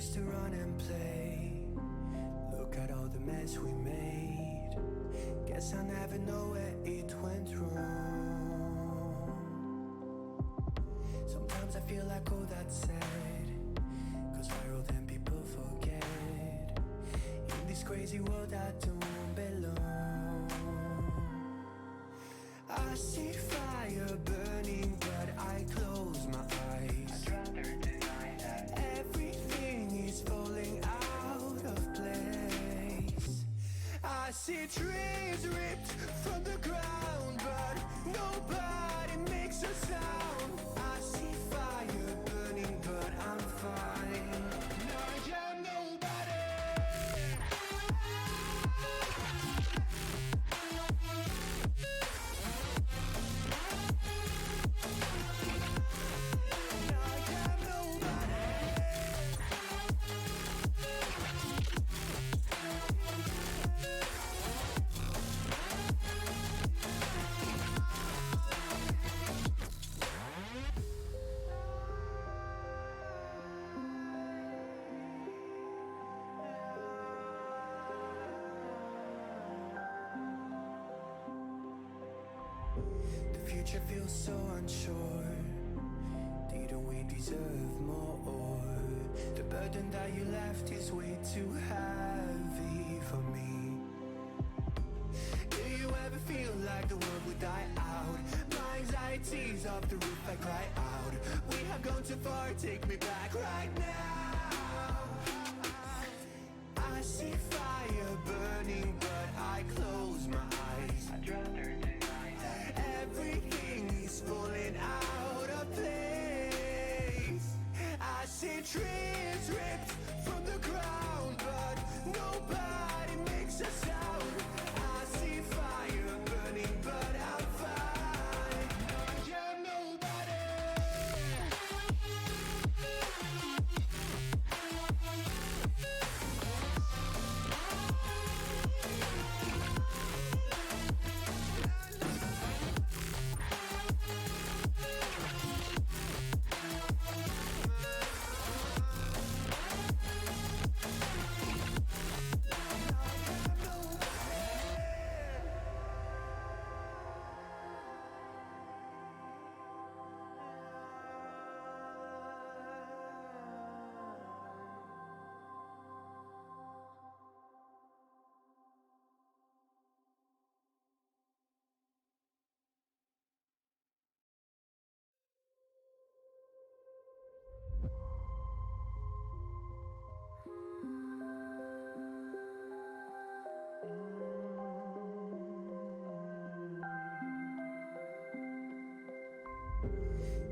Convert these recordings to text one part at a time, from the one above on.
used to run and play. Look at all the mess we made. Guess I never know where it went wrong. Sometimes I feel like all that's sad, 'cause viral then people forget. In this crazy world I don't belong. I see fire burning but I close my eyes. I'd rather deny that. Everything is falling out of place. I see trees ripped from the ground, but nobody makes a sound. I see fire burning, but I'm fine. I am nobody. The future feels so unsure. Didn't we deserve more? The burden that you left is way too heavy for me. Do you ever feel like the world would die out? My anxiety's off the roof, I cry out. We have gone too far, take me back right now. I see fire burning, but I close my eyes. I'd rather deny that. Everything is falling out of place. I see trees ripped from the ground, but nobody makes a sound. I see fire burning, but I'm fine. I am nobody.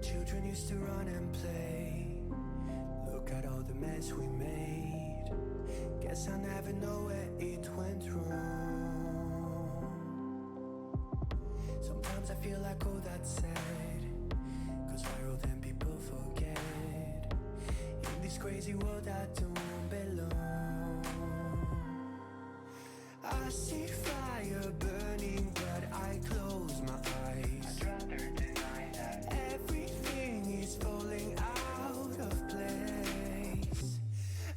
Children used to run and play. Look at all the mess we made. Guess I never know where it went wrong. Sometimes I feel like all that's sad, 'cause viral then people forget. In this crazy world I don't belong. I see fire burning, but I close my eyes. I'd rather deny that. Everything is falling out of place.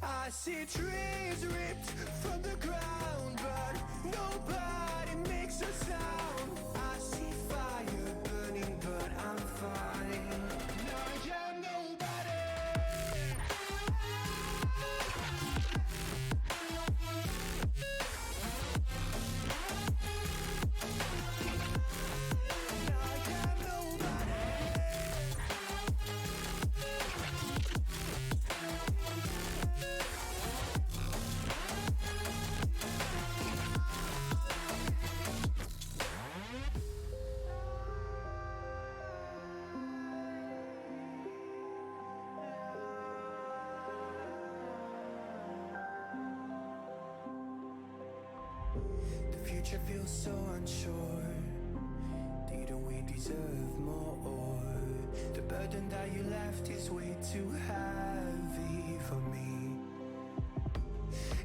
I see trees ripped from the ground, but nobody makes a sound. I see fire burning, but I'm fine. I am nobody. The future feels so unsure. Didn't we deserve more? The burden that you left is way too heavy for me.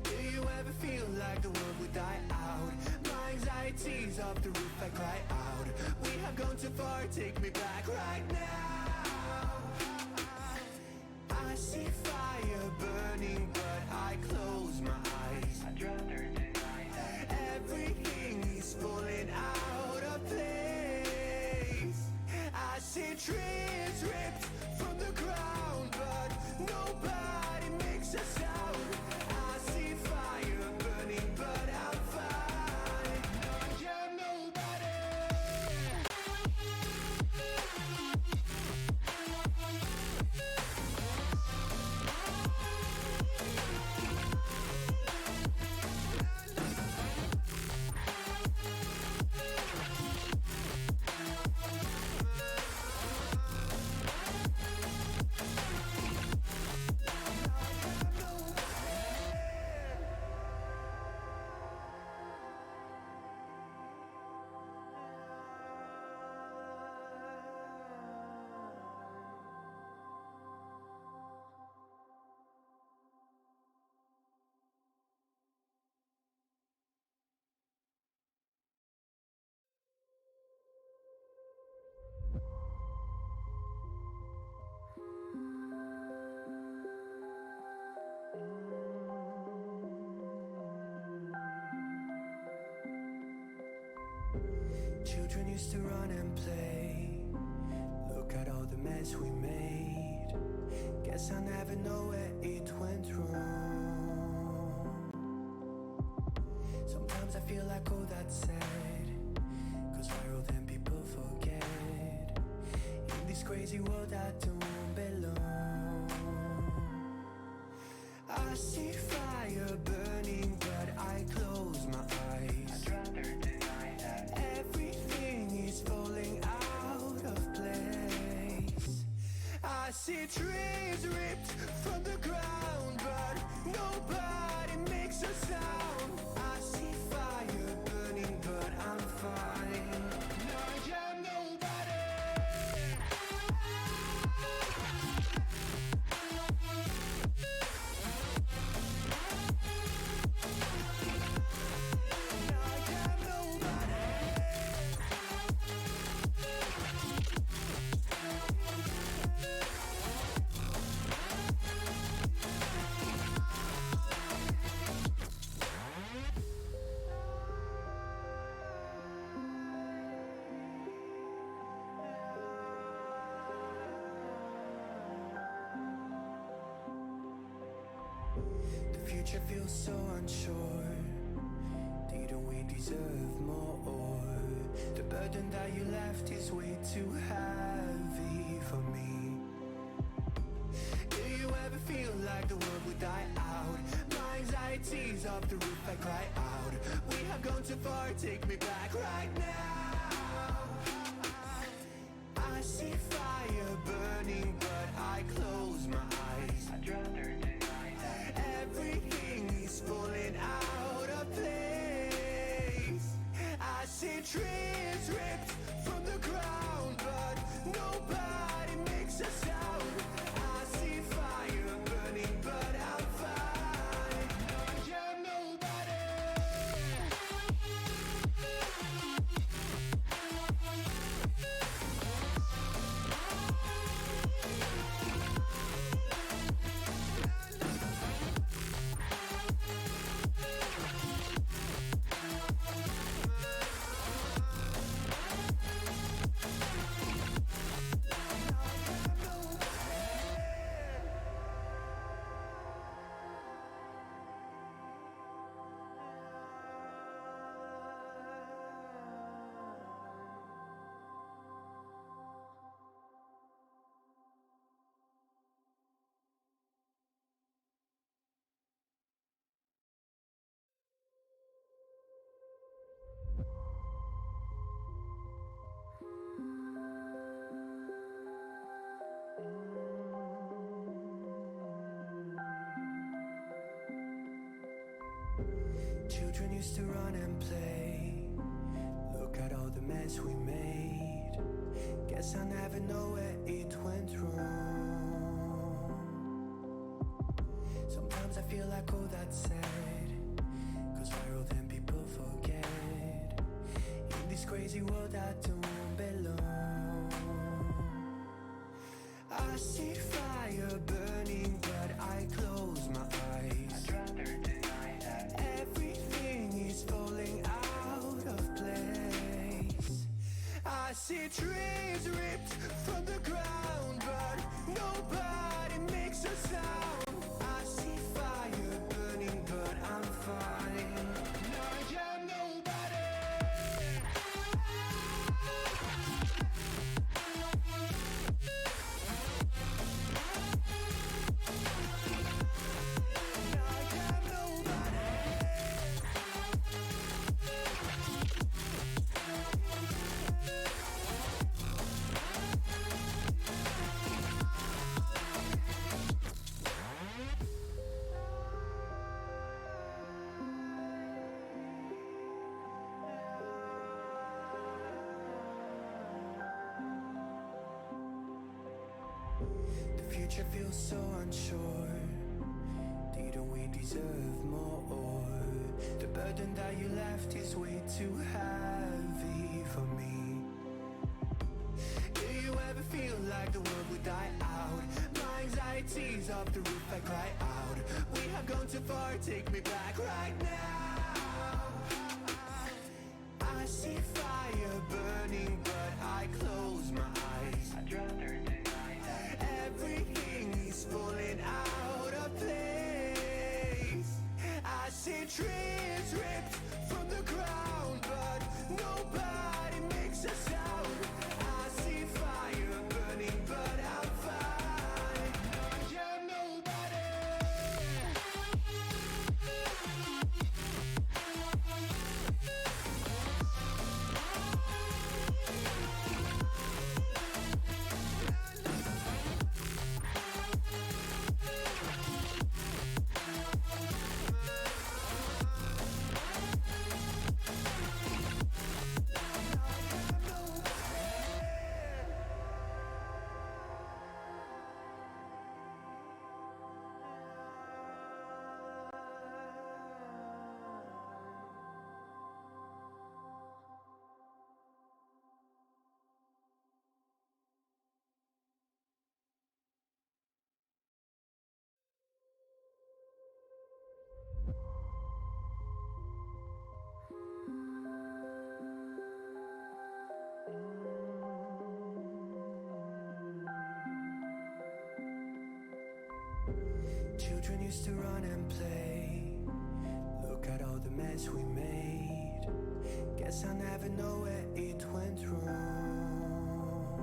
Do you ever feel like the world would die out? My anxiety's off the roof, I cry out. We have gone too far, take me back right now. I see fire burn. burning, but I close my eyes. I'd rather deny that. Everything is falling out of place. I see trees ripped from the ground, but nobody makes a sound. I see fire burning, but I'm fine. I'm nobody. Children used to run and play. Look at all the mess we made. Guess I never know where it went wrong. Sometimes I feel like all that's said, 'cause viral then people forget. In this crazy world I don't belong. I see fire burning, but I close my eyes. I'd rather deny that. Everything is falling out of place. I see trees ripped from the ground, but nobody makes a sound. I see fire burning, but I'm fine. I am nobody. I am nobody. The future feels so unsure. Didn't we deserve more? The burden that you left is way too heavy for me. Do you ever feel like the world would die out? My anxiety's off the roof, I cry out. We have gone too far, take me back right now. I see fire burning, but I close my eyes. I'd rather deny that. Everything is falling out of place. I see trees ripped from the ground, but nobody makes a sound. I see fire burning, but I'm fine. I am nobody. Children used to run and play. Look at all the mess we made. Guess I never know where it went wrong. Sometimes I feel like all that's said, 'cause viral then people forget. In this crazy world I don't belong. I see fire burning, but I close my future feels so unsure. Didn't we deserve more? The burden that you left is way too heavy for me. Do you ever feel like the world would die out? My anxiety's off the roof, I cry out. We have gone too far, take me back right now. I see fire burning, but I close my eyes. I'd rather deny that. Everything is falling out of place. I see trees ripped from the ground, but nobody makes a sound. I see fire burning, but I'm fine. I'm nobody. Children used to run and play. Look at all the mess we made. Guess I'll never know where it went wrong.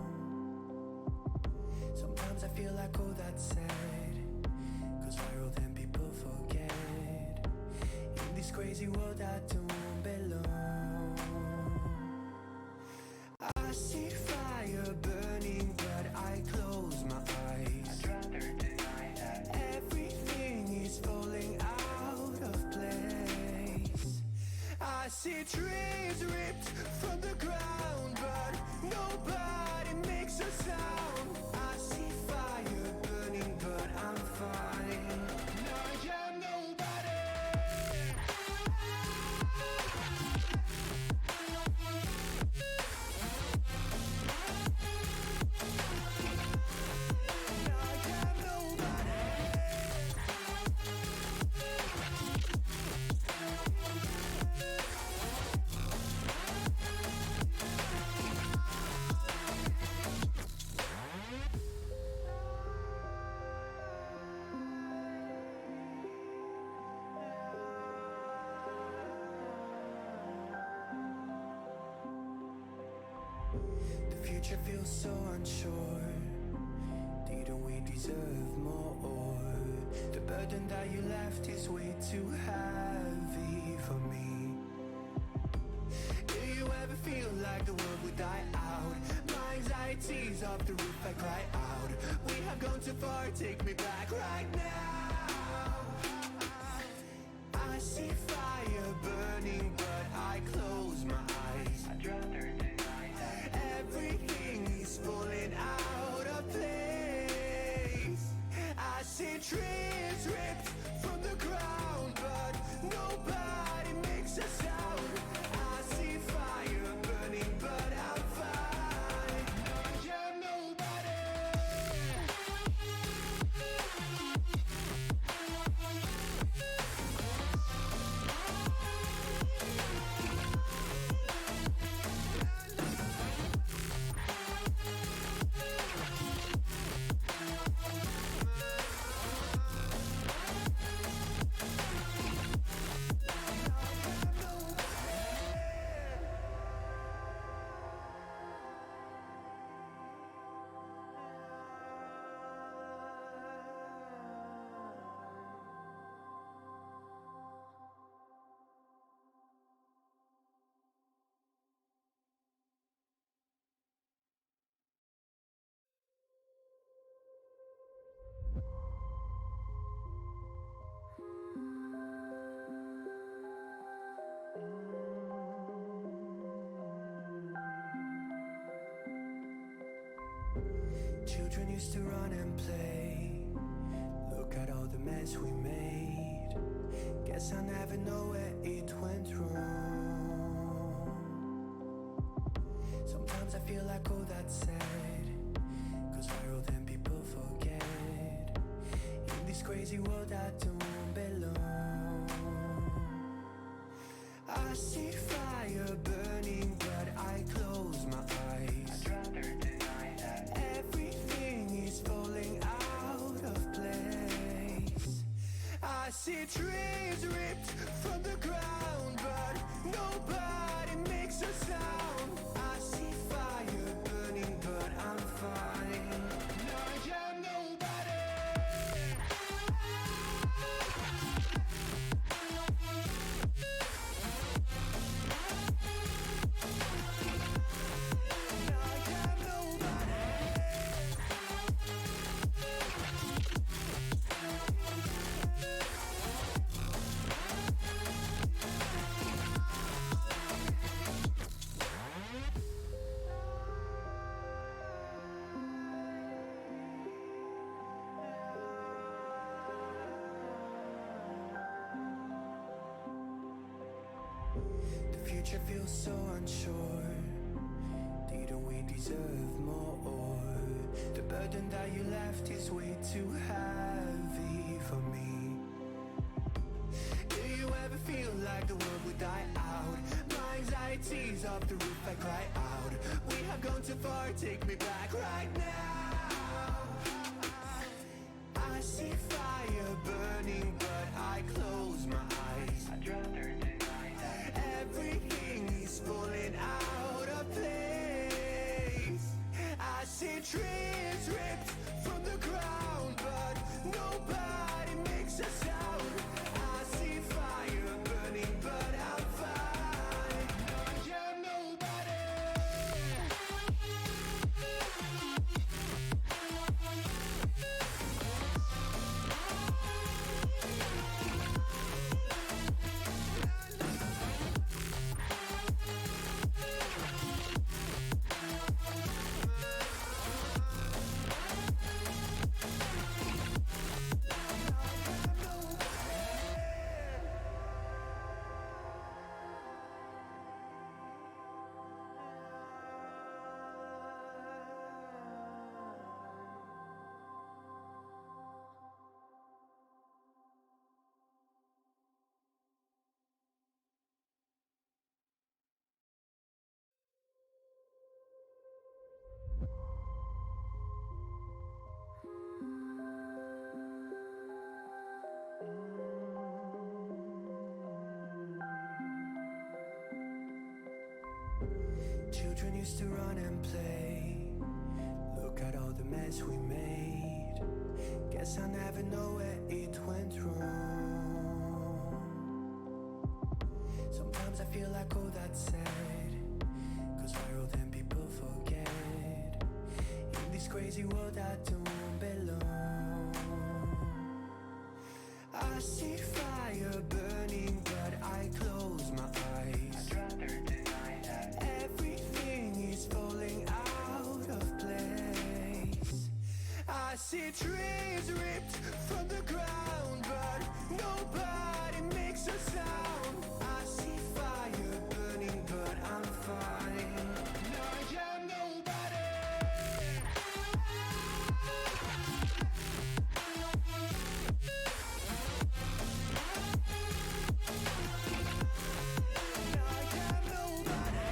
Sometimes I feel like all that's said, 'cause viral then people forget. In this crazy world I don't belong. I see fire burning, but I close my eyes. I'd rather deny that. Everything is falling out of place. I see trees ripped from the ground, but nobody makes a sound. I see fire burning, but I'm fine. I am nobody. I am nobody. The future feels so unsure. Didn't we deserve more? The burden that you left is way too heavy for me. Do you ever feel like the world would die out? My anxiety's off the roof, I cry out. We have gone too far, take me back right now. I see fire burning, but I close my eyes. I'd rather deny that. Everything is falling out of place. I see trees ripped from the ground, but nobody makes a sound. I see fire burning, but I'm fine. I am nobody. Children used to run and play. mess we made. Guess I'll never know where it went wrong. Sometimes I feel like all that's said, 'cause viral then people forget. In this crazy world I don't belong. I see fire burning but I close my eyes. I'd rather deny that. Everything is falling out of place. I see trees ripped from the ground, but nobody makes a sound. I see fire burning, but I'm fine. I am nobody. I am nobody. The future feels so unsure. Didn't we deserve more? The burden that you left is way too heavy for me. Do you ever feel like the world would die out? My anxiety's off the roof, I cry out. We have gone too far, take me back right now. I see fire burning, but I close my eyes. I'd rather deny that. Everything is falling out of place. I see trees ripped from the ground, but nobody makes a sound. I see fire burning, but I'm fine. I am nobody. Children used to run and play. Look at all the mess we made. Guess I'll never know where it went wrong. Sometimes I feel like all that's said, 'cause viral then people forget. In this crazy world I don't belong. I see fire burning, but I close my eyes. I'd rather deny that. Everything is falling out of place. I see trees ripped from the ground, but nobody makes a sound. I see fire burning, but I'm fine. I am nobody. I am nobody.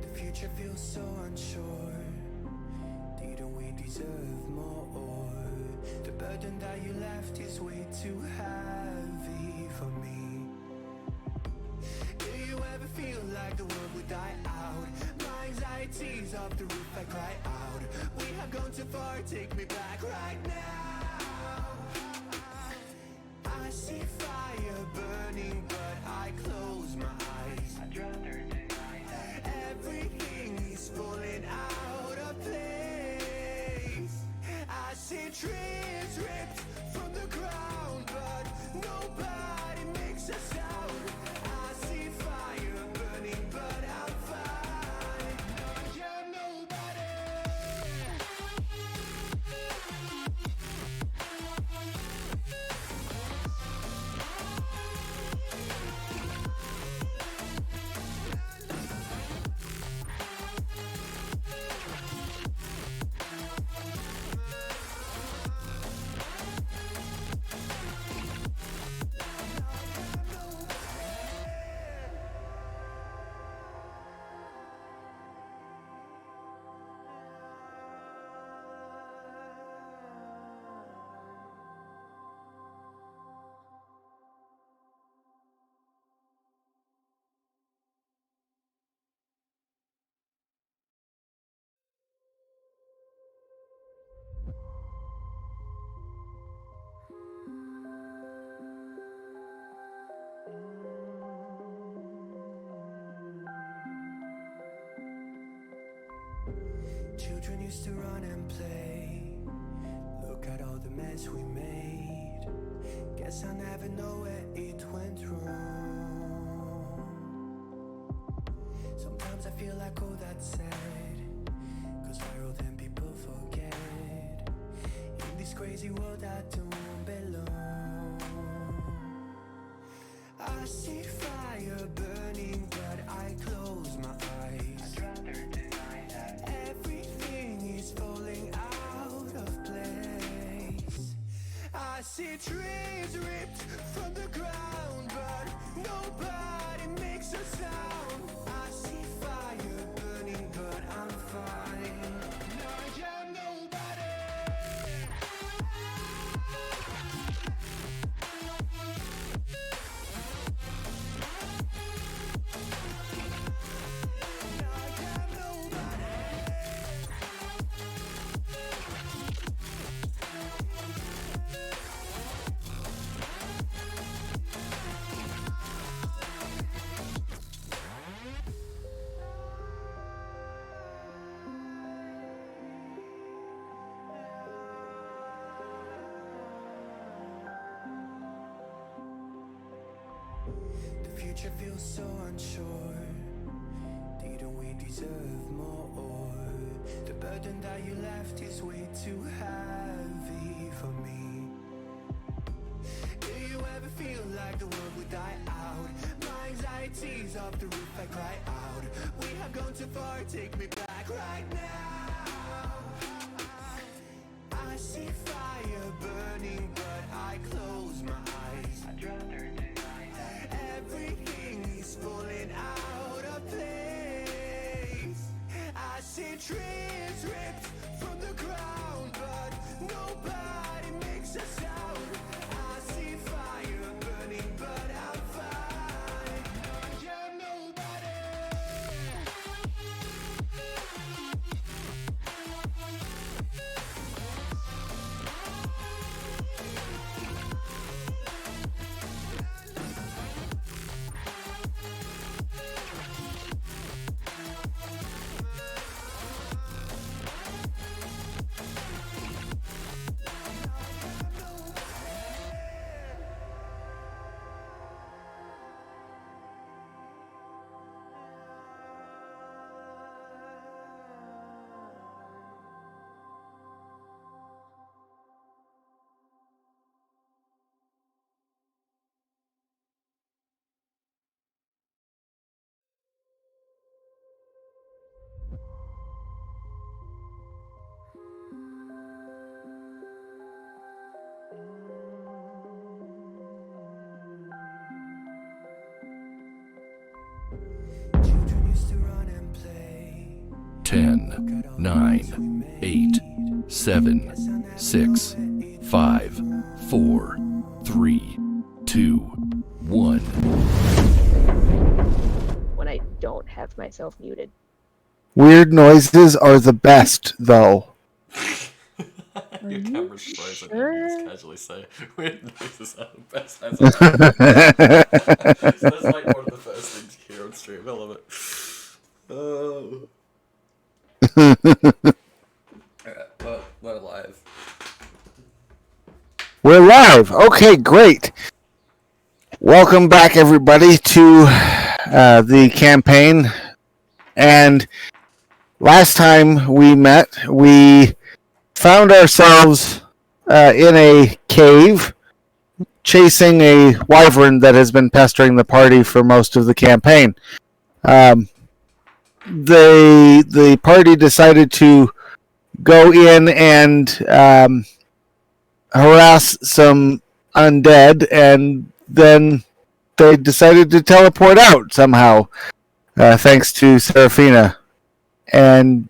The future feels so unsure. Didn't we deserve more? The burden that you left is way too heavy for me. Do you ever feel like the world would die out? My anxiety's off the roof, I cry out. We have gone too far, take me back right now. I see fire burning, but I close my eyes. I'd rather deny Children used to run and play. Look at all the mess we made. Guess I'll never know where it went wrong. Sometimes I feel like all that's sad, 'cause viral then people forget. In this crazy world I don't belong. I see fire burning but I close my eyes. I'd rather deny that. Everything is falling out of place. I see trees ripped from the ground, but nobody makes a sound. I see fire burning, but I'm fine. I am nobody. I am nobody. The future feels so unsure. Didn't we deserve more? The burden that you left is way too heavy for me. Do you ever feel like the world would die out? My anxiety's off the roof, I cry out. We have gone too far, take me back right now. I see fire burning, but I close my eyes. I'd rather deny that. Everything is falling out of place. I see trees ripped from the ground, but nobody makes a sound. I see fire burning, but I'm fine. I am nobody. Children used to run and play. 10, 9, 8, 7, 6, 5, 4, 3, 2, 1. When I don't have myself muted. Weird noises are the best, though. Your you camera's frozen. sure? And you just casually say, "Weird noises are the best." That's like one of the first things you hear on stream. I love it. Oh. Alright, well, we're live. We're live. Okay, great. Welcome back, everybody, to the campaign. And last time we met, we found ourselves in a cave chasing a wyvern that has been pestering the party for most of the campaign. The party decided to go in and harass some undead, and then they decided to teleport out somehow, thanks to Seraphina. And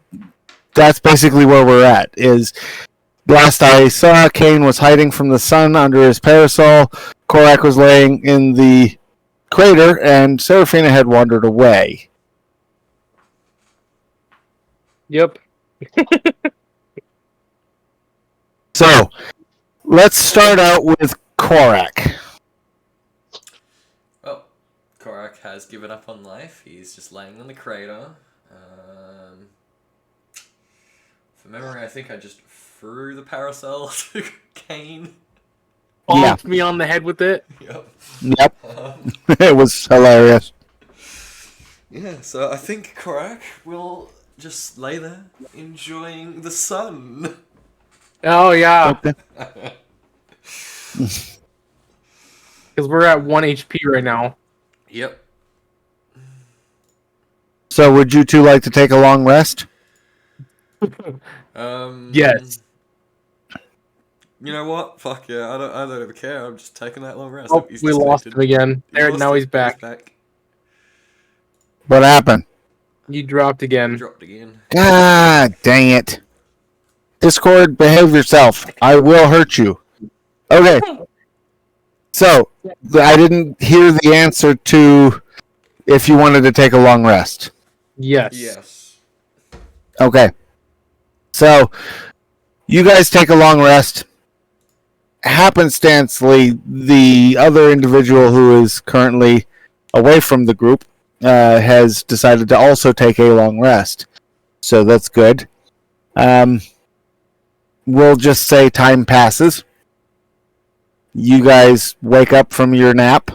that's basically where we're at. Is last I saw, Kane was hiding from the sun under his parasol, Korak was laying in the crater, and Seraphina had wandered away. Yep. So, let's start out with Korak. Well, Korak has given up on life. He's just laying in the crater. From memory, I think I just threw the parasol to Kane. Bonked me on the head with it. Yep. Yep. It was hilarious. Yeah, so I think Korak will just lay there, enjoying the sun. Oh yeah, Okay. because we're at 1 HP right now. Yep. So, would you two like to take a long rest? Yes. You know what? Fuck yeah! I don't even care. I'm just taking that long rest. Oh, He's we lost disconnected. him again. We There, lost now him. he's back. What happened? You dropped He again. dropped again. God dang it. Discord, behave yourself. I will hurt you. Okay. So, I didn't hear the answer to if you wanted to take a long rest. Yes. Yes. Okay. So, you guys take a long rest. Happenstancely, the other individual who is currently away from the group has decided to also take a long rest. So that's good. We'll just say time passes. You guys wake up from your nap,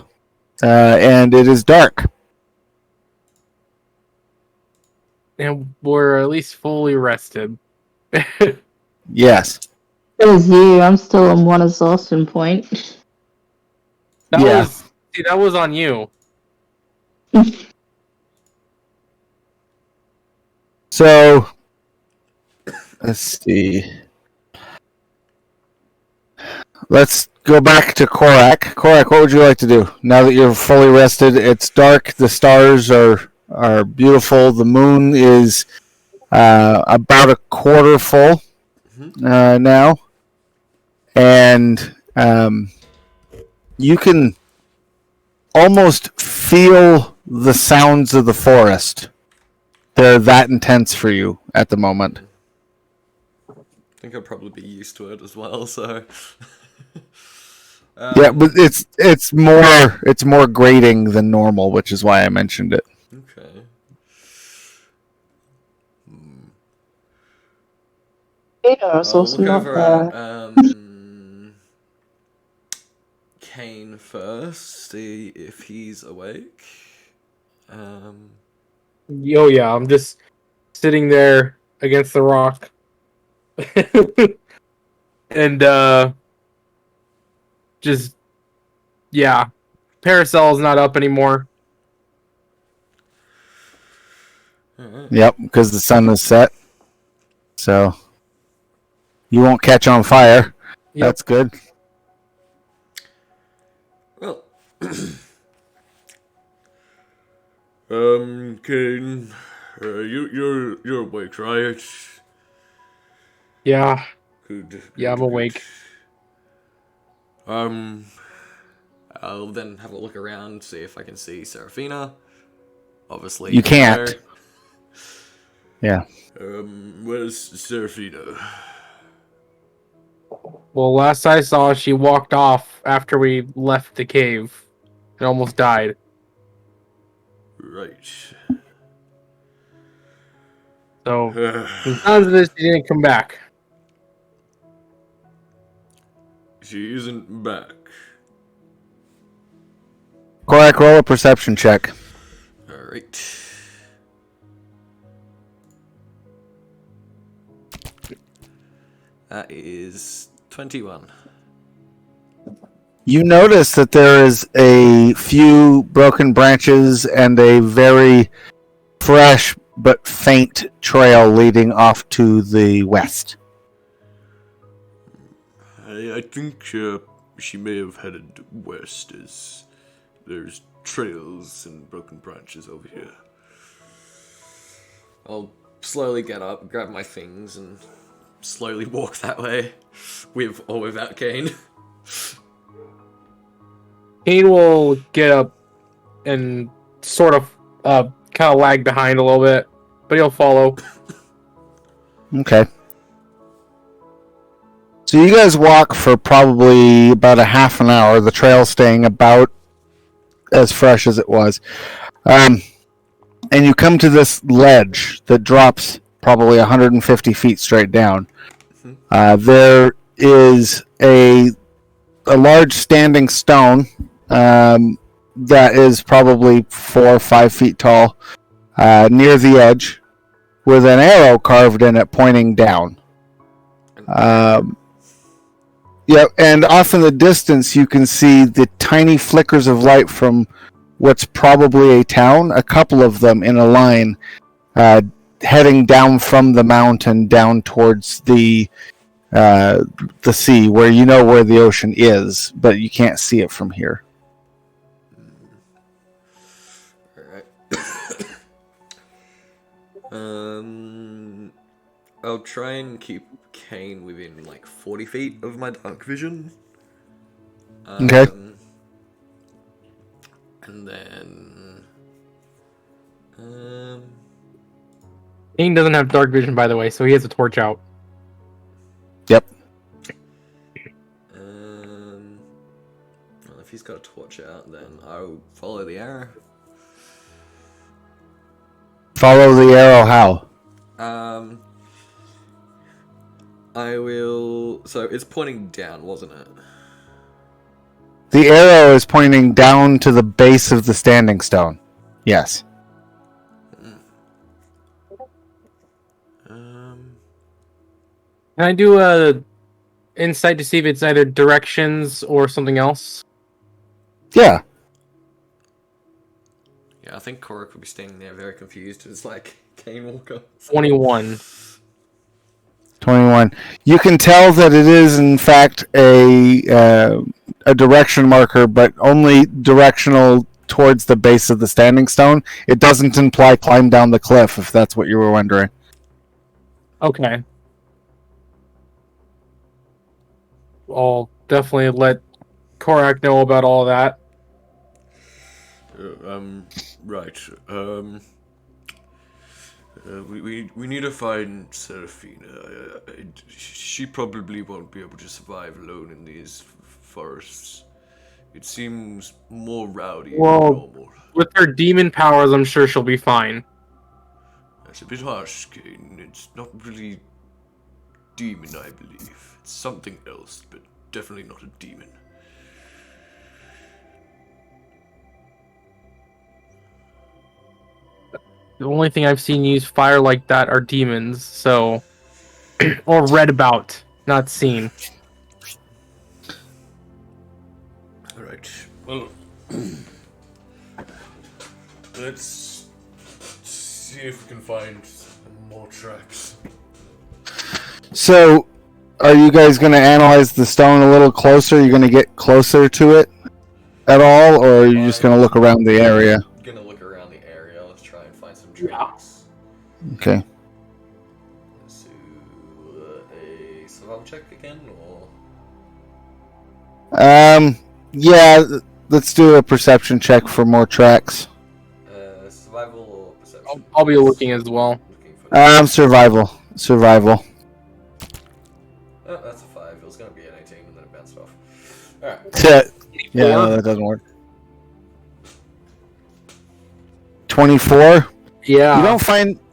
and it is dark. And we're at least fully rested. Yes. It was you. I'm still on one exhaustion point. That Yeah. was that was on you. So, let's see. Let's go back to Korak. Korak, what would you like to do? Now that you're fully rested, it's dark, the stars are beautiful, the moon is about a quarter full now. And you can almost feel the sounds of the forest. They're that intense for you at the moment. I think I'll probably be used to it as well. So. Yeah, but it's more grating than normal, which is why I mentioned it. Okay. Peter's I'll also look not over there. at Kane first, see if he's awake. Oh yeah, I'm just sitting there against the rock. And just yeah. Parasol's not up anymore. Alright. Yep, because the sun is set. So you won't catch on fire. Yep. That's good. Well, Kane, you're awake, right? Yeah. Good. Yeah, I'm awake. I'll then have a look around, see if I can see Seraphina. Obviously, You can't. Yeah. Where's Seraphina? Well, last I saw, she walked off after we left the cave and almost died. Right. So, because of this, she didn't come back. She isn't back. Korak, roll a perception check. Alright. That is 21. You notice that there is a few broken branches and a very fresh but faint trail leading off to the west. I think she may have headed west, as there's trails and broken branches over here. I'll slowly get up, grab my things, and slowly walk that way, with or without Kane. Kane will get up and sort of kind of lag behind a little bit, but he'll follow. Okay. So you guys walk for probably about a half an hour, the trail staying about as fresh as it was. And you come to this ledge that drops probably 150 feet straight down. There is a large standing stone that is probably 4 or 5 feet tall near the edge, with an arrow carved in it pointing down. Yeah, and off in the distance you can see the tiny flickers of light from what's probably a town, a couple of them in a line, heading down from the mountain down towards the sea, where you know where the ocean is, but you can't see it from here. Alright. I'll try and keep Kane within like 40 feet of my dark vision. Okay. And then... Kane doesn't have dark vision, by the way, so he has a torch out. Yep. Well, if he's got a torch out, then I'll follow the arrow. Follow the arrow how? I will... So, it's pointing down, wasn't it? The arrow is pointing down to the base of the standing stone. Yes. Can I do a insight to see if it's either directions or something else? Yeah. Yeah, I think Korak would be standing there very confused. It's like, Kane Walker. 21. 21. You can tell that it is, in fact, a direction marker, but only directional towards the base of the standing stone. It doesn't imply climb down the cliff, if that's what you were wondering. Okay. I'll definitely let Korak know about all that. Right. We need to find Seraphina. She probably won't be able to survive alone in these forests. It seems more rowdy than normal. With her demon powers, I'm sure she'll be fine. That's a bit harsh, Kane. It's not really demon, I believe. It's something else, but definitely not a demon. The only thing I've seen use fire like that are demons, so... or read about, not seen. Alright, well... let's see if we can find more tracks. So, are you guys going to analyze the stone a little closer? Are you going to get closer to it at all, or are you just going to look around the area? Gonna look around the area. Let's try and find some tracks. Okay. Let's do a survival check again, or Yeah, let's do a perception check for more tracks. survival or perception? I'll be looking as well. Looking for Survival. Survival. Oh, that's a 5. It was gonna be an 18, and then it bounced off. Alright. Yeah, no, that doesn't work. 24. Yeah.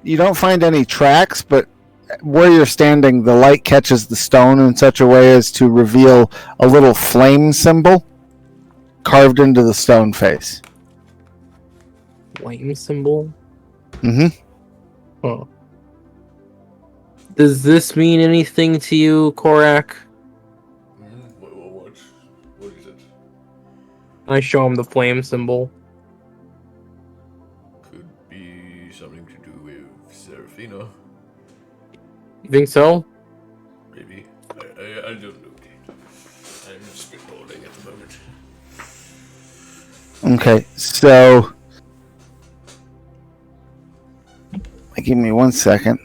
You don't find any tracks, but where you're standing, the light catches the stone in such a way as to reveal a little flame symbol carved into the stone face. Flame symbol? Mm-hmm. Huh. Does this mean anything to you, Korak? What is it? I show him the flame symbol. Could be something to do with Seraphina. You think so? Maybe. I don't know, Kate. I'm spitballing at the moment. Okay, so give me 1 second.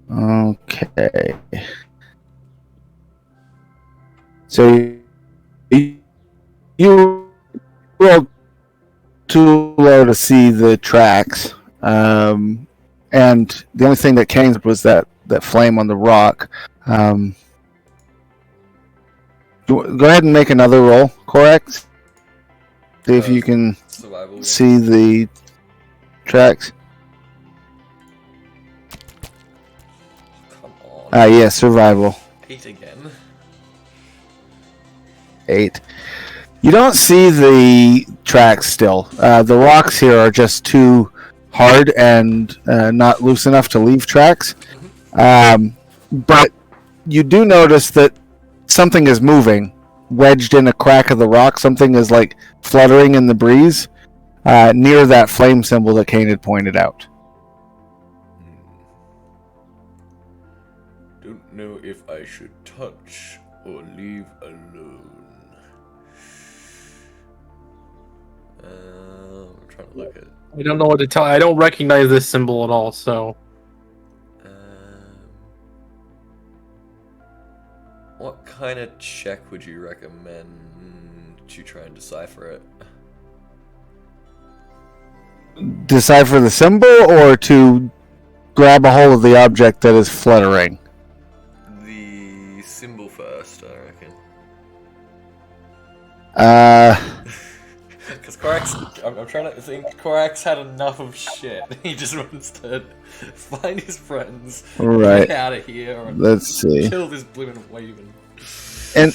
Okay. So you rolled too low to see the tracks, and the only thing that came was that flame on the rock. Go ahead and make another roll, correct? See if you can Survival. see the tracks. Come on. Yeah, survival. 8 again. 8. You don't see the tracks still. The rocks here are just too hard and not loose enough to leave tracks. But you do notice that something is moving, wedged in a crack of the rock. Something is like fluttering in the breeze near that flame symbol that Kane had pointed out. Don't know if I should touch or leave alone. I'm trying to look at. I don't know what to tell. I don't recognize this symbol at all. So What kind of check would you recommend to try and decipher it? Decipher the symbol or to grab a hold of the object that is fluttering? The symbol first, I reckon. Because Korax, I'm trying to think. Korax had enough of shit. He just wants to find his friends, Right. get out of here, and Let's see. kill this blooming Waven. And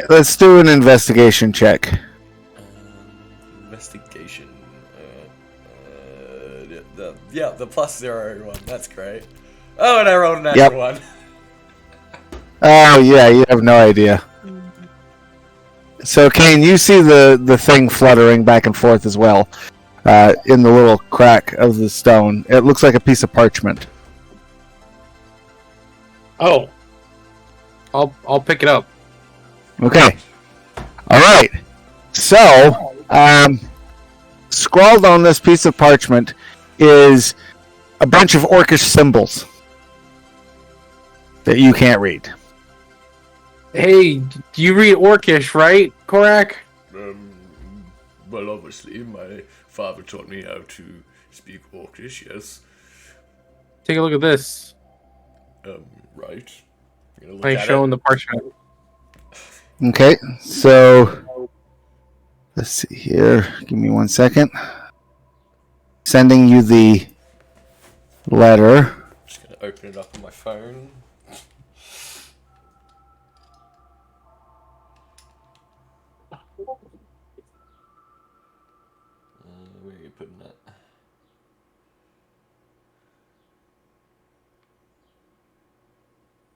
let's do an investigation check. Investigation. The +0 one. That's great. Oh, and I rolled an natural one. Oh yeah, you have no idea. So Kane, you see the thing fluttering back and forth as well, in the little crack of the stone. It looks like a piece of parchment. oh, I'll pick it up. Okay. All right. So, scrawled on this piece of parchment is a bunch of Orcish symbols that you can't read. Hey, do you read Orcish, right, Korak? Well, obviously, my father taught me how to speak Orcish, yes. Take a look at this. Right. You gonna look Like at showing it? the parchment. Okay, so let's see here. Give me 1 second. Sending you the letter. Just gonna open it up on my phone. Where are you putting that?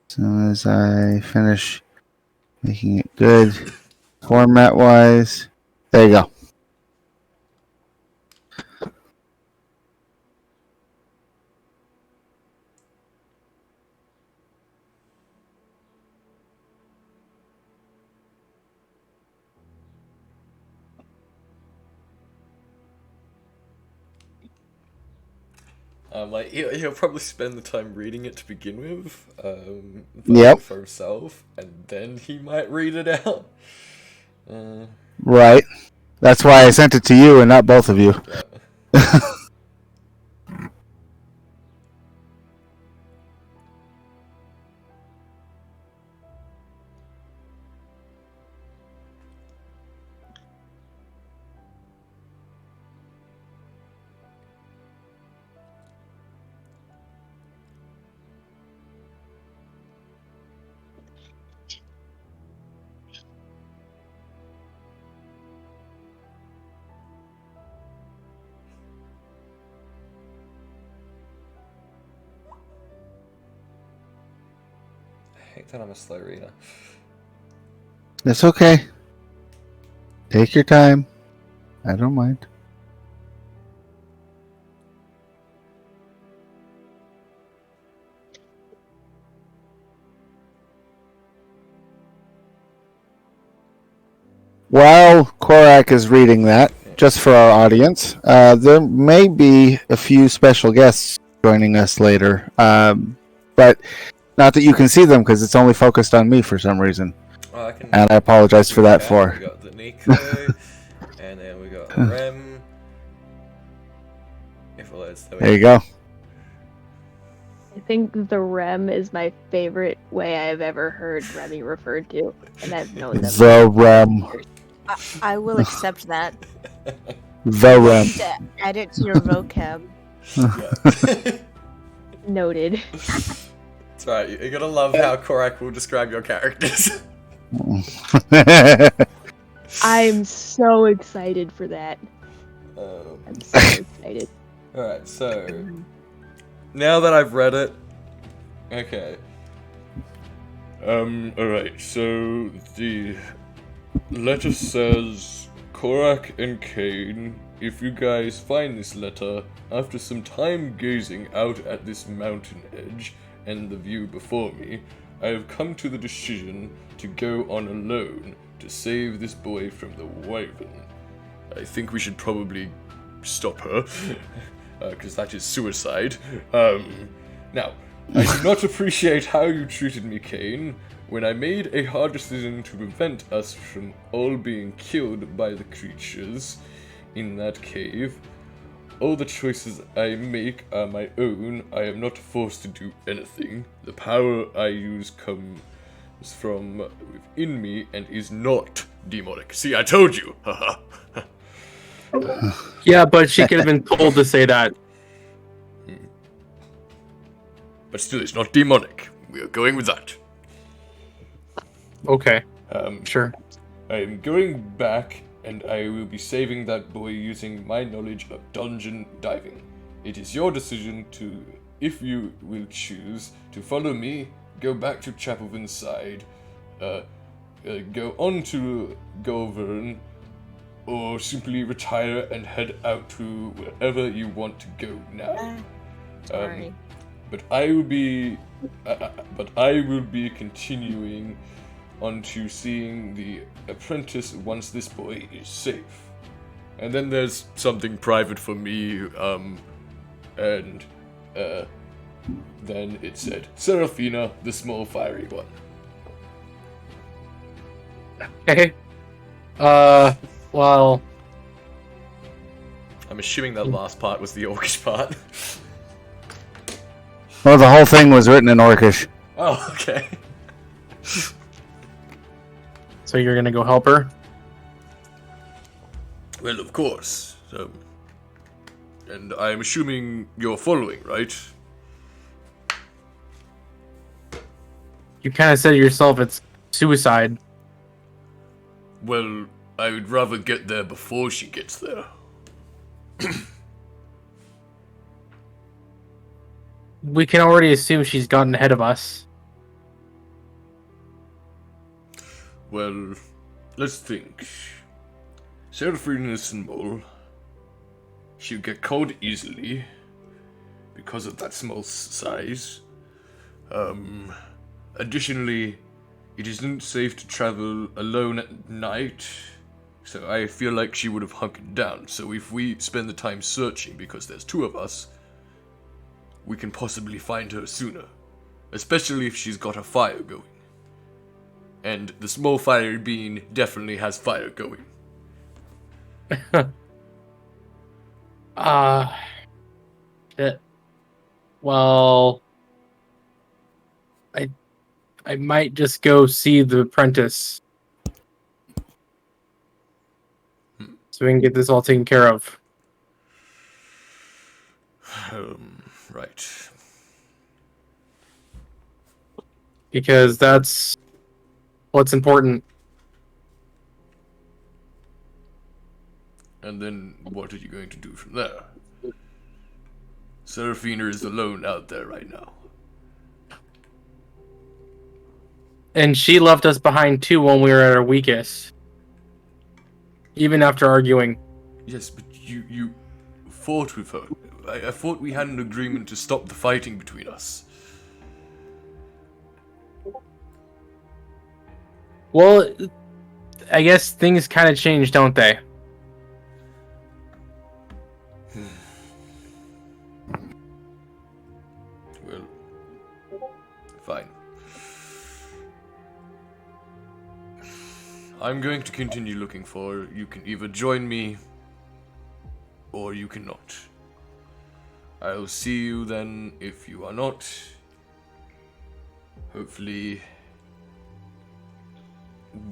As soon as I finish making it good, format-wise, there you go. Like he'll probably spend the time reading it to begin with, Yep. for himself, and then he might read it out. Right. That's why I sent it to you and not both of you. Yeah. I hate that I'm a slow reader. It's okay. Take your time. I don't mind. While Korak is reading that, just for our audience, there may be a few special guests joining us later, but not that you can see them because it's only focused on me for some reason. Oh, I can. and I apologize for that. We For got the Nico, and then we got the Rem. If well, there you go. I think the Rem is my favorite way I've ever heard Remy referred to, and I've known them. The Rem, I will accept that. the Rem. Add it to your vocab. Yeah. Noted. That's right. You're gonna love how Korak will describe your characters. I'm so excited for that. I'm so excited. Alright, so now that I've read it, okay. Alright, so the letter says, Korak and Kane, if you guys find this letter, after some time gazing out at this mountain edge and the view before me, I have come to the decision to go on alone to save this boy from the Wyvern. I think we should probably stop her, because that is suicide. Now, I do not appreciate how you treated me, Kane, when I made a hard decision to prevent us from all being killed by the creatures in that cave. All the choices I make are my own. I am not forced to do anything. The power I use comes from within me and is not demonic. See, I told you! Haha. Yeah, but she could have been told to say that. But still, it's not demonic. We are going with that. Okay, sure. I am going back, and I will be saving that boy using my knowledge of dungeon diving. It is your decision to, if you will choose, to follow me, go back to Chapelvin's side, go on to Golvern, or simply retire and head out to wherever you want to go now. Sorry. But I will be continuing on to seeing the apprentice once this boy is safe. And then there's something private for me, and then it said, Seraphina, the small fiery one. Okay. Well, I'm assuming that last part was the Orcish part. Well, the whole thing was written in Orcish. Oh, okay. so you're gonna go help her? Well, of course. And I'm assuming you're following, right? You kind of said it yourself, it's suicide. Well, I would rather get there before she gets there. We can already assume she's gotten ahead of us. Well, let's think. Seraphina is small. She'll get cold easily because of that small size. Additionally, it isn't safe to travel alone at night, so I feel like she would have hunkered down. So if we spend the time searching because there's two of us, we can possibly find her sooner. Especially if she's got a fire going. And the small fire bean definitely has fire going. Well, I might just go see the apprentice. So we can get this all taken care of. Right. Because that's what's important. And then what are you going to do from there? Seraphina is alone out there right now. And she left us behind too when we were at our weakest. Even after arguing. Yes, but you fought with her. I thought we had an agreement to stop the fighting between us. Well, I guess things kind of change, don't they? Well, fine. I'm going to continue looking for. You can either join me, or you cannot. I'll see you then if you are not. Hopefully,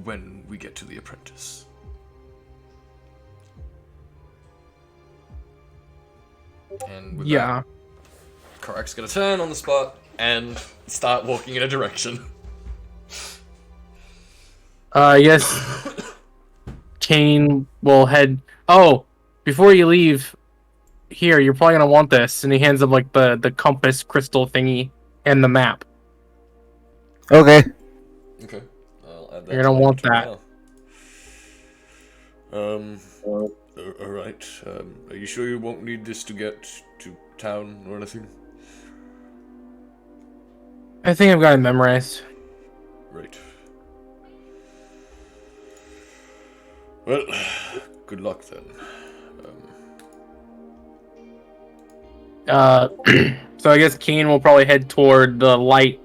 when we get to the apprentice. And with Yeah. that, Korak's gonna turn on the spot and start walking in a direction. Yes. Kane will head. Oh, before you leave, here you're probably gonna want this, and he hands him like the compass crystal thingy and the map. Okay. Okay. I'll add that. You're gonna to my want inventory now. Alright. Are you sure you won't need this to get to town or anything? I think I've got it memorized. Right. Well, good luck then. So I guess Kane will probably head toward the light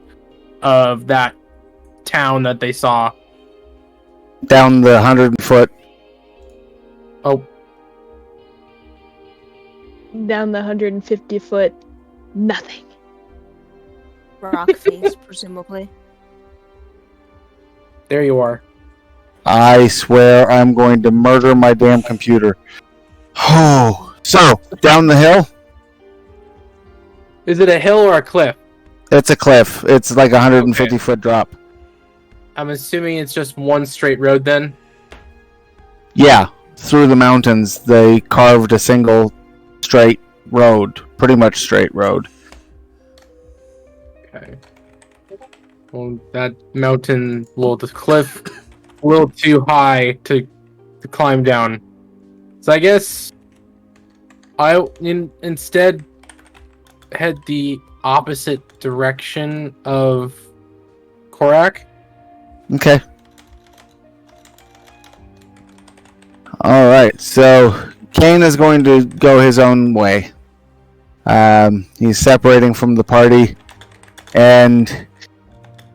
of that town that they saw. Down the 100-foot. Oh, Down the 150-foot, nothing. Rock face, presumably. there you are. I swear I'm going to murder my damn computer. Oh, so down the hill. Is it a hill or a cliff? It's a cliff. It's like a 150-foot drop. I'm assuming it's just one straight road then. Yeah, through the mountains, they carved a single straight road, pretty much straight road. Okay. Well, that mountain, well, the cliff, a little too high to climb down. So I guess I instead head the opposite direction of Korak. Okay. All right. So Kane is going to go his own way. He's separating from the party, and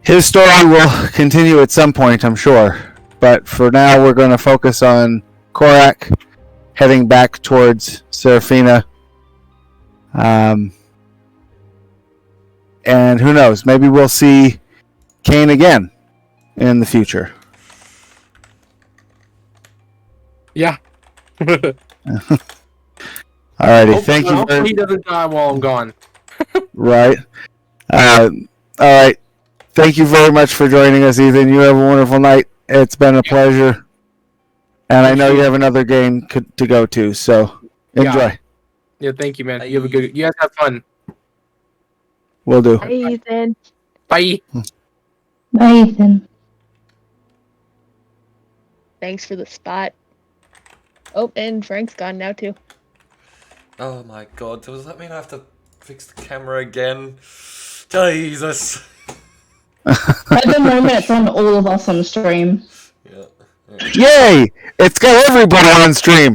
his story will continue at some point, I'm sure. But for now, we're going to focus on Korak heading back towards Seraphina. And who knows? Maybe we'll see Kane again in the future. Yeah. Alrighty, thank you. Hopefully he doesn't die while I'm gone. Right. All right. Thank you very much for joining us, Ethan. You have a wonderful night. It's been a pleasure. And I know you have another game to go to, so enjoy. Yeah, thank you, man. You have a good. You guys have fun. Will do. Bye, Ethan. Bye. Bye, Ethan. Thanks for the spot. Oh, and Frank's gone now too. Oh my god, does that mean I have to fix the camera again? Jesus! At the moment, it's on all of us on stream. Yeah. Yay! It's got everybody on stream.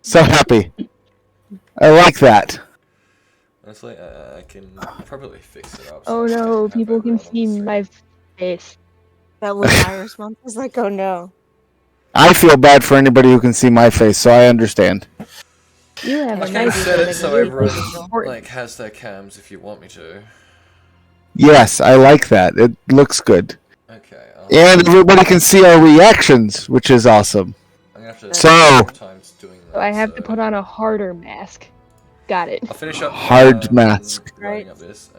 So happy. I like that. Honestly, I can probably fix it up. Oh so I no, have people can everyone on see the stream. my face. That was my response. I was like, oh no. I feel bad for anybody who can see my face, so I understand. You have I a can nice set it so everyone Important. like has their cams if you want me to. Yes, I like that. It looks good. Okay. And everybody can see our reactions, which is awesome. I'm gonna have to So- spend more time doing that. So I have to so put on a harder mask. Got it. I'll finish up. Hard mask. Writing Right. up this.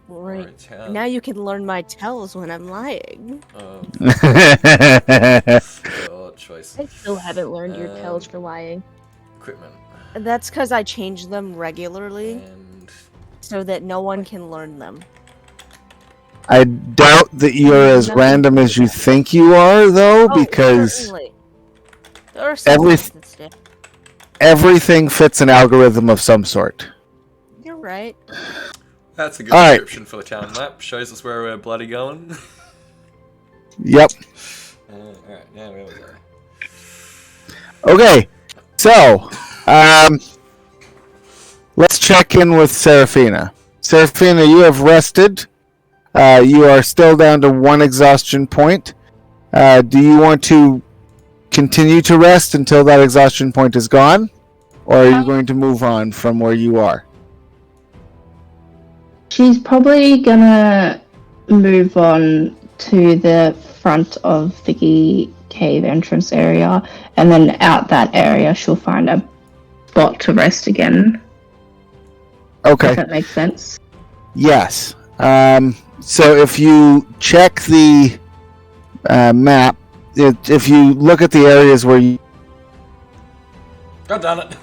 Right. Alright, Now you can learn my tells when I'm lying. God, choice. I still haven't learned your tells for lying. Equipment. That's because I change them regularly And so that no one can learn them. I doubt that you're as random as you think you are, though, Oh, because certainly. There are some every- things that stay. everything fits an algorithm of some sort. You're right. that's a good Alright. description for the town map. Shows us where we're bloody going. Yep. Alright, yeah, we go. Okay, so let's check in with Seraphina. Seraphina, you have rested. You are still down to 1 exhaustion point. Do you want to continue to rest until that exhaustion point is gone? Or are you going to move on from where you are? She's probably gonna move on to the front of the cave entrance area, and then out that area she'll find a spot to rest again. Okay. If that makes sense. Yes. So if you check the map, if you look at the areas where you... God damn it.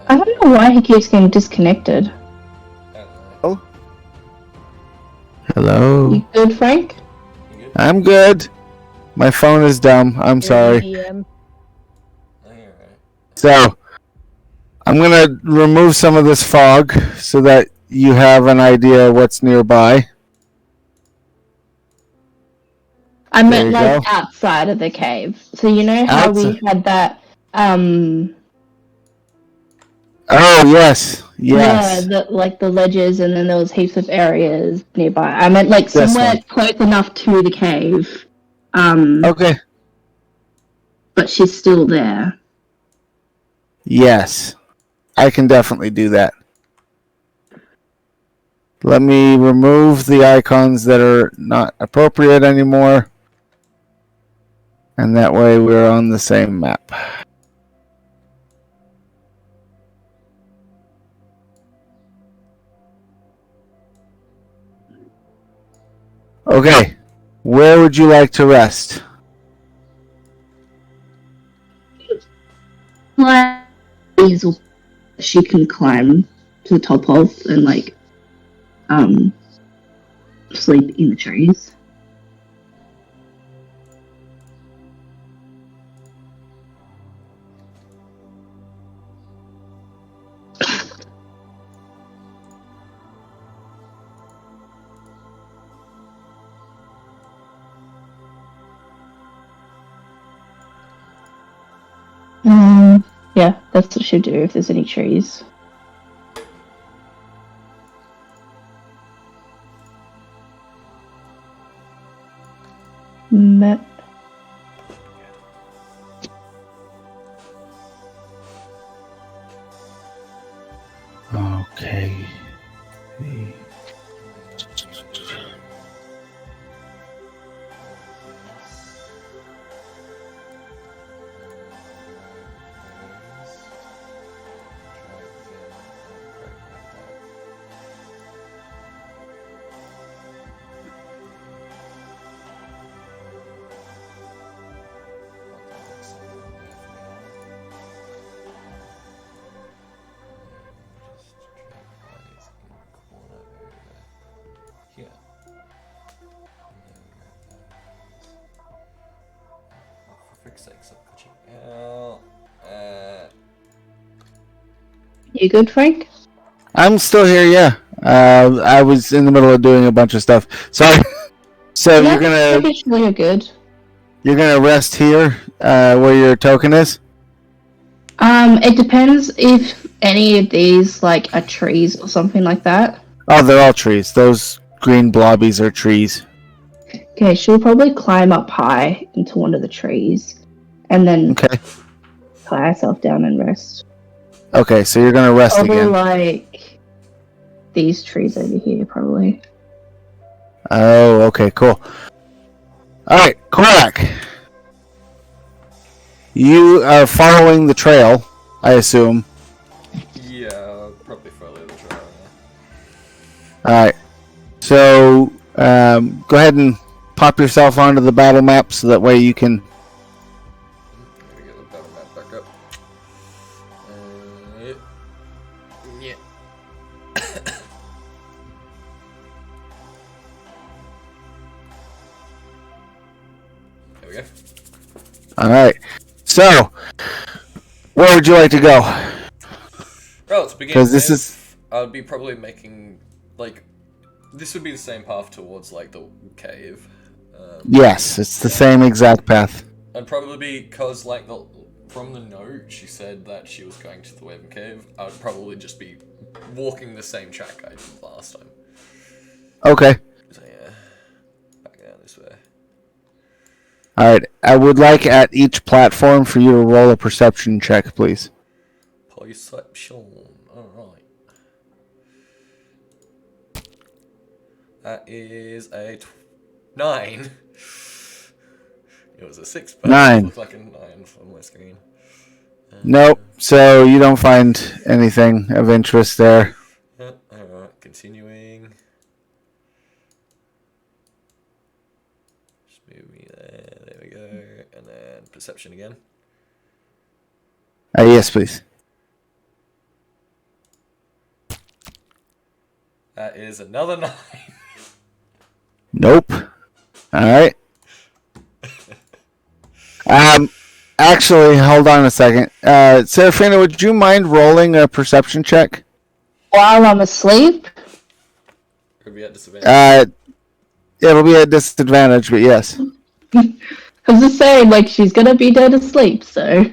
I don't know why he keeps getting disconnected. Hello? You good, Frank? I'm good. My phone is dumb. I'm sorry. DM. So, I'm going to remove some of this fog so that you have an idea what's nearby. I There meant you like go. outside of the cave. So you know how we Outside. had that Oh, yes. Yes. yeah, like the ledges, and then there was heaps of areas nearby. I meant like This somewhere one. close enough to the cave. Okay. But she's still there. Yes. I can definitely do that. Let me remove the icons that are not appropriate anymore. And that way we're on the same map. Okay. Where would you like to rest? Like easel she can climb to the top of and like sleep in the trees. Yeah, that's what she'll do if there's any trees. Map. Okay. You good, Frank? I'm still here, yeah. I was in the middle of doing a bunch of stuff. Sorry. So Yeah, you're good. gonna rest here, where your token is? It depends if any of these like are trees or something like that. Oh, they're all trees. Those green blobbies are trees. Okay, she'll probably climb up high into one of the trees and then Okay. tie herself down and rest. Okay, so you're gonna rest Probably again. like these trees over here, probably. Oh, okay, cool. Alright, Korak. You are following the trail, I assume. Yeah, I'll probably follow the trail. Alright. So, go ahead and pop yourself onto the battle map so that way you can... Let me get the battle map back up. Yeah. There we go. Alright. So, where would you like to go? Well, to begin 'Cause this with, is- I'd be probably making, like, this would be the same path towards, like, the cave. Yes, it's the same exact path. And probably because, like, from the note, she said that she was going to the Wyvern Cave, I would probably just be walking the same track I did last time. Okay. So, yeah. All right. I would like at each platform for you to roll a perception check, please. Perception. Alright. That is a 9. It was a 6, but 9. it looked like a 9 on my screen. Nope. So you don't find anything of interest there. Alright, continuing. Just move me there. There we go. And then perception again. Yes, please. That is another 9. Nope. All right. Actually, hold on a second. Seraphina, would you mind rolling a perception check? While I'm asleep? Could be at disadvantage. It'll be a disadvantage, but yes. I was just saying, like, she's gonna be dead asleep, so.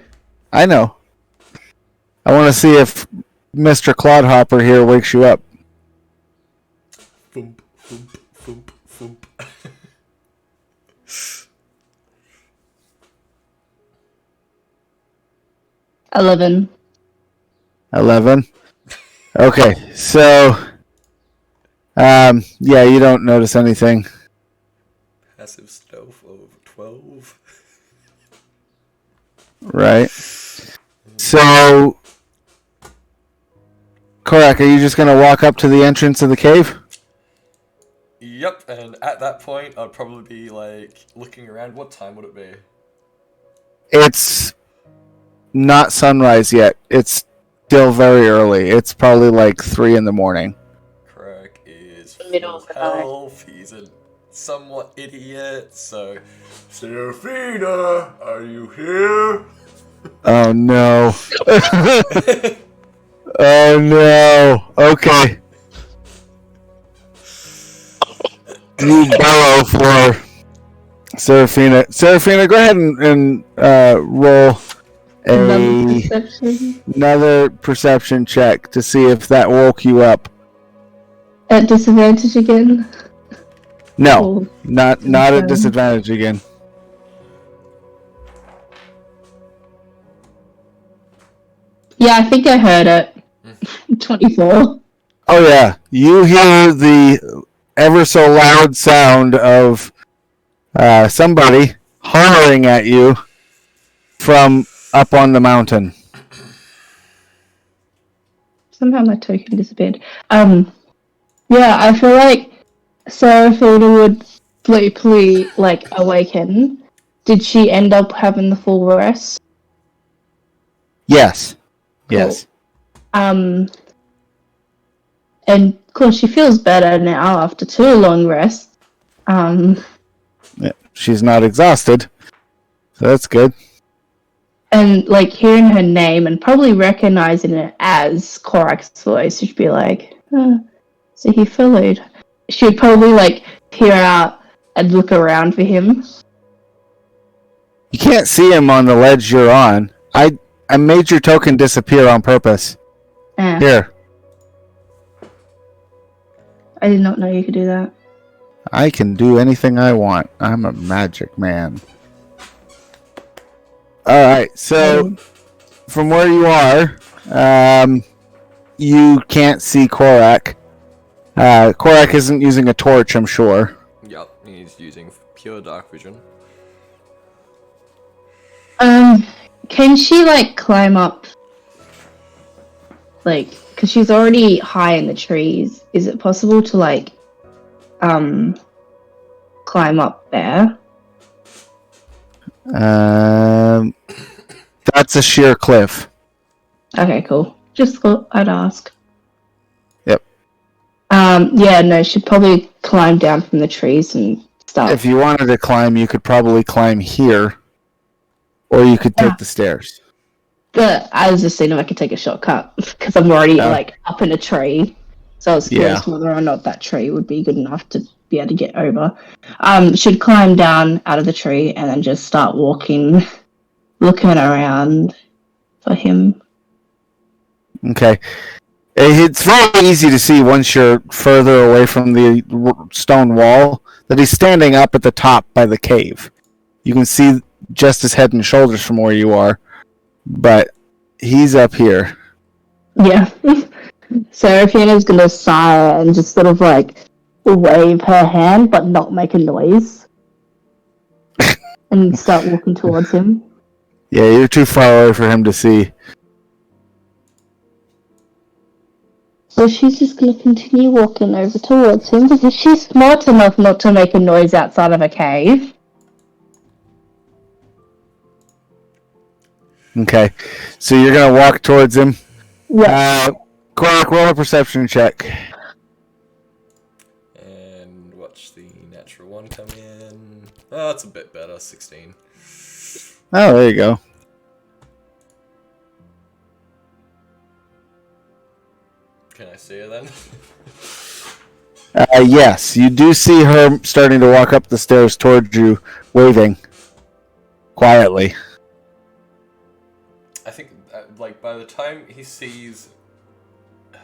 I know. I want to see if Mr. Clodhopper here wakes you up. Thump, thump, thump, thump. 11. 11. Okay, so yeah, you don't notice anything. Passive stealth of 12. Right. So Korak, are you just gonna walk up to the entrance of the cave? Yep, and at that point, I'd probably be like looking around. What time would it be? It's not sunrise yet. It's still very early. It's probably like 3 in the morning. Craig is Middle full of the night. health. He's a somewhat idiot. So, Seraphina, are you here? Oh no. Oh no. Okay. You bellow for Seraphina. Seraphina, go ahead and roll another perception check to see if that woke you up. At disadvantage again? No, Oh, not at disadvantage again. yeah, I think I heard it. 24. Oh yeah, you hear the ever so loud sound of somebody hollering at you from up on the mountain. Somehow my token disappeared. Yeah, I feel like Seraphina would sleepily, like, awaken. Did she end up having the full rest? Yes. Yes. And of course she feels better now after 2 long rests. Yeah, she's not exhausted, so that's good. And like hearing her name and probably recognizing it as Korak's voice, she'd be like, so he followed. She'd probably like peer out and look around for him. You can't see him on the ledge you're on. I made your token disappear on purpose. Here. I did not know you could do that. I can do anything I want. I'm a magic man. Alright, so from where you are, you can't see Korak. Korak isn't using a torch, I'm sure. Yep, he's using pure dark vision. Can she like climb up? Like, because she's already high in the trees. Is it possible to like, climb up there? That's a sheer cliff. Okay, cool. Just thought I'd ask. Yep. Yeah, no, she'd probably climb down from the trees and stuff. If you wanted to climb, you could probably climb here. Or you could take the stairs. But I was just seeing if I could take a shortcut because I'm already like up in a tree. So I was curious whether or not that tree would be good enough to be able to get over. Should climb down out of the tree and then just start walking, looking around for him. Okay. It's very easy to see once you're further away from the stone wall that he's standing up at the top by the cave. You can see just head and shoulders from where you are, but he's up here. Yeah. Seraphina's gonna sigh and just sort of like wave her hand but not make a noise. And start walking towards him. Yeah, you're too far away for him to see. So she's just gonna continue walking over towards him because she's smart enough not to make a noise outside of a cave. Okay, so you're gonna walk towards him. Yeah. Quark, roll a perception check. And watch the natural one come in. Oh, that's a bit better. 16. Oh, there you go. Can I see her then? Yes, you do see her starting to walk up the stairs towards you, waving quietly. I think, like, by the time he sees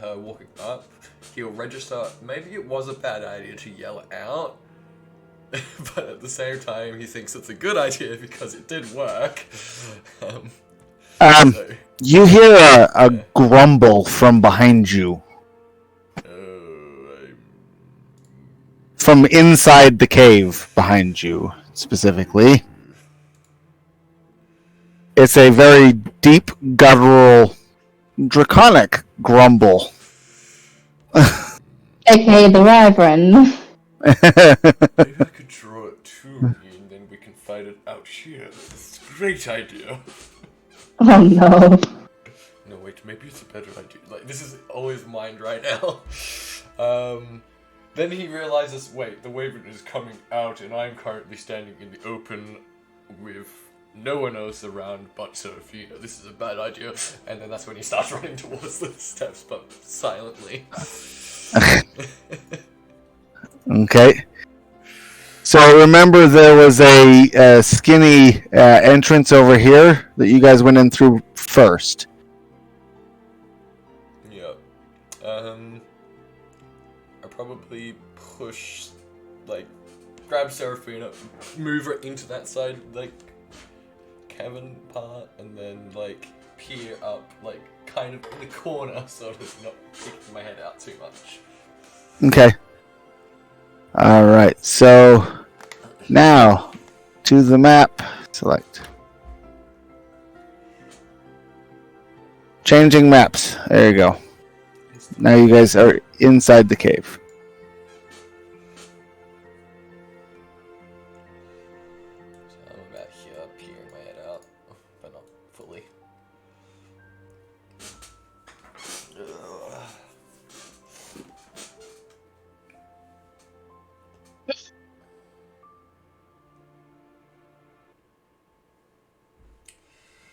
her walking up, he'll register maybe it was a bad idea to yell out, but at the same time, he thinks it's a good idea because it did work. So, You hear a grumble from behind you. From inside the cave behind you, specifically. It's a very deep, guttural, draconic grumble. AKA the Wyvern. maybe I could draw it to me and then we can fight it out here. It's a great idea. Oh no. No, wait, maybe it's a better idea. Like, this is always mind right now. Then he realizes, wait, the Wyvern is coming out and I'm currently standing in the open with no one else around but Seraphina. This is a bad idea. And then that's when he starts running towards the steps, but silently. Okay. So remember there was a skinny entrance over here that you guys went in through first. Yeah. I probably push, like, grab Seraphina, move her into that side, like, cavern part, and then, like, peer up, like, kind of in the corner, so as not sticking my head out too much. Okay. Alright, so now to the map. Select. Changing maps. There you go. Now you guys are inside the cave. So I'm about here, peering my head out, but not fully. Ugh.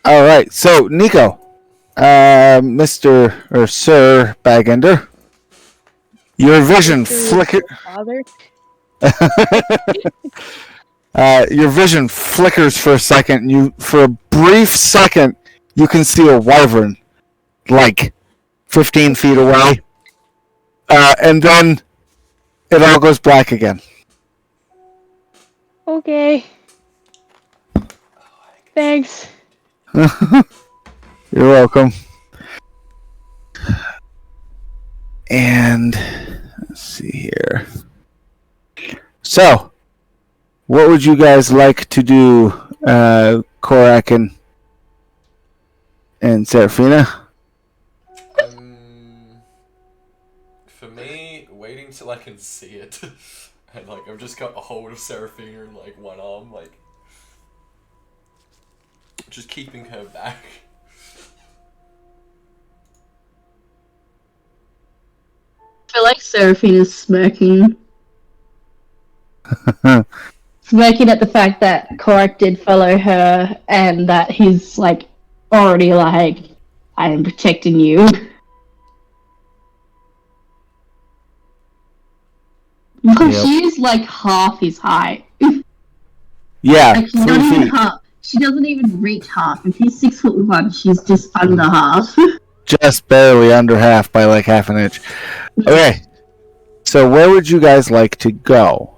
Alright, so Nico. Mr. or Sir Bagender. Your vision flicker. Father? Your vision flickers for a second. For a brief second, you can see a wyvern, like 15 feet away, and then it all goes black again. Okay. Thanks. You're welcome. And let's see here. So, what would you guys like to do, Korak and Seraphina? For me, waiting till I can see it, and like I've just got a hold of Seraphina in like one arm, like just keeping her back. I feel like Seraphina's smirking. Smirking at the fact that Korak did follow her and that he's like already like, I am protecting you. Because Yep. she is like half his height. Yeah, Like, she's 3 not even feet. half. She doesn't even reach half. If he's 6'1", she's just under half. Just barely under half by like half an inch. Okay, so where would you guys like to go?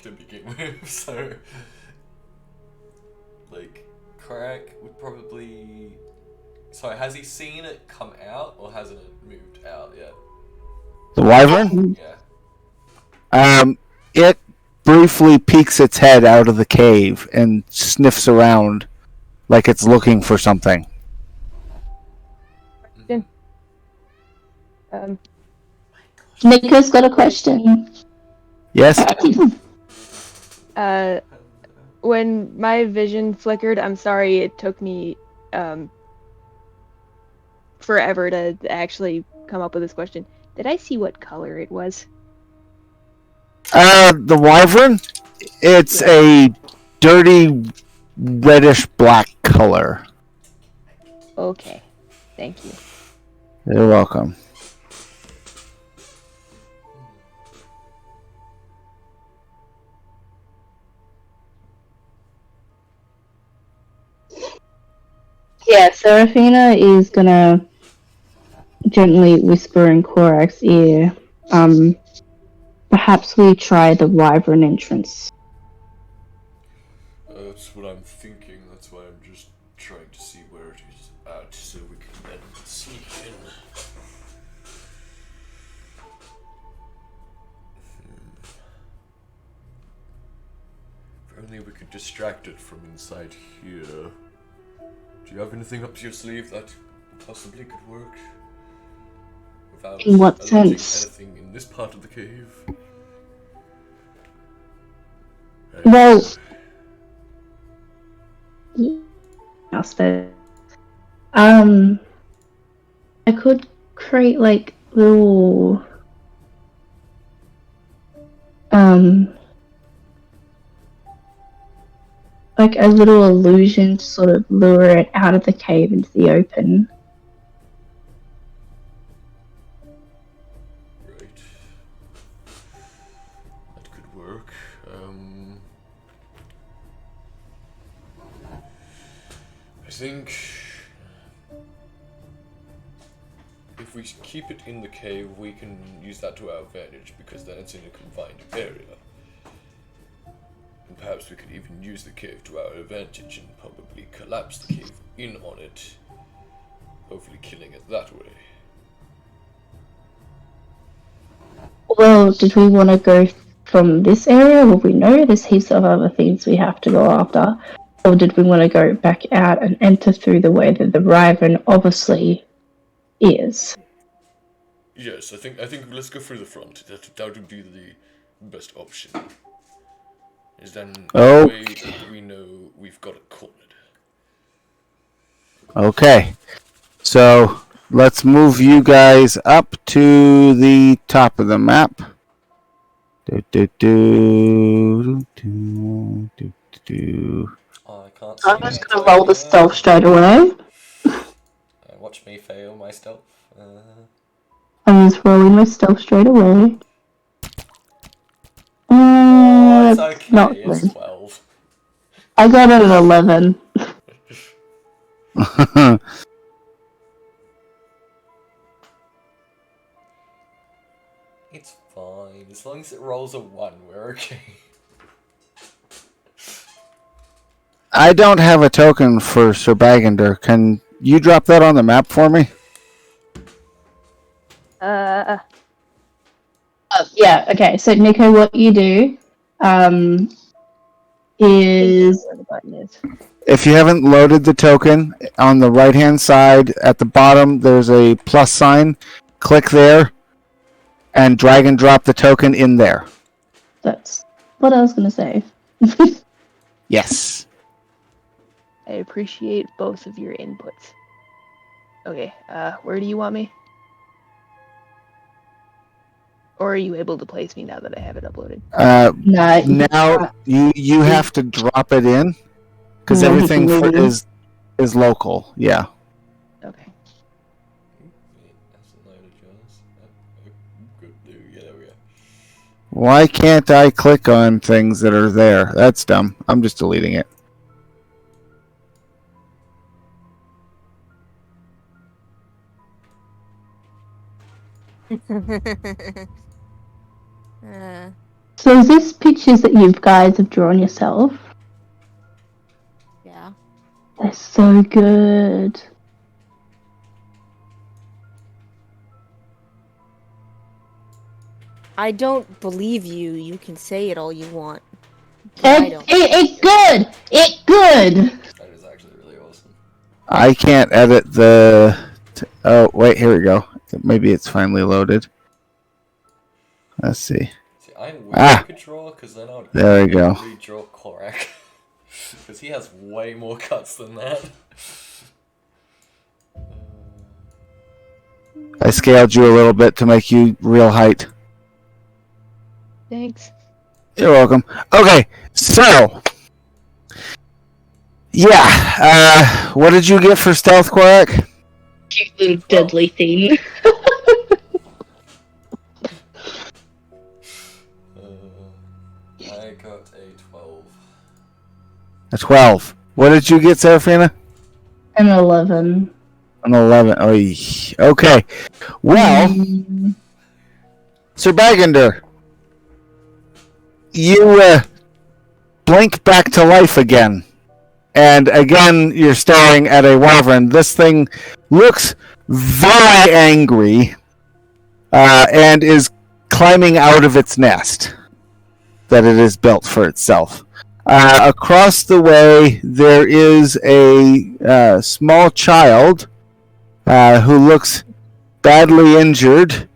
dark to begin with, so like Crack would probably. Sorry, has he seen it come out or hasn't it moved out yet? The wyvern? Yeah. It briefly peeks its head out of the cave and sniffs around like it's looking for something. Nico's got a question. Yes? When my vision flickered, I'm sorry it took me forever to actually come up with this question. Did I see what color it was? The wyvern? It's a dirty reddish black color. Okay. Thank you. You're welcome. Yeah, Serafina is gonna gently whisper in Korak's ear. Perhaps we try the wyvern entrance. That's what I'm thinking. That's why I'm just trying to see where it is at, so we can then sneak in. If only we could distract it from inside here. Do you have anything up your sleeve that possibly could work? Without In what alerting sense? anything in this part of the cave? Well, I suppose. I could create like little like a little illusion to sort of lure it out of the cave into the open. Right. That could work. I think if we keep it in the cave, we can use that to our advantage because then it's in a confined area. And perhaps we could even use the cave to our advantage and probably collapse the cave in on it, hopefully killing it that way. Well, did we want to go from this area? Well, we know there's heaps of other things we have to go after. Or did we want to go back out and enter through the way that the wyvern obviously is? Yes, I think let's go through the front. That would be the best option. Is then Oh. that way we know we've got it cornered. Okay. So let's move you guys up to the top of the map. Oh, I can't. I'm just gonna roll the stealth straight away. Watch me fail my stealth. I'm just rolling my stealth straight away. It's That's okay. not It's good. 12. I got it at 11. It's fine. As long as it rolls a 1, we're okay. I don't have a token for Sir Bagander. Can you drop that on the map for me? Yeah, okay. So, Nico, what you do is... Where the button is. If you haven't loaded the token, on the right-hand side at the bottom, there's a plus sign. Click there and drag and drop the token in there. That's what I was going to say. Yes. I appreciate both of your inputs. Okay, where do you want me? Or are you able to place me now that I have it uploaded? No. Now you have to drop it in because No, everything you can leave is local. Yeah. Okay. That's a load of yours. Good. Yeah, there we go. Why can't I click on things that are there? That's dumb. I'm just deleting it. So is this pictures that you guys have drawn yourself? Yeah. They're so good. I don't believe you. You can say it all you want. I don't. It good! It good! That is actually really awesome. I can't edit the. Oh wait, here we go. Maybe it's finally loaded. Let's see. See, I wish Ah. I could draw, because then I would There we go. redraw Korak. Because he has way more cuts than that. I scaled you a little bit to make you real height. Thanks. You're welcome. Okay, so yeah, what did you get for stealth, Korak? Cute little deadly thing. I got a 12. A 12. What did you get, Serafina? An 11. An 11. Oy. Okay. Well, Sir Bagender, you blink back to life again. And again, you're staring at a wyvern. This thing looks very angry and is climbing out of its nest that it has built for itself. Across the way, there is a small child who looks badly injured.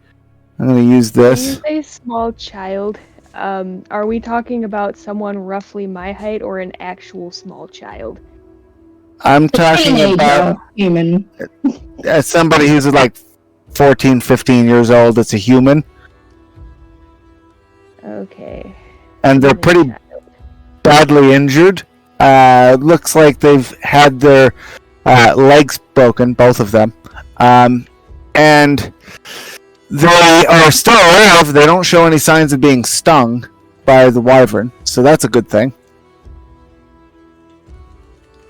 I'm going to use When this. you say small child, are we talking about someone roughly my height or an actual small child? I'm talking Teenager, about human. somebody who's like 14, 15 years old. It's a human. Okay. And they're Human pretty child. badly injured. Looks like they've had their legs broken, both of them. And they are still alive. They don't show any signs of being stung by the wyvern, so that's a good thing.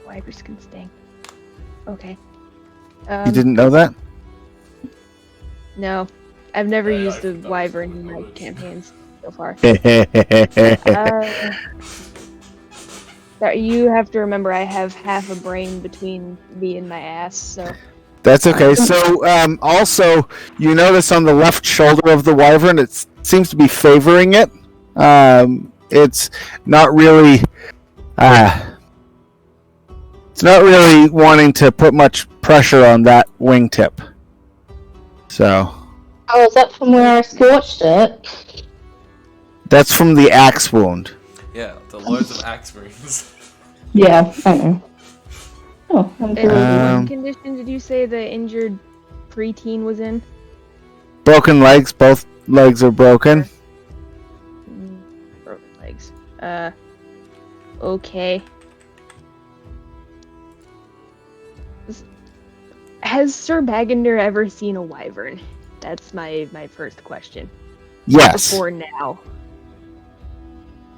Wyverns can sting. Okay. You didn't know that? No, I've never Yeah, used a that was wyvern my in my knowledge. campaigns so far. That's You have to remember I have half a brain between me and my ass, so okay. So, also, you notice on the left shoulder of the wyvern, it seems to be favoring it. It's not really. It's not really wanting to put much pressure on that wingtip. So Oh, is that from where I scorched it? that's from the axe wound. Yeah, the loads of axe wounds. Yeah, I know. Oh, I'm And good. what condition did you say the injured preteen was in? Broken legs. Both legs are broken. Broken legs. Okay. Has Sir Bagender ever seen a wyvern? That's my first question. Yes. Before now.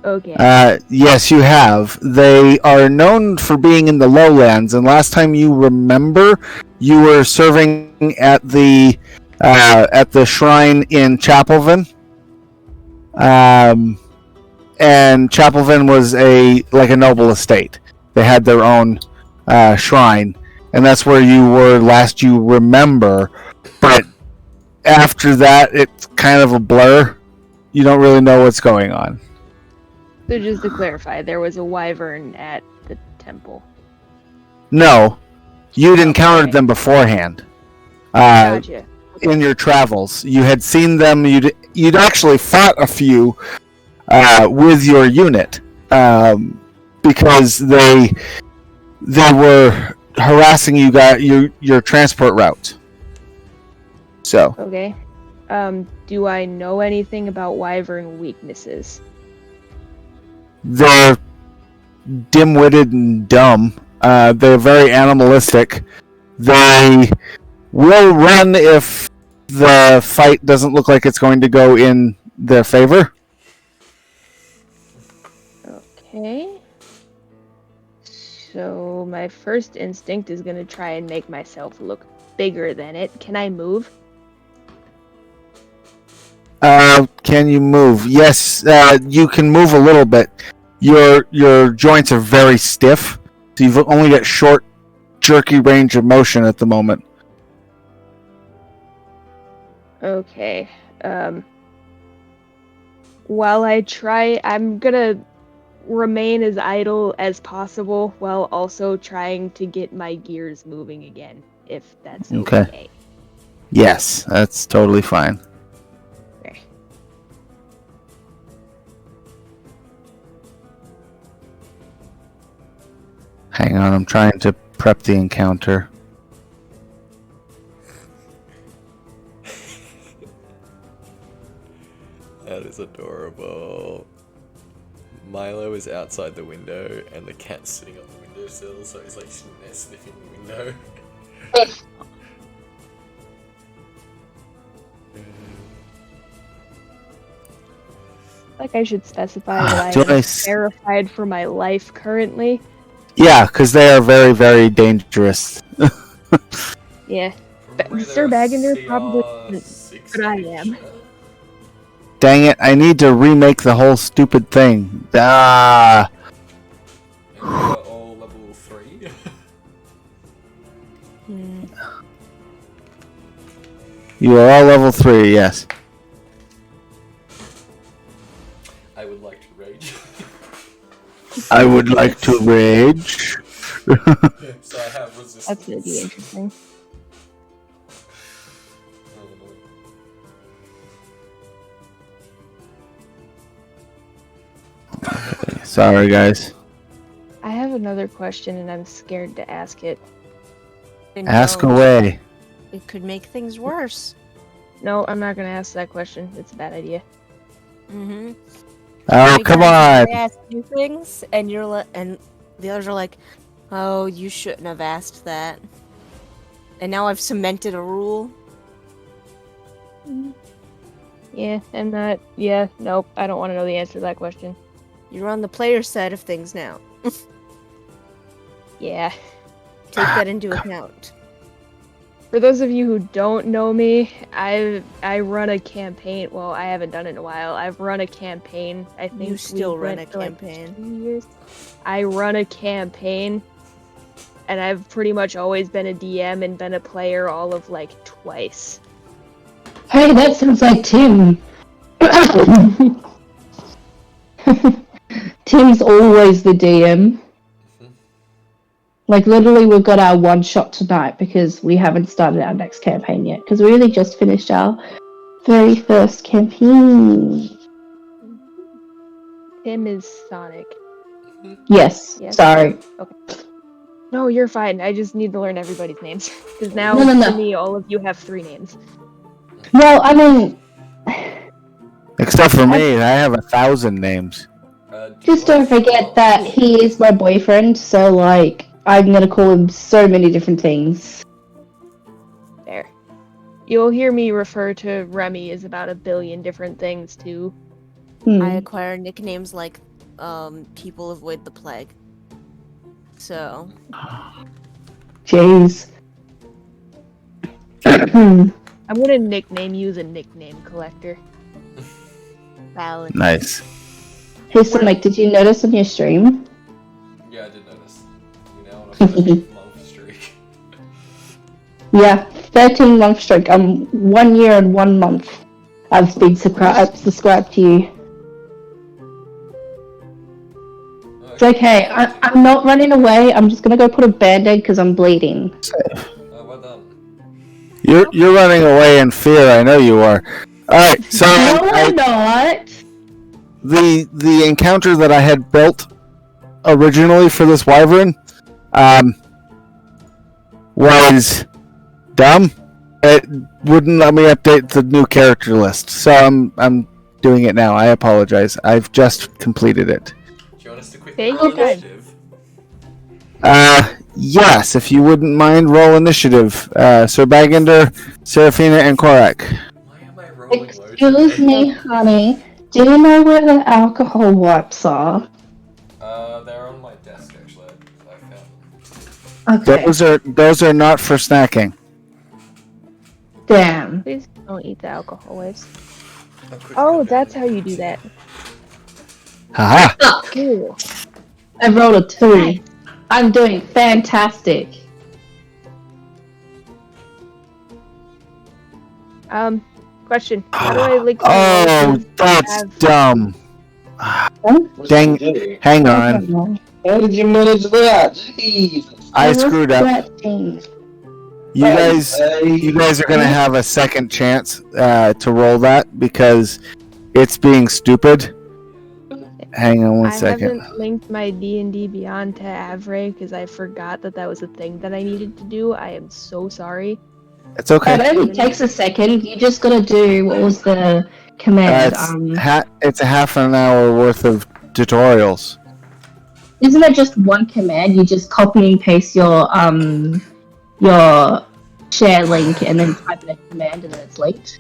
Okay. Yes, you have. They are known for being in the lowlands, and last time you remember, you were serving at the shrine in Chapelvin. And Chapelvin was a noble estate. They had their own shrine, and that's where you were last you remember. But after that, it's kind of a blur. You don't really know what's going on. So just to clarify, there was a wyvern at the temple. No, you'd encountered Okay. them beforehand. Gotcha. In your travels, you had seen them. You'd actually fought a few with your unit because they were harassing you guys your transport route. So Okay. Do I know anything about wyvern weaknesses? they're dim-witted and dumb. They're very animalistic. They will run if the fight doesn't look like it's going to go in their favor. Okay. So my first instinct is gonna try and make myself look bigger than it. Can I move? Can you move? Yes, you can move a little bit. Your joints are very stiff, so you've only got short, jerky range of motion at the moment. Okay. While I try, I'm gonna remain as idle as possible while also trying to get my gears moving again, if that's Okay. okay. Yes, that's totally fine. Okay. Hang on, I'm trying to prep the encounter. That is adorable. Milo is outside the window and the cat's sitting on the windowsill, so he's like sniffing the window. Like I should specify that Do I am I s- terrified for my life currently. Yeah, because they are very, very dangerous. Yeah. Probably Sir there are Bagender probably CR isn't, 6 but I each, am. huh? Dang it, I need to remake the whole stupid thing. Ah! And we are all level 3. Hmm. You are all level 3, yes. I would like to rage. I would like to rage. So I have resistance. That's gonna be interesting. Sorry, guys. I have another question and I'm scared to ask it. And Ask don't. away. It could make things worse. No, I'm not gonna ask that question. It's a bad idea. Mm-hmm. Oh, come on. I ask you things, and and the others are like, "Oh, you shouldn't have asked that." And now I've cemented a rule. Yeah, and that. Yeah, nope. I don't want to know the answer to that question. You're on the player side of things now. Yeah. Take that into account. For those of you who don't know me, I run a campaign. Well, I haven't done it in a while. I've run a campaign. I think You still we run went a for, like, campaign. 2 years. I run a campaign, and I've pretty much always been a DM and been a player all of like twice. Hey, that sounds like Tim. Tim's always the DM. Like, literally, we've got our one shot tonight because we haven't started our next campaign yet. Because we really just finished our very first campaign. Tim is Sonic. Yes, Yes. sorry. No, you're fine. I just need to learn everybody's names. Because now, No. for me, all of you have 3 names. Well, I mean, Except for me, I have 1,000 names. just don't forget that he is my boyfriend, so, like, I'm gonna call him so many different things. There. You'll hear me refer to Remy as about 1 billion different things, too. I acquire nicknames like, people avoid the plague. So, Jeez. I'm gonna nickname you the nickname collector. valid. Nice. Hey, Sonic, did you notice on your stream? Yeah, I did notice. You know, on a 13-month streak. Yeah, 13-month streak. 1 year and 1 month. I've been subscribed to you. It's okay. I'm not running away. I'm just gonna go put a band-aid because I'm bleeding. Well done. You're running away in fear. I know you are. All right. So No, I'm not. the encounter that I had built originally for this wyvern was dumb. It wouldn't let me update the new character list, so I'm doing it now. I apologize. I've just completed it. Do you want us to quickly Take roll your time. initiative? Yes, if you wouldn't mind, roll initiative. Sir Bagender, Seraphina, and Korak. Why am I rolling low Excuse today? me, honey. Do you know where the alcohol wipes are? They're on my desk actually. I found them. Okay. Those are not for snacking. Damn. Please don't eat the alcohol waves. I'm quickly Oh, gonna that's ban how you do that. Haha. Cool. I rolled a 2. I'm doing fantastic. Question. How do I link my Oh, rolls with that's have- dumb. What's Dang. that do? Hang on. How did you manage that? Jeez. I screwed up. You guys are gonna have a second chance to roll that because it's being stupid. Hang on one I second. haven't linked my D&D Beyond to Avray because I forgot that was a thing that I needed to do. I am so sorry. It's okay. It only takes a second. You just gotta do what was the command? It's a half an hour worth of tutorials. Isn't it just one command? You just copy and paste your share link and then type in a command and then it's linked.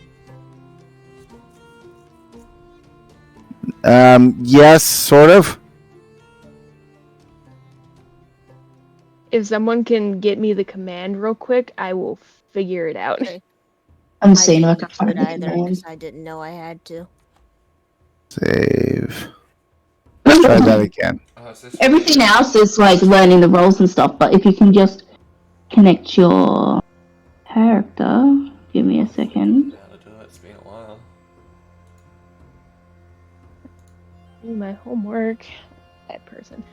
Yes, sort of. If someone can get me the command real quick, I will figure it out. Okay. I'm I seeing if I didn't can do it find the either command. because I didn't know I had to. Save. Let's try that again. Oh, is this- Everything else is like learning the roles and stuff, but if you can just connect your character, give me a second. Yeah, to do it. It's been a while. Do my homework. That person.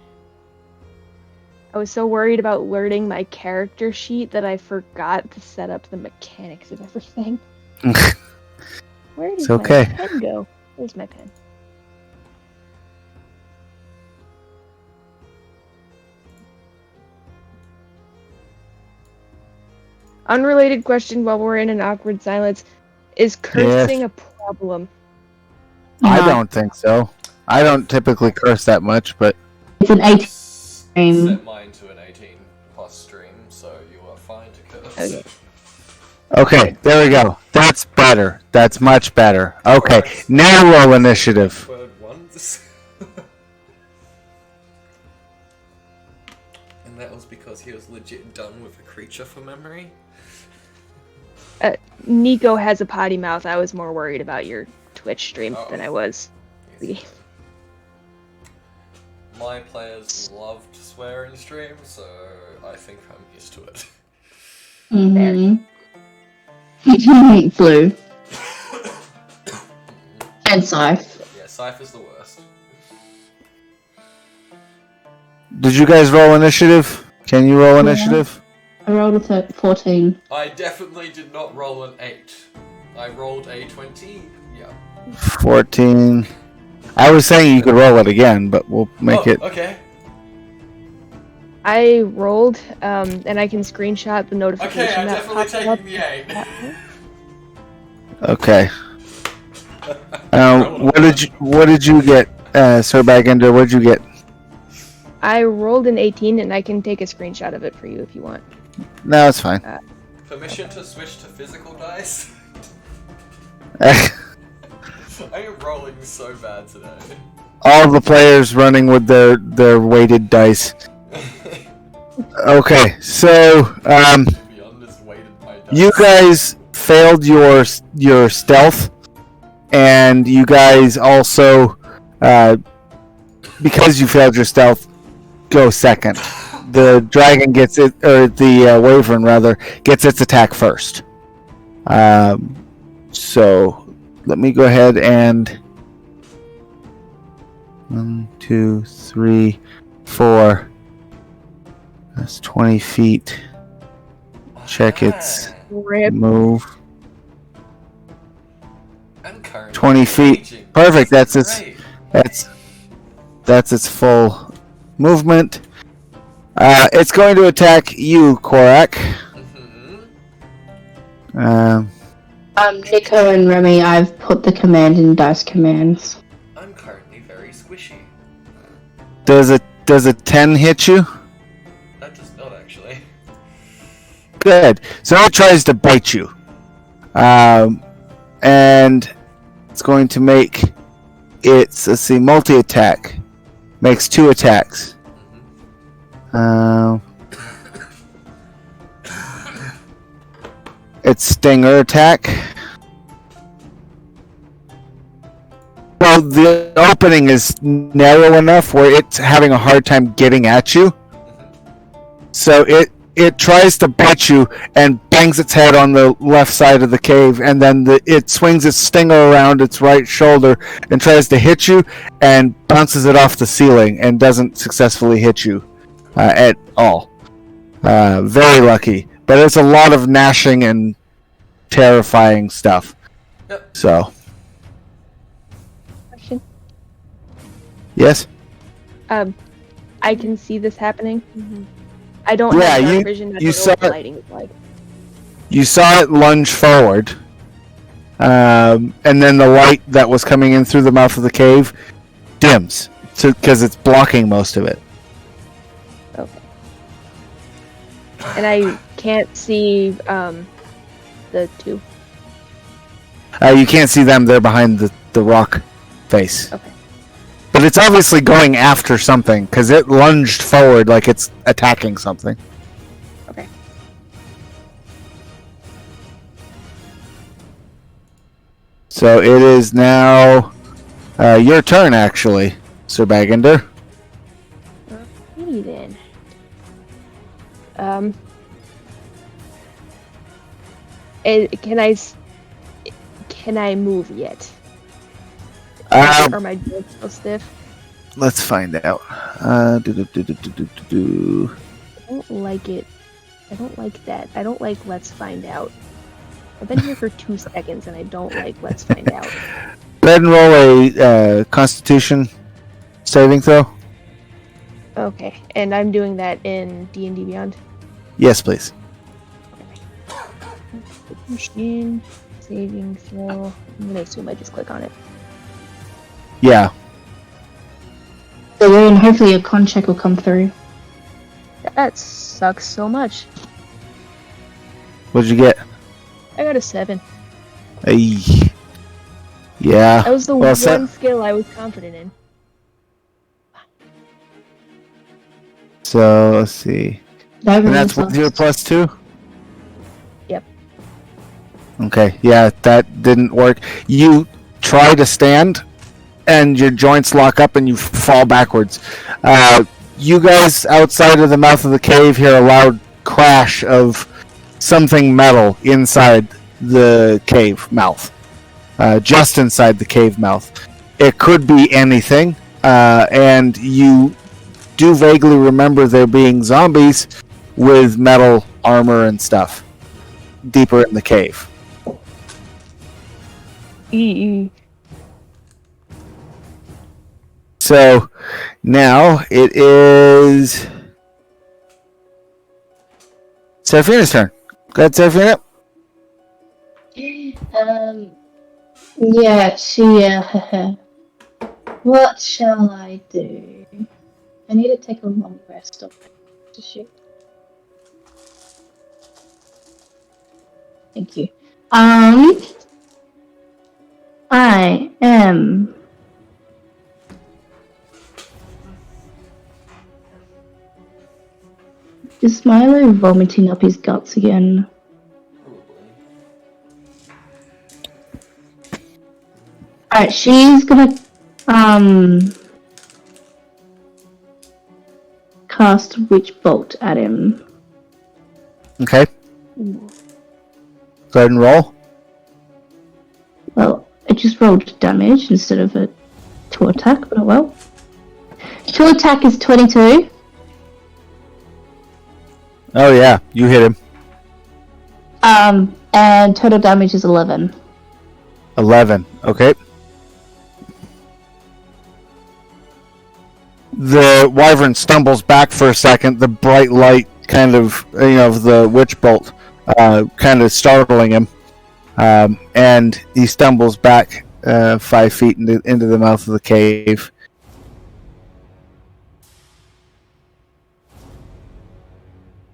I was so worried about learning my character sheet that I forgot to set up the mechanics of everything. Where did It's my okay. pen go? Where's my pen? Unrelated question while we're in an awkward silence. Is cursing a problem? I No. don't think so. I don't typically curse that much, but It's an 18. Set mine to an 18 plus stream, so you are fine to curse. Okay. okay, there we go. That's better. That's much better. Okay, now roll initiative. Word once. And that was because he was legit done with a creature for memory. Nico has a potty mouth. I was more worried about your Twitch stream Oh. than I was. Yes. My players love to swear in stream, so I think I'm used to it. Mm-hmm. Blue. And Scythe. Yeah, Cypher's the worst. Did you guys roll initiative? Can you roll initiative? I rolled a 14. I definitely did not roll an 8. I rolled a 20. Yeah. 14. I was saying you could roll it again, but we'll make it. Okay. I rolled, and I can screenshot the notification Okay, I'm that definitely popped up. taking the 8. Okay. What did you get, Sir Bagender? What did you get? I rolled an 18, and I can take a screenshot of it for you if you want. No, it's fine. Permission to switch to physical dice? I am rolling so bad today. All the players running with their weighted dice. Okay, so Beyond is weighted by dice. you guys failed your stealth, and you guys also, because you failed your stealth, go second. The dragon gets it, or the wyvern rather, gets its attack first. So let me go ahead and 1, 2, 3, 4. That's 20 feet. Check its Rip. move. I'm currently 20 feet. raging. Perfect. This That's is its. great. That's its full movement. It's going to attack you, Korak. Mhm. Nico and Remy, I've put the command in dice commands. I'm currently very squishy. Does a 10 hit you? That does not actually. Good. So it tries to bite you. And it's going to make its, let's see, multi-attack. Makes 2 attacks. Its stinger attack. Well, the opening is narrow enough where it's having a hard time getting at you. So it tries to bite you and bangs its head on the left side of the cave, and then it swings its stinger around its right shoulder and tries to hit you and bounces it off the ceiling and doesn't successfully hit you at all. Very lucky. But it's a lot of gnashing and terrifying stuff. Yep. So, Question. yes? I can see this happening. Mhm. I don't Yeah, have dark you- vision. I you don't know saw what the it. lighting is like. You saw it lunge forward, and then the light that was coming in through the mouth of the cave dims because it's blocking most of it. Okay. And I can't see the two. You can't see them; they're behind the rock face. Okay. But it's obviously going after something because it lunged forward like it's attacking something. Okay. So it is now your turn, actually, Sir Bagender. Maybe then. Can I move yet? Are my joints still stiff? Let's find out. I don't like it. I don't like that. I don't like let's find out. I've been here for 2 seconds and I don't like let's find out. Go ahead and roll a Constitution saving throw. Okay, and I'm doing that in D&D Beyond. Yes, please. Machine saving throw. I'm gonna assume I just click on it. Yeah. So then hopefully a con check will come through. That sucks so much. What'd you get? I got a 7. Ay. Yeah. That was the Well, one so- skill I was confident in. So let's see. That And really that's with sucks. your +2? Yep. Okay, yeah, that didn't work. You try to stand, and your joints lock up and you fall backwards. You guys outside of the mouth of the cave hear a loud crash of something metal inside the cave mouth. Just inside the cave mouth. It could be anything, and you do vaguely remember there being zombies with metal armor and stuff deeper in the cave. So now it is Seraphina's turn. Go ahead, Seraphina. Yeah, what shall I do? I need to take a long rest of to shoot. Thank you. I am Is Milo vomiting up his guts again? Alright, she's gonna cast Witch Bolt at him. Okay. Go ahead and roll. Well, I just rolled damage instead of a 2 attack, but oh well. 2 attack is 22. Oh yeah, you hit him. And total damage is 11. 11. Okay. The wyvern stumbles back for a second. The bright light, kind of, of the witch bolt, kind of startling him, and he stumbles back 5 feet into the mouth of the cave.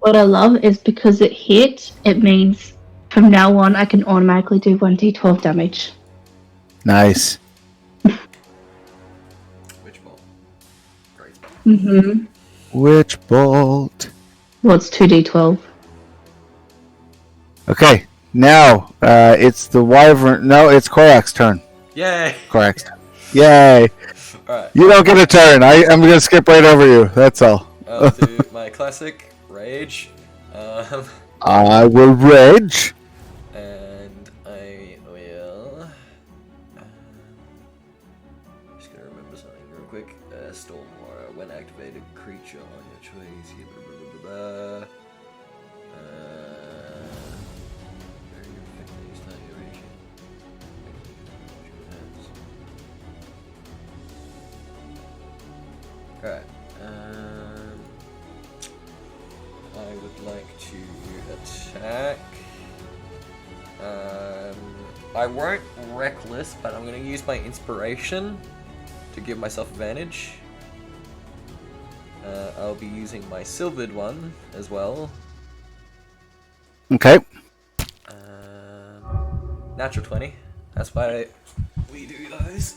What I love is because it hit, it means from now on I can automatically do 1d12 damage. Nice. Witch ball. Great. Mm-hmm. Witch bolt. Well, it's 2d12. Okay, now it's the wyvern. No, it's Korak's turn. Yay! Korak's turn. Yay! Alright, You don't get a turn. I'm gonna skip right over you. That's all. I'll do my classic rage. I will rage. And I will. Just gonna remember something real quick. Storm Aura. When activated, creature on your choice. Very effectively start your rage. Alright. I would like to attack. I won't reckless, but I'm going to use my inspiration to give myself advantage. I'll be using my silvered one as well. Okay. Natural 20. That's why we do those.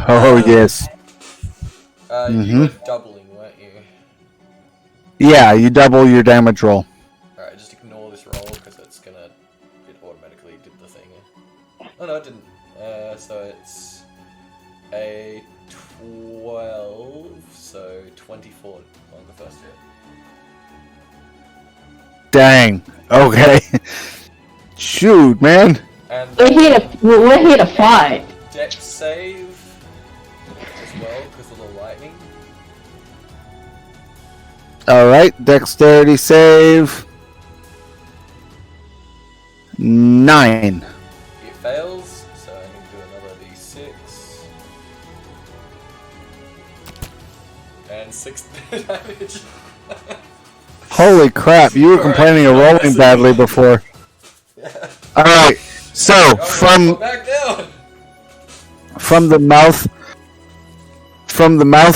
Oh yes. You were doubling, weren't you? Yeah, you double your damage roll. Alright, just ignore this roll because it's gonna. It automatically did the thing. Oh no, it didn't. So it's a 12, so 24 on the first hit. Dang. Okay. Shoot, man. And We're here to fight. dex save as well because of the lightning. Alright, dexterity save. 9. It fails, so I need to do another d6. And 6 damage. Holy crap, you were complaining of rolling badly before. Yeah. Alright, so Go back down. from the mouth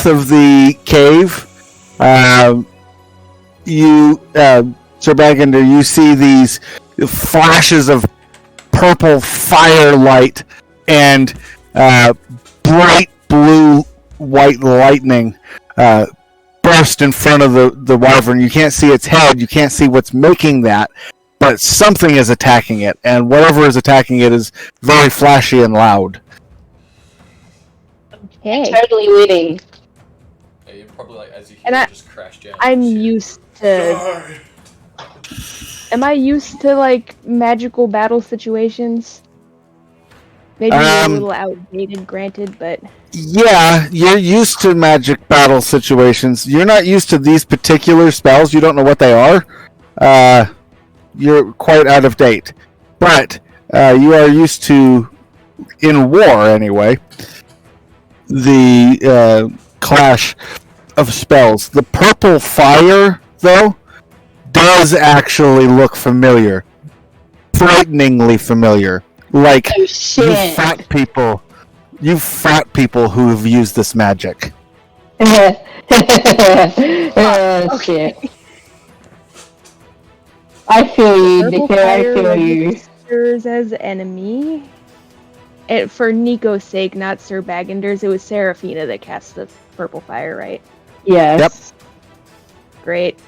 of the cave, Sir Bagander, you see these flashes of purple firelight and bright blue white lightning burst in front of the wyvern. You can't see its head, you can't see what's making that, but something is attacking it, and whatever is attacking it is very flashy and loud. Okay. Totally winning. Yeah, you're probably like, as you hear, And it just crash down. I'm and shit. used to. Am I used to like magical battle situations? Maybe a little outdated, granted, but Yeah, you're used to magic battle situations. You're not used to these particular spells. You don't know what they are. You're quite out of date. But you are used to, in war anyway, the clash of spells. The purple fire, though, does actually look familiar. Frighteningly familiar. Like, Oh shit. you fat people who have used this magic. Oh shit. I feel you, Purple Nico, I Fire feel you. registers as enemy. And for Nico's sake, not Sir Bagander's, it was Seraphina that cast the purple fire, right? Yes. Great.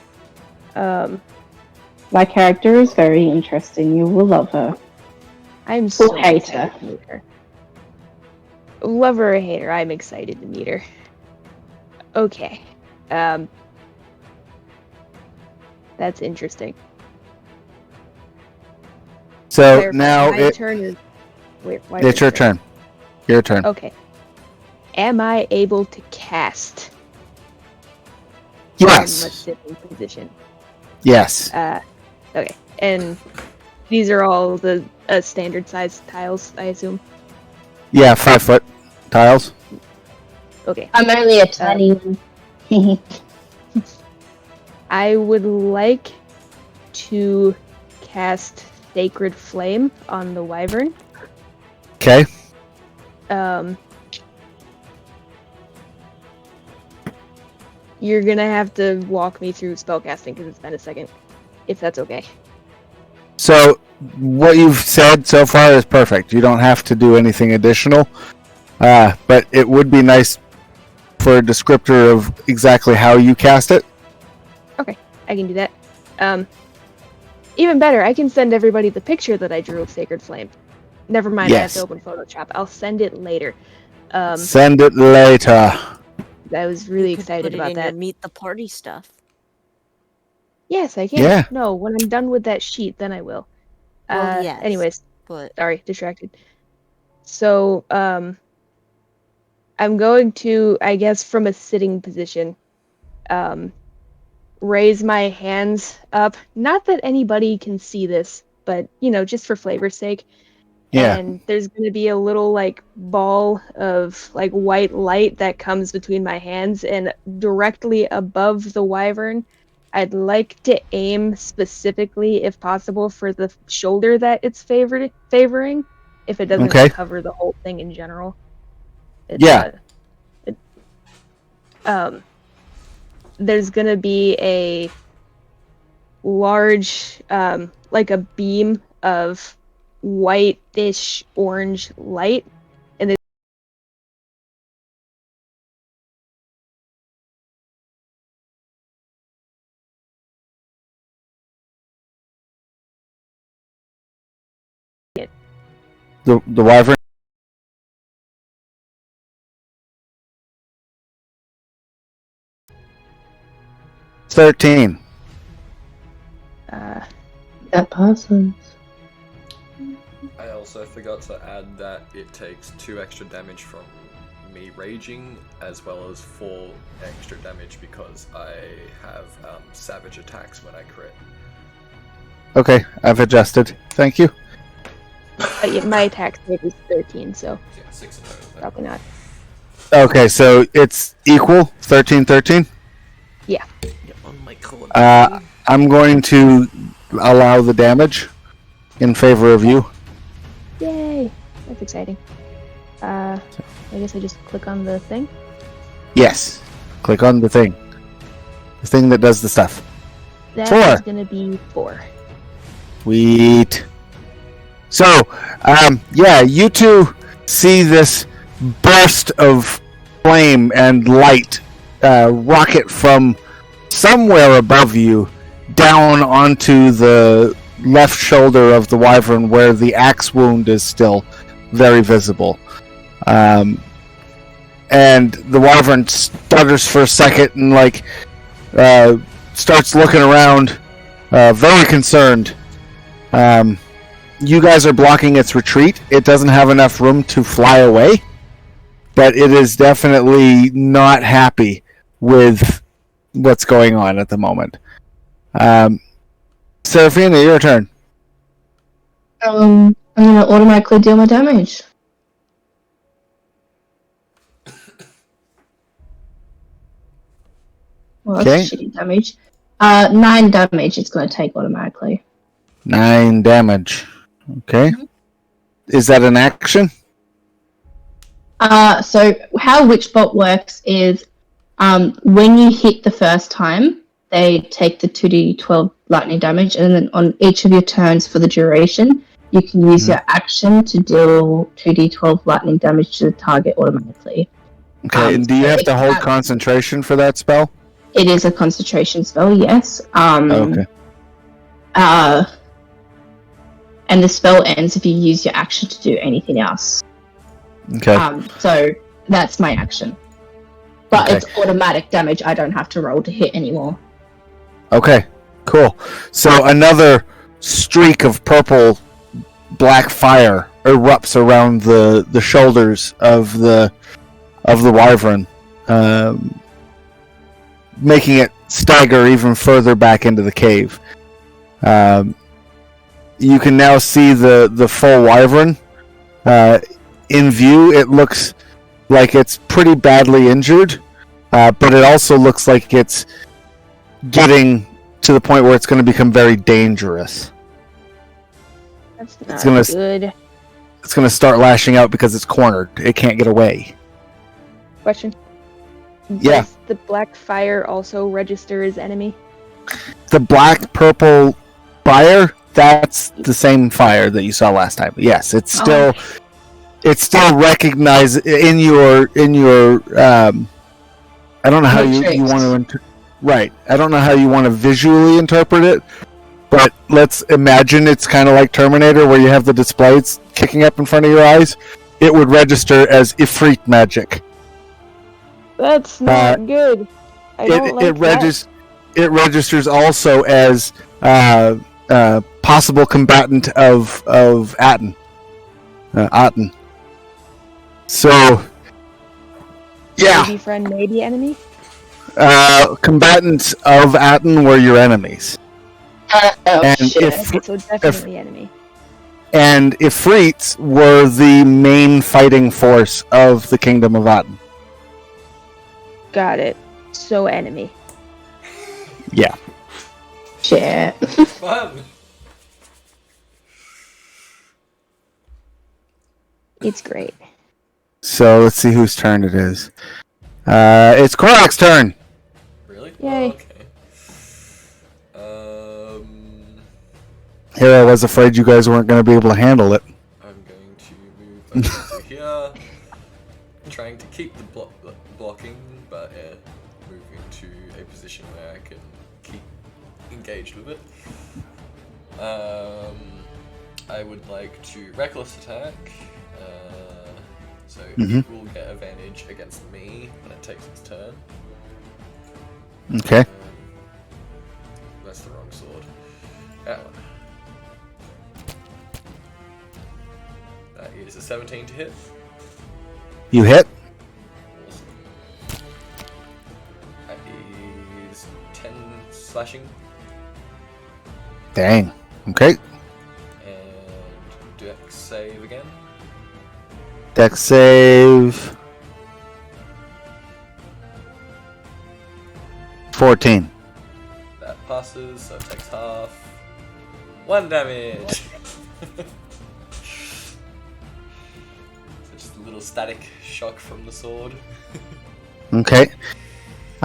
My character is very interesting. You will love her. I'm so Or hate excited to meet her. Love her or hate her, I'm excited to meet her. Okay. That's interesting. So Clarify, now my turn is. Wait, why is it's it your turn. Your turn. Okay. Am I able to cast? Yes. From a sitting position. Yes. Okay. And these are all the standard size tiles, I assume. Yeah, 5-foot tiles. Okay. I'm only a tiny one. I would like to cast Sacred Flame on the Wyvern. Okay. You're gonna have to walk me through spellcasting because it's been a second, if that's okay. So what you've said so far is perfect. You don't have to do anything additional. But it would be nice for a descriptor of exactly how you cast it. Okay, I can do that. Even better, I can send everybody the picture that I drew of Sacred Flame. Never mind, I have Yes. to open Photoshop. I'll send it later. Send it later. I was really You could excited put it about in that. your meet the party stuff. Yes, I can. Yeah. No, when I'm done with that sheet, then I will. Well, yes. Anyways, But sorry, distracted. So, I'm going to, I guess, from a sitting position, raise my hands up. Not that anybody can see this, but, just for flavor's sake. Yeah. And there's going to be a little, like, ball of, like, white light that comes between my hands, and directly above the wyvern, I'd like to aim specifically, if possible, for the shoulder that it's favoring, if it doesn't Okay. cover the whole thing in general. Yeah. There's gonna be a large, like a beam of whitish orange light, and then The wyvern. It's 13. That passes. I also forgot to add that it takes 2 extra damage from me raging, as well as 4 extra damage because I have savage attacks when I crit. Okay, I've adjusted. Thank you. yeah, my attack save is 13, so Yeah, 6 in total. then. probably not. Okay, so it's equal 13-13. Yeah. On my cord. I'm going to allow the damage in favor of you. Yay! That's exciting. I guess I just click on the thing. Yes. Click on the thing. The thing that does the stuff. That 4. is gonna be 4. Sweet. So, yeah, you two see this burst of flame and light rocket from somewhere above you down onto the left shoulder of the wyvern where the axe wound is still very visible. And the wyvern stutters for a second and starts looking around, very concerned. You guys are blocking its retreat. It doesn't have enough room to fly away, but it is definitely not happy with what's going on at the moment. Seraphina, your turn. I'm gonna automatically deal my damage. Well, that's shitty damage. 9 damage it's gonna take automatically. 9 damage. Okay. Is that an action? So how Witchbolt works is when you hit the first time, they take the 2d12 lightning damage, and then on each of your turns for the duration, you can use your action to deal 2d12 lightning damage to the target automatically. Okay, and do you have to hold concentration for that spell? It is a concentration spell, yes. Okay. And the spell ends if you use your action to do anything else. Okay. So that's my action. But Okay. it's automatic damage. I don't have to roll to hit anymore. Okay, cool. So another streak of purple black fire erupts around the shoulders of the wyvern, making it stagger even further back into the cave. You can now see the full wyvern in view. It looks like it's pretty badly injured, but it also looks like it's getting to the point where it's going to become very dangerous. That's not gonna good. It's going to start lashing out because it's cornered. It can't get away. Question. Yeah. Does the black fire also register as enemy? The black purple fire, that's the same fire that you saw last time. Yes, it's still recognized in your I don't know how you want to right. I don't know how you want to visually interpret it, but let's imagine it's kind of like Terminator where you have the displays kicking up in front of your eyes. it would register as Ifrit magic. That's not good. I don't like that. It registers also as possible combatant of Aten. Aten. So, yeah. Maybe friend, maybe enemy. Combatants of Aten were your enemies. And Okay, so definitely enemy. And Ifrits were the main fighting force of the Kingdom of Aten. Got it. So enemy. Yeah. Shit. Fun. It's great. So let's see whose turn it is. It's Korak's turn. Really? Yay. Okay. Here I was afraid you guys weren't going to be able to handle it. I'm going to move over to here, trying to keep the blocking, but moving to a position where I can keep engaged with it. I would like to reckless attack, so it will get advantage against me when it takes its turn. Okay. That's the wrong sword. That one. That is a 17 to hit. You hit. Awesome. That is 10 slashing. Dang. Okay. And dex save again. Dex save. 14. That passes, so it takes half. 1 damage! So just a little static shock from the sword. Okay.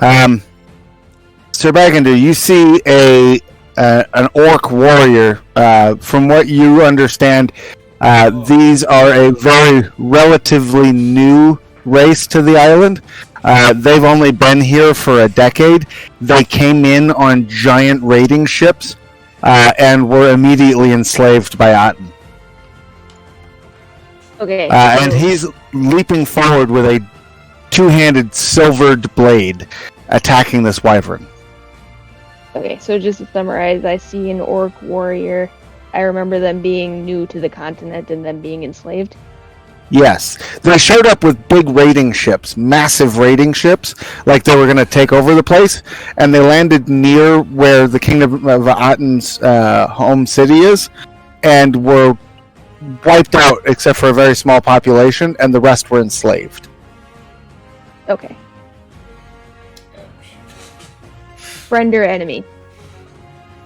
Sir Bagender, you see an orc warrior. From what you understand, these are a very relatively new race to the island. They've only been here for a decade. They came in on giant raiding ships and were immediately enslaved by Aten. Okay. And he's leaping forward with a two-handed silvered blade, attacking this wyvern. Okay, so just to summarize, I see an orc warrior. I remember them being new to the continent and them being enslaved. Yes, they showed up with big raiding ships, massive raiding ships, like they were going to take over the place, and they landed near where the Kingdom of Aten's home city is, and were wiped out except for a very small population, and the rest were enslaved. Okay. Friend or enemy?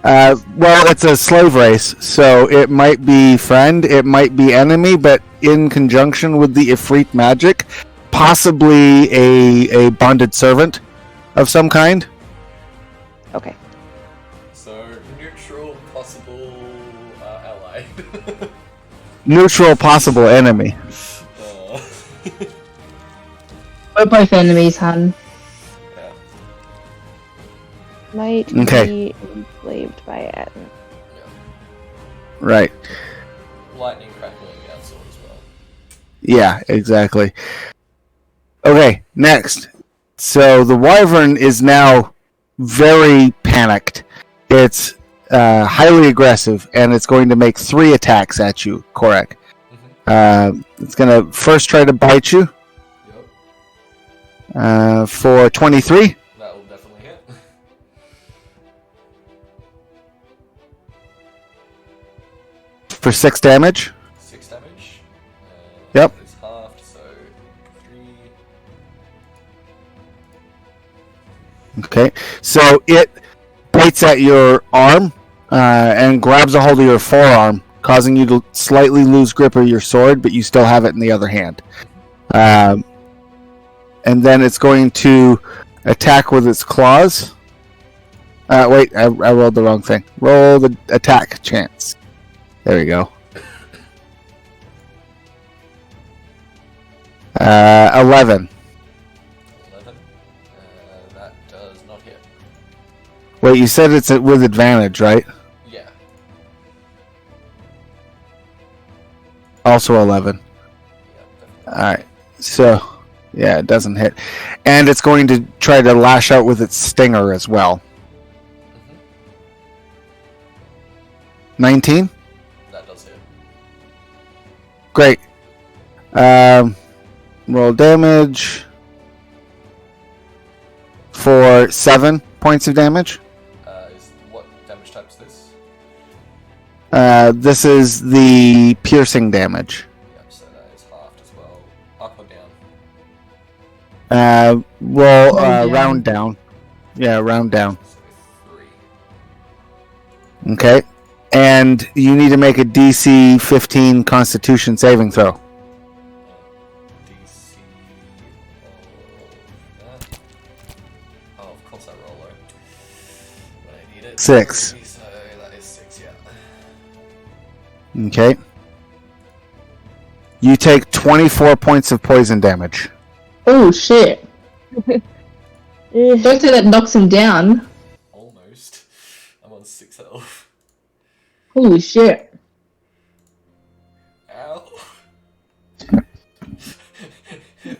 Well, it's a slave race, so it might be friend, it might be enemy, but in conjunction with the Ifrit magic, possibly a bonded servant of some kind. Okay. So, neutral, possible ally. Neutral, possible enemy. We're both enemies, Han. Yeah. Might Okay. be enslaved by Aten. Right. Lightning crackling outside as well. Yeah, exactly. Okay, next. So the wyvern is now very panicked. It's highly aggressive, and it's going to make 3 attacks at you, Korak. It's going to first try to bite you. Yep. For 23. That will definitely hit. For 6 damage. 6 damage. Yep. It's halved, so 3. Okay, so it bites at your arm and grabs a hold of your forearm, causing you to slightly lose grip of your sword, but you still have it in the other hand. And then it's going to attack with its claws. Wait, I rolled the wrong thing. Roll the attack chance. There we go. 11. 11. That does not hit. Wait, you said it's with advantage, right? Yeah. Yep, Also 11. Alright. So, yeah, it doesn't hit. And it's going to try to lash out with its stinger as well. 19? That does hit. Great. Roll damage for 7 points of damage. Is what damage type is this? This is the piercing damage. Yep, so that is halved as well. Up or down? Round down. Yeah, round down. So 3. Okay. And you need to make a DC 15 Constitution saving throw. DC. Oh, of course I roll low. When I need it. 6. So that is 6, yeah. Okay. You take 24 points of poison damage. Oh shit! Don't say that knocks him down. Almost. I'm on 6 health. Holy shit! Ow.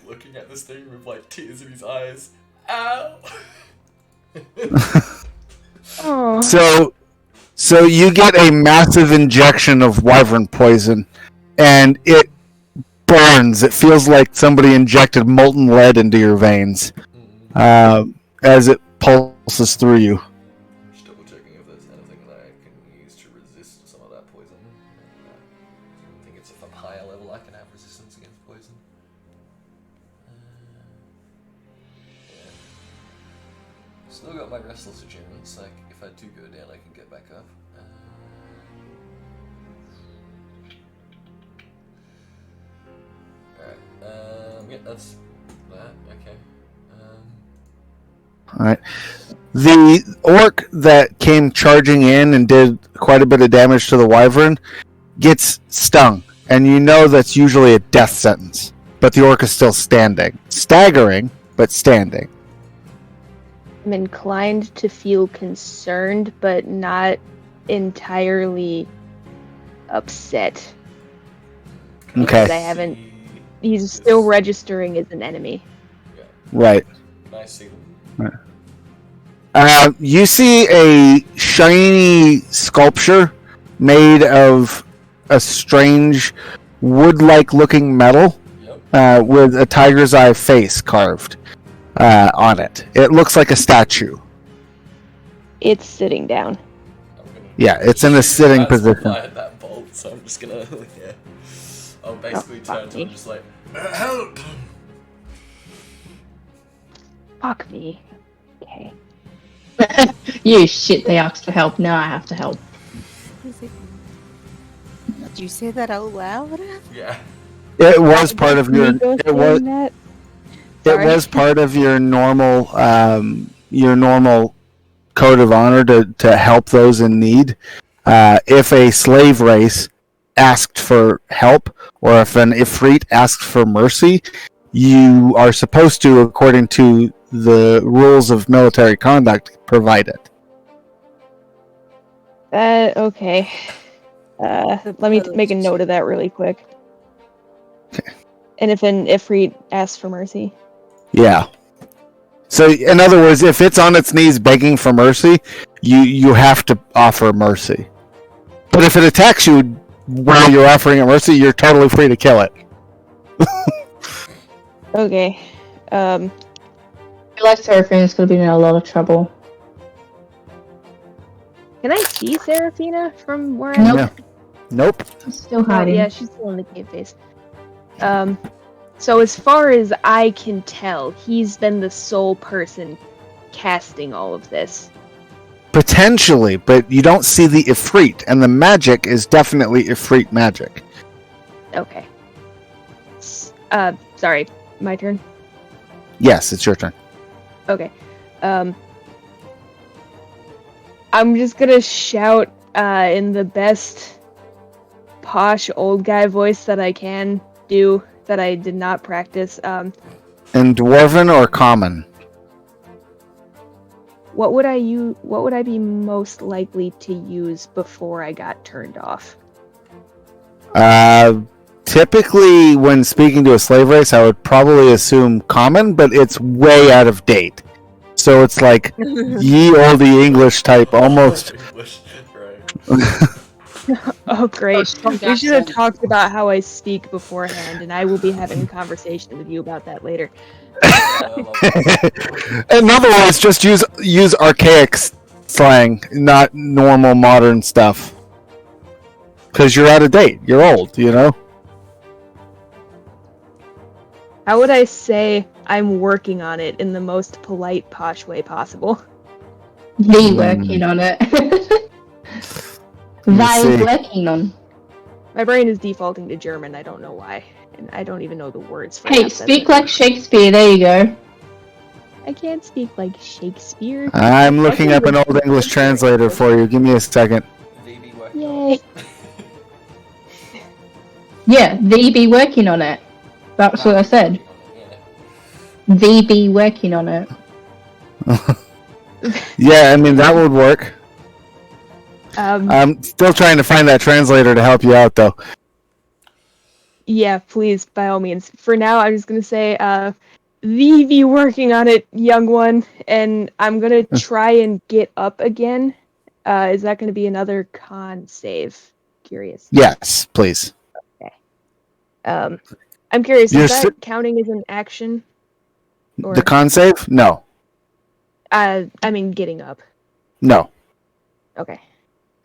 Looking at this thing with like tears in his eyes. Ow. Oh. So you get a massive injection of wyvern poison, and it burns. It feels like somebody injected molten lead into your veins as it pulses through you. Just double checking if there's anything that I can use to resist some of that poison. I think it's if I'm higher level I can have resistance against poison. Yeah. Still got my restless achievements. Like if I do go down, I can get back up. Alright. Yeah, that's that. Okay. Alright. The orc that came charging in and did quite a bit of damage to the wyvern gets stung, and you know that's usually a death sentence. But the orc is still standing. Staggering, but standing. I'm inclined to feel concerned, but not entirely upset. Because I Okay. haven't. He's still registering as an enemy. Right. Nice see them. You see a shiny sculpture made of a strange wood-like looking metal with a tiger's eye face carved on it. It looks like a statue. It's sitting down. Yeah, it's in a sitting position. I had that bolt, so I'm just gonna yeah. I'll basically turn to him just like help. Fuck me. Okay. You shit, they asked for help, now I have to help. Did you say that out loud? Yeah. It was part of your. Nico It was. saying that? It Sorry. was part of your normal code of honor to help those in need. If a slave race asked for help, or if an Ifrit asked for mercy, you are supposed to, according to the rules of military conduct, provide it. Okay. Let me make a note of that really quick. Okay. And if an Ifrit asks for mercy. Yeah. So, in other words, if it's on its knees begging for mercy, you have to offer mercy. But if it attacks you while you're offering it mercy, you're totally free to kill it. Okay. I feel like Seraphina's gonna be in a lot of trouble. Can I see Seraphina from where I'm Nope. Yeah. Nope. Still Oh, hiding. yeah, she's still in the cave face. So as far as I can tell, he's been the sole person casting all of this. Potentially, but you don't see the Ifrit, and the magic is definitely Ifrit magic. Okay. Sorry, my turn? Yes, it's your turn. Okay. I'm just gonna shout in the best posh old guy voice that I can do that I did not practice. In Dwarven or Common? What would I be most likely to use before I got turned off? typically, when speaking to a slave race, I would probably assume common, but it's way out of date. So it's like ye olde English type, almost. English, right. Oh, great. strong We should have accent. talked about how I speak beforehand, and I will be having a conversation with you about that later. In other words, just use archaic slang, not normal modern stuff. Because you're out of date. You're old, you know? How would I say I'm working on it in the most polite, posh way possible? They working on it. Let's They see. working on. My brain is defaulting to German, I don't know why. And I don't even know the words for Hey, half that speak sentence. like Shakespeare. There you go. I can't speak like Shakespeare. I'm looking up an old English translator for you. Give me a second. Yay. Yeah, they be working on it. That's what I said. They be working on it. Yeah, I mean, that would work. Um, I'm still trying to find that translator to help you out, though. yeah, please, by all means. For now, I'm just gonna say, we be working on it, young one, and I'm gonna try and get up again. Is that gonna be another con save? Curious. Yes, please. I'm curious, You're is that si- counting as an action? Or, The con save? No. I mean, getting up. No. Okay.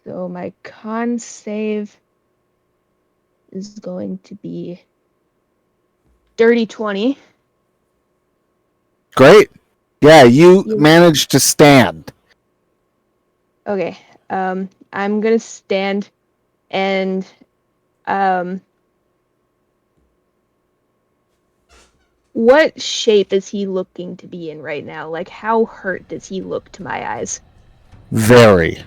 So my con save is going to be dirty 20. Great. Yeah, you You- managed to stand. Okay. I'm gonna stand and what shape is he looking to be in right now? Like, how hurt does he look to my eyes? Very.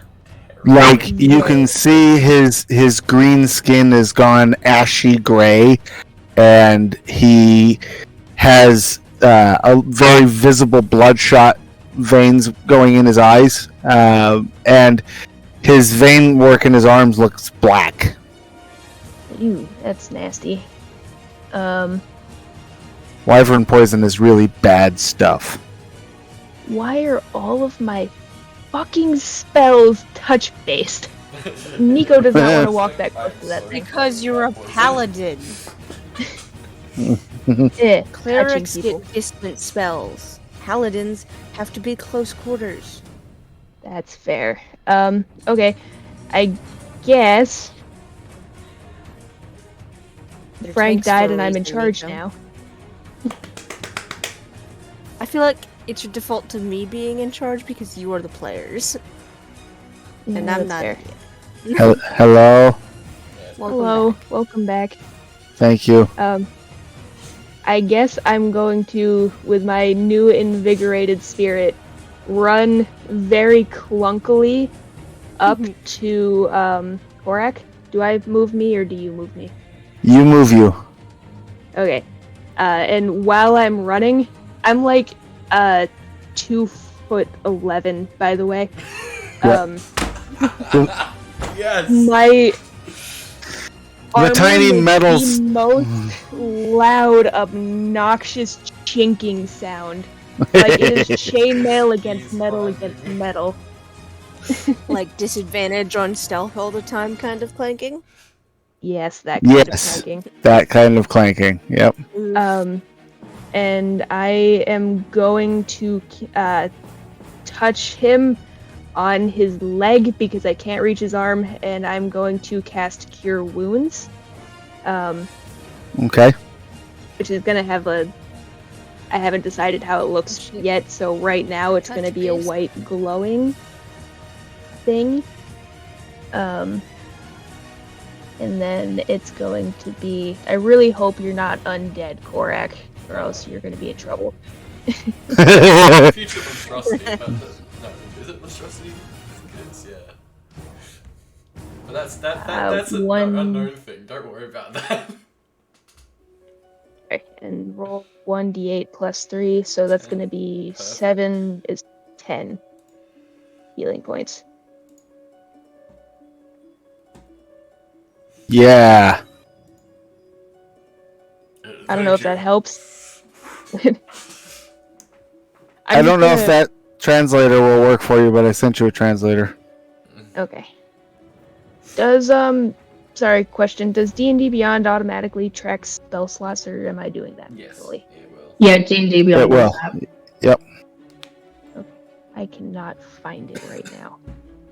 Like, you can see his green skin has gone ashy gray, and he has a very visible bloodshot veins going in his eyes, and his vein work in his arms looks black. Ew, that's nasty. Wyvern poison is really bad stuff. Why are all of my fucking spells touch-based? Nico does not want to walk that close to that thing. Because you're a paladin. Eh, Clerics touching people. get distant spells. Paladins have to be close quarters. That's fair. Okay. I guess They're Frank tanks for died a and I'm in reason, charge Nico. now. I feel like it should default to me being in charge because you are the players. And Yeah, I'm that's not. fair. Hello. Welcome Hello, back. welcome back. Thank you. I guess I'm going to, with my new invigorated spirit, run very clunkily up to Korak. Do I move me or do you move me? You move you. Okay. And while I'm running, I'm like 2'11", by the way. Yes. My armor tiny makes metals- the most loud, obnoxious chinking sound. Like it is chainmail against metal. Like disadvantage on stealth all the time kind of clanking. Yes, that kind Yes. of clanking. That kind of clanking. Yep. And I am going to touch him on his leg because I can't reach his arm, and I'm going to cast Cure Wounds, Okay. which is gonna have a. I haven't decided how it looks yet, so right now it's gonna be a Touch-based? white glowing thing. And then it's going to be. I really hope you're not undead, Korak, or else you're gonna be in trouble. Future monstrosity. But no, is it monstrosity? I think it is. Yeah. But that's a one- unknown thing. Don't worry about that. Okay, and roll 1d8 plus 3, so that's gonna be Perfect. 7 is 10 healing points. Yeah. I don't know if that helps. I don't know if that translator will work for you, but I sent you a translator. Okay. Does sorry, question. Does D&D Beyond automatically track spell slots, or am I doing that Yes, manually? it will. Yeah, D&D It Beyond. will. Yep. I cannot find it right now.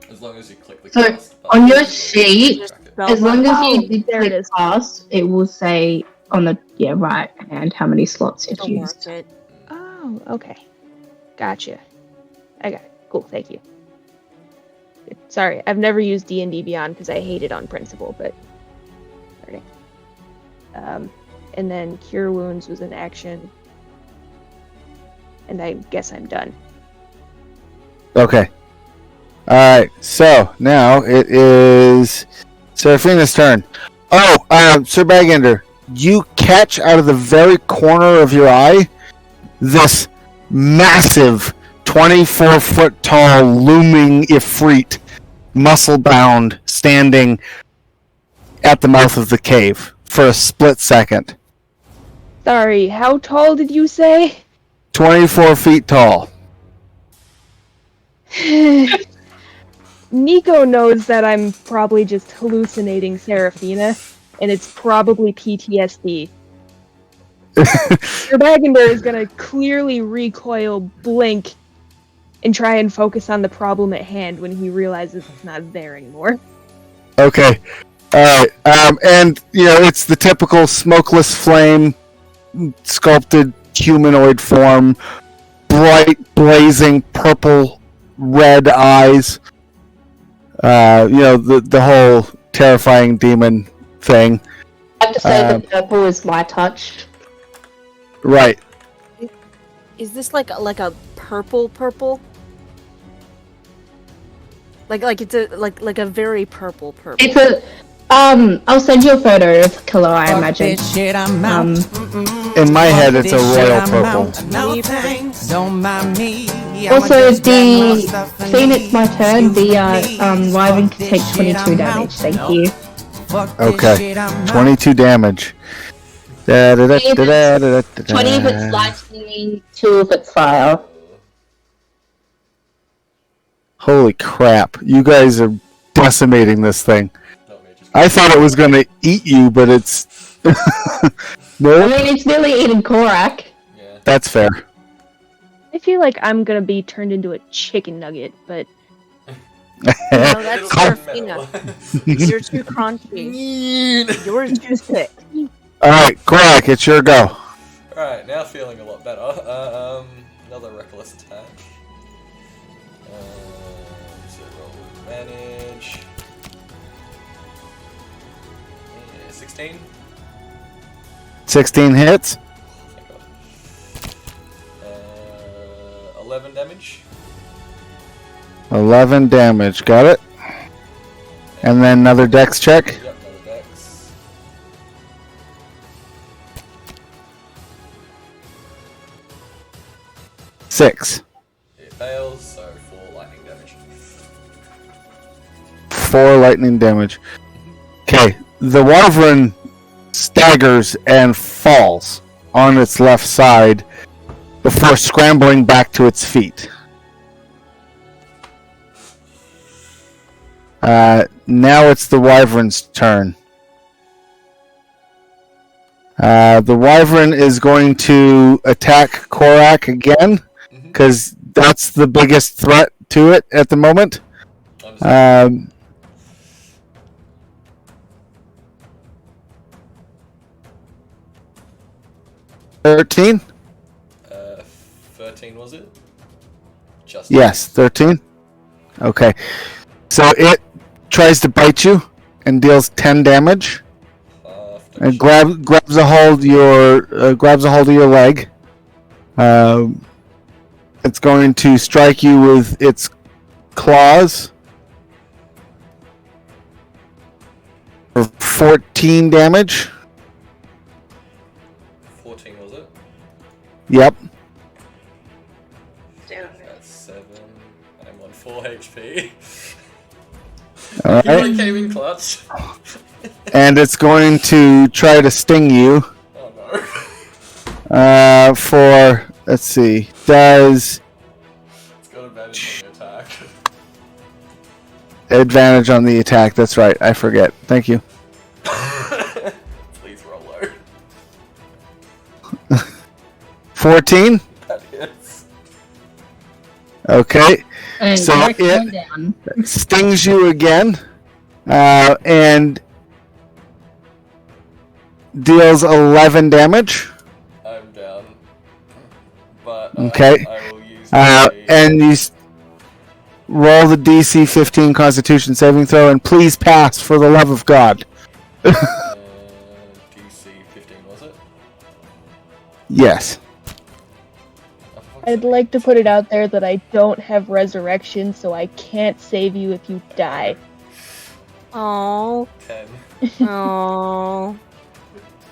As long as you click the So, cast on your it'll sheet, track it. As long as Oh, you did there it click is. cast, it will say on the right hand how many slots you've It'll used. mark it. Oh, okay. Gotcha. I got it. Cool, thank you. Sorry, I've never used D&D Beyond because I hate it on principle, but... Okay. And then Cure Wounds was an action. And I guess I'm done. Okay. Alright, so now it is Seraphina's turn. Oh, Sir Bagander, you catch out of the very corner of your eye this massive 24-foot tall looming Ifrit, muscle bound, standing at the mouth of the cave for a split second. Sorry, how tall did you say? 24 feet tall. Nico knows that I'm probably just hallucinating Seraphina, and it's probably PTSD. Your Bagander is gonna clearly recoil, blink, and try and focus on the problem at hand when he realizes it's not there anymore. Okay. Alright. And, it's the typical smokeless flame, sculpted humanoid form, bright, blazing, purple, red eyes. The whole terrifying demon thing. I have to say the purple is my touch. Right. Is this like a purple? Like it's a very purple. It's a I'll send you a photo of Killer, I imagine. In my head, it's a royal purple. Also, the Phoenix, my turn, the Wyvern can take 22 damage, thank you. Okay. 22 damage. 20 if it's lightning, 2 if it's fire. Holy crap. You guys are decimating this thing. I thought it was going to eat you, but it's... No? I mean, it's nearly eating Korak. Yeah. That's fair. I feel like I'm gonna be turned into a chicken nugget, but No, that's It'll Seraphina. melt. You're too crunchy. Yours too thick. Alright, Korak, it's your go. Alright, now feeling a lot better. Another reckless attack. So roll advantage. 16. 16 hits. Thank God. 11 damage. 11 damage. Got it. And then another dex check. Yep, another dex. Six. It fails, so 4 lightning damage. 4 lightning damage. Okay, the Wyvern staggers and falls on its left side before scrambling back to its feet. Now it's the Wyvern's turn. The Wyvern is going to attack Korak again, because that's the biggest threat to it at the moment. Understood. 13? 13 was it? Just Yes, 13. Okay. So it tries to bite you and deals 10 damage. And grabs a hold of your leg. It's going to strike you with its claws for 14 damage. 14 was it? Yep. That's 7. I'm on 4 HP. All You right. really came in clutch. And it's going to try to sting you. Oh no. For let's see, does It's got advantage on the attack. advantage on the attack. That's right. I forget. Thank you. Please roll low. 14. That hits. Okay. And So mark it- one down. Stings you again, and deals 11 damage. I'm down. But Okay. I will use And you roll the DC 15 Constitution saving throw, and please pass for the love of God. DC 15, was it? Yes. I'd like to put it out there that I don't have resurrection, so I can't save you if you die. Oh, 10. oh.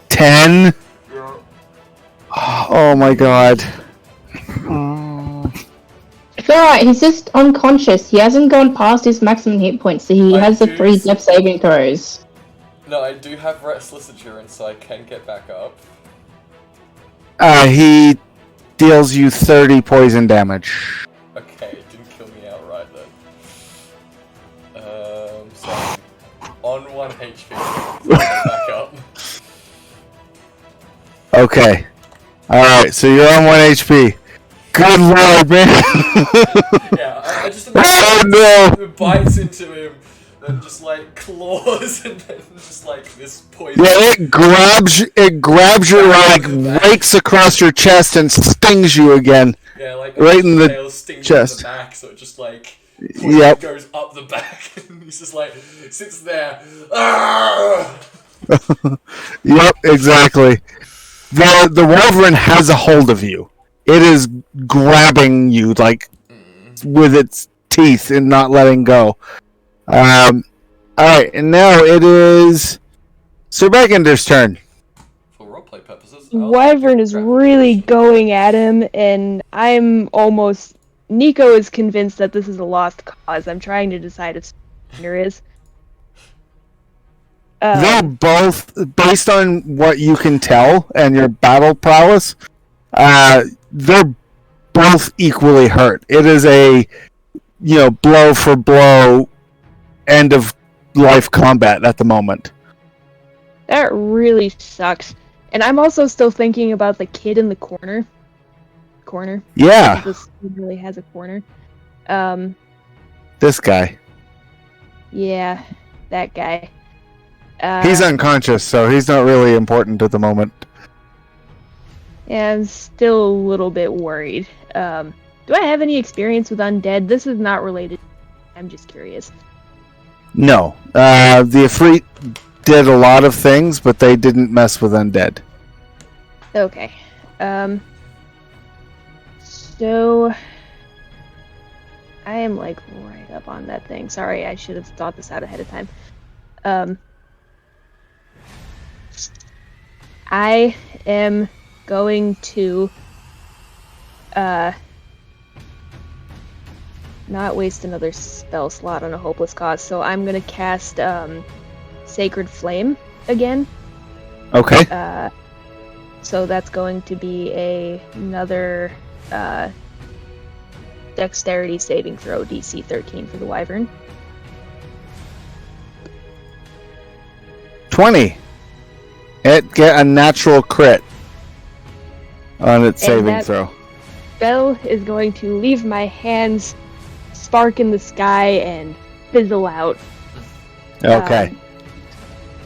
10. Yeah. Oh my God. It's alright, he's just unconscious. He hasn't gone past his maximum hit points, so he I has the do 3 see- death saving throws. No, I do have Restless Endurance, so I can get back up. He deals you 30 poison damage. Okay, it didn't kill me outright then. So on 1 HP, so back up. Okay. Alright, so you're on 1 HP. Good lord, man. Yeah, I just Oh, imagine no. it bites into him, then just like claws, and then just like this poison. Yeah, it grabs your leg, rakes across your chest, and stings you again. Yeah, like right in the tail stings chest. in the back, so it just like poison Yep. goes up the back, and he's just like sits there. Ah! Yep, exactly. The Wolverine has a hold of you. It is grabbing you like with its teeth and not letting go. Alright, and now it is Sir Begender's turn. For roleplay purposes, I'll Wyvern take is your really going at him, and I'm almost. Nico is convinced that this is a lost cause. I'm trying to decide if there is. They're both, based on what you can tell and your battle prowess, they're both equally hurt. It is a, blow for blow, end of life combat at the moment. That really sucks. And I'm also still thinking about the kid in the corner. Yeah, This kid really has a corner. this guy. Yeah, that guy. He's unconscious, so he's not really important at the moment. Yeah, I'm still a little bit worried. Do I have any experience with undead? This is not related. I'm just curious. No. The Ifrit did a lot of things, but they didn't mess with undead. Okay. So I am like right up on that thing. Sorry, I should have thought this out ahead of time. I am going to not waste another spell slot on a hopeless cause, so I'm gonna cast Sacred Flame again. Okay. So that's going to be another Dexterity saving throw, DC 13 for the Wyvern. 20. It get a natural crit on its saving that- throw. Spell is going to leave my hands spark in the sky and fizzle out. Okay.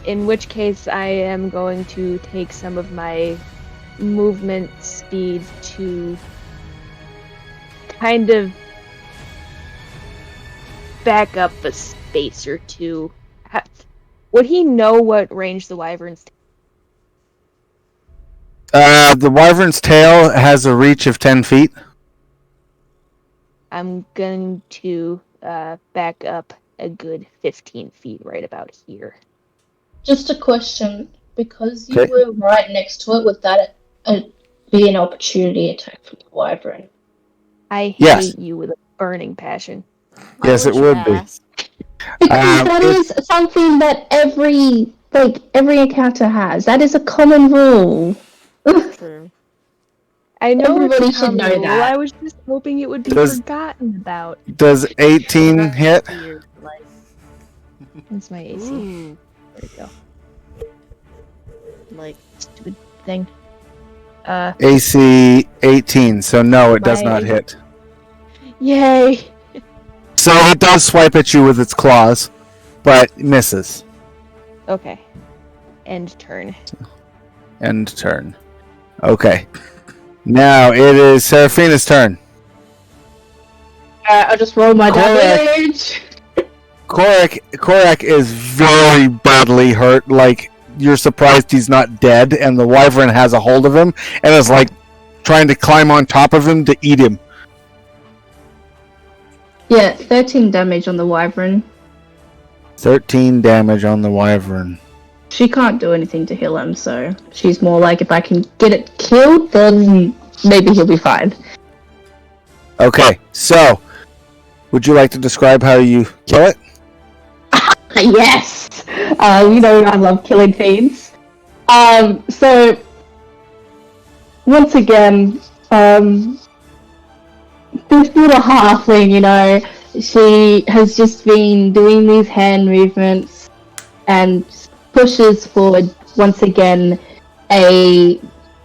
In which case, I am going to take some of my movement speed to kind of back up a space or two. Would he know what range the Wyvern's The Wyvern's tail has a reach of 10 feet. I'm going to back up a good 15 feet right about here. Just a question, because you Okay. were right next to it, would that be an opportunity attack from the Wyvern? I hate Yes. you with a burning passion. Yes, it would be. Because that is something that every encounter has. That is a common rule. True. I know Everybody it's should know coming. that. I was just hoping it would be Does- forgotten about. Does 18 hit? Weird, like, That's my AC. ooh, There we go. like Stupid thing. AC 18, so no, it does My- not hit. Yay! So it does swipe at you with its claws, but misses. Okay. End turn. End turn. Okay. Now it is Seraphina's turn. I'll just roll my Correct. damage. Korak is very badly hurt. Like, you're surprised he's not dead, and the wyvern has a hold of him and is like trying to climb on top of him to eat him. Yeah, 13 damage on the wyvern. 13 damage on the wyvern. She can't do anything to heal him, so she's more like, if I can get it killed, then maybe he'll be fine. Okay, so would you like to describe how you kill it? Yes! You know I love killing fiends. So, once again, this little halfling, you know, she has just been doing these hand movements and pushes forward once again a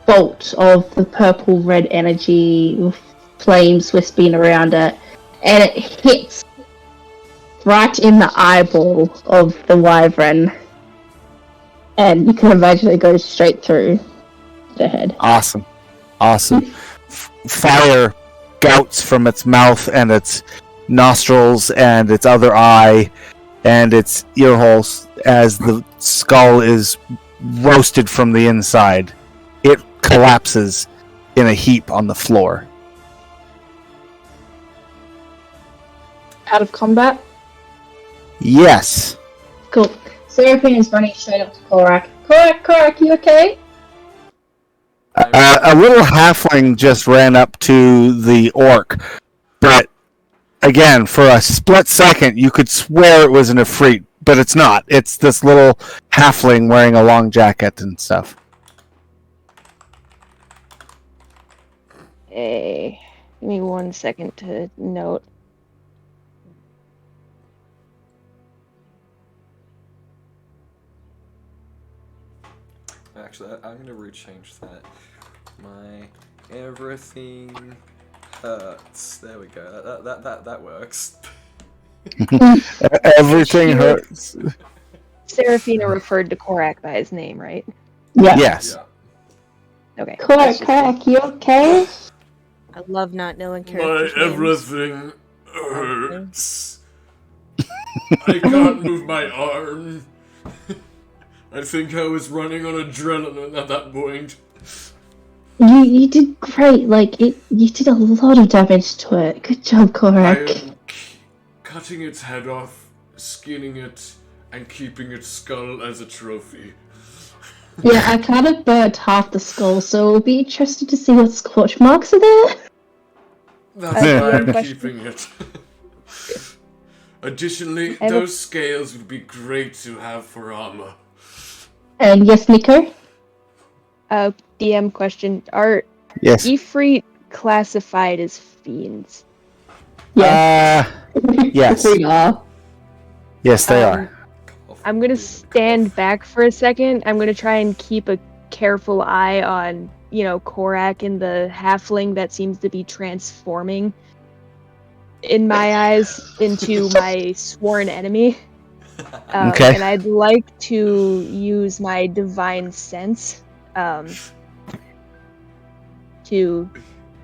bolt of the purple red energy with flames wisping around it, and it hits right in the eyeball of the wyvern, and you can imagine it goes straight through the head. Awesome. Fire gouts from its mouth and its nostrils and its other eye and its ear holes as the skull is roasted from the inside. It collapses in a heap on the floor. Out of combat. Yes. Cool. Seraphine is running straight up to Korak. Korak, you okay? A little halfling just ran up to the orc, but again, for a split second, you could swear it was an Ifrit, but it's not. It's this little halfling wearing a long jacket and stuff. Hey, give me 1 second to note. Actually, I'm gonna rechange that. My everything hurts. There we go. That works. Everything hurts. Seraphina referred to Korak by his name, right? Yeah. Yes. Yeah. Okay. that's just- Korak, you okay? I love not knowing My characters' names. everything hurts. I can't move my arm. I think I was running on adrenaline at that point. You did great. Like you did a lot of damage to it. Good job, I Korak. am cutting its head off, skinning it, and keeping its skull as a trophy. Yeah, I kind of burnt half the skull, so it'll be interesting to see what scorch marks are there. That's Yeah. why I'm Question. keeping it. Additionally, I have a- those scales would be great to have for armor. And yes, Nico. DM question: Are Yes. Ifrit classified as fiends? Yes. Yes. We are. Yes, they Um, are. I'm gonna stand back for a second. I'm gonna try and keep a careful eye on, Korak and the halfling that seems to be transforming, in my eyes, into my sworn enemy. Okay. And I'd like to use my divine sense to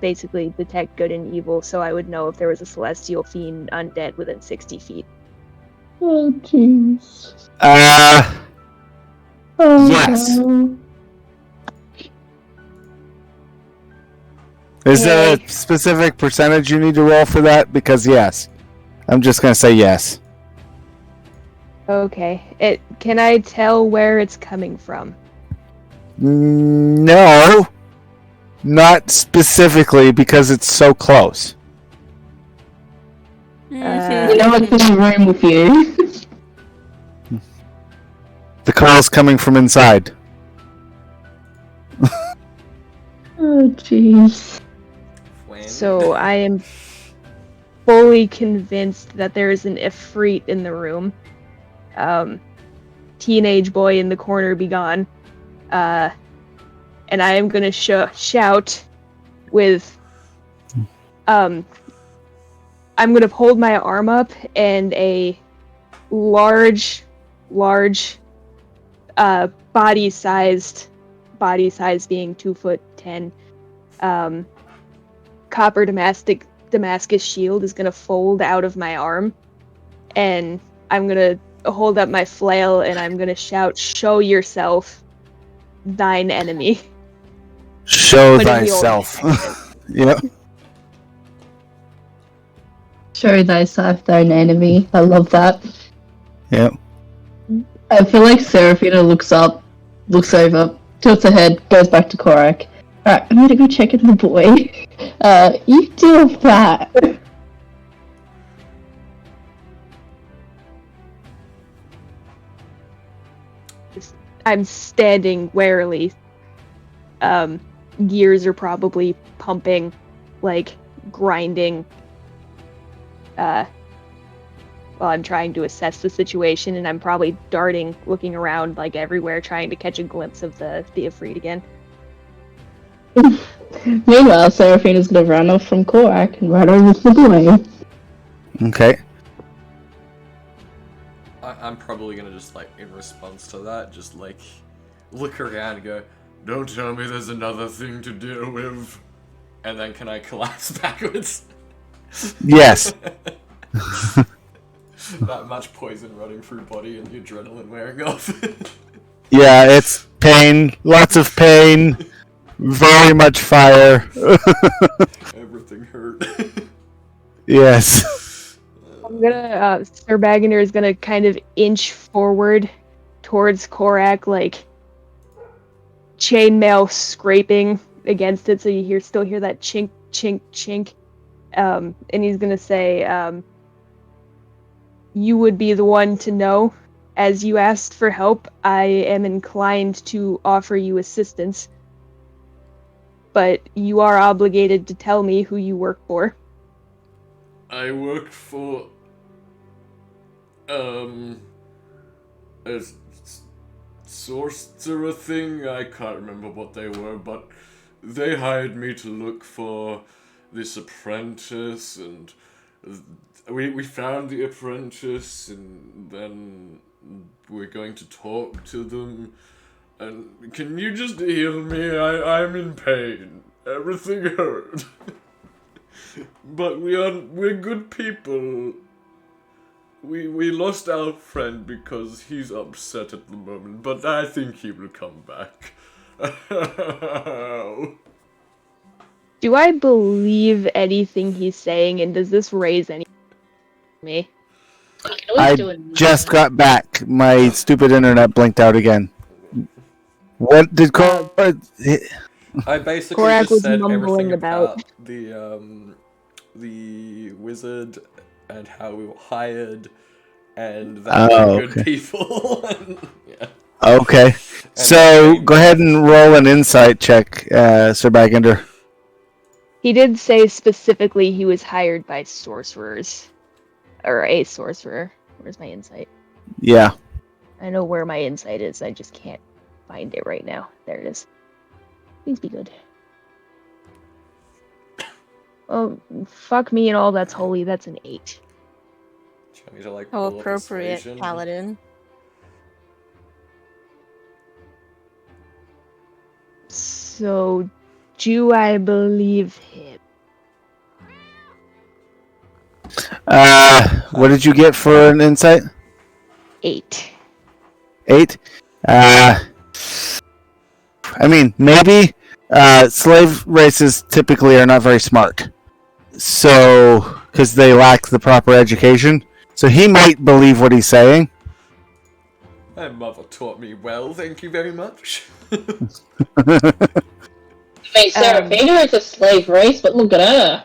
basically detect good and evil, so I would know if there was a celestial fiend undead within 60 feet. Oh, jeez. Oh, Yes. no. Is there a specific percentage you need to roll for that? Because yes. I'm just gonna say yes. Okay. Can I tell where it's coming from? No. Not specifically because it's so close. You know what's in the room with you? The call's coming from inside. Oh, jeez. When? So I am fully convinced that there is an Ifrit in the room. Teenage boy in the corner be gone. And I am gonna shout with I'm gonna hold my arm up and a large body size being 2'10", copper Damascus shield is gonna fold out of my arm, and I'm gonna hold up my flail and I'm gonna shout, "Show yourself, thine enemy." Show Putting the old thyself. accent. Yep. Show thyself thine enemy. I love that. Yep. I feel like Seraphina looks over, tilts her head, goes back to Korak. Alright, I'm gonna go check in the boy. You do that. I'm standing warily. Gears are probably pumping, like grinding. While I'm trying to assess the situation, and I'm probably darting, looking around like everywhere, trying to catch a glimpse of the Ifrit again. Meanwhile, Seraphina's gonna run off from Korak and run over to the boy. Okay. I'm probably gonna just, like, in response to that, just, like, look around and go, "Don't tell me there's another thing to deal with." And then can I collapse backwards? Yes. That much poison running through body and the adrenaline wearing off. Yeah, it's pain. Lots of pain. Very much fire. Everything hurt. Yes. I'm gonna, Sir Baggander is gonna kind of inch forward towards Korak, like chainmail scraping against it, so you still hear that chink, chink, chink. And he's gonna say, "You would be the one to know. As you asked for help, I am inclined to offer you assistance. But you are obligated to tell me who you work for." I worked for a sorcerer thing. I can't remember what they were, but they hired me to look for this apprentice, and we found the apprentice, and then we're going to talk to them. And can you just heal me? I'm in pain. Everything hurt. But we're good people. We lost our friend because he's upset at the moment, but I think he will come back. Do I believe anything he's saying, and does this raise any me? I just got back. My stupid internet blinked out again. What did I basically Korak just was said mumbling everything about the wizard and how we were hired and that we're good people. Yeah. Okay. So go ahead and roll an insight check, Sir Baggander. He did say specifically he was hired by sorcerers. Or a sorcerer. Where's my insight? Yeah. I know where my insight is, I just can't find it right now. There it is. Please be good. Oh, fuck me and all that's holy, that's an 8. Trying to, like, How pull up appropriate, persuasion. Paladin. So, do I believe him? What did you get for an insight? 8. 8? I mean, maybe. Slave races typically are not very smart. So, because they lack the proper education. So he might believe what he's saying. My mother taught me well, thank you very much. Hey, Seraphina is a slave race, but look at her.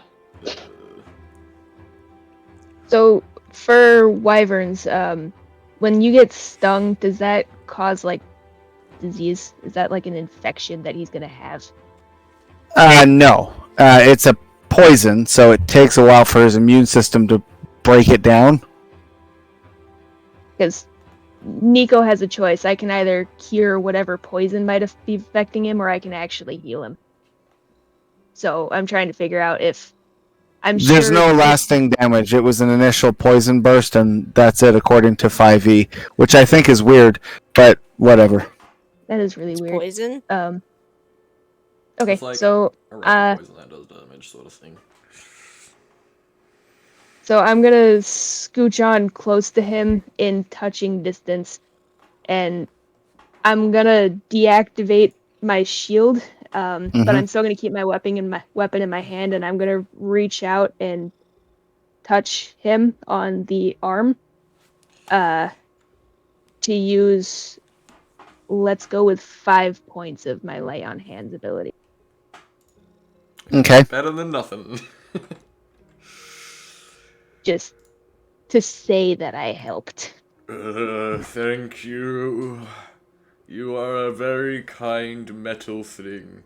So, for wyverns, when you get stung, does that cause, like, disease? Is that, like, an infection that he's gonna have? No. It's a poison, so it takes a while for his immune system to break it down. Because Nico has a choice. I can either cure whatever poison might be affecting him, or I can actually heal him. So I'm trying to figure out if There's sure no if- lasting damage. It was an initial poison burst, and that's it, according to 5e, which I think is weird, but whatever. That is really weird. Poison? Okay, It's like so a regular poison that does damage, sort of thing. So I'm gonna scooch on close to him in touching distance, and I'm gonna deactivate my shield. But I'm still gonna keep my weapon in my hand, and I'm gonna reach out and touch him on the arm. To use, let's go with 5 points of my lay on hands ability. Okay. Better than nothing. Just to say that I helped. Thank you. You are a very kind metal thing.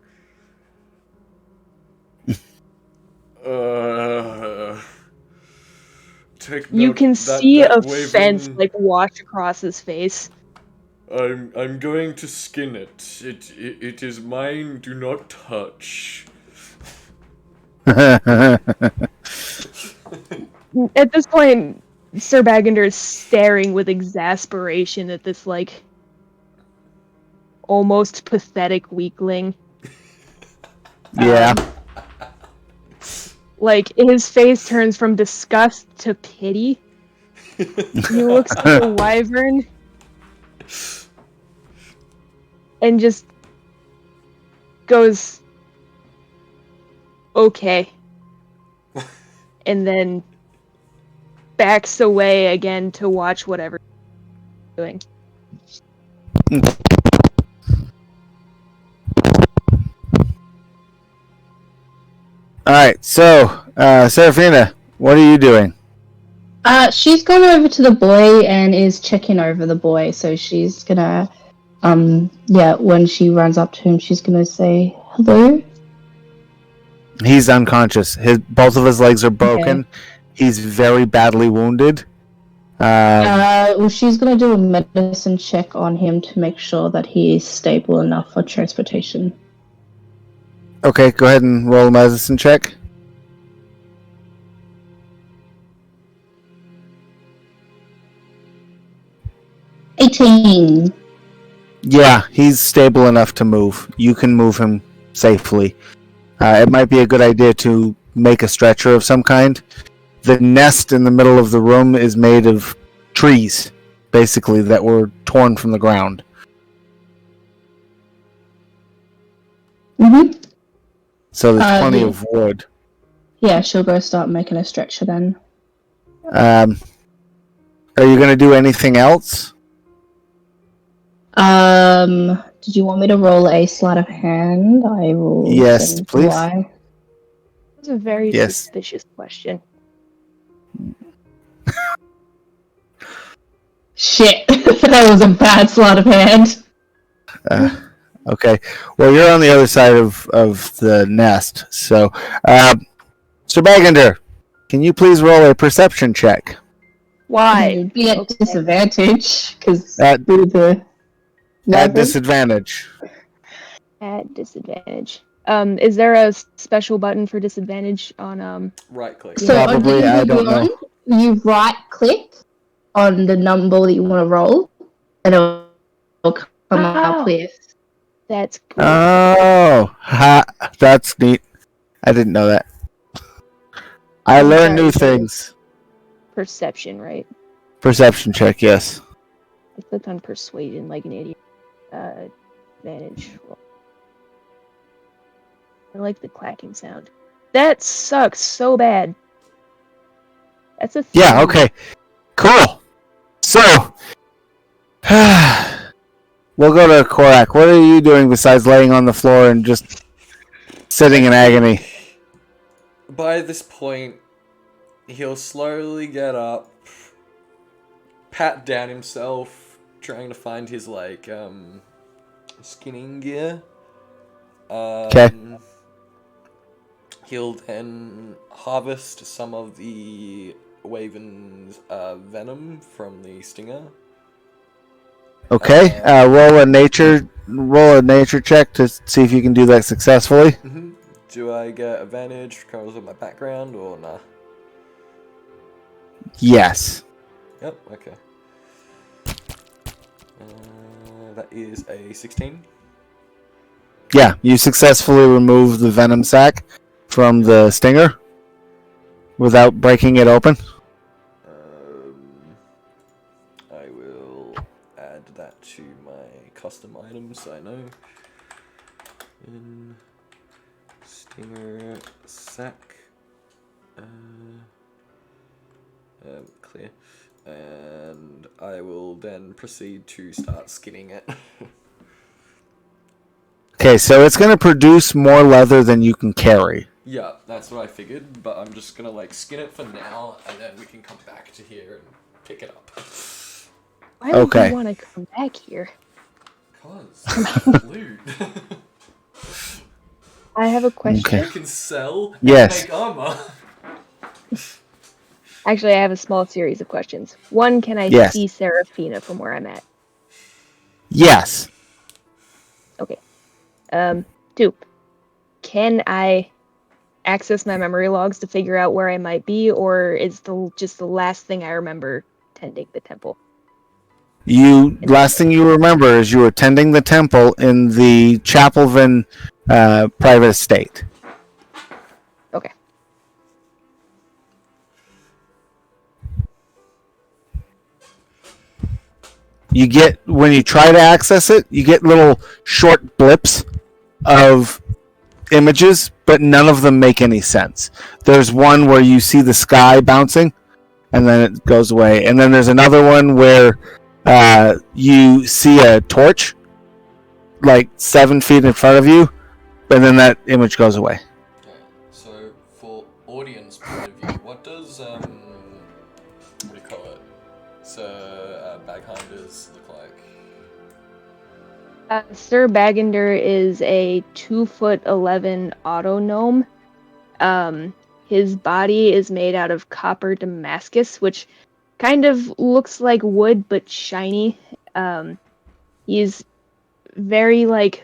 Take You note can that see that a Wyvern- fence like wash across his face. I'm going to skin it. It is mine. Do not touch. At this point, Sir Bagender is staring with exasperation at this, like, almost pathetic weakling. Yeah. Like, his face turns from disgust to pity. He looks at the wyvern and just goes, okay. And then backs away again to watch whatever he's doing. Alright, so, Seraphina, what are you doing? She's gone over to the boy and is checking over the boy. So she's gonna, when she runs up to him, she's gonna say hello. He's unconscious. Both of his legs are broken. Okay. He's very badly wounded. Well, she's gonna do a medicine check on him to make sure that he is stable enough for transportation. Okay, go ahead and roll a medicine check. $18. Yeah, he's stable enough to move. You can move him safely. It might be a good idea to make a stretcher of some kind. The nest in the middle of the room is made of trees, basically, that were torn from the ground. Mm-hmm. So there's plenty yeah. of wood. Yeah, she'll go start making a stretcher then. Are you going to do anything else? Did you want me to roll a sleight of hand? I will. Yes, send please. why. That's a very Yes. suspicious question. Shit, that was a bad sleight of hand. Okay. Well, you're on the other side of the nest. So, Sir Bagender, can you please roll a perception check? Why? Be at Okay. disadvantage because At- through the At level. disadvantage. At disadvantage. Is there a special button for disadvantage on Right click. So on Probably, I D&D don't know. Beyond, you right click on the number that you want to roll, and it'll come Wow. up with. That's cool. Oh, that's neat. I didn't know that. I learn new things. Perception, right? Perception check, yes. I clicked on persuasion like an idiot. Advantage roll. I like the clacking sound. That sucks so bad. That's a Yeah, 3. okay. Cool. So, we'll go to Korak. What are you doing besides laying on the floor and just sitting in agony? By this point, he'll slowly get up, pat down himself, trying to find his, like, skinning gear. 'Kay. He'll then harvest some of the Waven's venom from the stinger. Okay. Roll a nature check to see if you can do that successfully. Mm-hmm. Do I get advantage because of my background or nah? Yes. Yep. Okay. That is a 16. Yeah, you successfully remove the venom sac from the stinger without breaking it open. I will add that to my custom items so I know. In stinger sac. Clear. And I will then proceed to start skinning it. Okay, so it's going to produce more leather than you can carry. Yeah, that's what I figured, but I'm just gonna like skin it for now, and then we can come back to here and pick it up. Why would Okay. you want to come back here? Cause loot. I have a question. Okay. You can sell and Yes. make armor. Actually, I have a small series of questions. One, can I Yes. see Seraphina from where I'm at? Yes. Okay. 2, can I access my memory logs to figure out where I might be, or is just the last thing I remember tending the temple? Last thing you remember is you were tending the temple in the Chapelvin private estate. Okay. You get, when you try to access it, you get little short blips of images, but none of them make any sense. There's one where you see the sky bouncing, and then it goes away. And then there's another one where you see a torch, like 7 feet in front of you, and then that image goes away. Okay, so for audience point of view, what does what do you call it? So Baghinders look like? Sir Bagender is a 2'11" auto gnome. His body is made out of copper Damascus, which kind of looks like wood but shiny. He's very like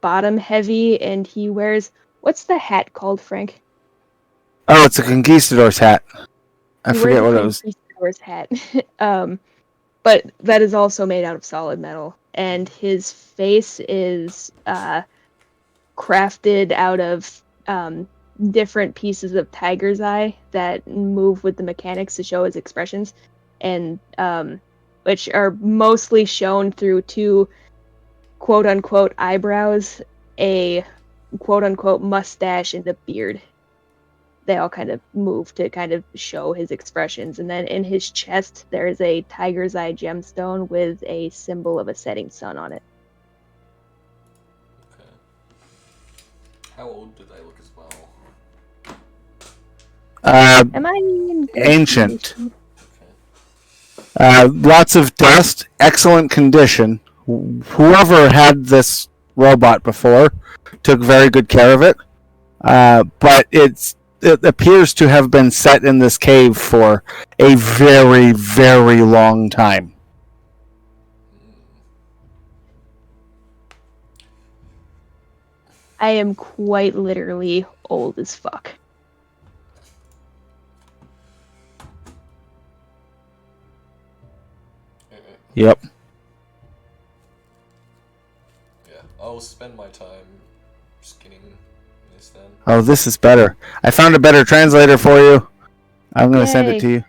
bottom heavy, and he wears, what's the hat called, Frank? Oh, it's a conquistador's hat. I He forget wears what a it was. conquistador's hat. But that is also made out of solid metal, and his face is crafted out of different pieces of tiger's eye that move with the mechanics to show his expressions, and which are mostly shown through 2 quote-unquote eyebrows, a quote-unquote mustache, and a beard. They all kind of move to kind of show his expressions. And then in his chest, there is a tiger's eye gemstone with a symbol of a setting sun on it. Okay. How old do they look as well? Am I in good Ancient. condition? Lots of dust, excellent condition. Whoever had this robot before took very good care of it. But it appears to have been set in this cave for a very, very long time. I am quite literally old as fuck. Yep. Yeah, I'll spend my time skinning this then. Oh, this is better. I found a better translator for you. I'm going to send it to you.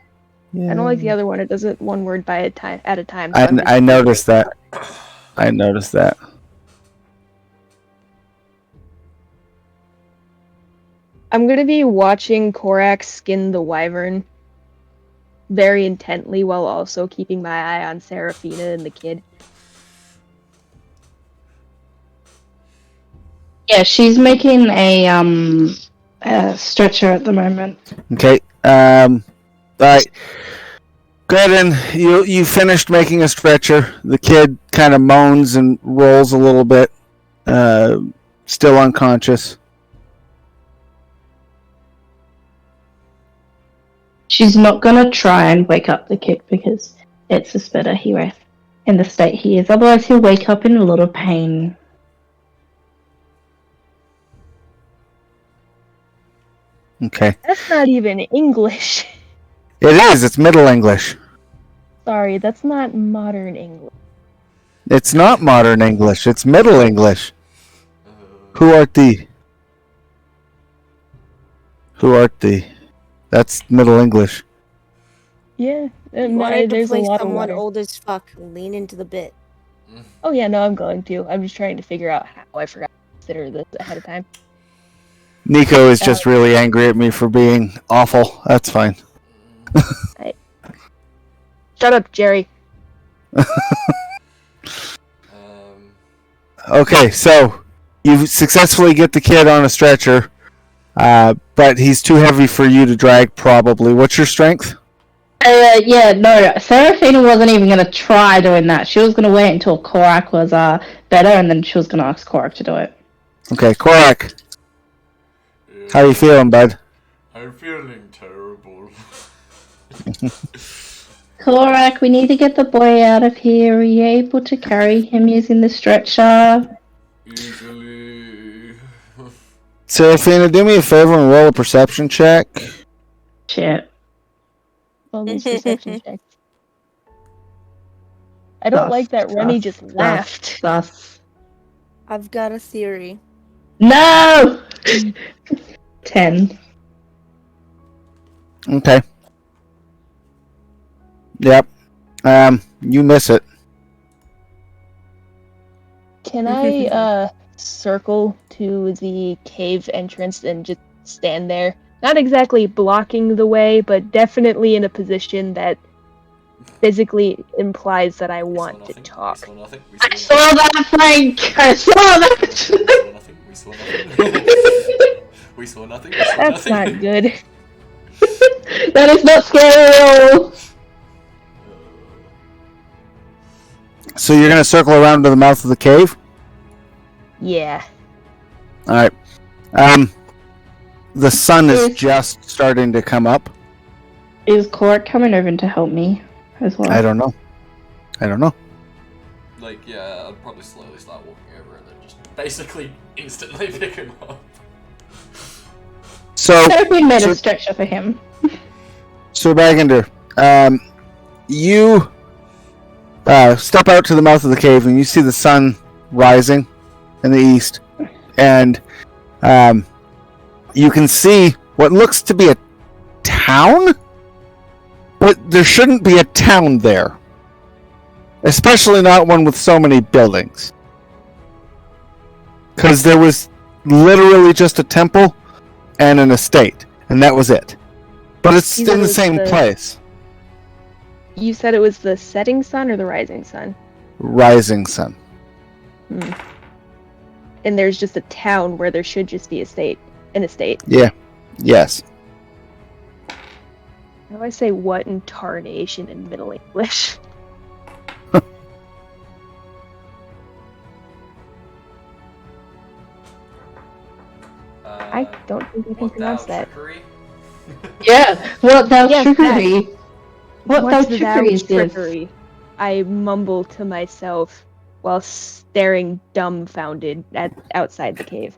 I don't like the other one. It does it one word at a time. so I'm just- I noticed that. I noticed that. I'm gonna be watching Korak skin the wyvern very intently while also keeping my eye on Seraphina and the kid. Yeah, she's making a stretcher at the moment. Okay. All right. Go ahead and you finished making a stretcher. The kid kind of moans and rolls a little bit, still unconscious. She's not gonna try and wake up the kid because it's just better he rests in the state he is. Otherwise, he'll wake up in a lot of pain. Okay. That's not even English. It is. It's Middle English. Sorry, that's not modern English. It's not modern English. It's Middle English. Who art thee? Who art thee? That's Middle English. Yeah, You wanted to there's a play lot of someone water. old as fuck. Lean into the bit. Oh yeah, no, I'm going to. I'm just trying to figure out how I forgot to consider this ahead of time. Nico is just really angry at me for being awful. That's fine. Shut up, Jerry. Okay, so you successfully get the kid on a stretcher, but he's too heavy for you to drag, probably. What's your strength? Yeah, no, Seraphina wasn't even gonna try doing that. She was gonna wait until Korak was better, and then she was gonna ask Korak to do it. Okay, Korak. How you feeling, bud? I'm feeling terrible. Korak, we need to get the boy out of here. Are you able to carry him using the stretcher? Easily. Seraphina, do me a favor and roll a perception check. Shit. All these perception checks. I don't like that Rennie just laughed. Sus. I've got a theory. No! 10. Okay. Yep. You miss it. Can I circle to the cave entrance and just stand there? Not exactly blocking the way, but definitely in a position that physically implies that I want to talk. I saw that, Frank! I saw that! We saw nothing. We saw nothing. That's not good. That is not scary at all! So you're gonna circle around to the mouth of the cave? Yeah. Alright. The sun is just starting to come up. Is Korak coming over to help me as well? I don't know. Like, yeah, I'd probably slowly start walking over and then just basically instantly pick him up. So, Seraphine made a stretcher for him. So Bagender, you step out to the mouth of the cave and you see the sun rising in the east, and you can see what looks to be a town, but there shouldn't be a town there, especially not one with so many buildings, because there was literally just a temple and an estate, and that was it. But it's You in said the it's same place. You said it was the setting sun or the rising sun? Rising sun. And there's just a town where there should just be an estate. Yeah. Yes. How do I say what in tarnation in Middle English? I don't think I can pronounce that. Yeah, what thou Yes, trickery? What thou What's thou trickery is this? trickery? I mumble to myself while staring dumbfounded outside the cave.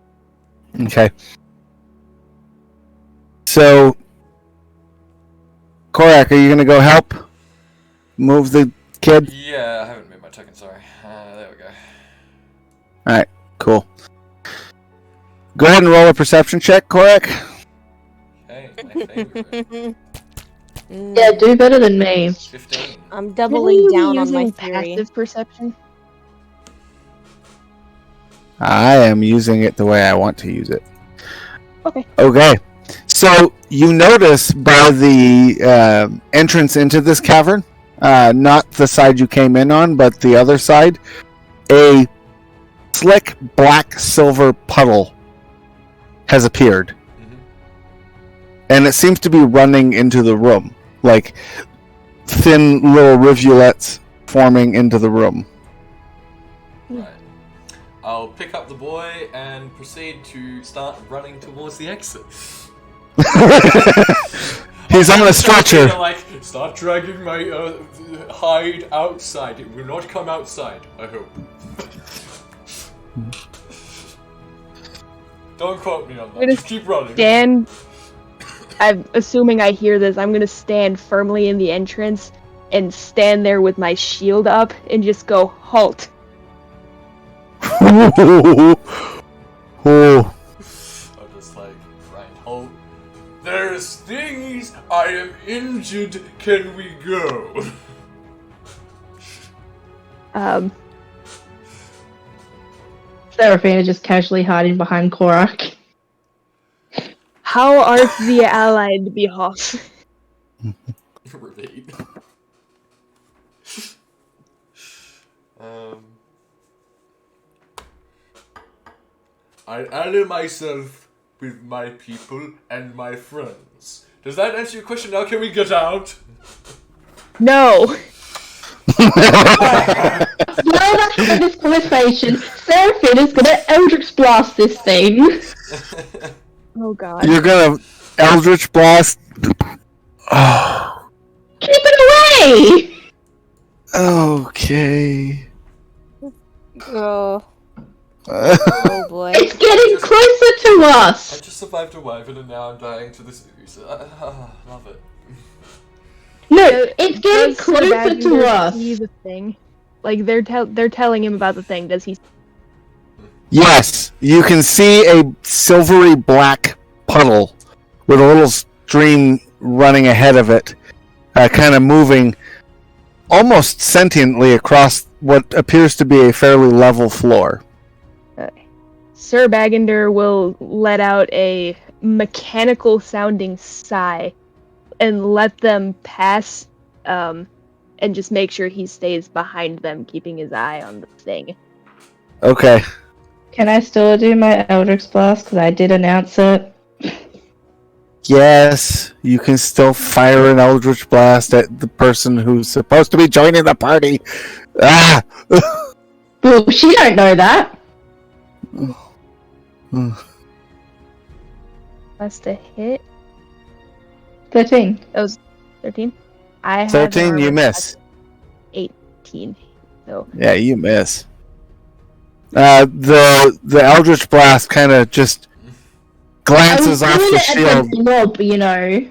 Okay. So, Korak, are you gonna go help move the kid? Yeah, I haven't made my token, sorry. There we go. Alright, cool. Go ahead and roll a perception check, Korak. Hey, my favorite. Yeah, do better than me. 15. I'm Shouldn't doubling you be down on my using theory. passive perception? I am using it the way I want to use it. Okay. Okay. So, you notice by the entrance into this cavern, not the side you came in on, but the other side, a slick black silver puddle has appeared. And it seems to be running into the room, like thin little rivulets forming into the room. Right. I'll pick up the boy and proceed to start running towards the exit. He's on a stretcher. Like, start dragging my hide outside. It will not come outside, I hope. Don't quote me on that. Just keep running. Stand. I'm assuming I hear this. I'm gonna stand firmly in the entrance and stand there with my shield up and just go, halt. Oh. I'm just like, right, hold. There's things. I am injured. Can we go? Seraphina just casually hiding behind Korak. How art the allied behalf? Repeat. I ally myself with my people and my friends. Does that answer your question? Now can we get out? No. Well, that's for this conversation. Seraphina's gonna Eldritch Blast this thing. Oh god. You're gonna Eldritch Blast. Oh. Keep it away! Okay. Oh. Oh boy. It's getting closer to us! I just survived a wyvern and now I'm dying to this ooze. Love it. No, it's getting Does closer Sebastian to us. see the thing? Like they're telling him about the thing. Does he? Yes, you can see a silvery black puddle with a little stream running ahead of it, kind of moving almost sentiently across what appears to be a fairly level floor. Sir Bagender will let out a mechanical sounding sigh and let them pass, and just make sure he stays behind them, keeping his eye on the thing. Okay. Can I still do my Eldritch Blast? Because I did announce it. Yes, you can still fire an Eldritch Blast at the person who's supposed to be joining the party. Ah! Well, she don't know that. Must have hit. 13. That was 13. I have 13, you armor miss. 18. So Yeah, you miss. The Eldritch Blast kind of just glances off the shield. At the blob, you know.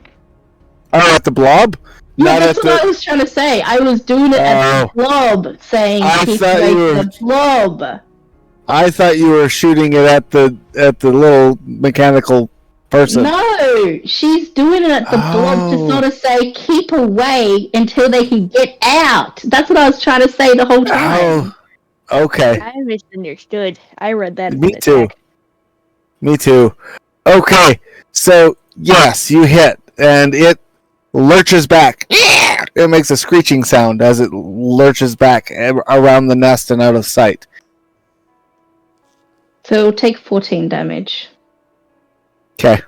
Oh, at the blob? Yeah, Not that's at what the... I was trying to say. I was doing it at the blob, saying I keep thought away you were- from the blob. I thought you were shooting it at the little mechanical person. No, she's doing it at the blob to Oh. sort of say keep away until they can get out. That's what I was trying to say the whole time. Oh, okay. I misunderstood. I read that as Me an too. attack. Me too. Okay, so yes, you hit, and it lurches back. It makes a screeching sound as it lurches back around the nest and out of sight. So it'll take 14 damage. Okay.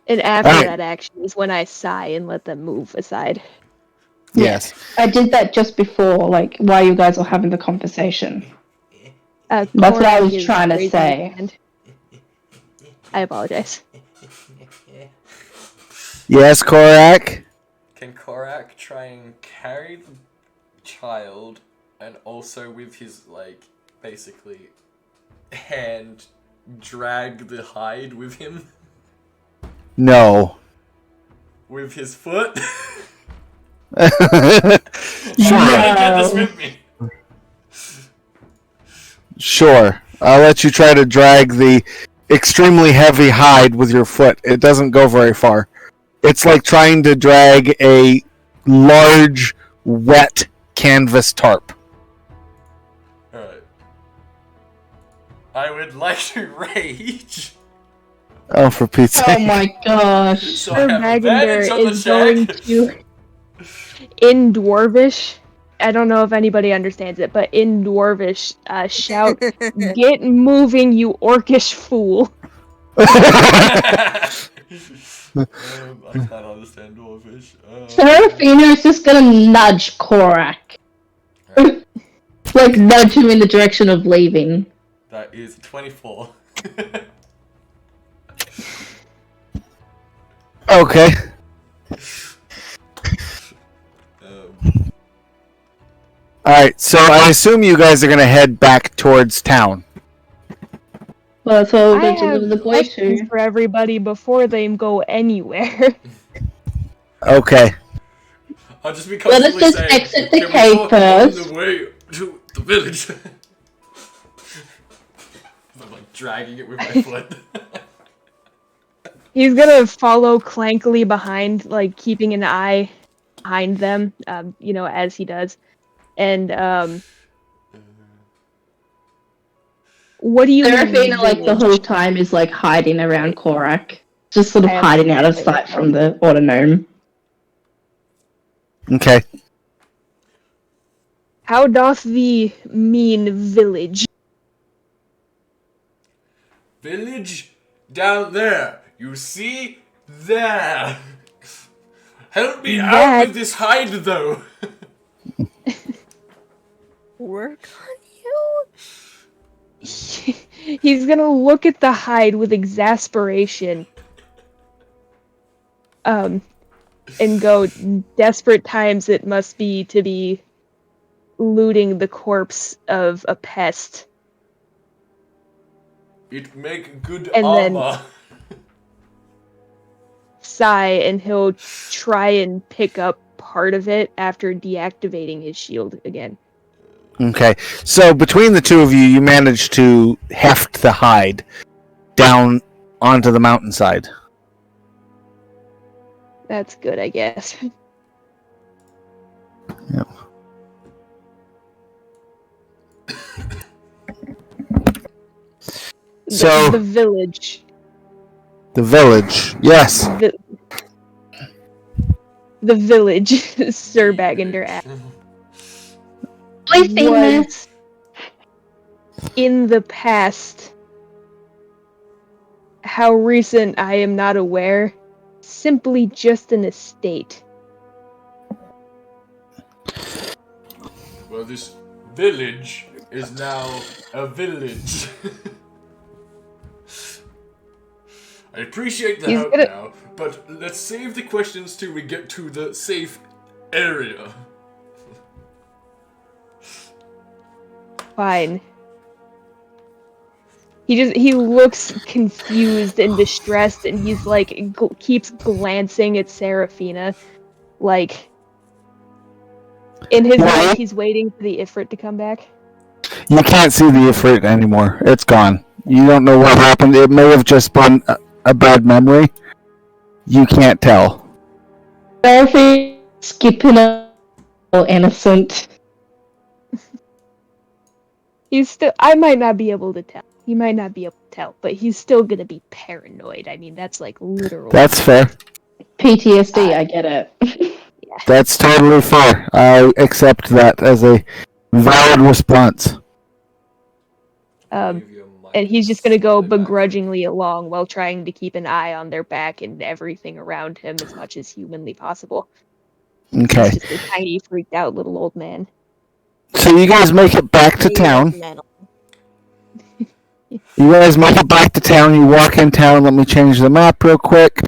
And after Alright. that action is when I sigh and let them move aside. Yes. I did that just before, like, while you guys were having the conversation. That's what I was trying to say. I apologize. Yes, Korak? Can Korak try and carry the child and also with his, like, basically hand drag the hide with him? No. With his foot? Sure. Get this with me. Sure. I'll let you try to drag the extremely heavy hide with your foot. It doesn't go very far. It's like trying to drag a large, wet canvas tarp. Alright. I would like to rage. Oh, for Pete's Oh sake. my gosh. So I Sir have advantage on Bagender the is going check. to, in Dwarvish, I don't know if anybody understands it, but in Dwarvish, shout, "Get moving, you orcish fool." I can't understand Dwarvish. Seraphina is just gonna nudge Korak. Like, nudge him in the direction of leaving. That is 24. Okay. Alright, so I assume you guys are gonna head back towards town. Well, that's all I we're going to have deliver the boys questions to. for everybody before they go anywhere. Okay. I'll just be Let us constantly just saying, exit the "Can we cave talk first?" on the way to the village?" I'm like dragging it with my foot. He's gonna follow clankily behind, like keeping an eye behind them, as he does. And what do you mean? Seraphina, like, the village? whole time is, like, hiding around Korak. Just sort of I hiding out of understand. sight from the auto gnome. Okay. How doth thee mean village? Village down there. You see there. Help me out That- with this hide, though. Work on you? He's gonna look at the hide with exasperation. And go, desperate times it must be to be looting the corpse of a pest. It make good And then- armor. Sigh, and he'll try and pick up part of it after deactivating his shield again. Okay. So between the two of you, you managed to heft the hide down onto the mountainside. That's good, I guess. Yep. So- the village. The village. Yes. The village, Sir Bagender asked. I've seen this. Was in the past. How recent, I am not aware. Simply just an estate. Well, this village is now a village. I appreciate the He's help gonna- now, but let's save the questions till we get to the safe area. Fine. He looks confused and distressed, and he's like keeps glancing at Seraphina, like in his What? mind he's waiting for the Ifrit to come back. You can't see the Ifrit anymore. It's gone. You don't know what happened. It may have just been a bad memory. You can't tell. Seraphina skipping a innocent. He's still. I might not be able to tell. He might not be able to tell, but he's still gonna be paranoid. I mean, that's like literal. That's fair. PTSD, I get it. That's totally fair. I accept that as a valid response. And he's just gonna go begrudgingly along while trying to keep an eye on their back and everything around him as much as humanly possible. Okay. He's just a tiny, freaked out little old man. So you guys make it back to town. Metal. You guys make it back to town. You walk in town. Let me change the map real quick.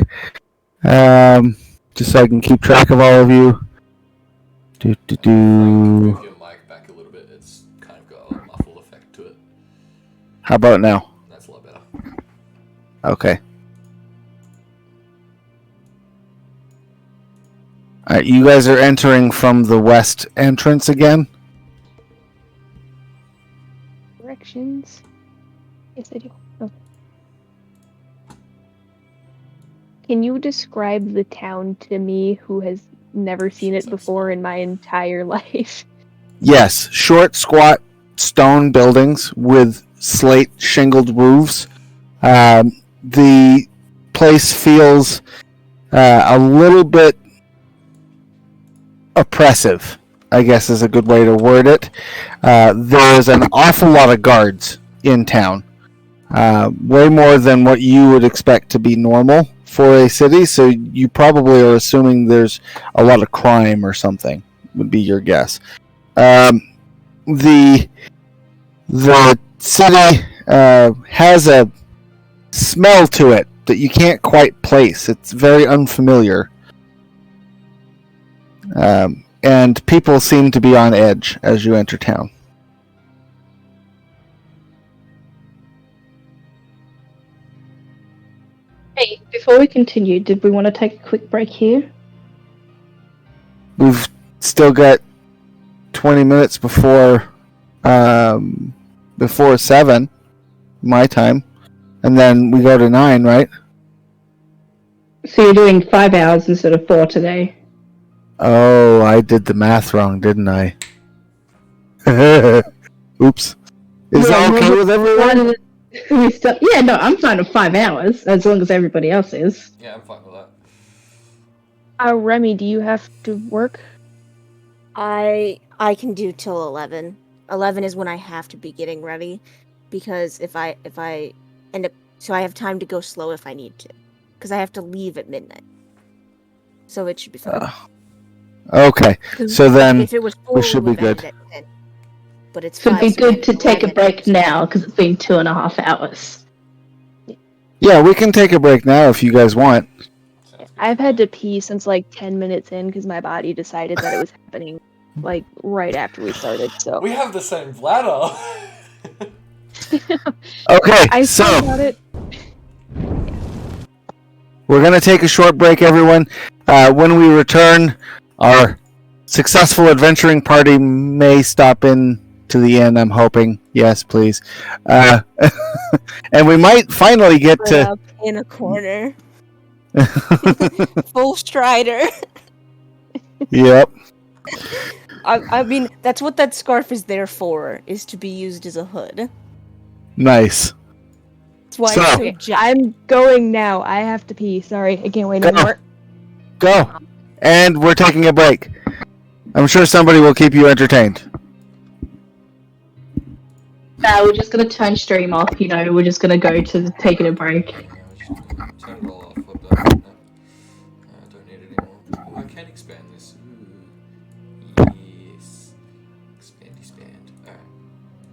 Just so I can keep track of all of you. Move your mic back a little bit. It's kind of got a muffled effect to it. How about now? That's a lot better. Okay. Alright, you guys are entering from the west entrance again. Directions. Yes, I do. Okay. Can you describe the town to me, who has never seen it before in my entire life? Yes, short, squat stone buildings with slate shingled roofs. The place feels a little bit oppressive, I guess is a good way to word it. There's an awful lot of guards in town. Way more than what you would expect to be normal for a city, so you probably are assuming there's a lot of crime or something, would be your guess. The city has a smell to it that you can't quite place. It's very unfamiliar. And people seem to be on edge as you enter town. Hey, before we continue, did we want to take a quick break here? We've still got 20 minutes before 7 my time, and then we go to 9, right? So you're doing 5 hours instead of 4 today. Oh, I did the math wrong, didn't I? Oops. Is that okay with everyone? Yeah, no, I'm fine with 5 hours, as long as everybody else is. Yeah, I'm fine with that. Remy, do you have to work? I can do till 11. 11 is when I have to be getting ready, because if I end up, so I have time to go slow if I need to, because I have to leave at midnight. So it should be fine. Okay, so then if it was 4, we should be would've good. ended at 10. But it's So it'd 5, be good to so take a 11. break now, because it's been 2.5 hours. Yeah, we can take a break now if you guys want. I've had to pee since like 10 minutes in because my body decided that it was happening like right after we started. So We have the same bladder. Okay, I so thought about it. we're going to take a short break, everyone. When we return, our successful adventuring party may stop in to the inn, I'm hoping. Yes, please. And we might finally get Put to... up in a corner. Full strider. Yep. I mean, that's what that scarf is there for, is to be used as a hood. Nice. That's why So- it's so Okay, giant. I'm going now. I have to pee. Sorry, I can't wait Go. anymore. Go. And we're taking a break. I'm sure somebody will keep you entertained. We're just gonna turn stream off, we're just gonna go to taking a break. Turn it all off. What the? No. I don't need it anymore. Oh, I can expand this. Ooh. Yes. Expand. Alright.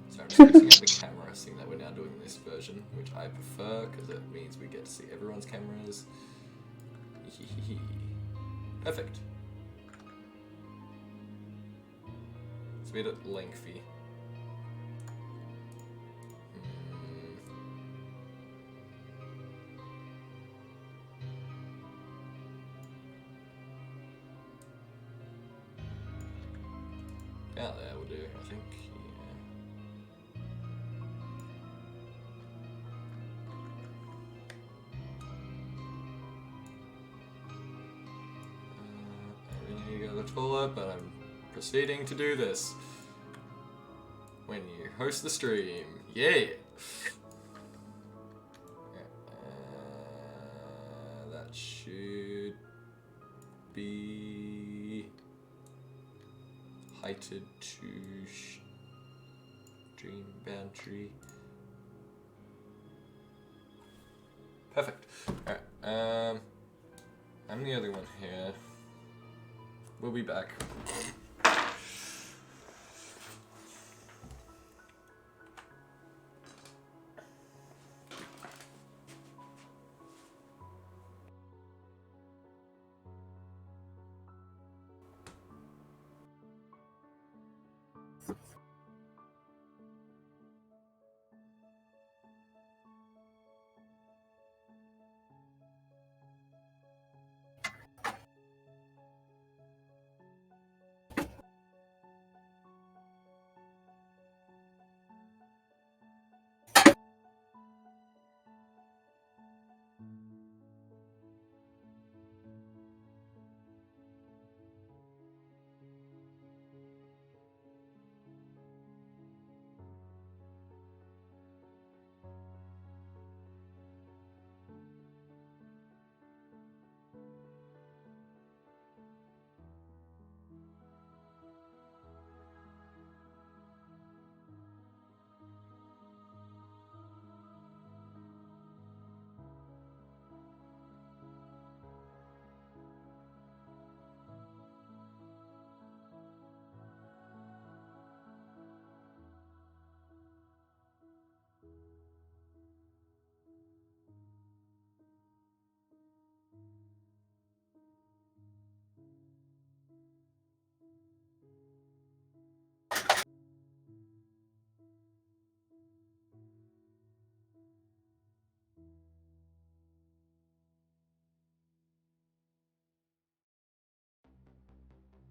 So I'm just fixing up the camera, seeing that we're now doing this version, which I prefer, because it means we get to see everyone's cameras. Perfect. It's made it lengthy. Yeah, that will do, I think. I really need to go to the toilet, but I'm proceeding to do this. When you host the stream. Yeah! That should be heighted to stream boundary. Perfect. Alright, I'm the other one here. We'll be back.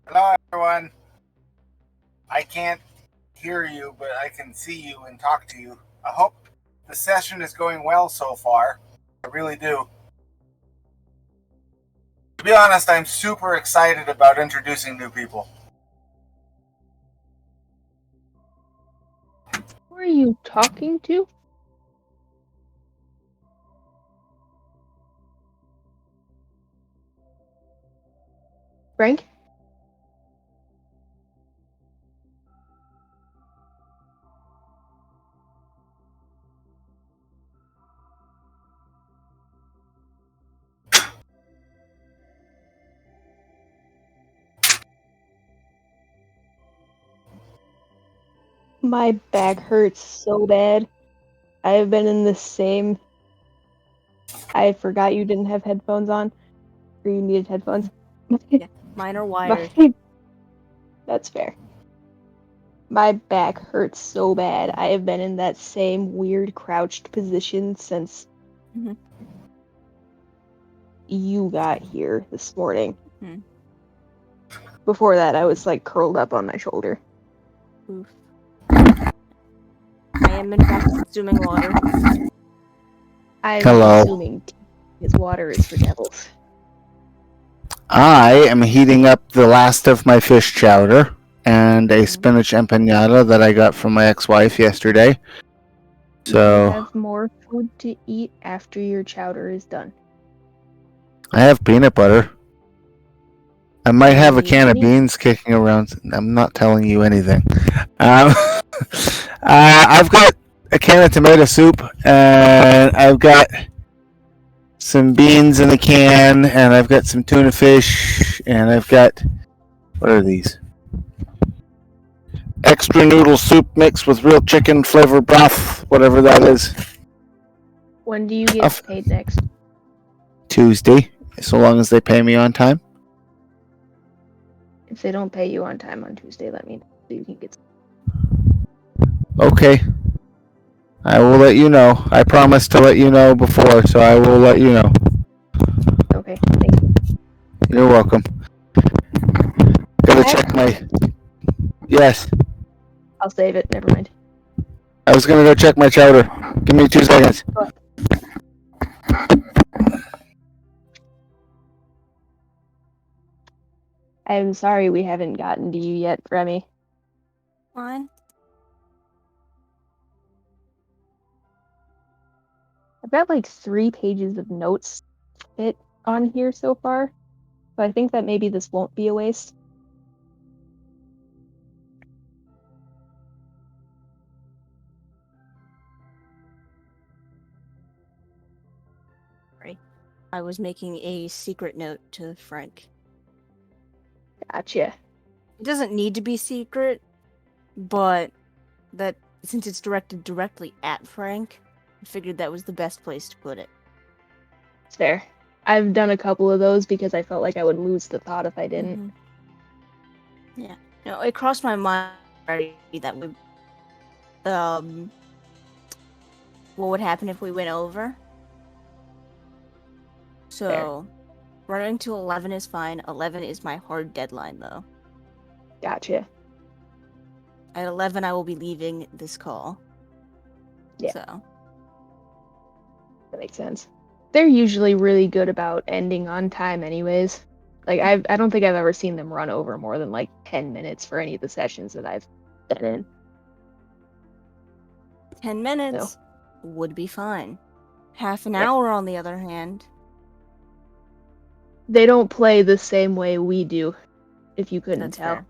Hello, everyone. I can't hear you, but I can see you and talk to you. I hope the session is going well so far. I really do. To be honest, I'm super excited about introducing new people. Who are you talking to? Frank? My back hurts so bad. I have been in the same. I forgot you didn't have headphones on, or you needed headphones. Yeah, mine are wired. That's fair. My back hurts so bad. I have been in that same weird crouched position since Mhm. you got here this morning. Mhm. Before that, I was like curled up on my shoulder. Oof. I am in fact consuming water. I'm Hello. assuming his water is for devils. I am heating up the last of my fish chowder and a spinach empanada that I got from my ex-wife yesterday. You So have more food to eat after your chowder is done. I have peanut butter. I might have a Need can of any? beans kicking around. I'm not telling you anything. I've got a can of tomato soup, and I've got some beans in a can, and I've got some tuna fish, and I've got, what are these? Extra noodle soup mixed with real chicken flavor broth, whatever that is. When do you get Off- paid next? Tuesday, so long as they pay me on time. If they don't pay you on time on Tuesday, let me know so you can get. Okay. I will let you know. I promised to let you know before, so I will let you know. Okay, thank you. You're welcome. Gotta check my. Yes, I'll save it. Never mind. I was gonna go check my chowder. Give me 2 seconds. I'm sorry we haven't gotten to you yet, Remy. Fine. I've got like 3 pages of notes fit on here so far, so I think that maybe this won't be a waste. Sorry. I was making a secret note to Frank. Gotcha. It doesn't need to be secret, but that since it's directed directly at Frank, I figured that was the best place to put it. It's fair. I've done a couple of those because I felt like I would lose the thought if I didn't. Mhm. Yeah. No, it crossed my mind already that we what would happen if we went over? So running to 11 is fine. 11 is my hard deadline though. Gotcha. At 11 I will be leaving this call. Yeah. So That makes sense. They're usually really good about ending on time anyways. Like I don't think I've ever seen them run over more than like 10 minutes for any of the sessions that I've been in. 10 minutes would be fine. Half an hour on the other hand. They don't play the same way we do, if you couldn't That's tell. fair.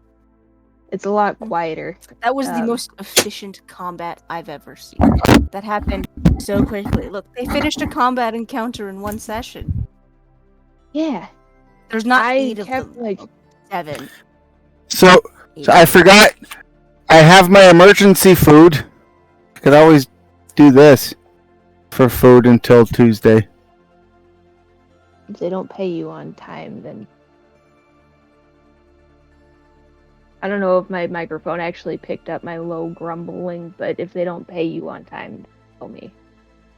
It's a lot quieter. That was the most efficient combat I've ever seen. That happened so quickly. Look, they finished a combat encounter in 1 session. Yeah. There's not I 8 of kept them. like 7. So I forgot. I have my emergency food. I could always do this for food until Tuesday. if they don't pay you on time, then I don't know if my microphone actually picked up my low grumbling, but if they don't pay you on time, tell me.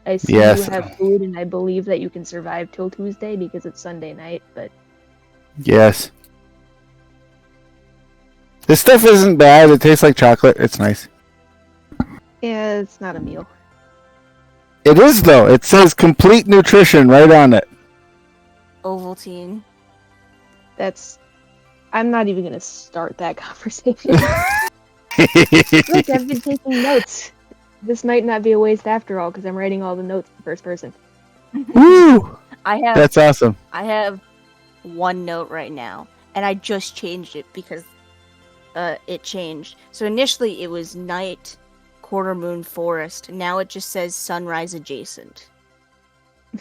I see Yes. you have food, and I believe that you can survive till Tuesday because it's Sunday night, but Yes. This stuff isn't bad. It tastes like chocolate. It's nice. Yeah, it's not a meal. It is, though. It says complete nutrition right on it. Ovaltine. I'm not even gonna start that conversation. Look, I've been taking notes. This might not be a waste after all, because I'm writing all the notes in first person. Woo! That's awesome. I have one note right now, and I just changed it because it changed. So initially it was night, quarter moon, forest. Now it just says sunrise adjacent.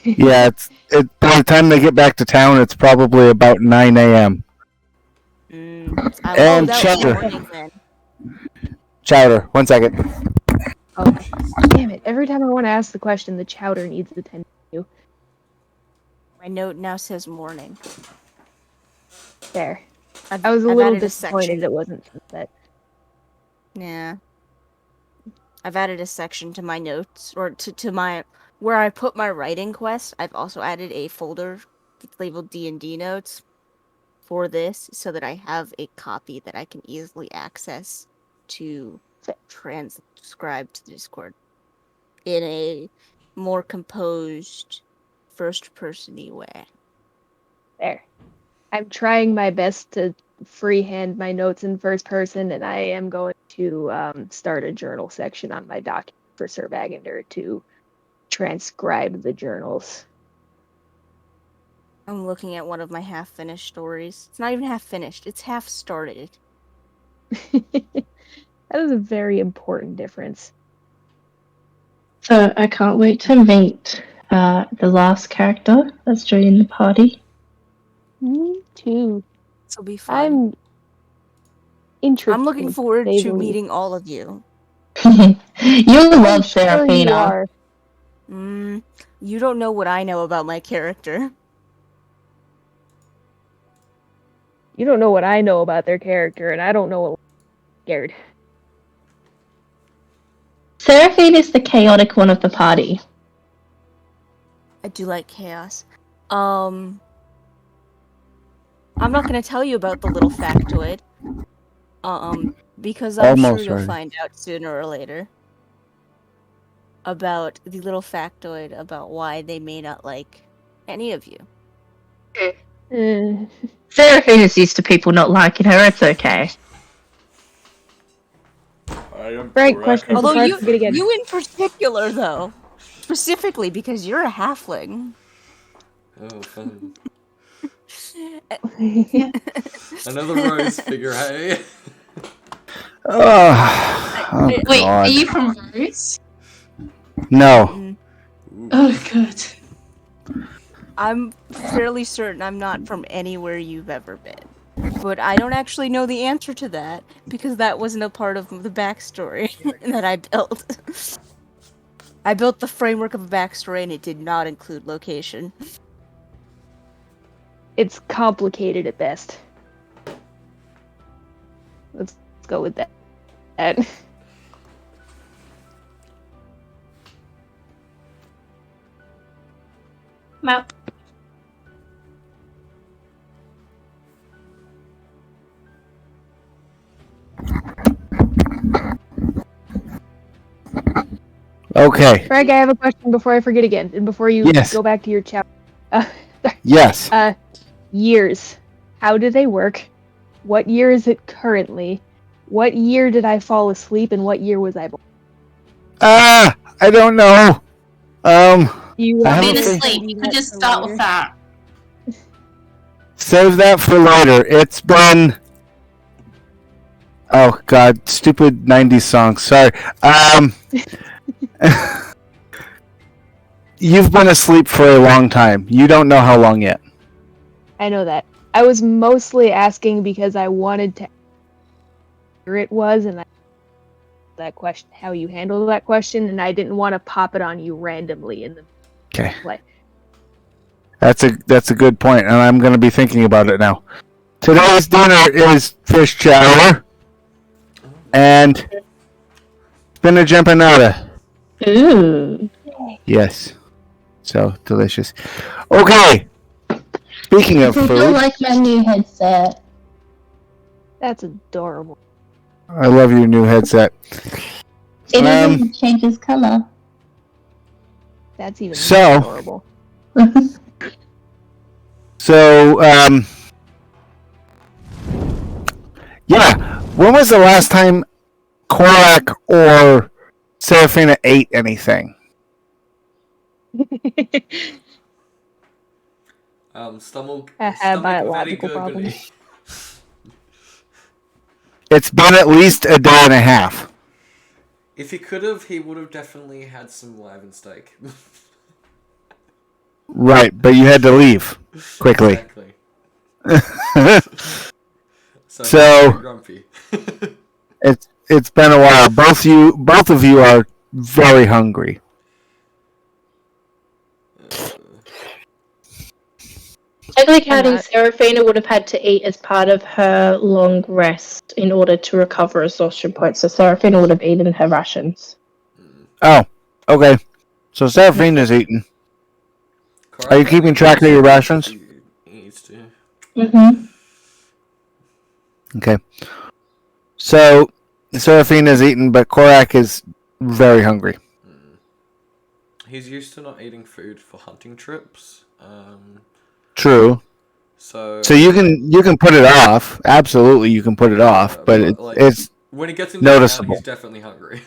Yeah, by the time they get back to town, it's probably about 9 a.m. And Chowder. Chowder, 1 second. Oh, damn it. Every time I want to ask the question, the chowder needs attention to. My note now says morning. There. I've, I was a I've little added disappointed section. it wasn't sunset. Yeah. I've added a section to my notes, or to my where I put my writing quest. I've also added a folder that's labeled D&D notes for this, so that I have a copy that I can easily access to transcribe to Discord in a more composed, first-person-y way. There. I'm trying my best to freehand my notes in first person, and I am going to start a journal section on my document for Sir Vagander to transcribe the journals. I'm looking at one of my half-finished stories. It's not even half-finished, it's half-started. That is a very important difference. So I can't wait to meet the last character that's joining the party. Me too. This will be fun. I'm interested. I'm looking forward say to the least. meeting all of you. You'll love I'm sure you Serafina. are. You don't know what I know about my character. You don't know what I know about their character, and I don't know what I'm scared. Seraphine is the chaotic one of the party. I do like chaos. I'm not gonna tell you about the little factoid. Because I'm Almost sure you'll ready. find out sooner or later. About the little factoid about why they may not like any of you. Seraphine is used to people not liking her, it's okay. I am Frank, Korak. question Although before I forget again. you in particular, though, specifically because you're a halfling. Oh, fun. Another rose figure, hey? Oh, Wait, God. are you from Rose? No. Oh, good. I'm fairly certain I'm not from anywhere you've ever been. But I don't actually know the answer to that, because that wasn't a part of the backstory that I built. I built the framework of a backstory and it did not include location. It's complicated at best. Let's go with that. Map. Okay. Frank, I have a question before I forget again, and before you Yes. go back to your chat. Yes. Years. How do they work? What year is it currently? What year did I fall asleep, and what year was I born? I don't know. You I have Been a thing- asleep. You can just start with that. Save that for later. It's been. Oh God, stupid '90s songs. Sorry. You've been asleep for a long time. You don't know how long yet. I know that. I was mostly asking because I wanted to hear it was, and that question, how you handle that question, and I didn't want to pop it on you randomly in the Okay. play. That's a good point, and I'm going to be thinking about it now. Today's dinner is fish chowder and spinach empanada. Ooh. Yes, so delicious. Okay. Speaking of I food, like my new headset. That's adorable. I love your new headset. It even changes color. That's even So- more adorable. So, yeah. When was the last time Korak or Seraphina ate anything? Stomach I have very biological gurgly. problems. It's been at least a day and a half. If he could have, he would have definitely had some live steak. Right, but you had to leave quickly. Exactly. So, So- he's grumpy. It's been a while. Both of you are very hungry. Technically counting, not. Seraphina would have had to eat as part of her long rest in order to recover exhaustion points. So Seraphina would have eaten her rations. Oh, okay. So Seraphina's eating. Are you keeping track of your rations? He needs to. Mm-hmm. Okay. So Seraphina's eating, but Korak is very hungry. He's used to not eating food for hunting trips. True. So So you can put it off. Absolutely, you can put it off, but it's when he gets into noticeable. town, he's definitely hungry.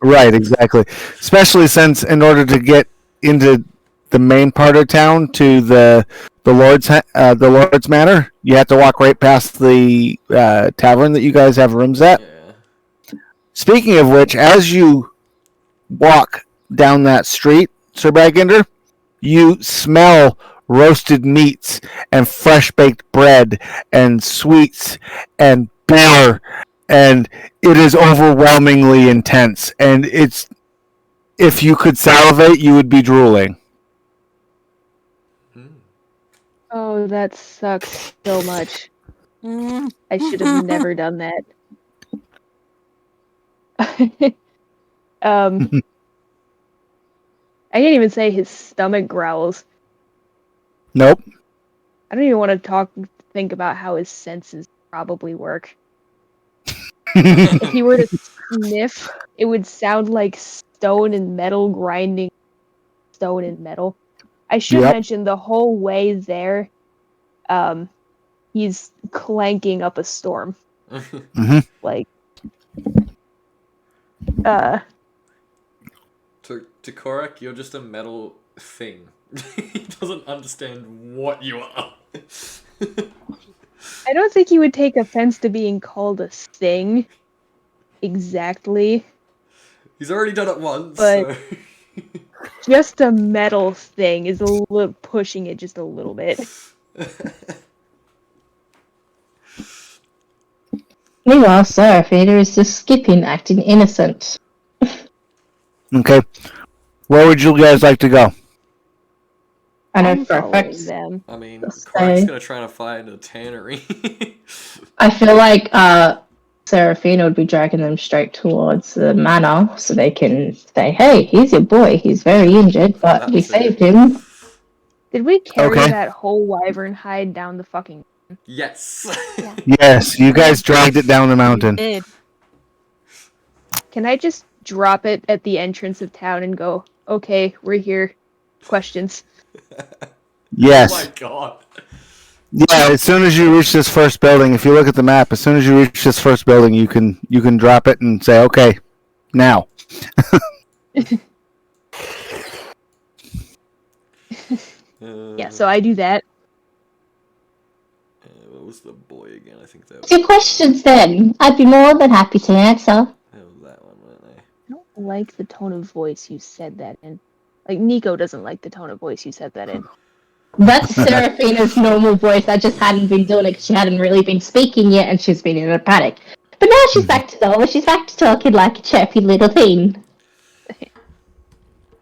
right, exactly. Especially since in order to get into the main part of town to the Lord's Manor, you have to walk right past the tavern that you guys have rooms at. Yeah. Speaking of which, as you walk down that street, Sir Bagender, you smell roasted meats and fresh baked bread and sweets and beer, and it is overwhelmingly intense. And it's, if you could salivate, you would be drooling. Oh, that sucks so much. Mm. I should have never done that. I can't even say his stomach growls. Nope. I don't even want to think about how his senses probably work. Hmm. If he were to sniff, it would sound like stone and metal grinding stone and metal. I should Yep. mention the whole way there, he's clanking up a storm. Like, To Korak, you're just a metal thing. He doesn't understand what you are. I don't think he would take offense to being called a thing. Exactly. He's already done it once. But- So. Just a metal thing is a little pushing it just a little bit. Meanwhile, Seraphina is just skipping, acting innocent. Okay. Where would you guys like to go? I know I'm for a following fact. them. I mean, Let's Korak's say- gonna try to find a tannery. I feel like Seraphina would be dragging them straight towards the manor so they can say, hey, he's your boy. He's very injured, but we That's it. saved him. Did we carry Okay. that whole wyvern hide down the fucking... Yes. Yes, you guys dragged it down the mountain. Did. Can I just drop it at the entrance of town and go, okay, we're here. Questions. Yes. Oh my god. Yeah, as soon as you reach this first building, if you look at the map, as soon as you reach this first building, you can drop it and say, okay, now. Yeah, so I do that. What was the boy again? I think that was, What's your questions then? I'd be more than happy to answer. that one, weren't they? I don't like the tone of voice you said that in. Like, Nico doesn't like the tone of voice you said that in. That's Seraphina's normal voice. I just hadn't been doing it because she hadn't really been speaking yet and she's been in a panic. But now she's back to normal. She's back to talking like a chirpy little thing.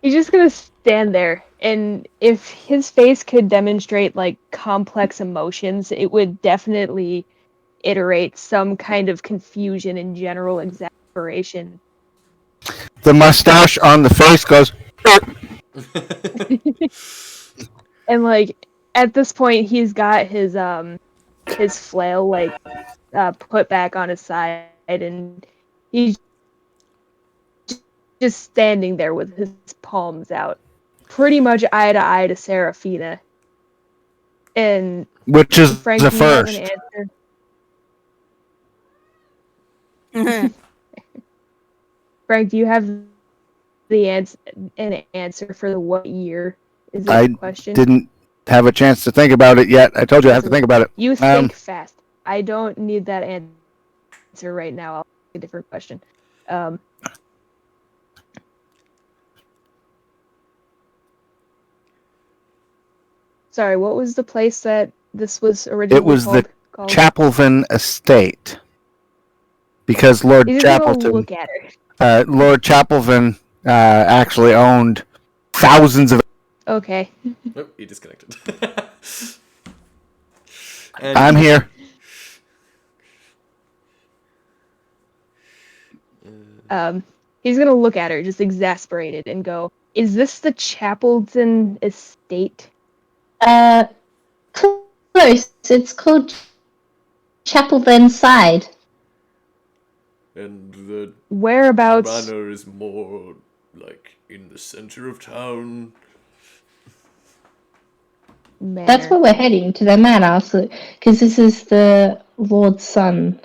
He's just gonna stand there, and if his face could demonstrate, like, complex emotions, it would definitely iterate some kind of confusion and general exasperation. The mustache on the face goes, And, like, at this point, he's got his flail, like, put back on his side, and he's just standing there with his palms out, pretty much eye to eye to Seraphina. And Which is Frank, the do you have an first. answer? Frank, do you have an answer for the what year is I the question? didn't have a chance to think about it yet. I told you I have to think about it. You think fast. I don't need that answer right now. I'll ask a different question. Sorry, what was the place that this was originally It was the called? Chapelvin Estate. Because Lord He's just gonna Chapelton, look at her. Lord Chapelvin actually owned thousands of. Okay. Nope, he disconnected. And I'm here. He's gonna look at her, just exasperated, and go, "Is this the Chapelton Estate?" Close. It's called Chapelvin Side. And the Whereabouts? manor is more like in the center of town. Manor. That's where we're heading, to the manor, because this is the Lord's son.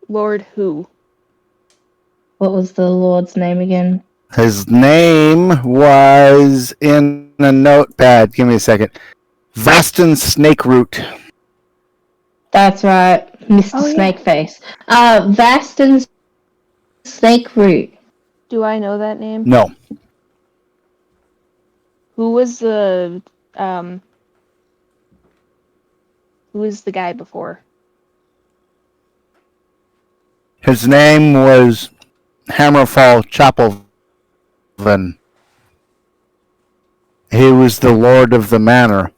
Lord who? What was the Lord's name again? His name was in a notepad. Give me a second. Vaston Snakeroot. That's right, Mr. Oh, yeah. Snakeface. Vaston Snakeroot. Do I know that name? No. Who was the who was the guy before? His name was Hammerfall Chapelvin. He was the lord of the manor.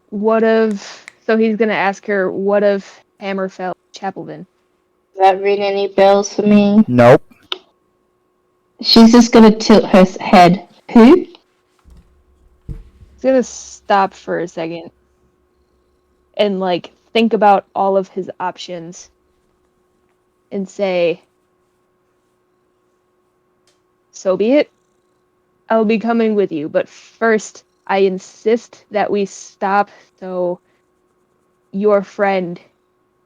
What of? So he's gonna ask her, what of Hammerfell Chapelvin? Does that ring any bells for me? Nope. She's just gonna tilt her head. Who? He's gonna stop for a second and like think about all of his options and say, "So be it. I'll be coming with you, but first I insist that we stop so your friend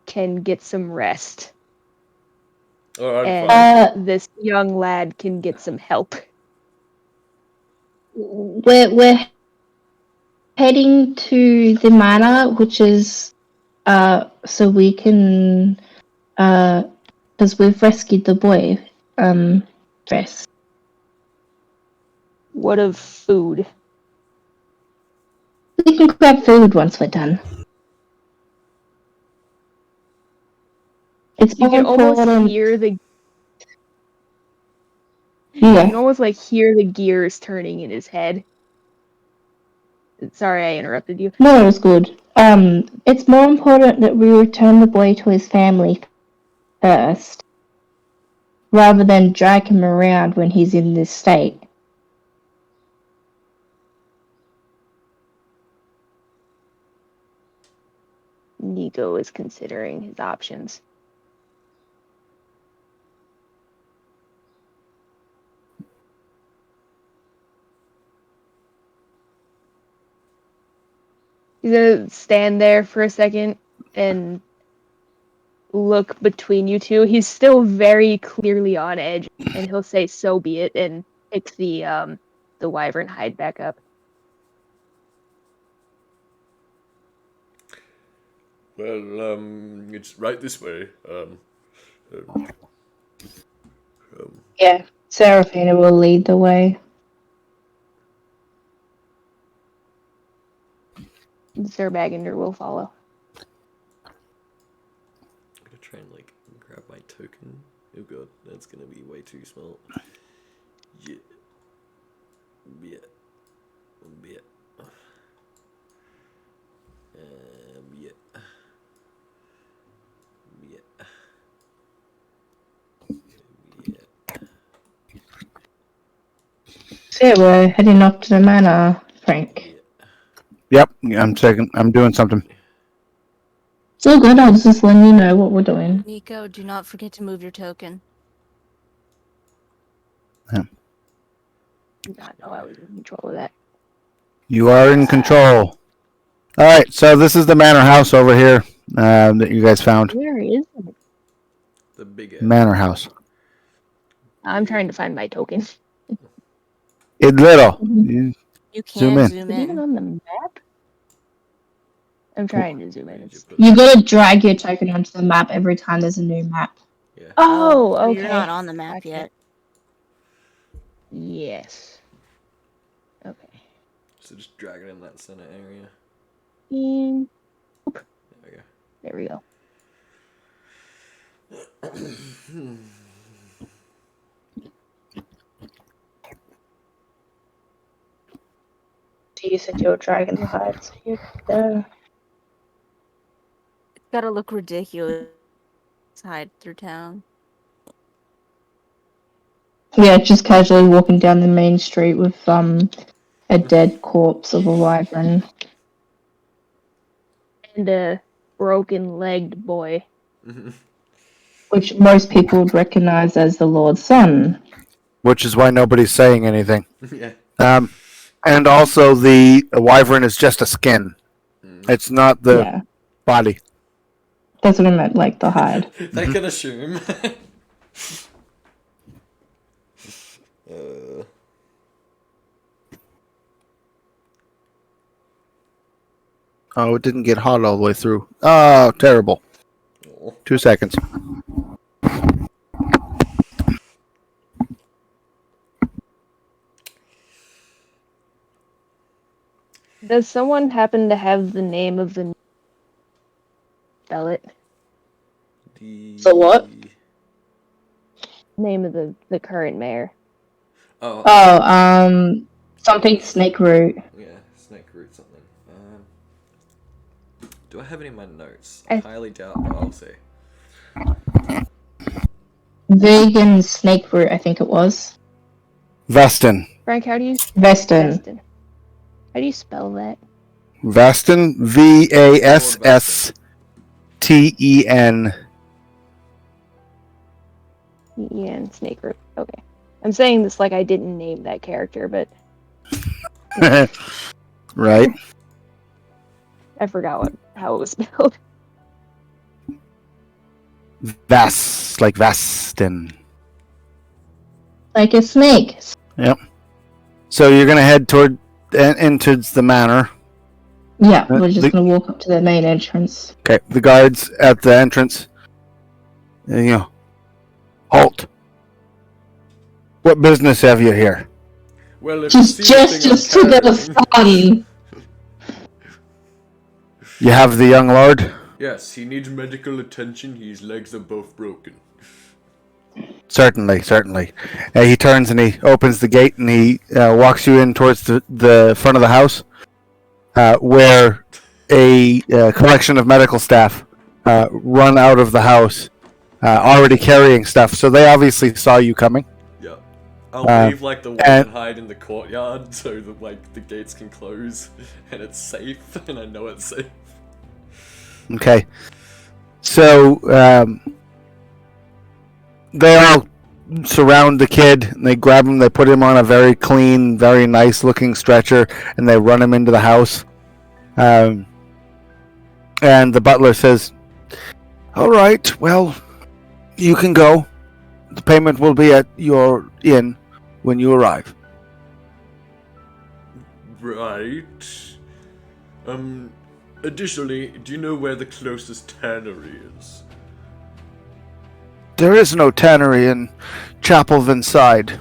can get some rest. Oh, I'm fine. And this young lad can get some help." We're heading to the manor, which is so we can because we've rescued the boy. Dress. What of food? We can grab food once we're done. It's You more can almost important. hear the Yeah. You can almost like hear the gears turning in his head. Sorry, I interrupted you. No, it was good. It's more important that we return the boy to his family first, rather than drag him around when he's in this state. Nico is considering his options. He's gonna stand there for a second and look between you two. He's still very clearly on edge, and he'll say, "So be it," and pick the wyvern hide back up. Well, it's right this way. Yeah, Seraphina will lead the way. Sir Bagender will follow. I'm gonna try and like grab my token. Oh god, that's gonna be way too small. Yeah. Yeah. Yeah. Yeah. So yeah, we're heading off to the manor, Frank. Yep. I'm doing something. It's all good. I was just letting you know what we're doing. Nico, do not forget to move your token. Did not know I was in control of that. You are in control. All right, so this is the manor house over here that you guys found. Where is it? The big Manor house. I'm trying to find my token. It's little. You Zoom can in. zoom Is it even in. on the map? I'm trying to zoom in. It's... You gotta drag your token onto the map every time there's a new map. Yeah. Oh, So okay. You're not on the map Gotcha. yet. Yes. Okay. So just drag it in that center area. And There we go. there we go. So you said you're dragging the hide, so you're there. It's gotta look ridiculous. Hide through town. Yeah, just casually walking down the main street with a dead corpse of a wyvern. And a broken-legged boy. Which most people would recognize as the Lord's son. Which is why nobody's saying anything. Yeah. And also the wyvern is just a skin. It's not the Yeah, body. that's what I meant, like the hide. They can assume. Oh, it didn't get hot all the way through. Oh, terrible. 2 seconds. Does someone happen to have the name of the... Spell it. So what? Name of the current mayor. Oh. Oh, something snake root. Yeah, snake root something. Do I have any in my notes? I- I highly doubt, but I'll say. Vegan snake root, I think it was. Veston. Frank, how do you... Veston. Veston. How do you spell that? Veston. Vassten. Ian Snake Root. Okay. I'm saying this like I didn't name that character, but Right. I forgot how it was spelled. Like Veston. Like a snake. So you're gonna head toward into the manor. Yeah, we're the- just gonna walk up to the main entrance. Okay, the guards at the entrance. Halt. What business have you here? Well, if Just you see anything to the uncanny- fun. You have the young lord? Yes, he needs medical attention. His legs are both broken. Certainly. He turns and he opens the gate and he walks you in towards the front of the house, where a collection of medical staff run out of the house, already carrying stuff. So they obviously saw you coming. Yeah. I'll leave like the one and- and hide in the courtyard so that like the gates can close and it's safe and I know it's safe. Okay. So they all surround the kid and they grab him, they put him on a very clean, very nice looking stretcher, and they run him into the house. And the butler says, "All right, well, you can go. The payment will be at your inn when you arrive." Right. Additionally, do you know where the closest tannery is? There is no tannery in Chapel Vinside.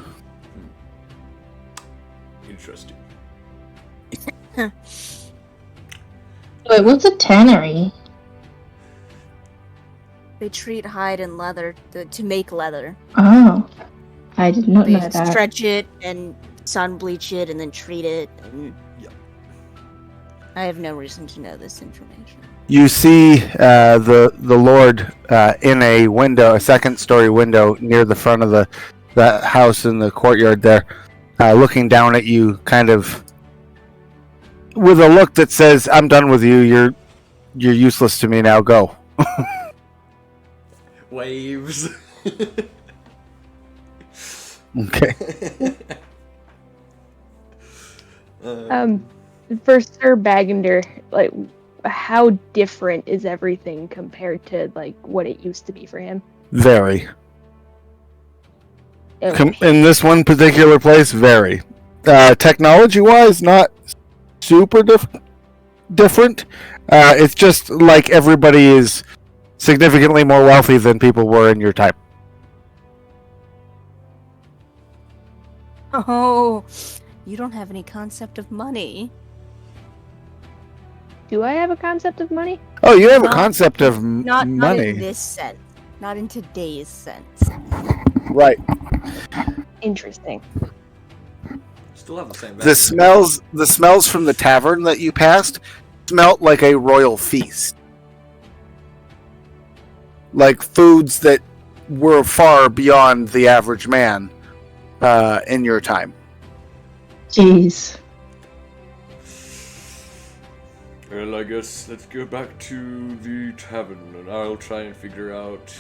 Interesting. Wait, what's a tannery? They treat hide and leather to make leather. Oh, I did not They know that. stretch it and sun bleach it and then treat it. And Yep. I have no reason to know this information. You see the Lord in a window, a second-story window near the front of the house in the courtyard there, looking down at you, kind of with a look that says, "I'm done with you. You're useless to me now. Go. Waves. Okay. For Sir Bagender, like, how different is everything compared to like what it used to be for him? Very. Okay. In this one particular place, very. Technology-wise, not super different. It's just like everybody is significantly more wealthy than people were in your time. Oh, you don't have any concept of money. Do I have a concept of money? Oh, you have a Not- concept of Not money. in this sense. Not in today's sense. Right. Interesting. Still have the same. The smells from the tavern that you passed smelt like a royal feast. Like foods that were far beyond the average man in your time. Jeez. Well, I guess let's go back to the tavern, and I'll try and figure out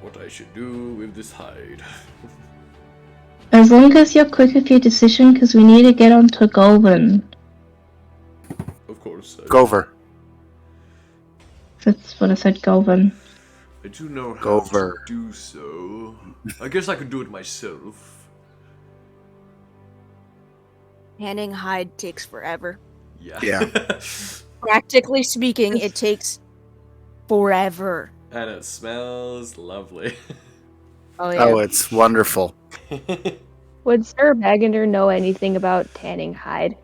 what I should do with this hide. As long as you're quick with your decision, because we need to get onto Golden. Of course. Gover. That's what I said, Golden. I do know how Gover. to do so. I guess I could do it myself. Tanning hide takes forever. Yeah. Practically speaking, it takes forever. And it smells lovely. Oh yeah. Oh, it's wonderful. Would Sir Bagender know anything about tanning hide?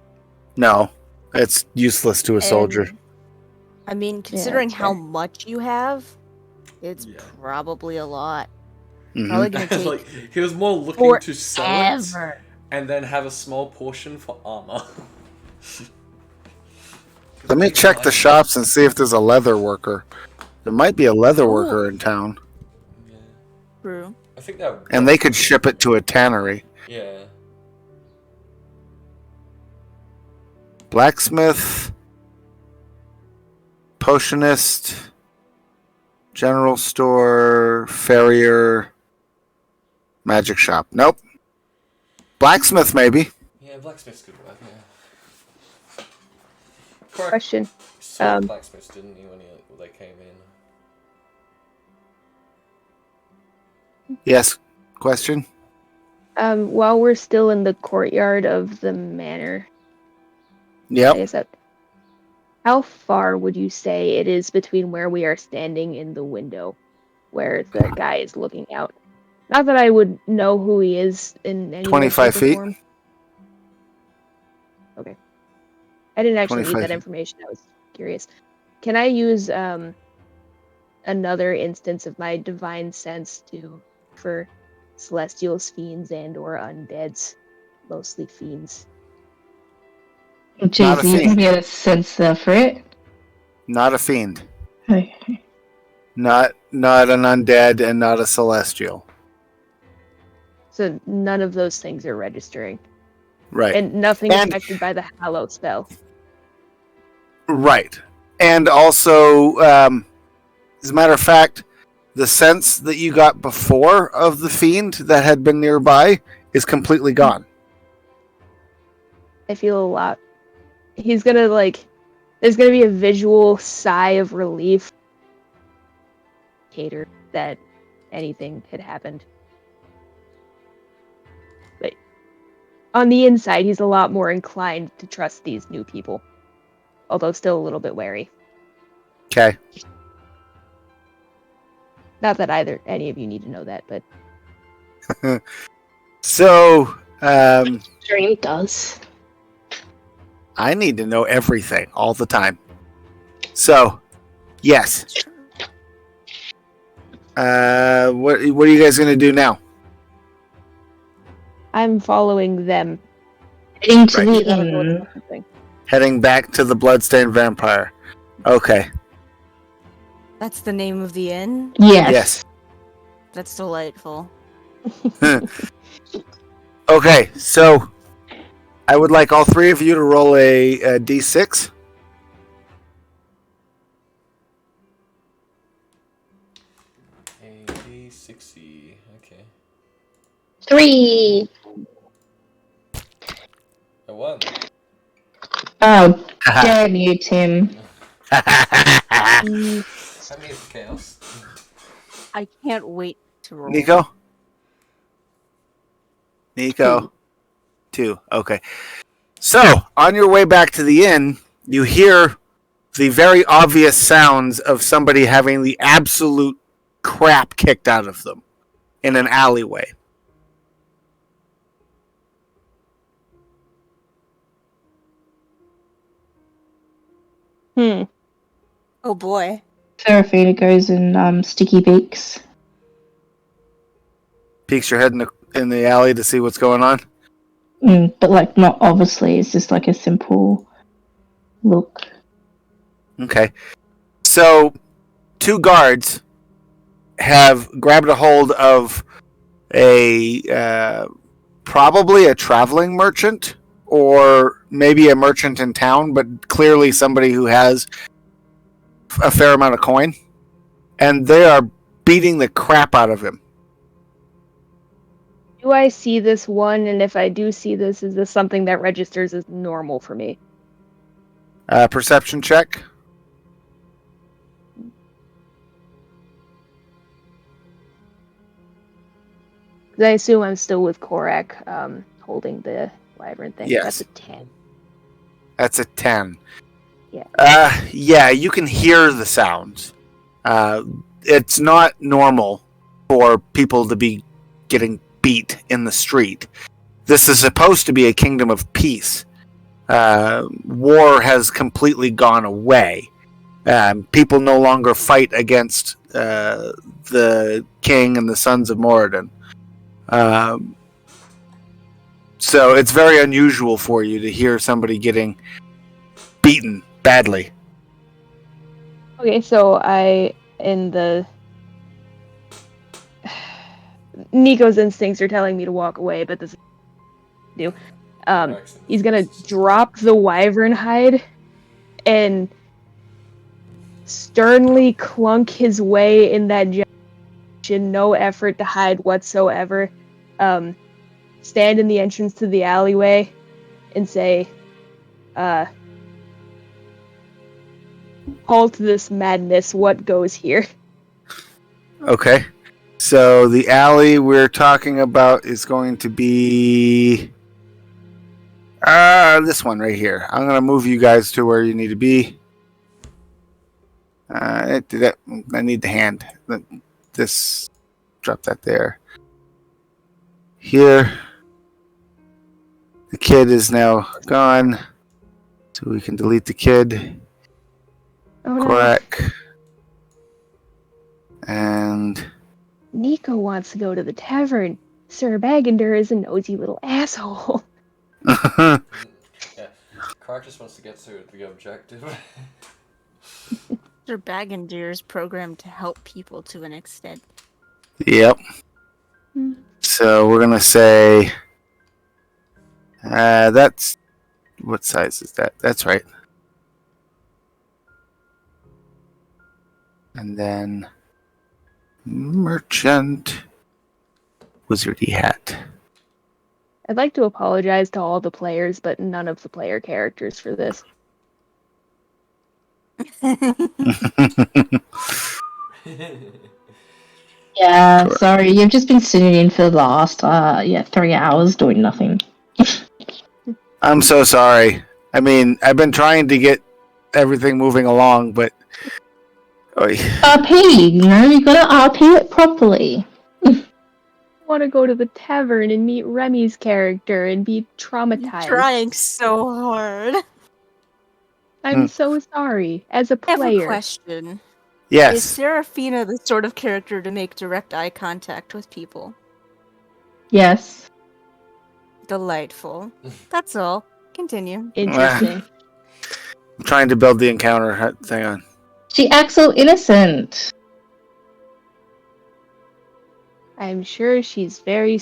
No, it's useless to a soldier. And, I mean, considering that's how fair. much you have, it's Yeah. probably a lot. Mhm. Probably gonna take Like, he was more looking to sell it forever. and then have a small portion for armor. Let me check the shops and see if there's a leather worker. There might be a leather worker in town, Yeah. True. I think that. and they could ship it to a tannery. Yeah. Blacksmith, potionist, general store, farrier, magic shop. Nope. Blacksmith, maybe. Yeah, blacksmith's good work. Yeah. Correct. Question. Saw blacksmiths, didn't you, when they came in? Yes. Question? While we're still in the courtyard of the manor, I Yep. guess how far would you say it is between where we are standing in the window, where the guy is looking out? Not that I would know who he is in any way, 25 shape, or feet. form. Okay. I didn't actually need 25 that feet. information. I was curious. Can I use another instance of my divine sense for celestials, fiends, and or undeads? Mostly fiends. Not Jeez, a you fiend. can get a sense for it. Not a fiend. Okay. Not an undead, and not a celestial. So none of those things are registering. Right. And nothing And- affected by the Hallow spell. Right. And also, as a matter of fact, the sense that you got before of the fiend that had been nearby is completely gone. I feel a lot. He's gonna there's gonna be a visual sigh of relief. Cater that anything had happened. But on the inside, he's a lot more inclined to trust these new people. Although still a little bit wary. Okay. Not that any of you need to know that, but So, Dream does. I need to know everything all the time. So, yes. What are you guys going to do now? I'm following them. Heading to Right. the inn. Heading back to the Bloodstained Vampire. Okay. That's the name of the inn? Yes. Yes. That's delightful. Okay, so I would like all three of you to roll a d6. 60. Okay. 3. I won. Oh, damn you, Tim. I made chaos. I can't wait to roll. Nico? 2. Okay. So, on your way back to the inn, you hear the very obvious sounds of somebody having the absolute crap kicked out of them in an alleyway. Oh boy. Serafina goes and Sticky Beaks. Peeks your head in the alley to see what's going on. But like not obviously, it's just like a simple look. Okay. So, 2 guards have grabbed a hold of a probably a traveling merchant or maybe a merchant in town, but clearly somebody who has a fair amount of coin, and they are beating the crap out of him. Do I see this one? And if I do see this, is this something that registers as normal for me? Perception check. Because I assume I'm still with Korak, holding the wyvern thing. Yes. That's a 10. That's a 10. Yeah. Yeah, you can hear the sounds. It's not normal for people to be getting beat in the street. This is supposed to be a kingdom of peace. War has completely gone away. People no longer fight against the king and the sons of Moradin. So it's very unusual for you to hear somebody getting beaten badly. Okay, so Nico's instincts are telling me to walk away, but this is do. He's gonna drop the wyvern hide and sternly clunk his way in that direction, no effort to hide whatsoever. Stand in the entrance to the alleyway and say, halt this madness, what goes here? Okay. So the alley we're talking about is going to be this one right here. I'm going to move you guys to where you need to be. I need the hand. This, drop that there. Here. The kid is now gone, so we can delete the kid. Oh, no. Correct. And Nico wants to go to the tavern. Sir Bagander is a nosy little asshole. Yeah, Clark just wants to get to the objective. Sir Bagander is programmed to help people to an extent. Yep. So we're gonna say that's what size is that? That's right. And then merchant wizardy hat. I'd like to apologize to all the players, but none of the player characters for this. Yeah, sorry, you've just been sitting in for the last 3 hours doing nothing. I'm so sorry. I mean, I've been trying to get everything moving along, but RP, you gotta RP it properly. I want to go to the tavern and meet Remy's character and be traumatized. Trying so hard. I'm so sorry. As a I have a player, question. Is yes. Serafina the sort of character to make direct eye contact with people? Yes. Delightful. That's all. Continue. interesting. I'm trying to build the encounter. Hang on. She acts so innocent. I'm sure she's very.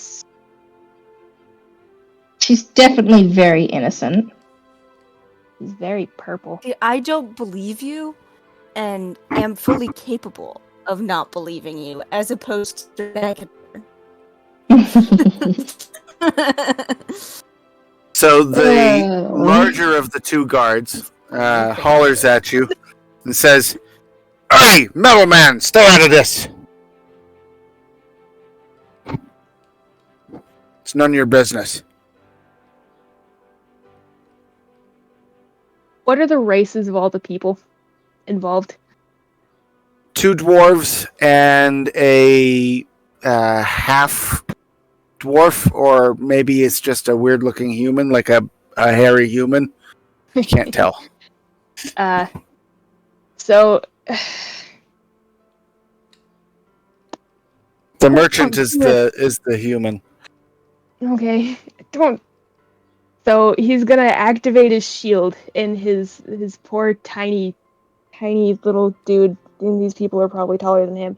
She's definitely very innocent. She's very purple. See, I don't believe you, and am fully capable of not believing you, as opposed to Becca. So the Oh. larger of the two guards hollers at you and says, "Hey, metal man, stay out of this. It's none of your business." What are the races of all the people involved? 2 dwarves and a half dwarf, or maybe it's just a weird looking human, like a hairy human. You can't tell. So The merchant is the human. okay, don't. So he's gonna activate his shield, and his poor tiny little dude, and these people are probably taller than him,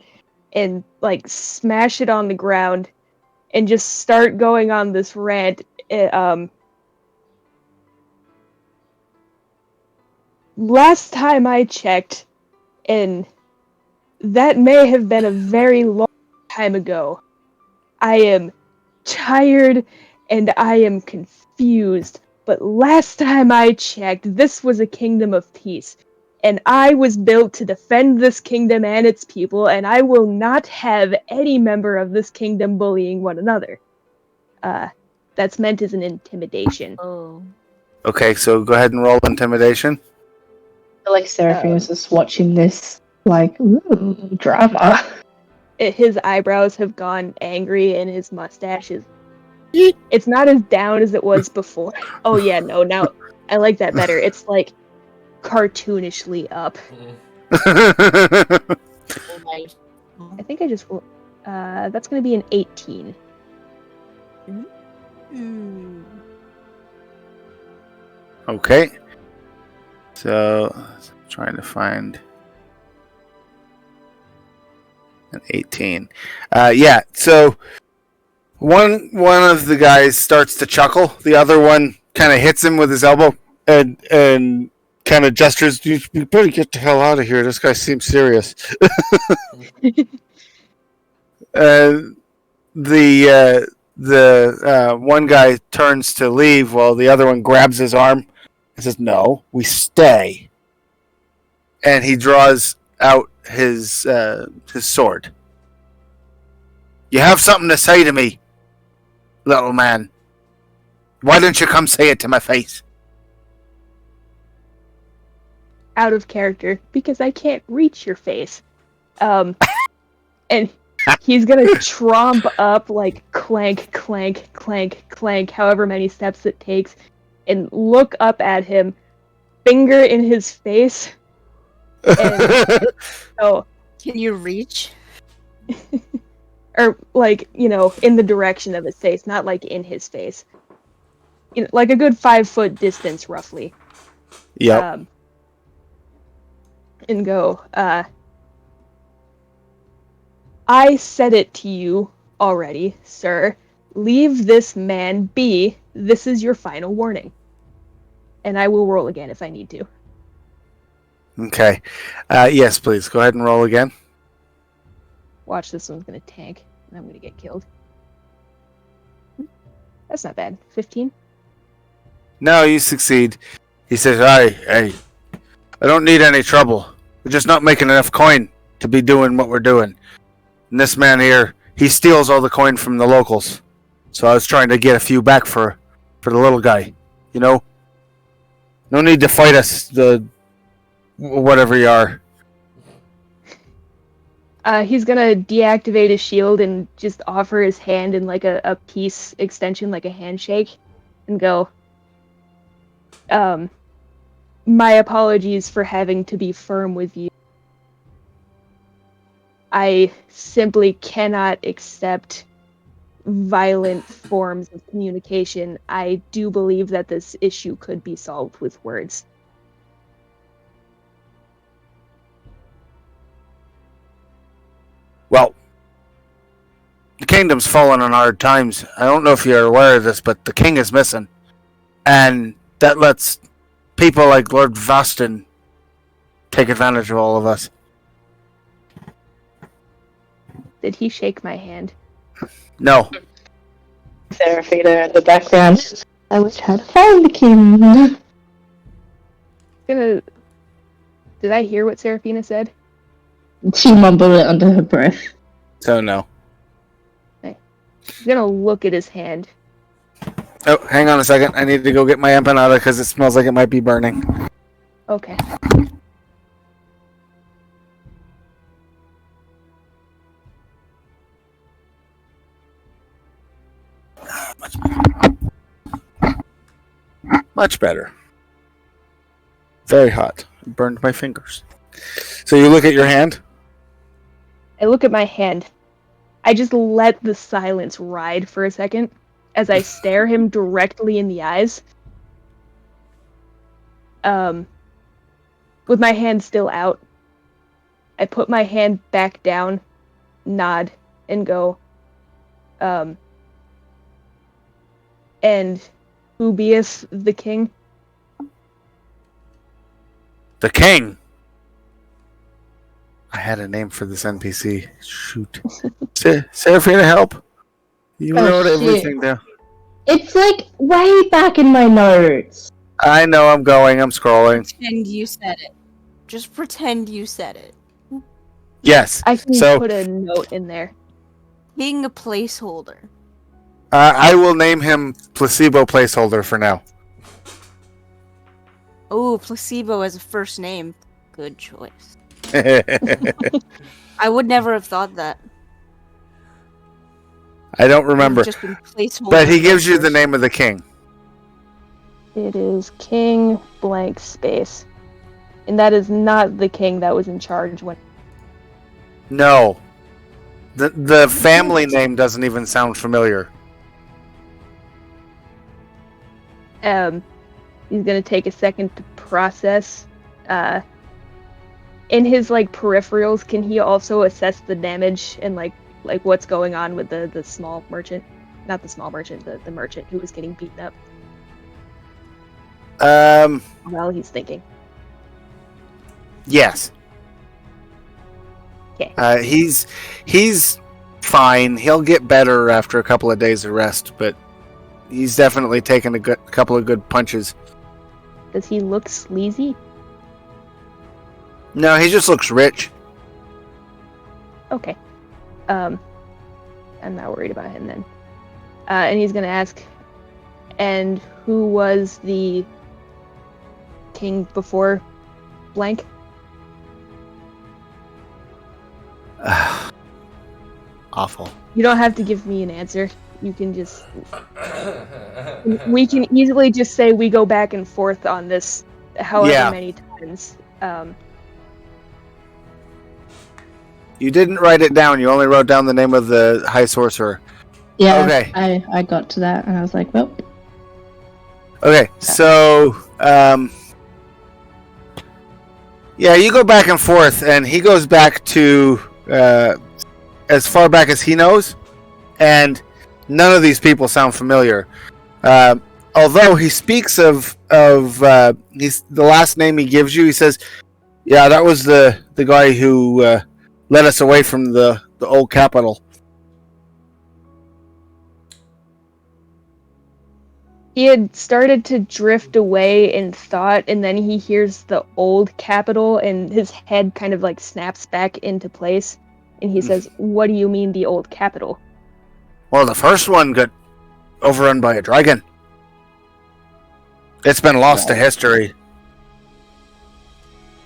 and like smash it on the ground, and just start going on this rant. Last time I checked, and that may have been a very long time ago, I am tired and I am confused, but last time I checked, this was a kingdom of peace, and I was built to defend this kingdom and its people, and I will not have any member of this kingdom bullying one another. That's meant as an intimidation. Oh. Okay, so go ahead and roll intimidation. I feel like Seraphine was just watching this, like, ooh, drama. His eyebrows have gone angry, and his mustache is... It's not as down as it was before. Oh yeah, no, now I like that better. It's like cartoonishly up. I think I just... that's gonna be an 18. Okay. So, trying to find an 18. Yeah, so one of the guys starts to chuckle. The other one kind of hits him with his elbow and kind of gestures, "You better get the hell out of here. This guy seems serious." The one guy turns to leave while the other one grabs his arm and says, "No, we stay." And he draws out his sword. "You have something to say to me, little man. Why don't you come say it to my face?" Out of character, because I can't reach your face. And he's gonna tromp up, like, clank, clank, clank, clank, however many steps it takes, and look up at him, finger in his face, and oh, Can you reach? or like, in the direction of his face, not like in his face. Like a good 5 foot distance, roughly. Yep. And go, I said it to you already, sir. Leave this man be. This is your final warning. And I will roll again if I need to. Okay. Yes, please. Go ahead and roll again. Watch, this one's gonna tank, and I'm gonna get killed. That's not bad. 15? No, you succeed. He says, Hey, I don't need any trouble. We're just not making enough coin to be doing what we're doing. And this man here, he steals all the coin from the locals. So I was trying to get a few back for the little guy. No need to fight us, the whatever you are. He's gonna deactivate his shield and just offer his hand in like a peace extension, like a handshake, and go, my apologies for having to be firm with you. I simply cannot accept violent forms of communication. I do believe that this issue could be solved with words. Well, the kingdom's fallen on hard times. I don't know if you're aware of this, but the king is missing. And that lets people like Lord Vastin take advantage of all of us. Did he shake my hand? No. Seraphina in the background. I wish I had found the king. Did I hear what Seraphina said? She mumbled it under her breath. So no. He's gonna look at his hand. Oh, hang on a second. I need to go get my empanada because it smells like it might be burning. Okay. Much better. Very hot. It burned my fingers. So you look at your hand? I look at my hand. I just let the silence ride for a second as I stare him directly in the eyes. With my hand still out, I put my hand back down, nod, and go, and who beeth the king? The king. I had a name for this NPC. Shoot. Seraphina, help. You Oh, wrote shit. everything down. It's like way back in my notes. I know I'm going. I'm scrolling. Pretend you said it. Just pretend you said it. Yes. I can So put a note in there. Being a placeholder. I will name him Placebo Placeholder for now. Oh, placebo as a first name. Good choice. I I would never have thought that. don't remember. Just been placeholder But he gives you the first. name of the king. It is King blank space. And that is not the king that was in charge when... No. The family name doesn't even sound familiar. He's gonna take a second to process. In his like peripherals, can he also assess the damage and like what's going on with the small merchant? Not the small merchant, the merchant who was getting beaten up while he's thinking. Yes. Okay. He's fine. He'll get better after a couple of days of rest, but he's definitely taken a couple of good punches. Does he look sleazy? No, he just looks rich. Okay. I'm not worried about him then. And he's gonna ask, and who was the king before blank? Awful. You don't have to give me an answer. You can just... We can easily just say we go back and forth on this however many times. You didn't write it down. You only wrote down the name of the High Sorcerer. Yeah, Okay. I got to that and I was like, well, Okay, so yeah, you go back and forth, and he goes back to as far back as he knows, and none of these people sound familiar. Although he speaks of he's the last name he gives you, he says, "Yeah, that was the guy who led us away from the old capital." He had started to drift away in thought, and then he hears the old capital, and his head kind of like snaps back into place. And he says, "What do you mean, the old capital?" Well, the first one got overrun by a dragon. It's been lost to history.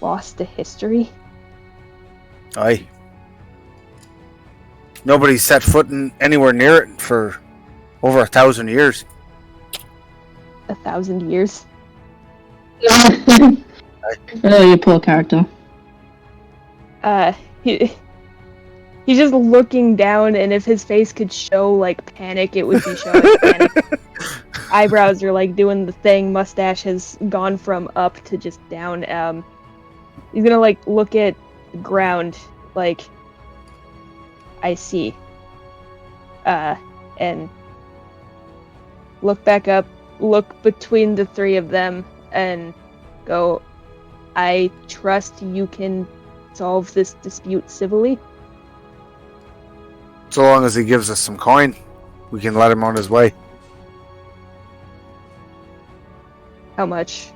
Lost to history? Aye. Nobody's set foot anywhere near it for over 1,000 years. 1,000 years? oh, you poor character. He's just looking down, and if his face could show like panic, it would be showing panic. Eyebrows are like doing the thing. Mustache has gone from up to just down. He's gonna like look at the ground, like, I see. And look back up, look between the three of them, and go, "I trust you can solve this dispute civilly." So long as he gives us some coin, we can let him on his way. How much?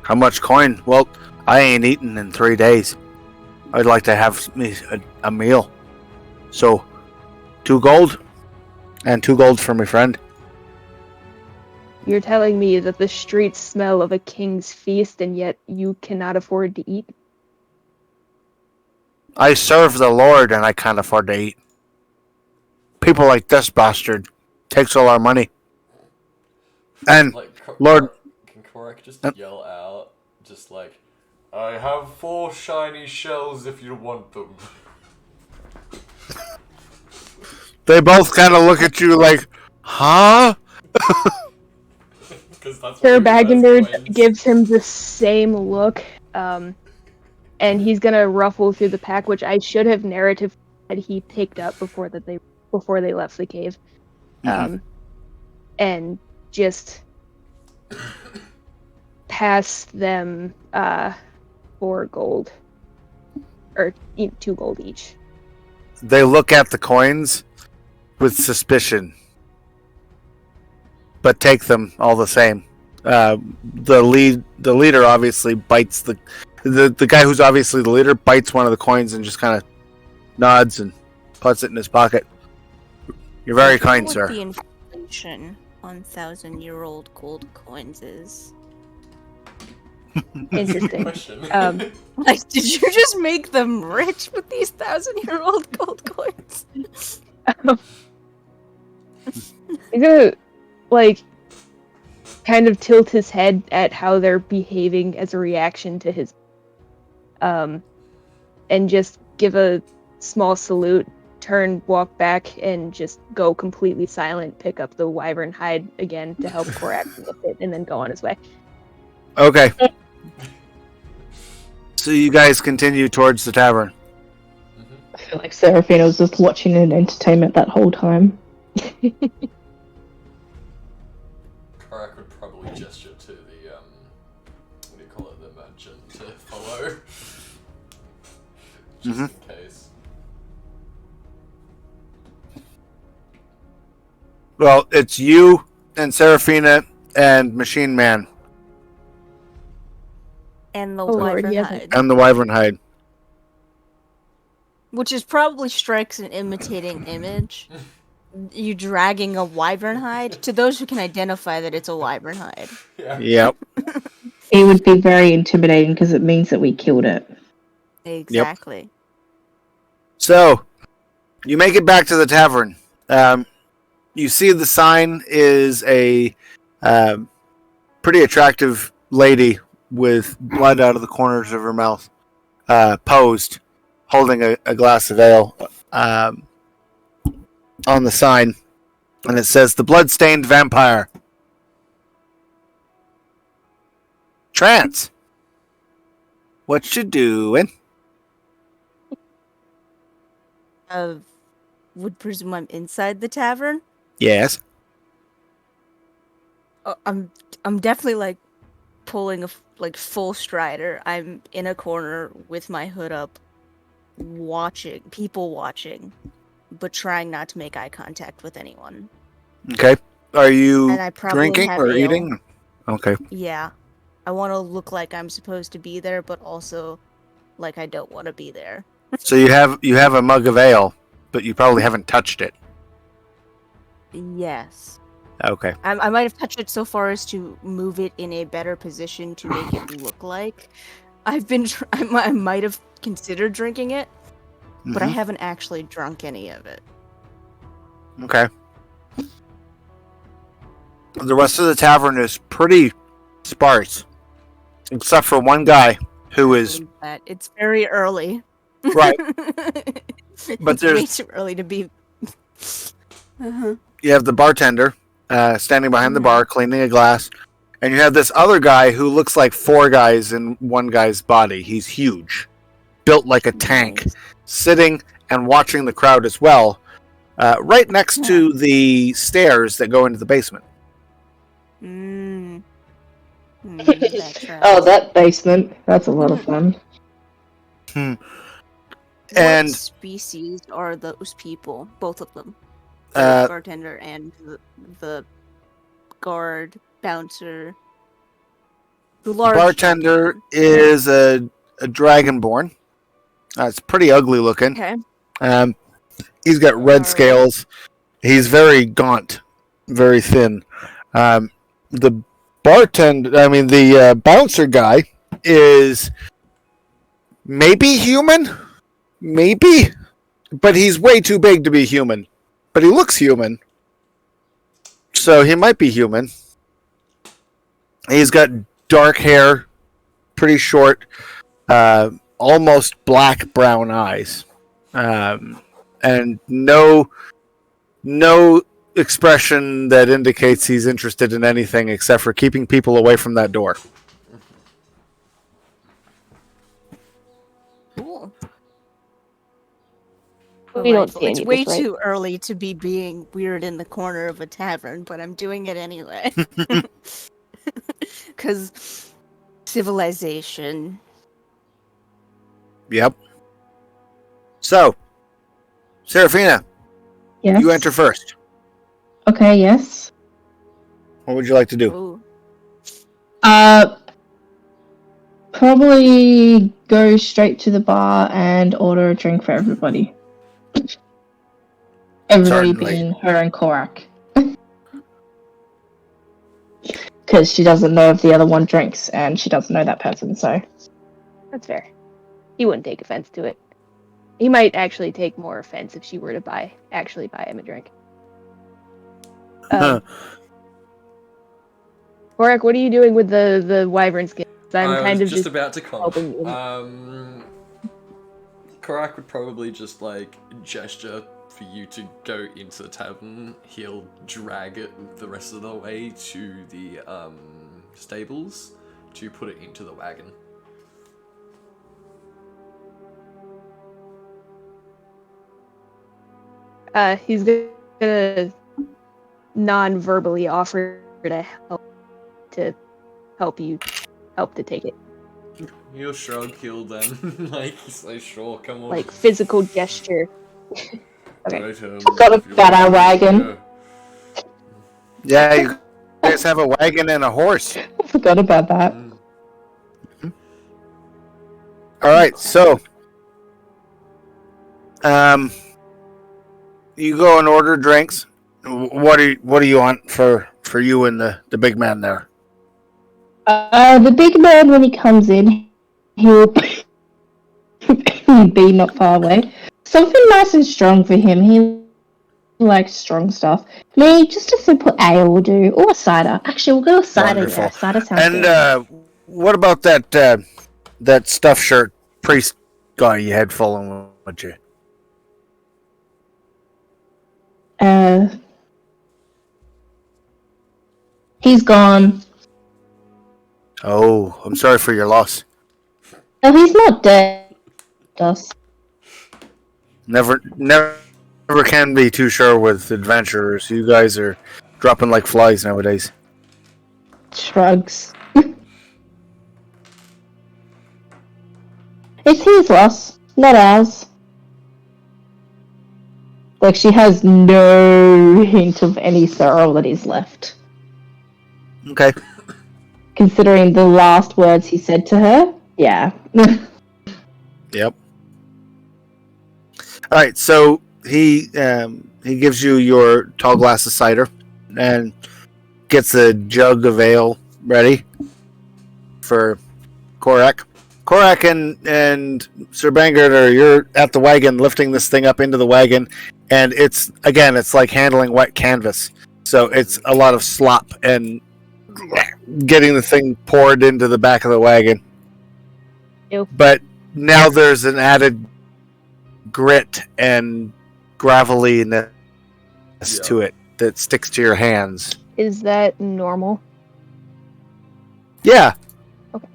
How much coin? Well, I ain't eaten in 3 days. I'd like to have me a meal. So, 2 gold, and 2 gold for my friend. You're telling me that the streets smell of a king's feast and yet you cannot afford to eat? I serve the Lord and I can't afford to eat. People like this bastard takes all our money. And, Lord... Can Korak just yell out, just like, I have 4 shiny shells if you want them. They both kind of look at you like, huh? Sir Bagender gives him the same look, and he's gonna ruffle through the pack, which I should have narrative that he picked up before they left the cave, and just pass them 4 gold, or 2 gold each. They look at the coins with suspicion, but take them all the same. The leader obviously bites the guy who's obviously the leader bites one of the coins and just kind of nods and puts it in his pocket. You're very kind, sir. What the inflation on 1,000-year-old gold coins is? Interesting. Like, did you just make them rich with these 1,000-year-old gold coins? He's gonna, like, kind of tilt his head at how they're behaving as a reaction to his, and just give a small salute, turn, walk back, and just go completely silent, pick up the wyvern hide again to help Korak with it, and then go on his way. Okay. So you guys continue towards the tavern. I feel like Seraphina was just watching an entertainment that whole time. Korak would probably gesture to the, what do you call it, the merchant to follow. Just in case. Well, it's you and Seraphina and Machine Man. And the Oh, Lord, wyvern yes. hide. And the wyvern hide. Which is probably strikes an imitating image. You dragging a wyvern hide? To those who can identify that it's a wyvern hide. Yeah. Yep. It would be very intimidating because it means that we killed it. Exactly. So, you make it back to the tavern. You see the sign is a pretty attractive lady with blood out of the corners of her mouth, posed, holding a glass of ale on the sign. And it says, "The Bloodstained Vampire." Trance, what you doing? Would presume I'm inside the tavern. Yes. I'm definitely like pulling a full strider. I'm in a corner with my hood up, watching, but trying not to make eye contact with anyone. Okay. Are you And I probably drinking have or ale. eating? Okay. Yeah. I want to look like I'm supposed to be there, but also like I don't want to be there. So you have a mug of ale, but you probably haven't touched it. Yes. Okay. I might have touched it so far as to move it in a better position to make it look like I've been. I might have considered drinking it, but I haven't actually drunk any of it. Okay. The rest of the tavern is pretty sparse, except for one guy who is It's very early. right. But It's way there's too early to be. you have the bartender standing behind the bar cleaning a glass, and you have this other guy who looks like 4 guys in one guy's body. He's huge, built like a tank, sitting and watching the crowd as well, right next to the stairs that go into the basement. That's right. Oh, that basement. That's a lot of fun. And- what species are those people? Both of them. Uh, The bartender and the guard, bouncer. The large Bartender gentleman. is a dragonborn. It's pretty ugly looking. Okay. He's got red Alright. scales. He's very gaunt, very thin. The bouncer guy is maybe human, maybe, but he's way too big to be human. But he looks human, so he might be human. He's got dark hair, pretty short, almost black brown eyes, and no expression that indicates he's interested in anything except for keeping people away from that door. Cool. We don't see It's any of way this, right? too early to be being weird in the corner of a tavern, but I'm doing it anyway. Because civilization. Yep. So, Serafina, Yes. you enter first. Okay, yes. What would you like to do? Ooh. Probably go straight to the bar and order a drink for everybody. Everybody Certainly. being her and Korak. Because she doesn't know if the other one drinks, and she doesn't know that person, so. That's fair. He wouldn't take offense to it. He might actually take more offense if she were to actually buy him a drink. Korak, what are you doing with the wyvern skin? 'Cause I'm I kind was of just about to helping you. Korak would probably just like gesture for you to go into the tavern. He'll drag it the rest of the way to the stables to put it into the wagon. He's gonna non-verbally offer to help to take it. He'll shrug. He'll then like say, "Sure, come on." Like physical gesture. Okay. Right, Forgot if you about our want to, wagon. yeah. Yeah, you guys have a wagon and a horse. I forgot about that. All right, so you go and order drinks. What do you want for you and the big man there? The big man, when he comes in, he'll be not far away. Something nice and strong for him. He likes strong stuff. Me, just a simple ale will do, or a cider. Actually, we'll go with cider. Wonderful. Yeah, cider sounds And good. what about that stuffed shirt priest guy you had following with you? He's gone. Oh, I'm sorry for your loss. No, he's not dead. Us. Never can be too sure with adventurers. You guys are dropping like flies nowadays. Shrugs. It's his loss, not ours. Like, she has no hint of any sorrow that is left. Okay. Considering the last words he said to her, yeah. Yep. All right, so he gives you your tall glass of cider and gets a jug of ale ready for Korak. Korak and Sir Bangor, you're at the wagon lifting this thing up into the wagon, and it's like handling wet canvas. So it's a lot of slop and getting the thing poured into the back of the wagon. Ew. But now there's an added grit and graveliness to it that sticks to your hands. Is that normal? Yeah. Okay.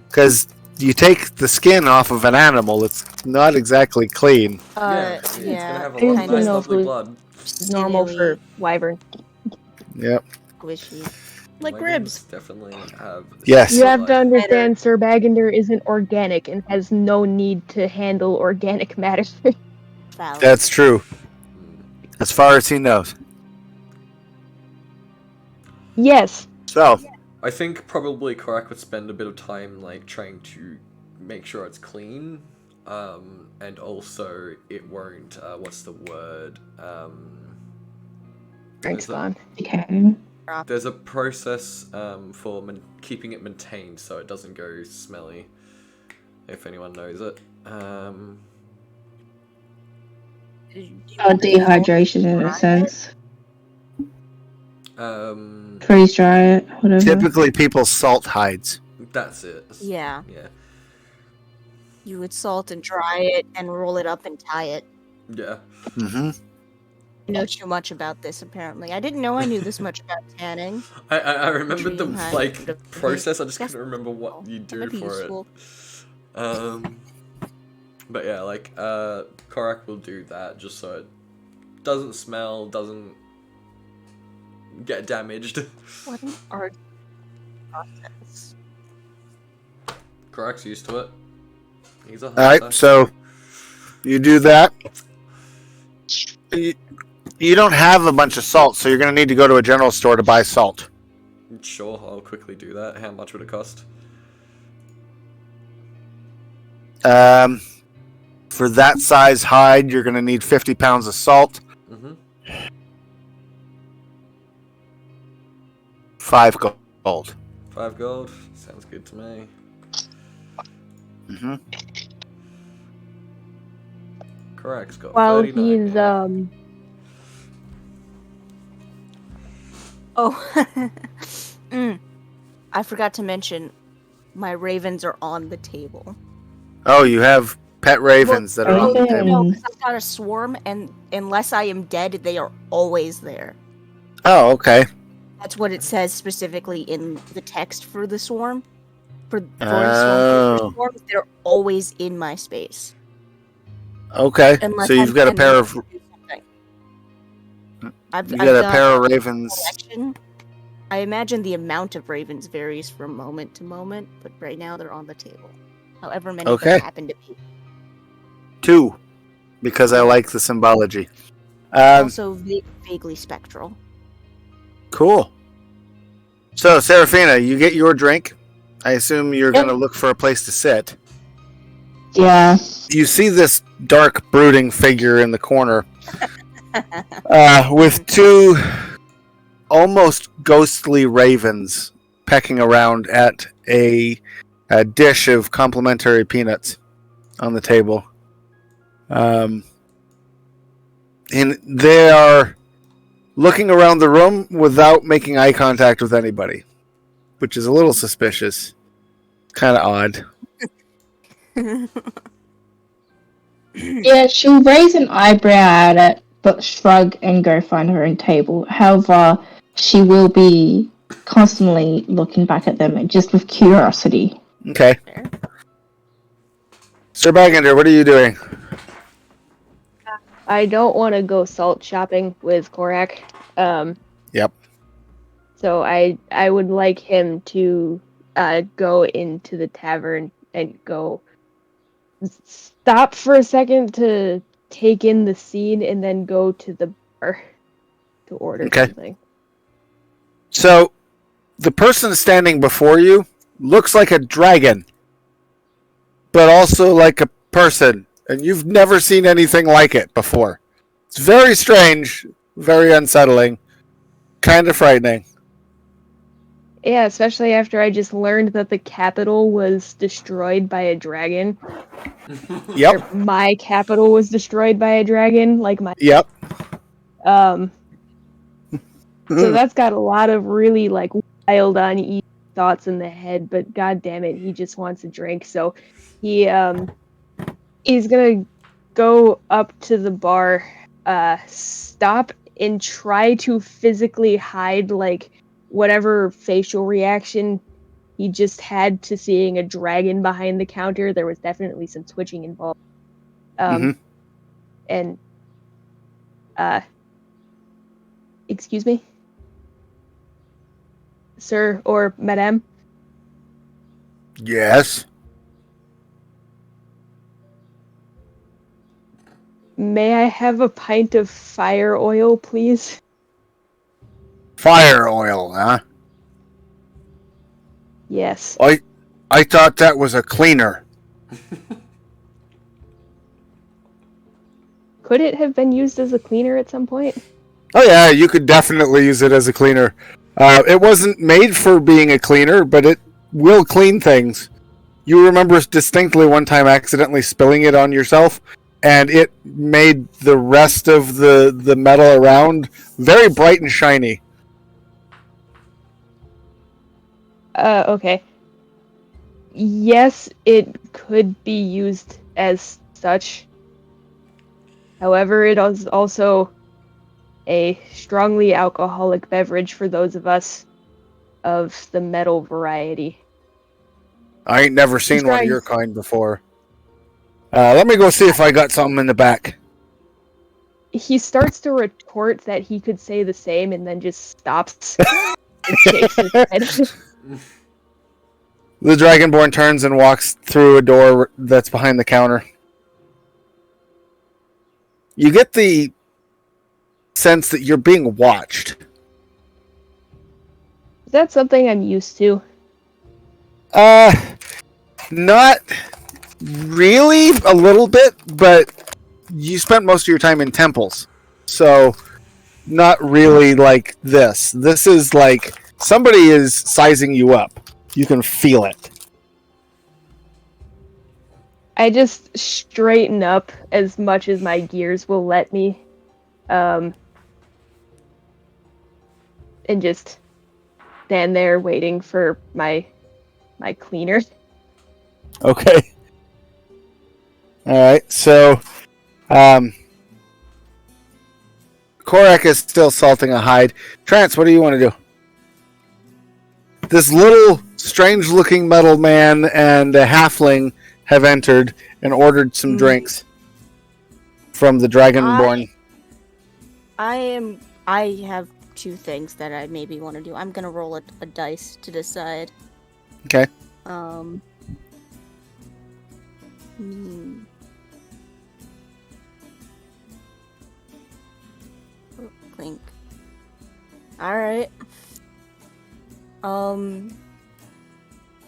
Because you take the skin off of an animal, it's not exactly clean. It's gonna have a I lot didn't nice, know if lovely it was- blood. It's normal for wyvern. Yep. Squishy. Like leggings ribs. definitely have. Yes. You have to like- understand, Sir Bagender isn't organic and has no need to handle organic matter. Valid. That's true. As far as he knows. Yes. So, I think probably Korak would spend a bit of time like trying to make sure it's clean, and also it won't. What's the word? Drink spawn. Okay. There's a process for keeping it maintained so it doesn't go smelly. If anyone knows it. Dehydration in a sense. Um, Freeze dry it, whatever. typically people salt hides. that's it. Yeah. Yeah. You would salt and dry it and roll it up and tie it. Yeah. Mm-hmm. I know too much about this, apparently. I didn't know I knew this much about tanning. I remembered the Dream had like the- process. I just That's- couldn't remember what you that do would be for useful. it. But yeah, like Korak will do that just so it doesn't smell, doesn't get damaged. What an art process. Korak's used to it. He's a All right, hunter. so you do that. You don't have a bunch of salt, so you're going to need to go to a general store to buy salt. Sure, I'll quickly do that. How much would it cost? For that size hide, you're going to need 50 pounds of salt, Mm-hmm. 5 gold. 5 gold. Sounds good to me. Mm-hmm. Korak's got While 39 he's gold. Oh. I forgot to mention, my ravens are on the table. Oh, you have pet ravens that are on the table. No, 'cause I've got a swarm, and unless I am dead, they are always there. Oh, okay. That's what it says specifically in the text for the swarm. For Oh. swarms, they're always in my space. Okay. Unless So you've I'm got a pair planning of to do something. I've you got a pair of a ravens. collection. I imagine the amount of ravens varies from moment to moment, but right now they're on the table. However many Okay. there happen to be. 2, because I like the symbology. Also vaguely spectral. Cool. So, Serafina, you get your drink. I assume you're Yep. going to look for a place to sit. Yeah. You see this dark, brooding figure in the corner with 2 almost ghostly ravens pecking around at a dish of complimentary peanuts on the table. And they are looking around the room without making eye contact with anybody, which is a little suspicious. Kind of odd. Yeah, she'll raise an eyebrow at it, but shrug and go find her own table. However, she will be constantly looking back at them just with curiosity. Okay. Sir Bagender, what are you doing? I don't want to go salt shopping with Korak. Yep. So I would like him to go into the tavern and go stop for a second to take in the scene and then go to the bar to order Okay. something. So, the person standing before you looks like a dragon, but also like a person, and you've never seen anything like it before. It's very strange, very unsettling, kind of frightening. Yeah, especially after I just learned that the capital was destroyed by a dragon. Yep, My capital was destroyed by a dragon, like my yep. so that's got a lot of really like wild uneasy thoughts in the head, but god damn it, he just wants a drink. So he's gonna go up to the bar, stop and try to physically hide like whatever facial reaction he just had to seeing a dragon behind the counter. There was definitely some twitching involved. And excuse me? sir or madame? Yes. May I have a pint of fire oil, please? Fire oil, huh? Yes. I thought that was a cleaner. Could it have been used as a cleaner at some point? Oh yeah, you could definitely use it as a cleaner. It wasn't made for being a cleaner, but it will clean things. You remember distinctly one time accidentally spilling it on yourself, and it made the rest of the metal around very bright and shiny. Okay. Yes, it could be used as such. However, it is also a strongly alcoholic beverage for those of us of the metal variety. I ain't never seen one of trying- your kind before. Let me go see if I got something in the back. He starts to retort that he could say the same and then just stops and shakes his head. The Dragonborn turns and walks through a door that's behind the counter. You get the sense that you're being watched. Is that something I'm used to? Not really, a little bit, but you spent most of your time in temples. So, not really like this. This is like somebody is sizing you up. You can feel it. I just straighten up as much as my gears will let me. And just stand there waiting for my cleaner. Okay. Alright, so Korak is still salting a hide. Trance, what do you want to do? This little strange-looking metal man and a halfling have entered and ordered some drinks from the Dragonborn. I have two things that I maybe want to do. I'm gonna roll a dice to decide. Okay. Clink. Alright.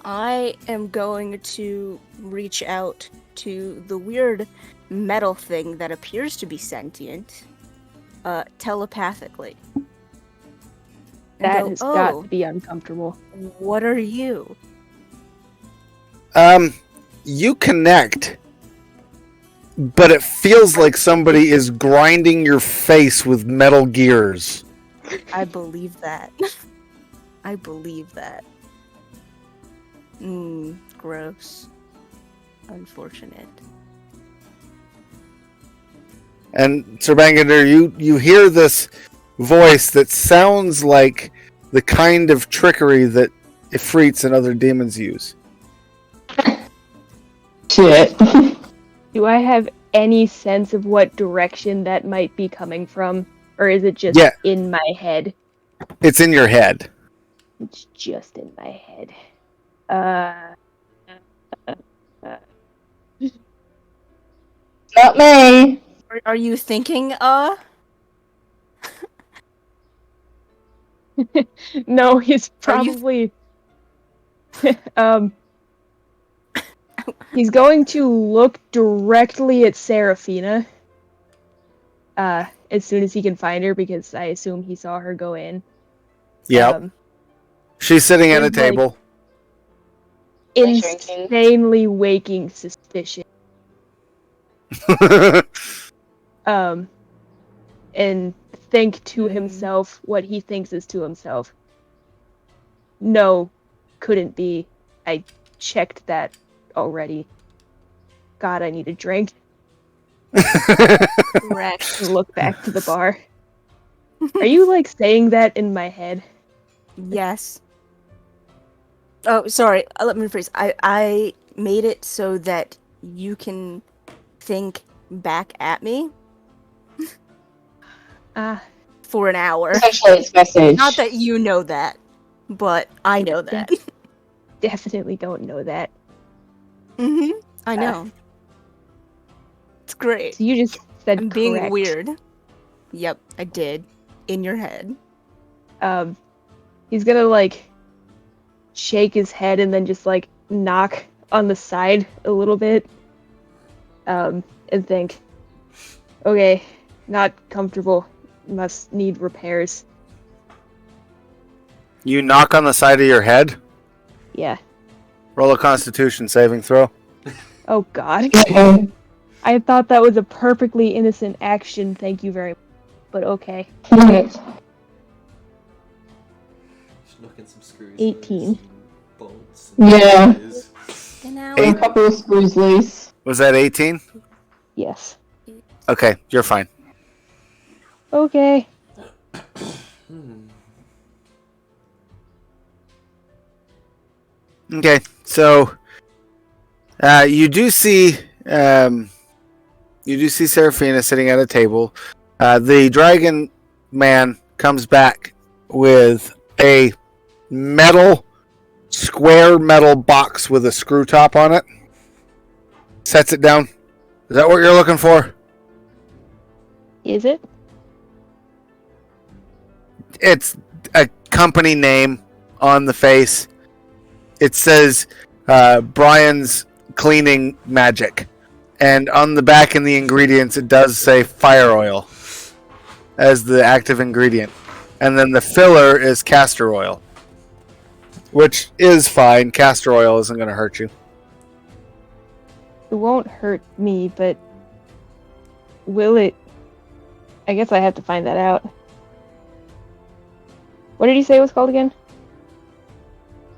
I am going to reach out to the weird metal thing that appears to be sentient, telepathically. And That go, has got "Oh, to be uncomfortable. what are you?" You connect, but it feels like somebody is grinding your face with metal gears. I believe that. I believe that. Gross. Unfortunate. And Sir Bangander, you hear this voice that sounds like the kind of trickery that Ifrits and other demons use. Shit. Do I have any sense of what direction that might be coming from? Or is it just Yeah. in my head? It's in your head. It's just in my head. Not me. Are you thinking, No, he's Are you- probably he's going to look directly at Seraphina as soon as he can find her, because I assume he saw her go in. Yep. She's sitting at a It's like- table. Insanely waking suspicion. And think to himself what he thinks is to himself. No, couldn't be. I checked that already. God, I need a drink. correct? And look back to the bar. Are you like saying that in my head? Yes. Oh, sorry. Let me rephrase. I made it so that you can think back at me Ah, for an hour. Essentially, it's message. Not that you know that, but I know that. Definitely don't know that. I know. It's great. So you just said I'm being correct. weird. Yep, I did. In your head. He's gonna like shake his head and then just like knock on the side a little bit. And think, okay, not comfortable. Must need repairs. You knock on the side of your head. Yeah. Roll a Constitution saving throw. Oh God. I thought that was a perfectly innocent action. Thank you very much. But okay. Just knocking some screws 18. loose and bolts and Yeah. wires. A couple of screws loose. Was that 18? Yes. Okay, you're fine. Okay. Okay, so you do see Seraphina sitting at a table. The dragon man comes back with a square metal box with a screw top on it. Sets it down. Is that what you're looking for? Is it? It's a company name on the face. It says Brian's Cleaning Magic. And on the back in the ingredients, it does say fire oil as the active ingredient. And then the filler is castor oil, which is fine. Castor oil isn't going to hurt you. It won't hurt me, but will it? I guess I have to find that out. What did he say it was called again?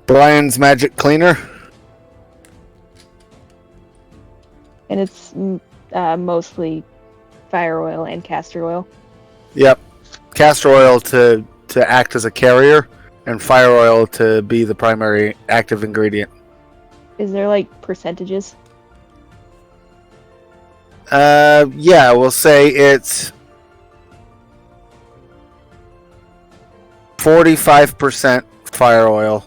Brian's Magic Cleaner. And it's mostly fire oil and castor oil. Yep. Castor oil to act as a carrier, and fire oil to be the primary active ingredient. Is there like percentages? Yeah, we'll say it's 45% fire oil.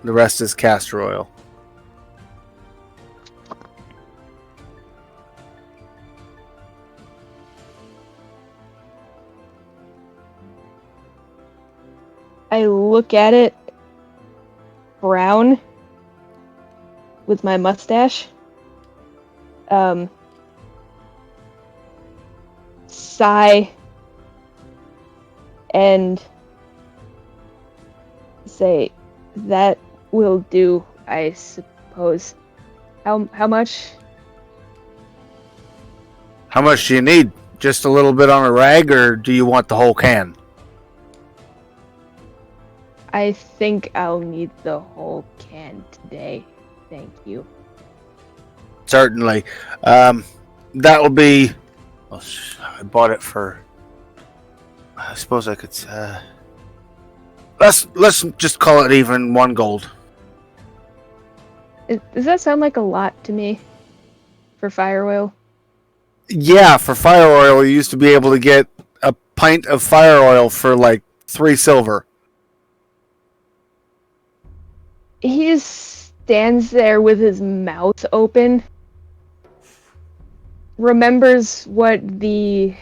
The rest is castor oil. I look at it, brown, with my mustache. Sigh, and say, that will do, I suppose. How much? How much do you need? Just a little bit on a rag, or do you want the whole can? I think I'll need the whole can today. Thank you. Certainly. That will be... Well, I bought it for... I suppose I could... Let's just call it even 1 gold. Does that sound like a lot to me? For fire oil? Yeah, for fire oil, you used to be able to get a pint of fire oil for like 3 silver. He just stands there with his mouth open. Remembers what the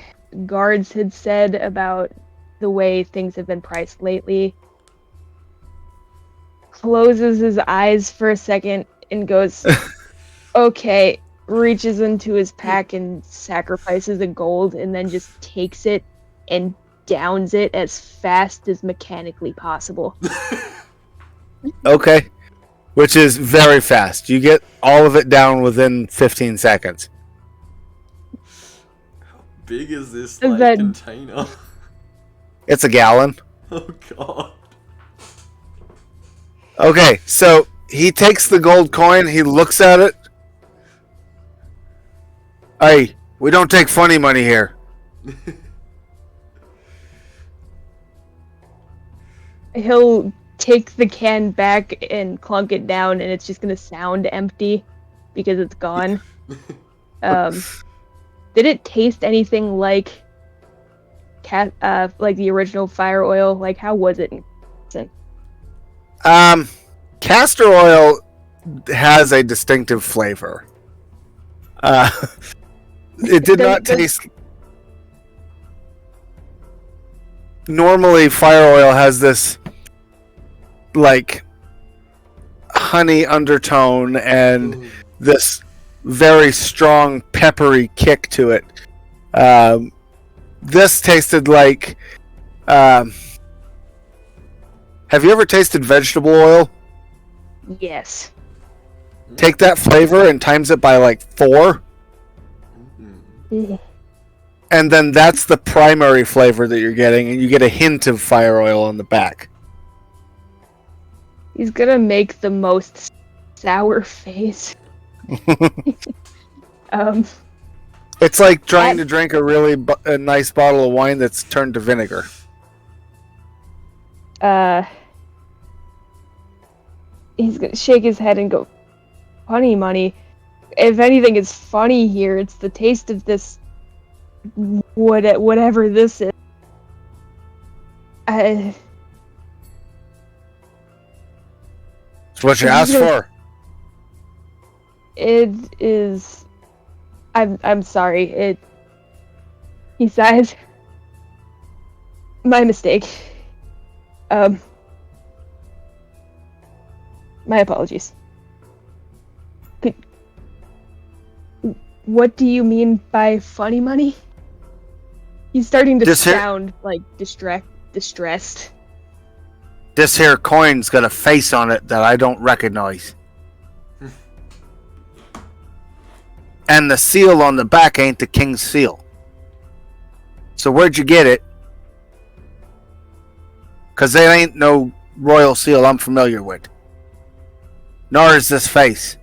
guards had said about the way things have been priced lately. Closes his eyes for a second and goes, okay, reaches into his pack and sacrifices the gold and then just takes it and downs it as fast as mechanically possible. Okay. Which is very fast. You get all of it down within 15 seconds. How big is this Is like that- container? It's a gallon. Oh god. Okay, so he takes the gold coin, he looks at it. Hey, we don't take funny money here. He'll take the can back and clunk it down, and it's just gonna sound empty because it's gone. Did it taste anything like like the original fire oil? Like, how was it? Castor oil has a distinctive flavor. It did not taste. Normally, fire oil has this like honey undertone and this very strong peppery kick to it. This tasted like. Have you ever tasted vegetable oil? Yes. Take that flavor and times it by like 4. And then that's the primary flavor that you're getting, and you get a hint of fire oil on the back. He's gonna make the most sour face. It's like trying to drink a really a nice bottle of wine that's turned to vinegar. He's gonna shake his head and go, "Funny money. If anything is funny here, it's the taste of this, whatever this is. It's what you asked for. It is. I'm sorry. He sighs. My mistake. My apologies. What do you mean by funny money? He's starting to sound like distressed. This here coin's got a face on it that I don't recognize. And the seal on the back ain't the king's seal. So where'd you get it? Because there ain't no royal seal I'm familiar with. Nor is this face.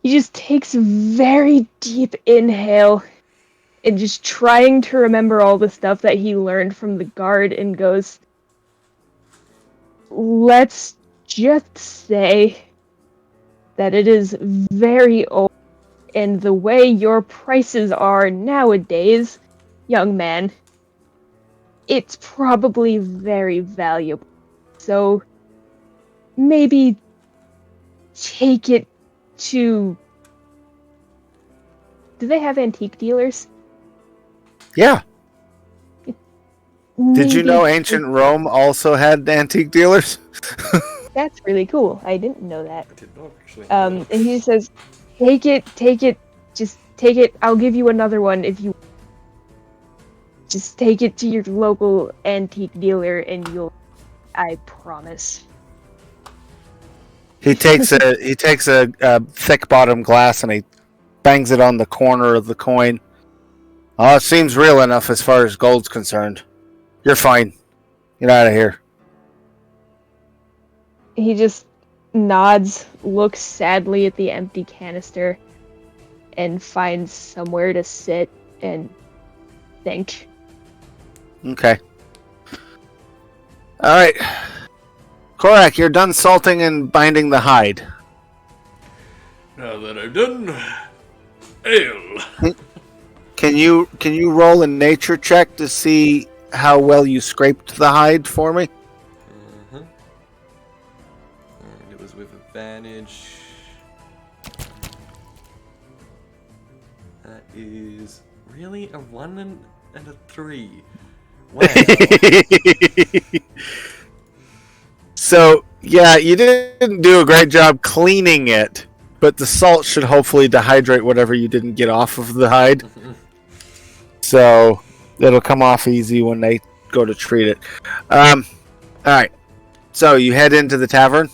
He just takes a very deep inhale and just trying to remember all the stuff that he learned from the guard and goes, let's just say that it is very old, and the way your prices are nowadays, young man, it's probably very valuable. So maybe take it to... Do they have antique dealers? Yeah. Did you know ancient Rome also had antique dealers? That's really cool. I didn't know that. I did not actually. And he says, take it, just take it. I'll give you another one if you just take it to your local antique dealer and you'll, I promise. He takes a thick bottom glass and he bangs it on the corner of the coin. Oh, it seems real enough as far as gold's concerned. You're fine. Get out of here. He just nods, looks sadly at the empty canister, and finds somewhere to sit and think. Okay. Alright. Korak, you're done salting and binding the hide. Now that I'm done, ale. Can you roll a nature check to see how well you scraped the hide for me? And it was with advantage. That is really a 1 and a 3. Wow. So, yeah, you didn't do a great job cleaning it, but the salt should hopefully dehydrate whatever you didn't get off of the hide. So, it'll come off easy when they go to treat it. Alright. So, you head into the tavern.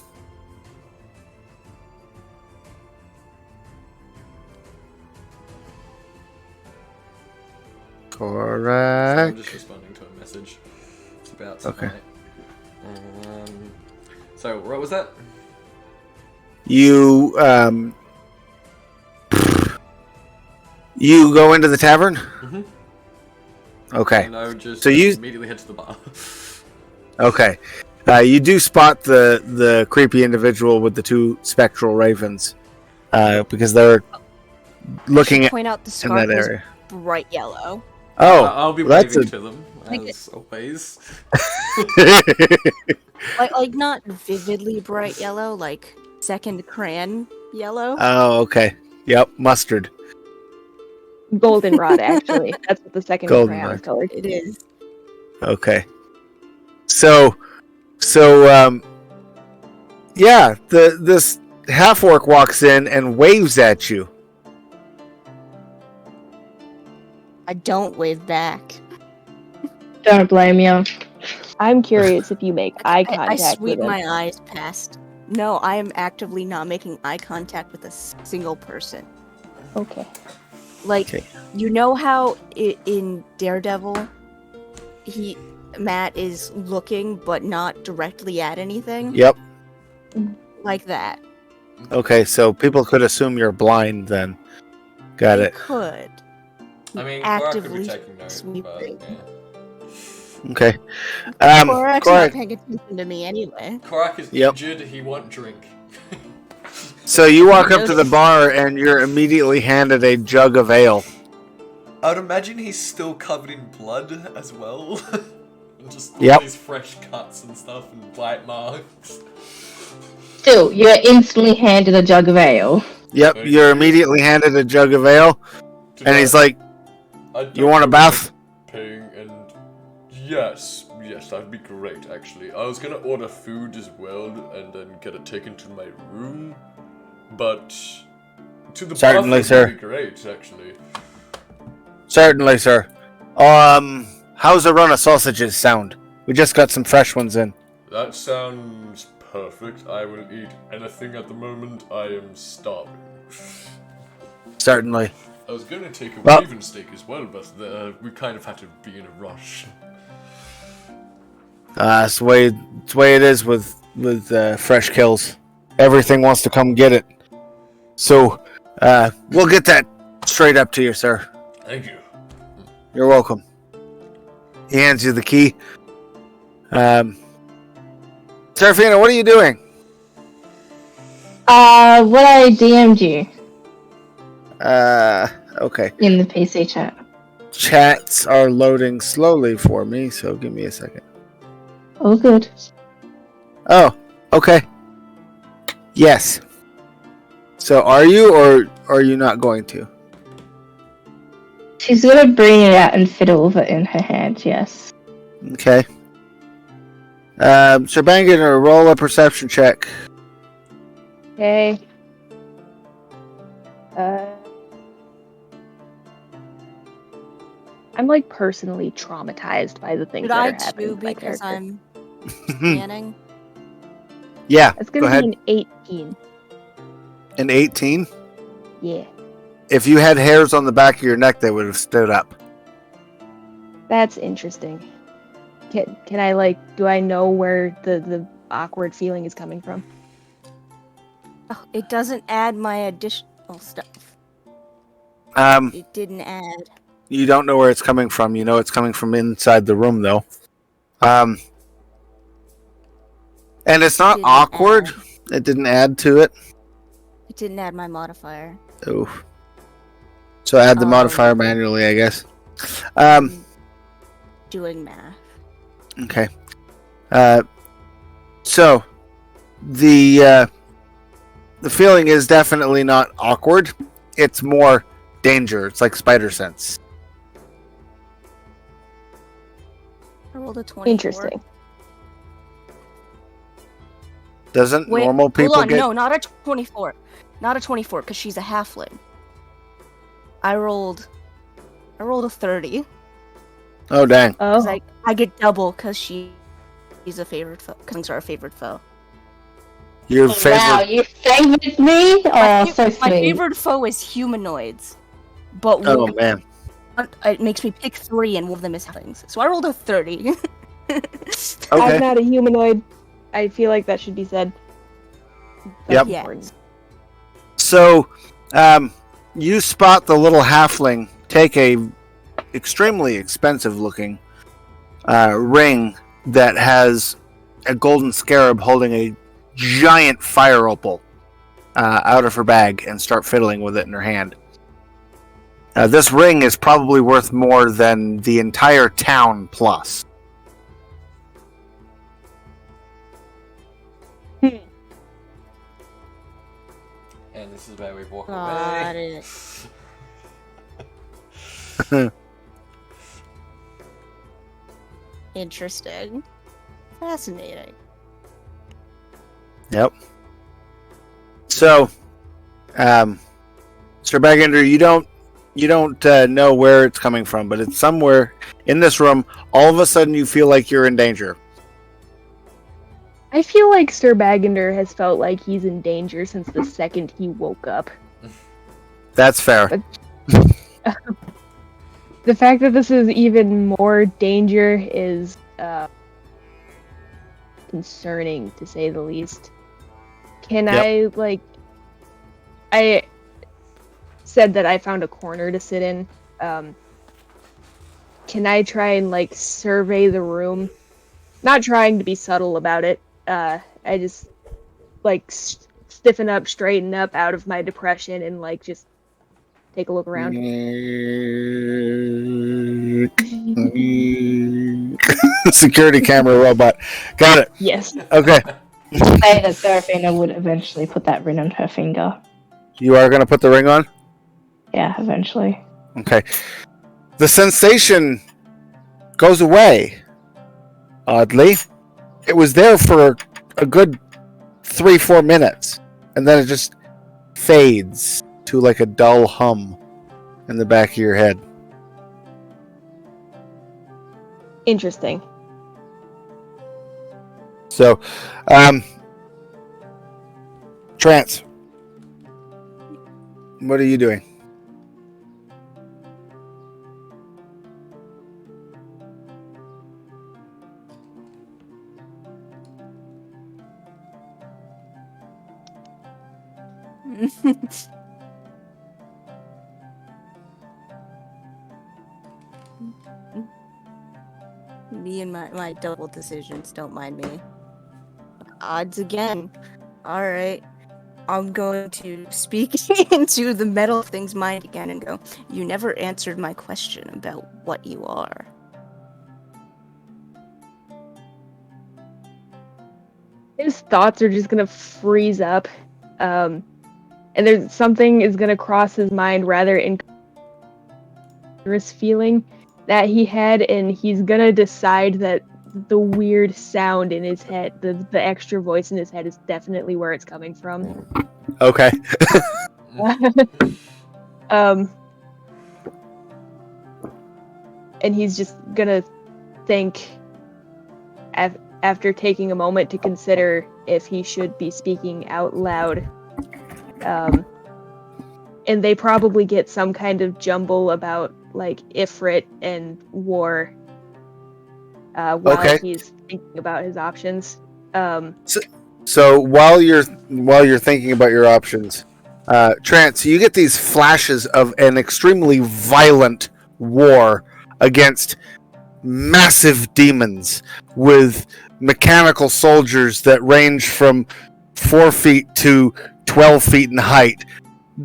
Correct. I'm just responding to a message. It's about tonight. Okay. So, what was that? You go into the tavern? Mm-hmm. Okay. And I would just So you- immediately head to the bar. Okay. You do spot the creepy individual with the 2 spectral ravens. Because they're looking at Point out the in scarf that was area. bright yellow. Oh, I'll be that's waving a to them. Like as always. like not vividly bright yellow, like second crayon yellow. Oh, okay. Yep, mustard. Goldenrod, actually. That's what the second crayon is Goldenrod. colored. It is. Okay. So, yeah, this half orc walks in and waves at you. I don't wave back. Don't blame you. I'm curious if you make eye I contact sweep with him. my eyes past. No, I am actively not making eye contact with a single person. Okay. Like, Okay. you know how in Daredevil, Matt is looking but not directly at anything? Yep. Like that. Okay, so people could assume you're blind then. Got They it. could. I mean, Korak could be Actively taking notes, but sweeping. yeah. Okay. Korak's not Korak, paying attention to me anyway. Korak is Yep. injured, he won't drink. so you walk up to the bar and you're immediately handed a jug of ale. I'd imagine he's still covered in blood as well. Just all Yep. these fresh cuts and stuff and bite marks. Still, you're instantly handed a jug of ale. Yep, Thank you're you. immediately handed a jug of ale, and he's like, I "You want a don't bath?" Paying and yes, that'd be great. Actually, I was gonna order food as well and then get it taken to my room, but to the Certainly, bathroom sir. would be great. Actually, "Certainly, sir. How's a run of sausages sound? We just got some fresh ones in." that sounds perfect. I will eat anything at the moment. I am starving. Certainly. I was gonna take a Well- raven steak as well, but we kind of had to be in a rush. It's the way it is with fresh kills. Everything wants to come get it. So, we'll get that straight up to you, sir. Thank you. You're welcome. He hands you the key. Serafina, what are you doing? What I DM'd you Okay. in the PC chat. Chats are loading slowly for me, so give me a second. All good. Oh, okay. Yes. So are you, or are you not going to? She's gonna bring it out and fiddle with it in her hand, yes. Okay. Sir Bangan, roll a perception check. Okay. I'm like personally traumatized by the things Should that I are happening too to my because character. I'm scanning? Yeah, That's go gonna ahead. be an 18. An 18? Yeah. If you had hairs on the back of your neck, they would have stood up. That's interesting. Can I like, do I know where the awkward feeling is coming from? Oh, it doesn't add my additional stuff. It didn't add. You don't know where it's coming from. You know it's coming from inside the room, though. And it's not Didn't awkward. add. It didn't add to it. It didn't add my modifier. Oof. So add the Oh. modifier manually, I guess. Doing math. Okay. So the feeling is definitely not awkward. It's more danger. It's like spider sense. I rolled a 24. Interesting. Doesn't Wait, normal people hold on. get? No, not a 24. Not a 24 because she's a halfling. I rolled a 30. Oh dang! Oh, 'Cause I get double because she's a favorite foe. Because are a favorite foe. Your Wow, favorite? you favored me? Oh, so sweet. My favorite foe is humanoids, but Oh one- man! it makes me pick 3, and one of them is halflings. So I rolled a 30. Okay. I'm not a humanoid. I feel like that should be said. Yep. Yeah. important. So, you spot the little halfling take a extremely expensive looking ring that has a golden scarab holding a giant fire opal out of her bag and start fiddling with it in her hand. This ring is probably worth more than the entire town plus. And this is where we walk Got away. it. Interesting. Fascinating. Yep. So, Sir Bagender, you don't know where it's coming from, but it's somewhere in this room. All of a sudden, you feel like you're in danger. I feel like Sir Bagender has felt like he's in danger since the second he woke up. That's fair. The fact that this is even more danger is concerning, to say the least. Can Yep. I said that I found a corner to sit in. Can I try and survey the room? Not trying to be subtle about it. I just stiffen up, straighten up out of my depression, and just take a look around. Security camera robot. Got it. Yes. Okay. Say that Seraphina would eventually put that ring on her finger. You are going to put the ring on? Yeah, eventually. Okay. The sensation goes away. Oddly. It was there for a good 3-4 minutes. And then it just fades to a dull hum in the back of your head. Interesting. So, Trance, what are you doing? Me and my double decisions, don't mind me. Odds again. Alright. I'm going to speak into the metal thing's mind again and go, you never answered my question about what you are. His thoughts are just gonna freeze up. And there's something is gonna cross his mind rather incongruous feeling that he had, and he's gonna decide that the weird sound in his head, the extra voice in his head, is definitely where it's coming from. Okay. And he's just gonna think after taking a moment to consider if he should be speaking out loud. And they probably get some kind of jumble about Ifrit and war while he's thinking about his options. So while you're thinking about your options, Trance, you get these flashes of an extremely violent war against massive demons with mechanical soldiers that range from 4 feet to 12 feet in height,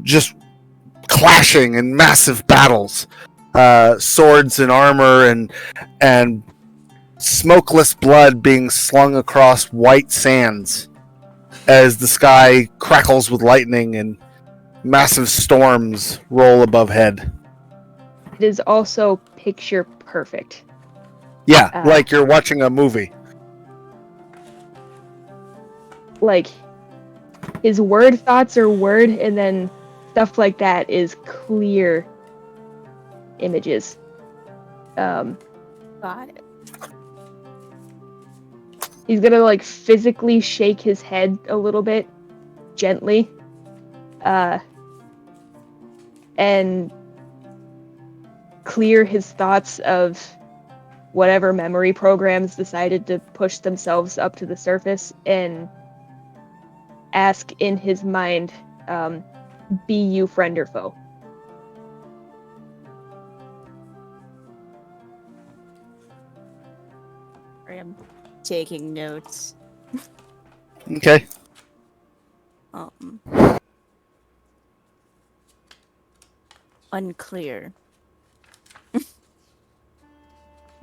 just clashing in massive battles, swords and armor and smokeless blood being slung across white sands as the sky crackles with lightning and massive storms roll above head. It is also picture perfect. Yeah, like you're watching a movie. His word thoughts are word, and then stuff like that is clear images. Got it. He's gonna physically shake his head a little bit, gently, and clear his thoughts of whatever memory programs decided to push themselves up to the surface, and ask in his mind, be you friend or foe? I'm taking notes. Okay. unclear.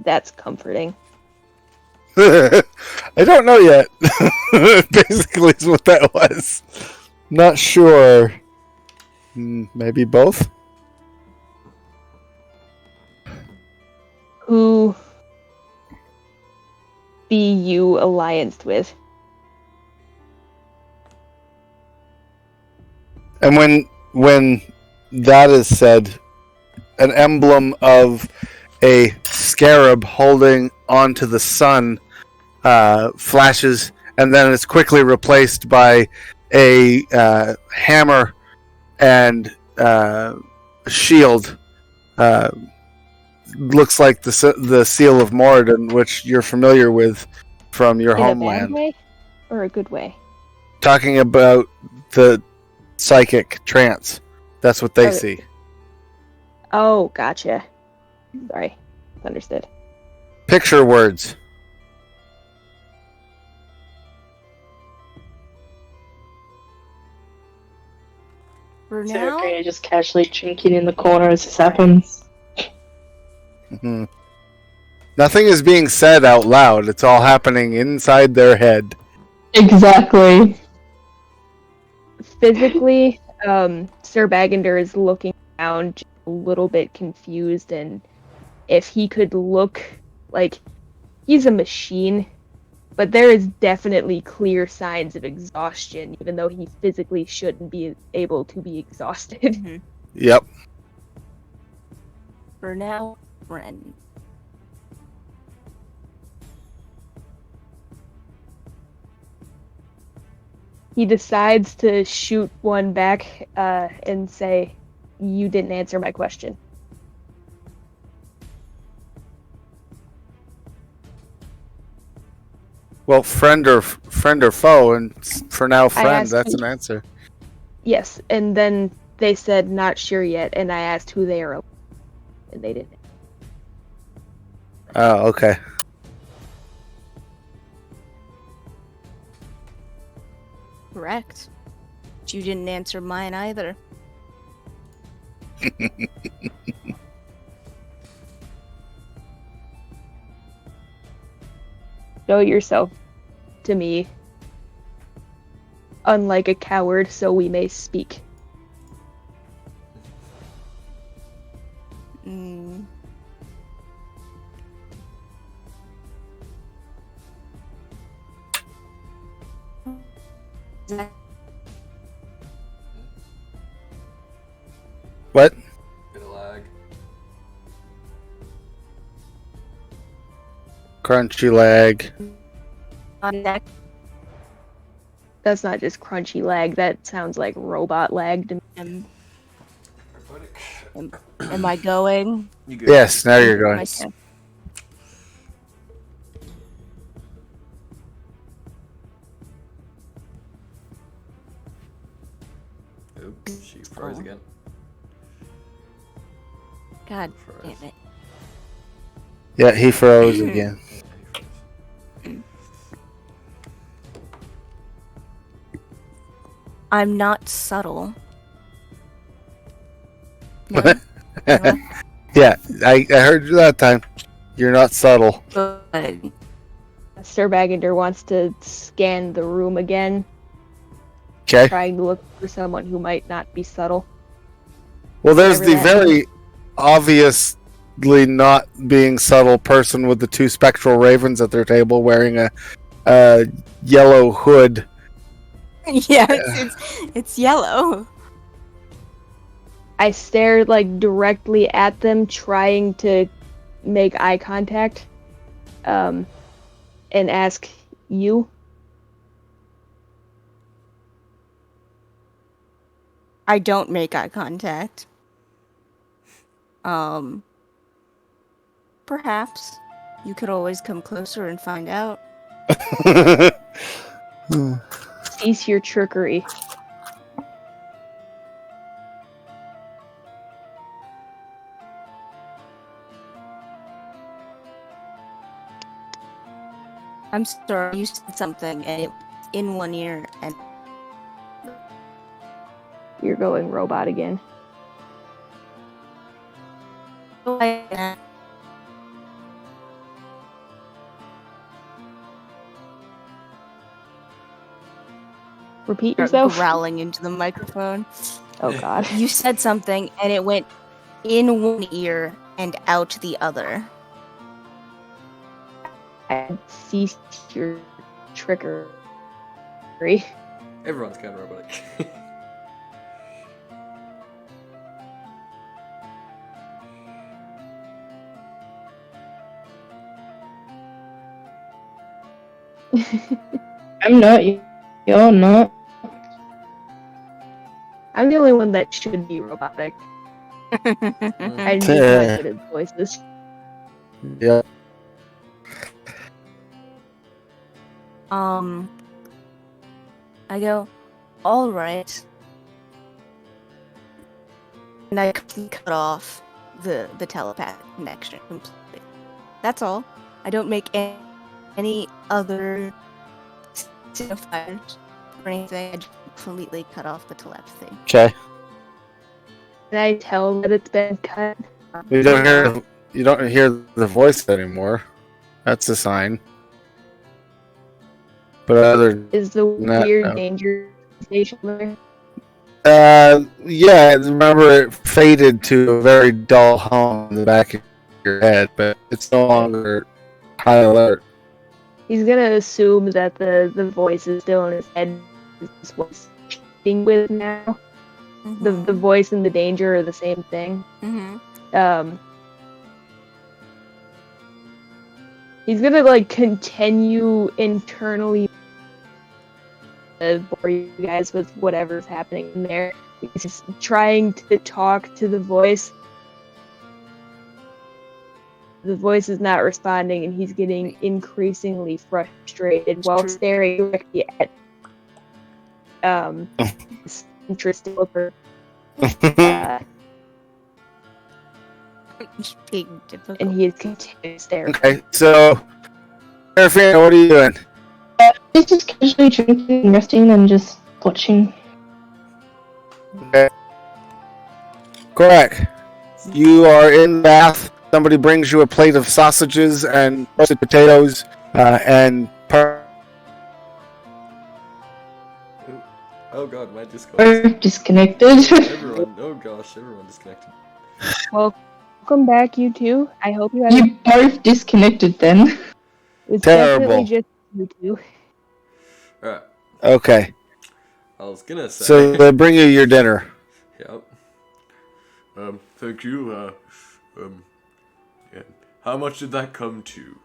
That's comforting. I don't know yet. Basically, is what that was. Not sure. Maybe both. Who be you allianced with? And when that is said, an emblem of a scarab holding onto the sun flashes, and then it's quickly replaced by a hammer and shield. Looks like the seal of Moradin, which you're familiar with from your In a bad homeland. way or a good way? Talking about the psychic trance. That's what they Okay. see. Oh, gotcha. Sorry, understood. Picture words. For now, Seraphina just casually drinking in the corner as this happens. Mhm. Nothing is being said out loud. It's all happening inside their head. Exactly. Physically, Sir Bagender is looking around just a little bit confused, and if he could look like he's a machine, but there is definitely clear signs of exhaustion, even though he physically shouldn't be able to be exhausted. Yep. for now, friend. He decides to shoot one back and say, "You didn't answer my question." Well, friend or foe, and for now, friend. asked That's who- an answer. Yes, and then they said not sure yet, and I asked who they are, and they didn't. Oh, okay. Correct. But you didn't answer mine either. Show yourself to me, unlike a coward, so we may speak. Mm. What? Bit of lag. Crunchy lag. On that, That's not just crunchy lag, that sounds like robot lag to me. am I going? You good? Yes, now you're going. Nice. Oops, she froze again. God Froze. damn it. Yeah, he froze again. I'm not subtle. Yeah, I heard you that time. You're not subtle. But Sir Bagender wants to scan the room again, Okay. trying to look for someone who might not be subtle. Well, there's the Whatever that very obviously not being subtle person with the two spectral ravens at their table wearing a yellow hood. yeah, it's yellow. I stare like directly at them, trying to make eye contact, and ask, "You?" I don't make eye contact. Perhaps you could always come closer and find out. Cease your trickery. I'm sorry, you said something and it was in one ear and You're going robot again. Repeat Start yourself. growling into the microphone. Oh God. You said something, and it went in one ear and out the other. I ceased your trickery. Everyone's kind of robotic. I'm not. You're not. I'm the only one that should be robotic. I'm just not good at voices. Yeah. I go, all right. And I cut off the telepathic connection completely. That's all. I don't make any other signifiers or anything. I just completely cut off the telepathy. Okay. Can I tell that it's been cut? You don't hear the voice anymore. That's a sign. But other Is the No, weird no. danger station there? yeah, remember it faded to a very dull hum in the back of your head, but it's no longer high alert. He's gonna assume that the voice is still in his head. Is what he's cheating with now. The voice and the danger are the same thing. He's gonna like continue internally bore you guys with whatever's happening in there. He's trying to talk to the voice. The voice is not responding, and he's getting increasingly frustrated while staring directly at this interesting looker. Being difficult. And he is continuing to stare. Okay, so Serafina, what are you doing? He's just casually drinking and resting and just watching. Okay. Correct. You are in the bath. Somebody brings you a plate of sausages and roasted potatoes and Oh god, my Discord. Disconnected. Everyone, oh gosh, everyone disconnected. Welcome back, you two. I hope you had You both disconnected then. It's Terrible. definitely just you two. Alright, Okay. I was gonna say. So they bring you your dinner. Yep. Thank you. Yeah. How much did that come to?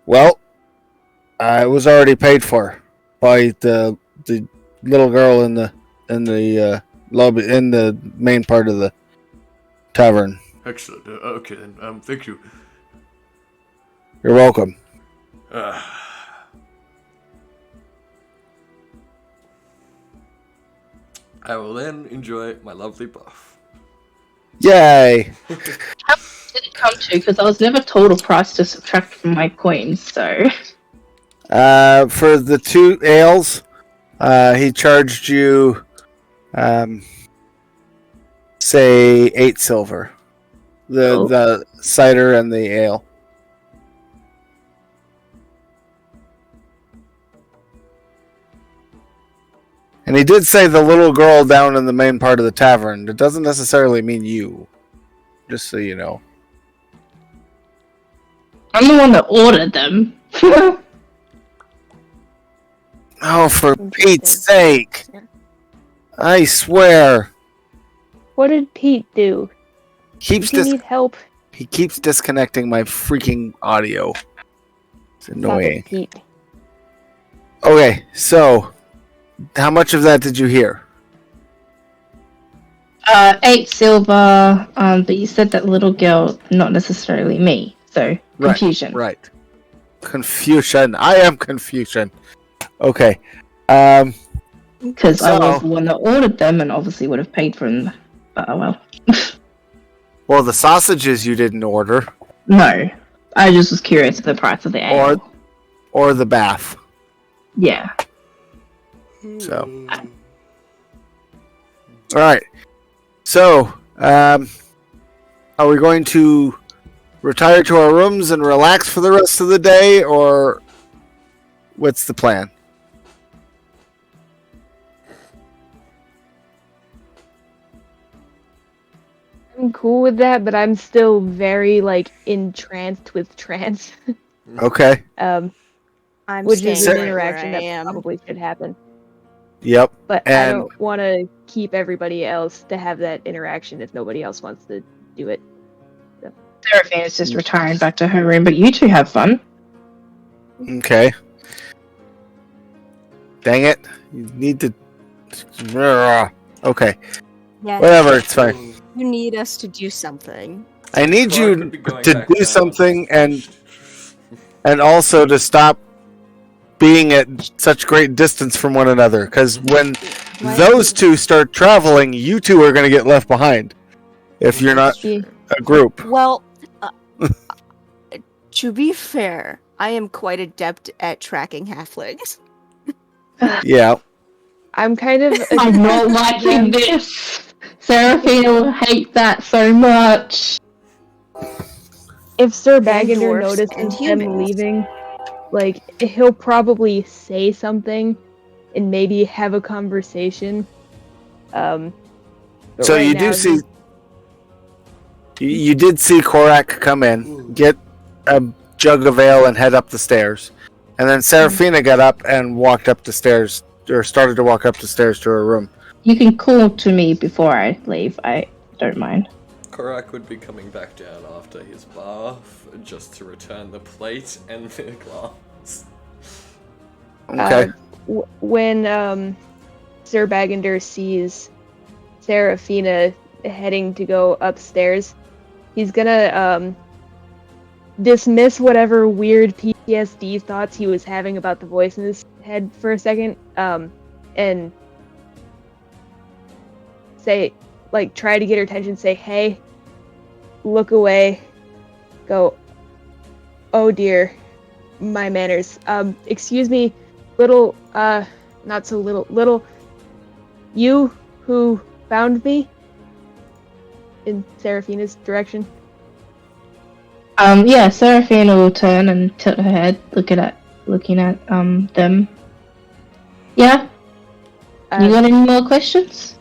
Well, it was already paid for by the little girl in the lobby in the main part of the tavern. Excellent. Okay then. Thank you. You're welcome. I will then enjoy my lovely buff. Yay! Did it come to? Because I was never told a price to subtract from my coins, so. For the 2 ales, he charged you, say 8 silver. The cider and the ale. And he did say the little girl down in the main part of the tavern. It doesn't necessarily mean you. Just so you know. I'm the one that ordered them. Oh, for Pete's sake! I swear. What did Pete do? Keeps Does he need help? He keeps disconnecting my freaking audio. It's Stop it, annoying. Pete. Okay, so how much of that did you hear? 8 silver, but you said that little girl, not necessarily me, so confusion. Right. Confusion. I am confusion. Okay. Because I was So- the one that ordered them and obviously would have paid for them. But oh well. Well, the sausages you didn't order, No. I just was curious of the price of the ale. or the bath. Yeah. So. All right. So Are we going to retire to our rooms and relax for the rest of the day, or what's the plan? I'm cool with that, but I'm still very like entranced with trance. Okay. I'm Which staying is an right where interaction I that am. probably should happen. Yep. But I And don't want to keep everybody else to have that interaction if nobody else wants to do it. Seraphina's just retiring back to her room, but you two have fun. okay. Dang it! You need to. Okay. Yeah, Whatever. It's fine. you need us to do something. I need Clark you would be going to back do down. something and also to stop being at such great distance from one another. Because when What? those two start traveling, you two are going to get left behind if you're not Yeah. a group. Well, to be fair, I am quite adept at tracking halflings. Yeah. I'm kind of. I'm not liking this. Seraphina will hate that so much. If Sir And Bagender dwarfs notices and them humans. leaving, like he'll probably say something and maybe have a conversation. But So right you now, do see. You did see Korak come in, get a jug of ale, and head up the stairs. And then Seraphina got up and walked up the stairs, or started to walk up the stairs to her room. You can call to me before I leave. I don't mind. Korak would be coming back down after his bath just to return the plate and the glass. Okay. When Sir Bagender sees Seraphina heading to go upstairs, he's gonna dismiss whatever weird PTSD thoughts he was having about the voice in his head for a second, and say, like, try to get her attention, say, hey, look away, go, oh dear, my manners, excuse me, little, not so little, you who found me? In Seraphina's direction. Yeah, Seraphina will turn and tilt her head, looking at them. Yeah, you got any more questions?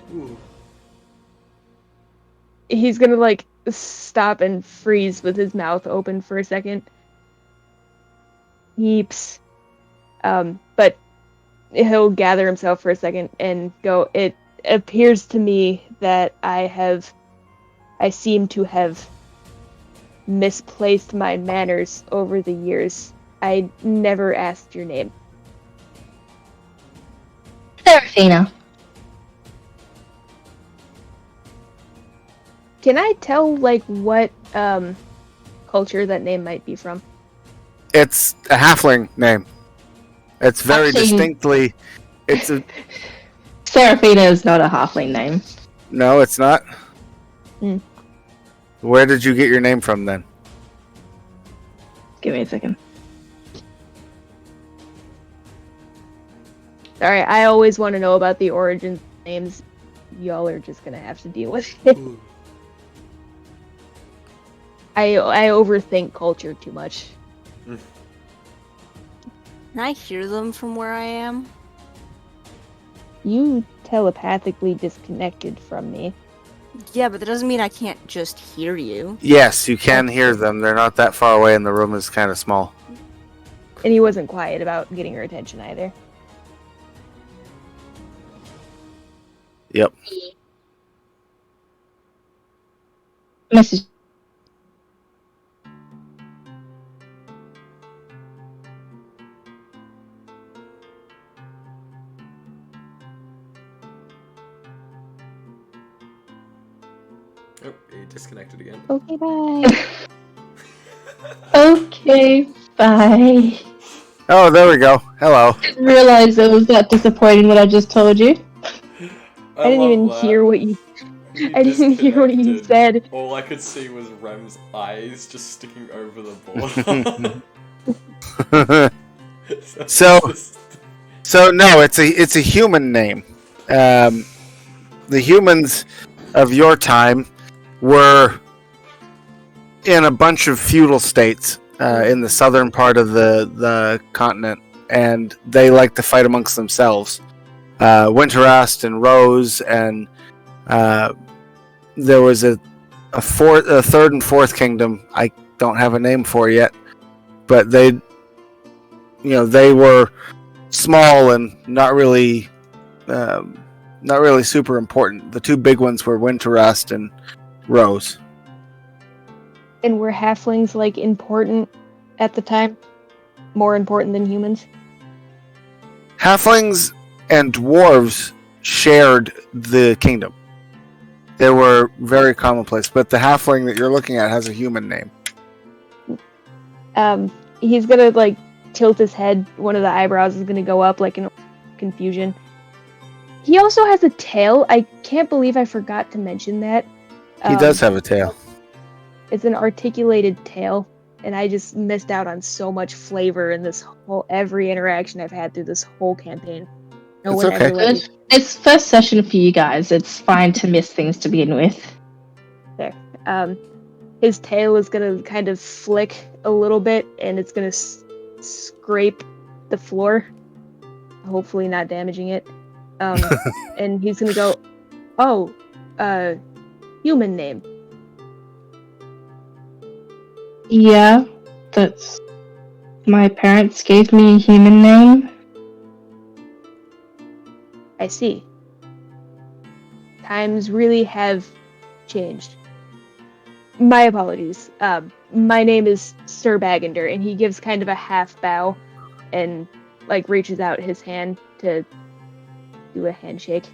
He's gonna, like, stop and freeze with his mouth open for a second. Heaps. But he'll gather himself for a second and go, it appears to me that I seem to have misplaced my manners over the years. I never asked your name. Seraphina. Can I tell, like, what culture that name might be from? It's a halfling name. It's very Actually- distinctly. It's a. Seraphina is not a halfling name. No, it's not. Hmm. Where did you get your name from then? Give me a second. Sorry, I always want to know about the origins of names. Y'all are just gonna have to deal with it. I overthink culture too much. Can I hear them from where I am? You telepathically disconnected from me. Yeah, but that doesn't mean I can't just hear you. Yes, you can hear them. They're not that far away, and the room is kind of small. And he wasn't quiet about getting her attention either. Yep. Message. Oh, he disconnected again. Okay, bye. Okay, bye. Oh, there we go. Hello. Didn't realize it was that disappointing what I just told you. I didn't even hear what you. I didn't hear what you said. All I could see was Rem's eyes just sticking over the border. So no, it's a human name. The humans of your time were in a bunch of feudal states in the southern part of the continent, and they like to fight amongst themselves. Winterast and Rose, and there was a third and fourth kingdom. I don't have a name for yet, but they were small and not really super important. The two big ones were Winterast and Rose. And were halflings like important at the time? More important than humans? Halflings and dwarves shared the kingdom. They were very commonplace, but the halfling that you're looking at has a human name. He's gonna like tilt his head. One of the eyebrows is gonna go up like in confusion. He also has a tail. I can't believe I forgot to mention that. He does have a tail. It's an articulated tail, and I just missed out on so much flavor in every interaction I've had through this whole campaign. It's okay. Good. It's first session for you guys. It's fine to miss things to begin with. There. His tail is gonna kind of flick a little bit, and it's gonna scrape the floor, hopefully not damaging it. And he's gonna go, "Oh, human name." Yeah, that's... My parents gave me a human name. I see. Times really have changed. My apologies. My name is Sir Bagender, and he gives kind of a half bow and like reaches out his hand to do a handshake.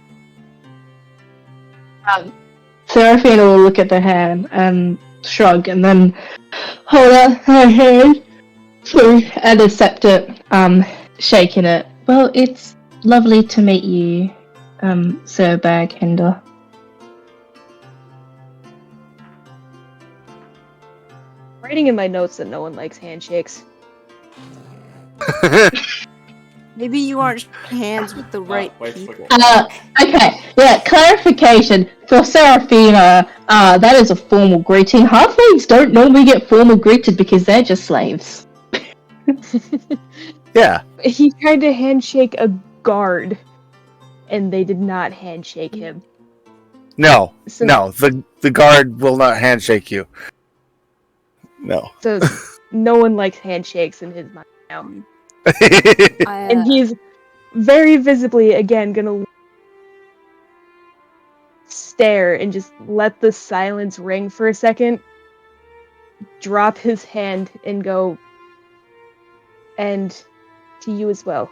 Seraphina will look at the hand and shrug, and then hold out her hand and accept it, shaking it. Well, it's lovely to meet you, Sir Bagender. Writing in my notes that no one likes handshakes. Maybe you aren't hands with the right people. Okay, yeah, clarification. For Seraphina, that is a formal greeting. Halflings don't normally get formal greeted because they're just slaves. Yeah. He tried to handshake a guard, and they did not handshake him. No, So- no. The guard will not handshake you. No. So no one likes handshakes in his mind now. I, And he's very visibly, again, gonna stare and just let the silence ring for a second, drop his hand, and go, and to you as well.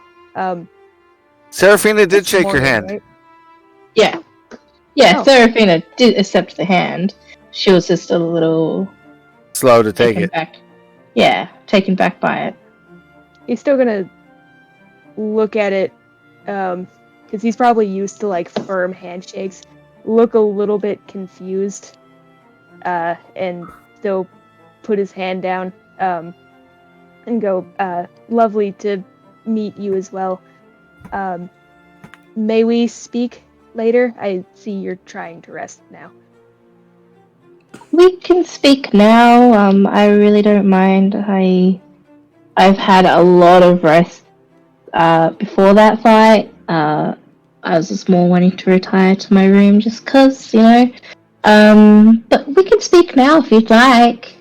Seraphina did shake your Morgan, hand. right? Yeah, Oh. Seraphina did accept the hand. She was just a little Slow to take taken it. back. Yeah, taken back by it. He's still gonna look at it, because he's probably used to like firm handshakes. Look a little bit confused, and still put his hand down, and go, lovely to meet you as well. May we speak later? I see you're trying to rest now. We can speak now. I really don't mind. I've had a lot of rest before that fight. I was just more wanting to retire to my room just 'cause, you know. But we can speak now if you'd like.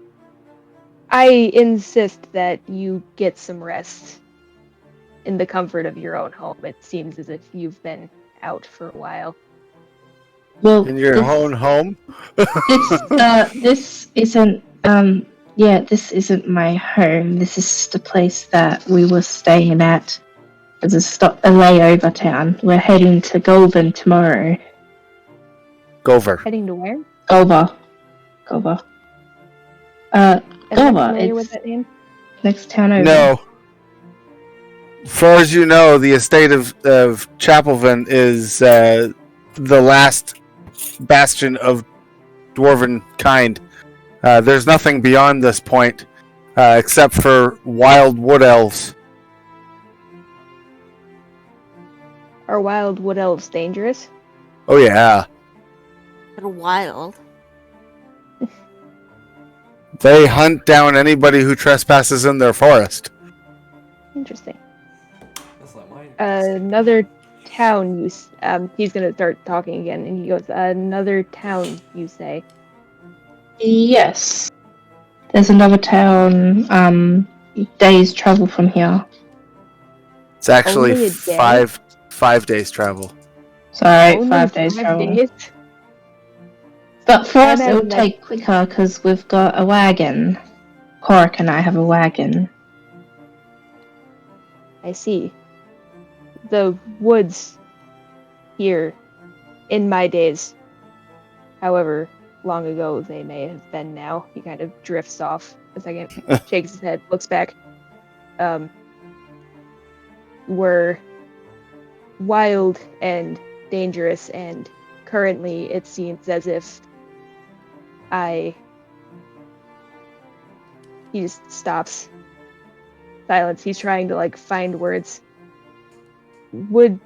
I insist that you get some rest in the comfort of your own home. It seems as if you've been out for a while. Well, In your own home? this isn't. This isn't my home. This is the place that we were staying at. As a layover town. We're heading to Govan tomorrow. Gover. Heading to where? Golva. Am I Golva, familiar with it's that name? next town over. No. Far as you know, the estate of Chapelvin is the last bastion of dwarven kind. There's nothing beyond this point, except for wild wood elves. Are wild wood elves dangerous? Oh yeah. they're wild. They hunt down anybody who trespasses in their forest. Interesting. That's like mine. Another town, he's gonna start talking again, and he goes, another town, you say? Yes. There's another town, day's travel from here. It's actually Only a day? 5 days travel. Sorry, Only 5 days 5 travel. days? But for I us, it imagine would that- take quicker because we've got a wagon. Korak and I have a wagon. I see. The woods here, in my days, however long ago they may have been now, he kind of drifts off a second, shakes his head, looks back, were wild and dangerous, and currently it seems as if he just stops. Silence. He's trying to like find words. Would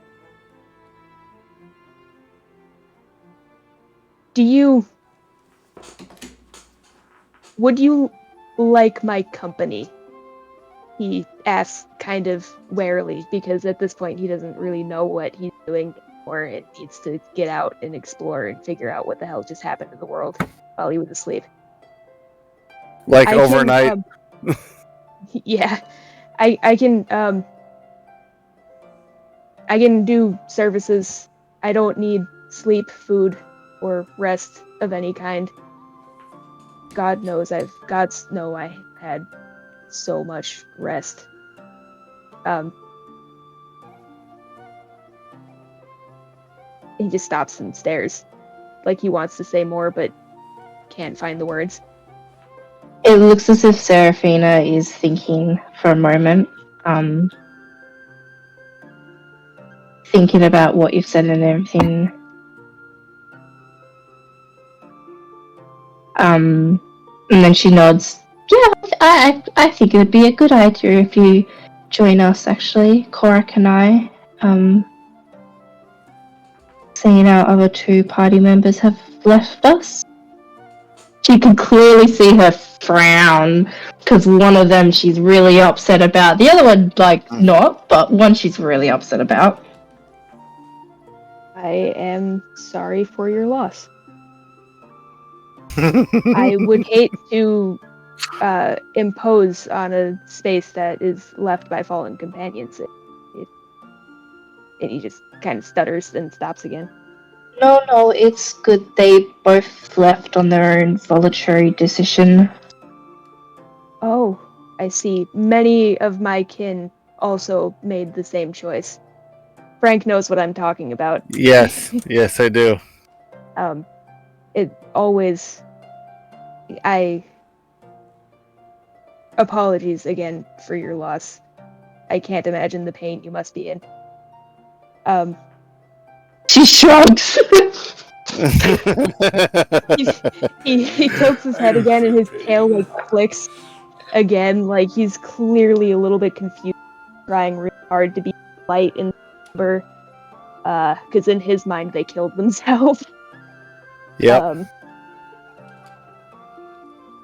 you like my company? He asks kind of warily, because at this point he doesn't really know what he's doing, or it needs to get out and explore and figure out what the hell just happened in the world while he was asleep. Like I can, overnight. yeah, I can do services. I don't need sleep, food, or rest of any kind. Gods know I had so much rest. He just stops and stares, like he wants to say more, but can't find the words. It looks as if Seraphina is thinking for a moment, thinking about what you've said and everything. And then she nods. Yeah, I think it would be a good idea if you join us, actually. Korak and I, seeing our other 2 party members have left us. You can clearly see her frown, because one of them she's really upset about. The other one, like, not, but one she's really upset about. I am sorry for your loss. I would hate to impose on a space that is left by fallen companions. And he just kind of stutters and stops again. No, it's good. They both left on their own voluntary decision. Oh, I see. Many of my kin also made the same choice. Frank knows what I'm talking about. Yes, yes, I do. Apologies again for your loss. I can't imagine the pain you must be in. She shrugs. he tilts his head again, and his tail like clicks again, like he's clearly a little bit confused, trying really hard to be light and number, because in his mind they killed themselves. Yep.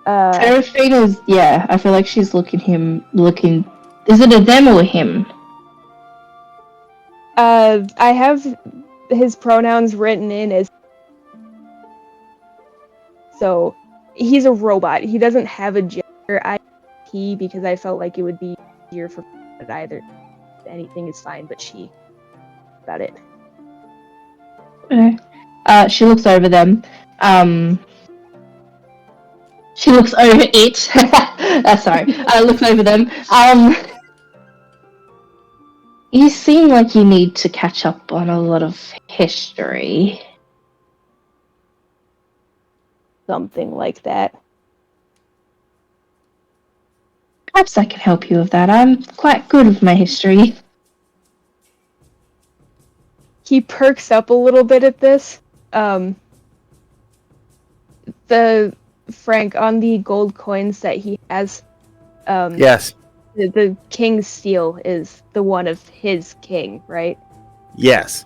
Seraphina's, yeah, I feel like she's looking. Is it a them or him? I have his pronouns written in as. So, he's a robot. He doesn't have a gender. He, because I felt like it would be easier for either. Anything is fine, but she. About it. Okay. She looks over them. She looks over it. Sorry. Looks over them. You seem like you need to catch up on a lot of history. Something like that. Perhaps I can help you with that. I'm quite good with my history. He perks up a little bit at this. The Frank, on the gold coins that he has, Yes. the king's seal is the one of his king, right? Yes.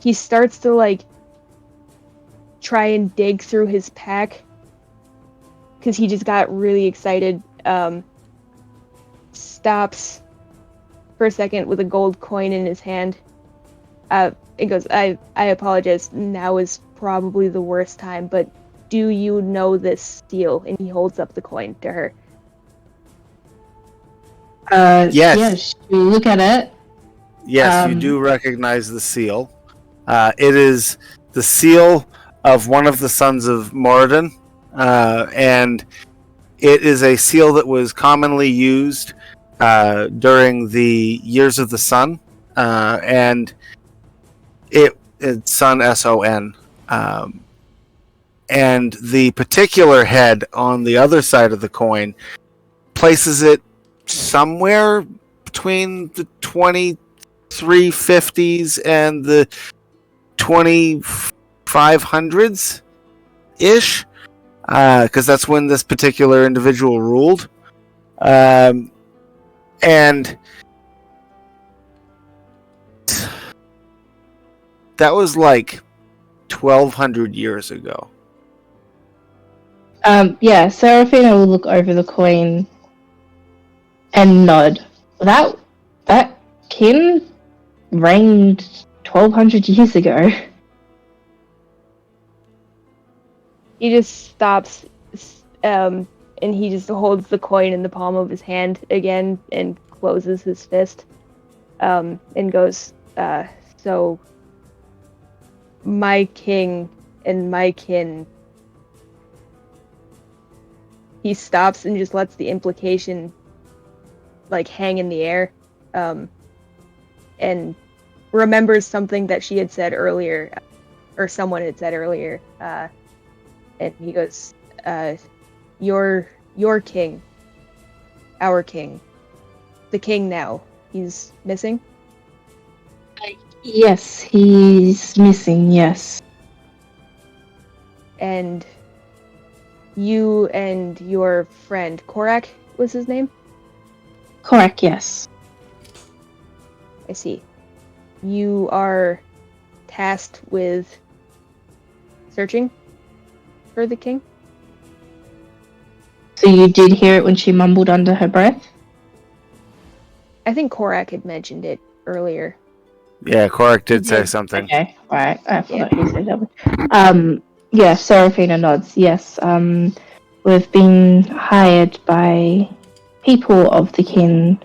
He starts to like try and dig through his pack, because he just got really excited, stops for a second with a gold coin in his hand. It goes, I apologize, now is probably the worst time, but do you know this seal? And he holds up the coin to her. Yes. Yes, you look at it. Yes, you do recognize the seal. It is the seal of one of the sons of Moradin, and it is a seal that was commonly used during the Years of the Sun, and it's Sun S-O-N. And the particular head on the other side of the coin places it somewhere between the 2350s and the 2500s ish, because that's when this particular individual ruled. And that was like 1200 years ago. Yeah, Seraphina will look over the coin and nod. That kin reigned 1200 years ago. He just stops, and he just holds the coin in the palm of his hand again and closes his fist, and goes, so my king and my kin. He stops and just lets the implication like hang in the air, and remembers something that she had said earlier, or someone had said earlier, and he goes, your king, our king, the king now, he's missing? Yes, he's missing, yes. And you and your friend, Korak was his name? Correct, yes. I see. You are tasked with searching for the king? So you did hear it when she mumbled under her breath? I think Korak had mentioned it earlier. Yeah, Korak did say did. something. Okay, right. I forgot he said that. Yeah, Seraphina nods. Yes, we've been hired by people of the kin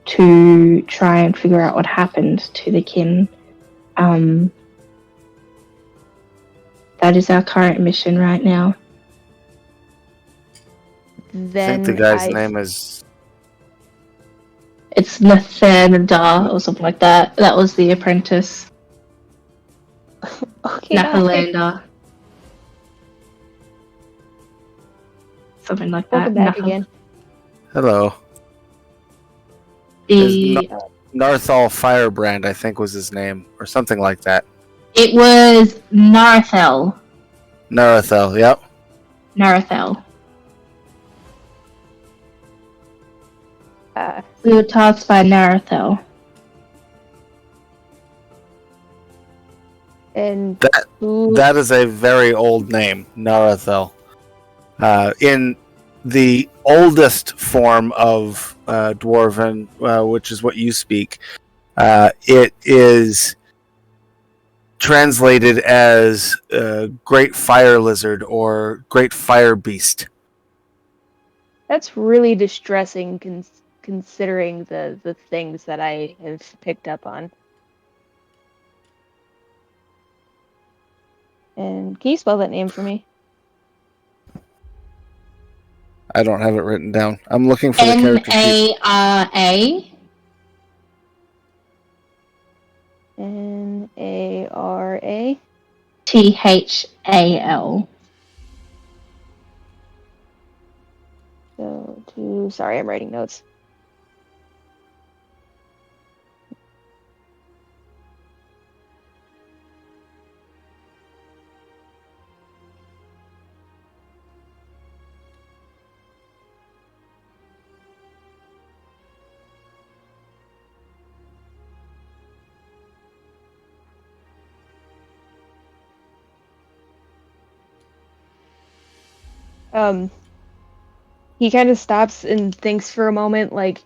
to try and figure out what happened to the kin. That is our current mission right now. Then I think the guy's name is... It's Nathanadar or something like that. That was the apprentice. Okay. Nathalander. Something like that. Welcome back again. Hello. The Narthal Firebrand, I think, was his name, or something like that. It was Narathel. Narathel, yep. Narathel. We were tasked by Narathel. And That is a very old name, Narathel. In the oldest form of Dwarven, which is what you speak, it is translated as Great Fire Lizard or Great Fire Beast. that's really distressing considering the things that I have picked up on. And can you spell that name for me? I don't have it written down. I'm looking for the character sheet. Nara. Nara. Thal. Sorry, I'm writing notes. he kind of stops and thinks for a moment, like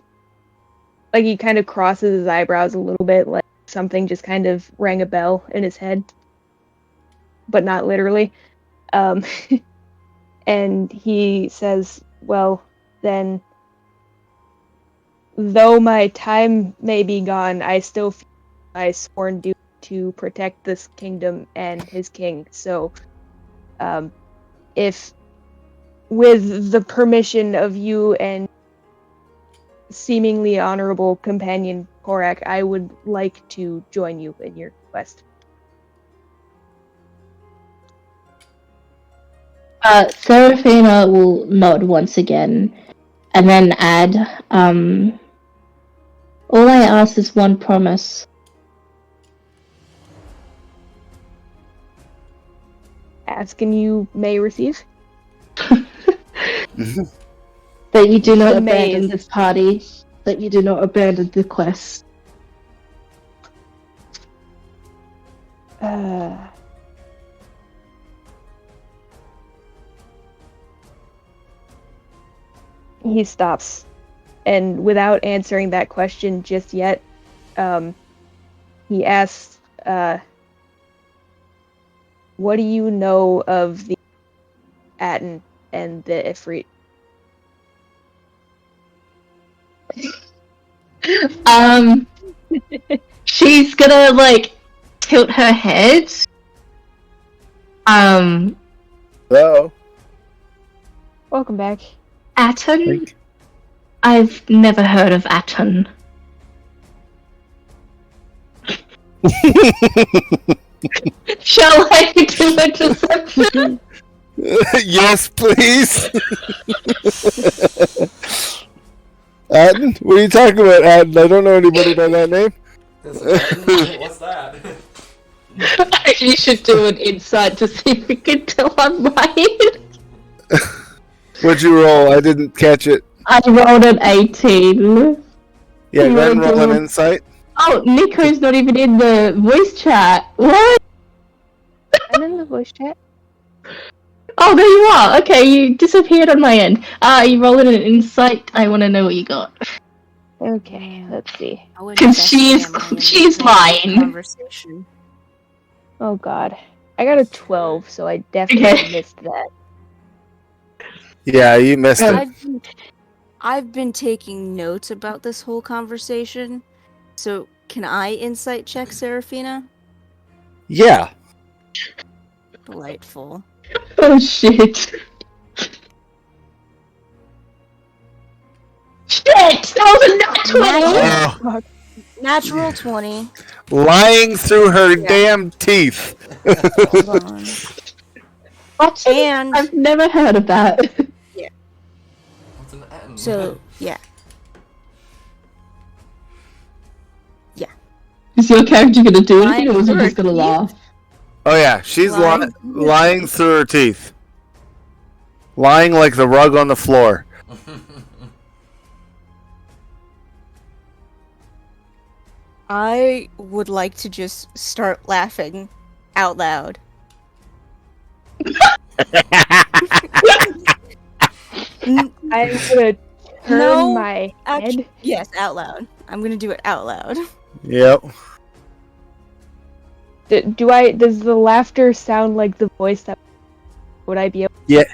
he kind of crosses his eyebrows a little bit, like something just kind of rang a bell in his head, but not literally. And he says, "Well, then, though my time may be gone, I still feel my sworn duty to protect this kingdom and his king. So, if, with the permission of you and seemingly honorable companion Korak, I would like to join you in your quest." Seraphina will nod once again, and then add, all I ask is one promise. Ask and you may receive. That you do not The abandon maze. this party. That you do not abandon the quest. He stops, and without answering that question just yet, he asks, "What do you know of the Aten and the Ifrit?" She's gonna like tilt her head. Hello. Welcome back. Aten? I've never heard of Aten. Shall I do a deception? Yes, please. Atten? What are you talking about, Atten? I don't know anybody by that name. What's that? You should do an insight to see if you can tell I'm right. What'd you roll? I didn't catch it. I rolled an 18. Yeah, You go ahead and wanna roll do an a- insight. Oh, Nico's not even in the voice chat. What? I'm in the voice chat. Oh, there you are. Okay, you disappeared on my end. You rolled an insight. I want to know what you got. Okay, let's see. I would 'Cause investigate she's my lying. Conversation. Oh god. I got a 12, so I definitely Okay. missed that. Yeah, you missed it. I've been taking notes about this whole conversation. So can I insight check Seraphina? Yeah. Delightful. Oh shit. Shit! That was a nat 20! Oh, Natural 20. lying through her Yeah. damn teeth. Hold on. What? And I've never heard of that. What's an N? so yeah. Is your character gonna do anything, or Lying was he through just gonna her laugh? Oh yeah, she's Lying. lying through her teeth. Lying like the rug on the floor. I would like to just start laughing out loud. I'm gonna turn No, my head. Yes, out loud. I'm gonna do it out loud. Yep. Does the laughter sound like the voice that would I be able to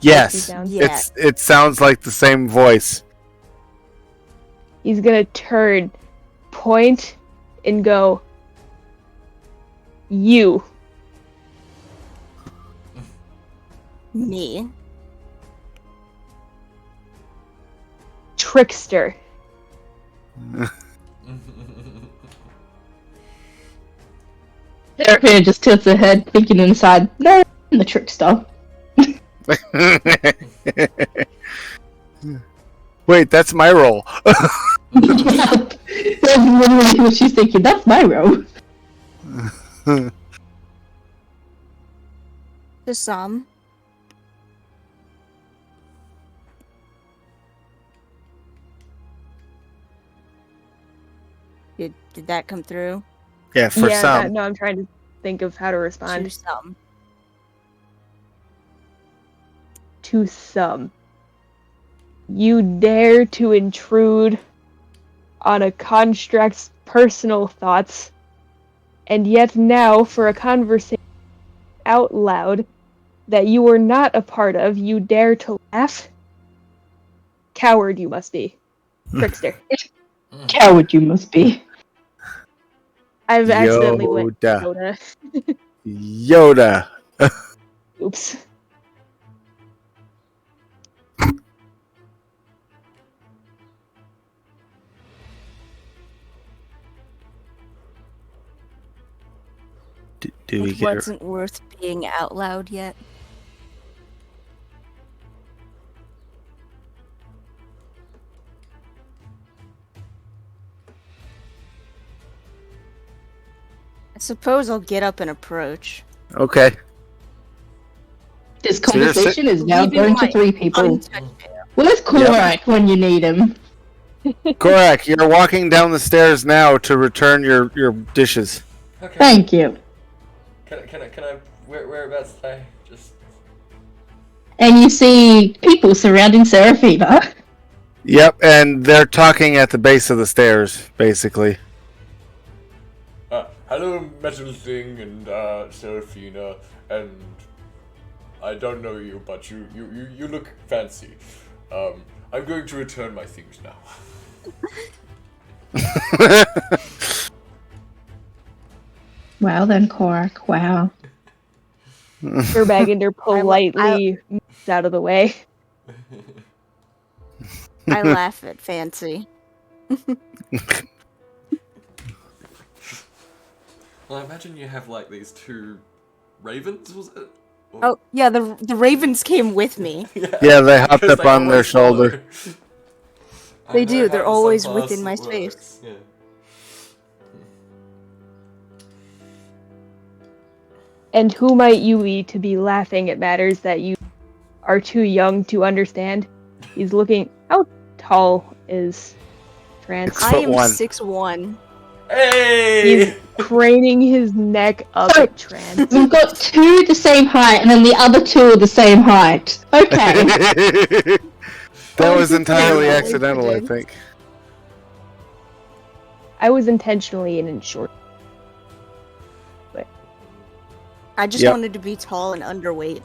Yes. sound? Yeah. It sounds like the same voice. He's gonna turn, point, and go, "You." Me. Trickster. Seraphina just tilts her head, thinking inside, no, I'm the trickster. Wait, that's my role. That's literally what she's thinking. That's my role. To some. Did that come through? Yeah, for yeah, some. no, I'm trying to think of how to To respond. some. To some. you dare to intrude on a construct's personal thoughts, and yet now, for a conversation out loud that you were not a part of, you dare to laugh? Coward you must be. Trickster. Coward you must be. I've accidentally went Yoda. Yoda. Yoda. Oops. Do we It get wasn't worth being out loud yet. I suppose I'll get up and approach. Okay. This So you're conversation is now Leaving going to my 3 people. untouched air. Where's Korak when you need him? Korak, you're walking down the stairs now to return your dishes. Okay. Thank you. Can I whereabouts I just And you see people surrounding Seraphina. Yep, and they're talking at the base of the stairs, basically. Hello, Metal Thing and Seraphina, and I don't know you, but you look fancy. I'm going to return my things now. Wow, then Korak. Wow. Gerbagander politely moves out of the way. I laugh at Fancy. Well, I imagine you have like these 2 ravens, was it? Or- Oh, yeah, the ravens came with me. Yeah, they hopped because up they on their always follow. shoulder. I They know do, they're how always some within my parcel space. works, Yeah. And who might you be to be laughing at matters that you are too young to understand? He's looking. How tall is Trance? 6'1". 6'1". Hey! He's craning his neck up So- at Trance. We've got 2 the same height, and then the other 2 are the same height. Okay. That was entirely Really accidental, I good. think. I was intentionally in short. I just Yep. wanted to be tall and underweight.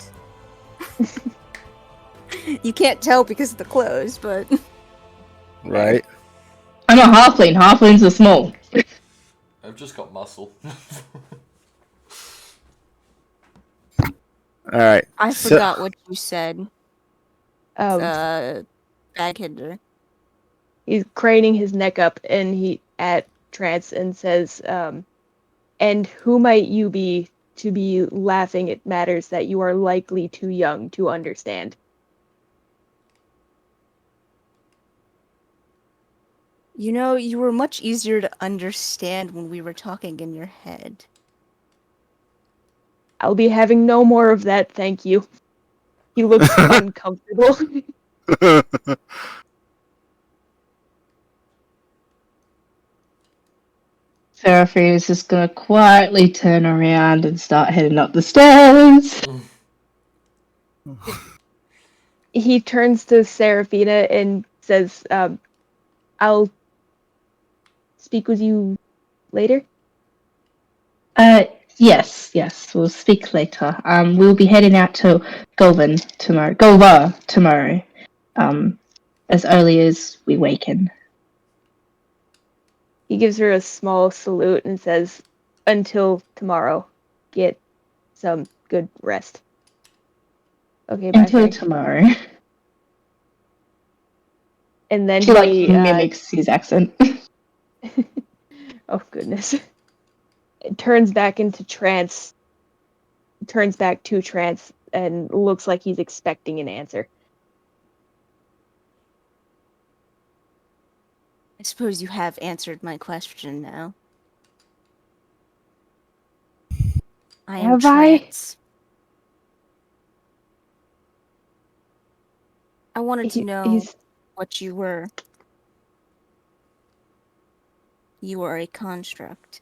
You can't tell because of the clothes, but Right. I'm a halfling. Halflings are small. I've just got muscle. Alright. I So- forgot what you said. Um, Baghinder. he's craning his neck up and he at Trance and says, and who might you be to be laughing at matters that you are likely too young to understand? You know, you were much easier to understand when we were talking in your head. I'll be having no more of that, thank you. He looks uncomfortable. Seraphina is just gonna quietly turn around and start heading up the stairs. He turns to Seraphina and says, I'll speak with you later. Yes, we'll speak later. We'll be heading out to Golva tomorrow. As early as we waken. He gives her a small salute and says, until tomorrow, get some good rest. Okay, bye. Until Frank. tomorrow. And then She like he mimics his accent. oh goodness. It turns back into trance. Turns back to trance and looks like he's expecting an answer. I suppose you have answered my question now. I am Have I? Trance. I wanted to know He's what you were. You are a construct.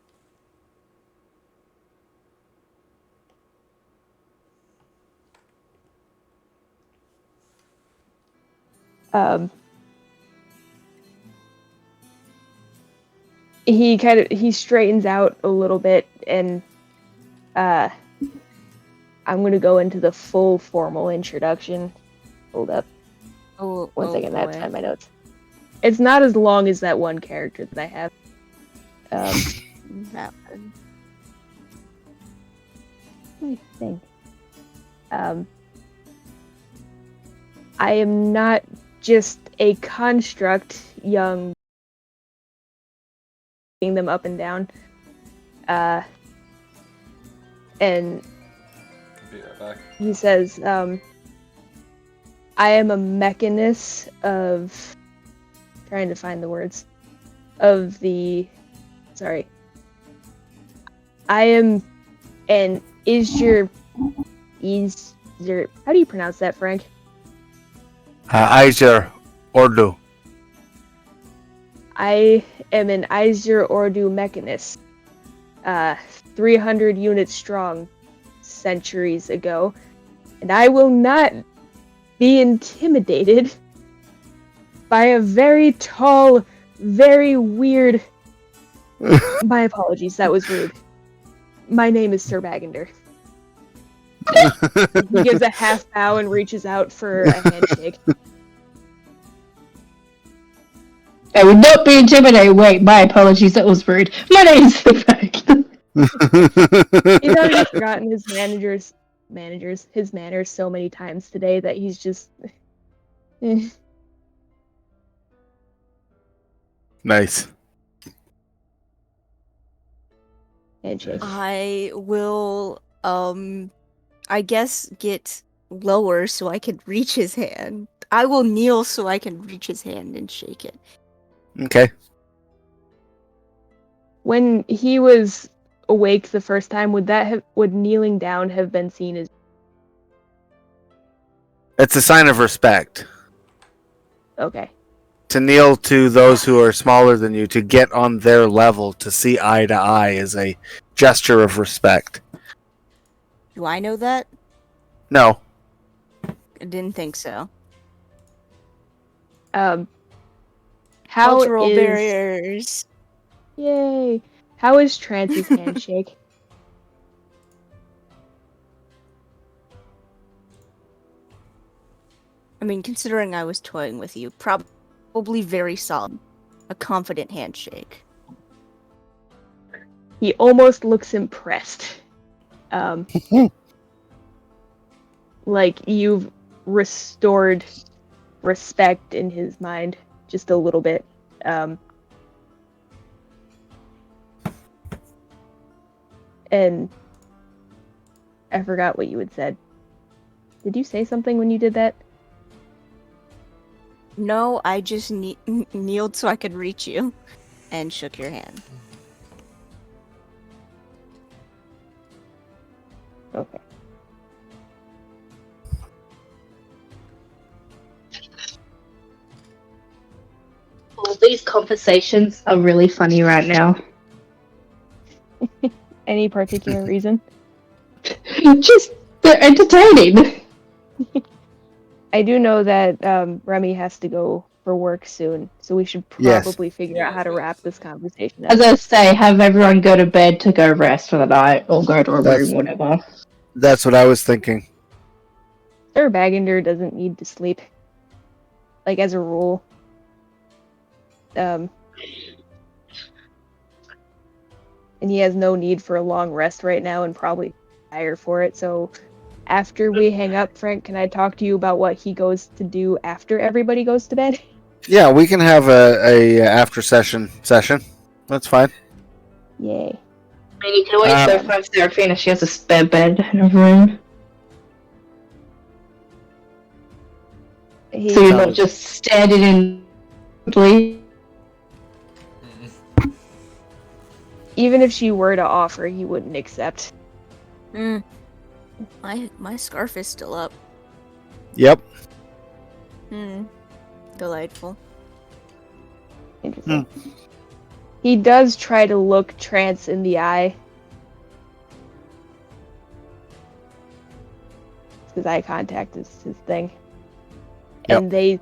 Um, he straightens out a little bit, and I'm gonna go into the full formal introduction. Hold up. Oh, One second, I have to boy. find my notes. It's not as long as that one character that I have. That one. I think. I am not just a construct, young, them up and down. And Be right back. he says, I am a mechanist of, trying to find the words, of the, sorry. I am an Isger, how do you pronounce that, Frank? Iser Ordu. I am an Iser Ordu mechanist, 300 units strong centuries ago, and I will not be intimidated by a very tall, very weird... My apologies, that was rude. My name is Sir Bagender. He gives a half bow and reaches out for a handshake. I would not be intimidated. Wait, my apologies, that was rude. My name's Frank. He's already forgotten his manners so many times today that he's just... Nice. handshake. I will, I guess get lower so I can reach his hand. I will kneel so I can reach his hand and shake it. Okay. When he was awake the first time, would kneeling down have been seen as... It's a sign of respect. Okay. To kneel to those who are smaller than you, to get on their level, to see eye to eye is a gesture of respect. Do I know that? No. I didn't think so. How Cultural is... barriers. Yay! How is Trance's handshake? I mean, considering I was toying with you, probably very solid. A confident handshake. He almost looks impressed. Like you've restored respect in his mind just a little bit. And I forgot what you had said. Did you say something when you did that? No, I just kneeled so I could reach you and shook your hand. Okay. All these conversations are really funny right now. Any particular reason? Just, they're entertaining. I do know that Remy has to go for work soon, so we should probably figure out how to wrap this conversation up. As I say, have everyone go to bed to go rest for the night, or go to a room, whatever. That's what I was thinking. Sir Bagender doesn't need to sleep. Like, as a rule. And he has no need for a long rest right now and probably tired for it, so after we hang up, Frank, can I talk to you about what he goes to do after everybody goes to bed? Yeah, we can have a after session. That's fine. Yay. I mean, you can always go find Seraphina. She has a spare bed in her room. So you're not just standing in... Even if she were to offer, he wouldn't accept. My scarf is still up. Yep. Delightful. Interesting. He does try to look Trance in the eye. Because eye contact is his thing. Yep. And they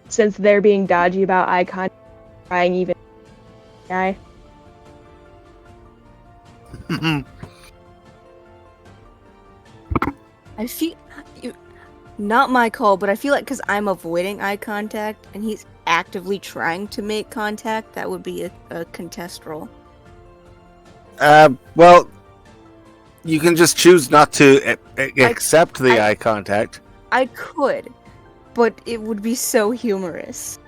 since they're being dodgy about eye contact, trying even guy. I feel not my call, but I feel like because I'm avoiding eye contact and he's actively trying to make contact, that would be a contest roll. Well, you can just choose not to accept the eye contact. I could, but it would be so humorous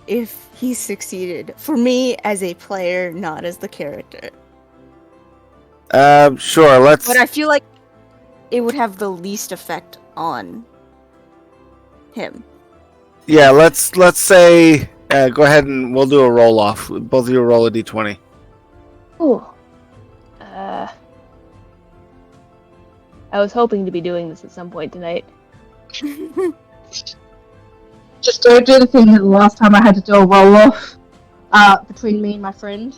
if he succeeded. For me, as a player, not as the character. Sure, let's... But I feel like it would have the least effect on him. Yeah, let's say... go ahead and we'll do a roll-off. Both of you roll a d20. Ooh. I was hoping to be doing this at some point tonight. Just don't do the thing that the last time I had to do a roll-off between me and my friend.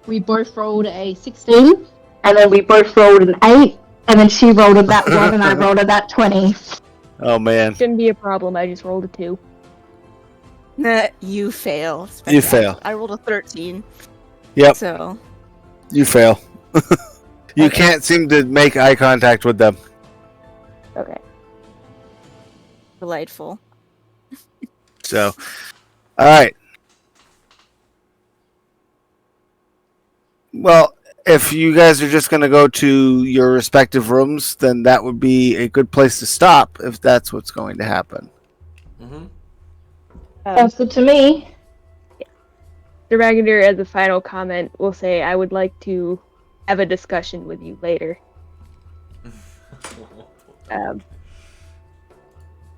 We both rolled a 16, and then we both rolled an 8, and then she rolled a that 1, and I rolled a that 20. Oh, man. Shouldn't be a problem, I just rolled a 2. Nah, you fail. You fail. I rolled a 13. Yep, So, you fail. You can't seem to make eye contact with them. Okay. delightful. So, alright. Well, if you guys are just going to go to your respective rooms, then that would be a good place to stop if that's what's going to happen. Mm-hmm. Sounds good to me. The Ragander, as a final comment, will say, I would like to have a discussion with you later.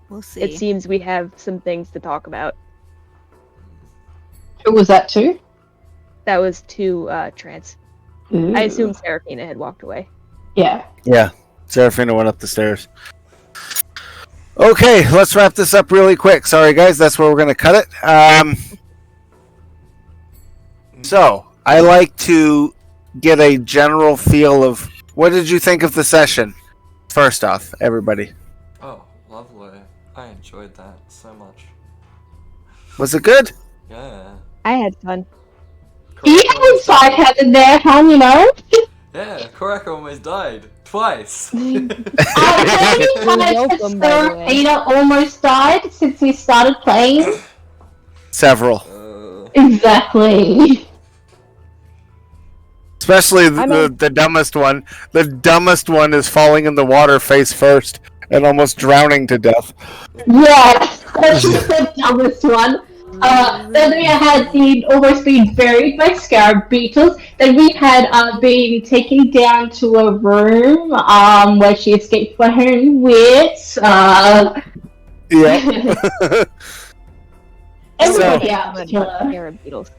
We'll see. It seems we have some things to talk about. Who was that to? That was to Trance. I assume Seraphina had walked away. Yeah. Yeah, Seraphina went up the stairs. Okay, let's wrap this up really quick. Sorry, guys, that's where we're going to cut it. So, I like to get a general feel of what did you think of the session? First off, everybody. Oh, lovely. I enjoyed that so much. Was it good? Yeah. I had fun. You haven't side-headed there, huh, you know? Yeah, Korak almost died. Twice. How many times has Seraphina almost died since we started playing? Several. Exactly. Especially the dumbest one. The dumbest one is falling in the water face first and almost drowning to death. Yes, that's the dumbest one. Then we had almost been buried by scarab beetles. Then we had been taken down to a room where she escaped by her own wits. Yeah. Everybody out killer. Scarab beetles.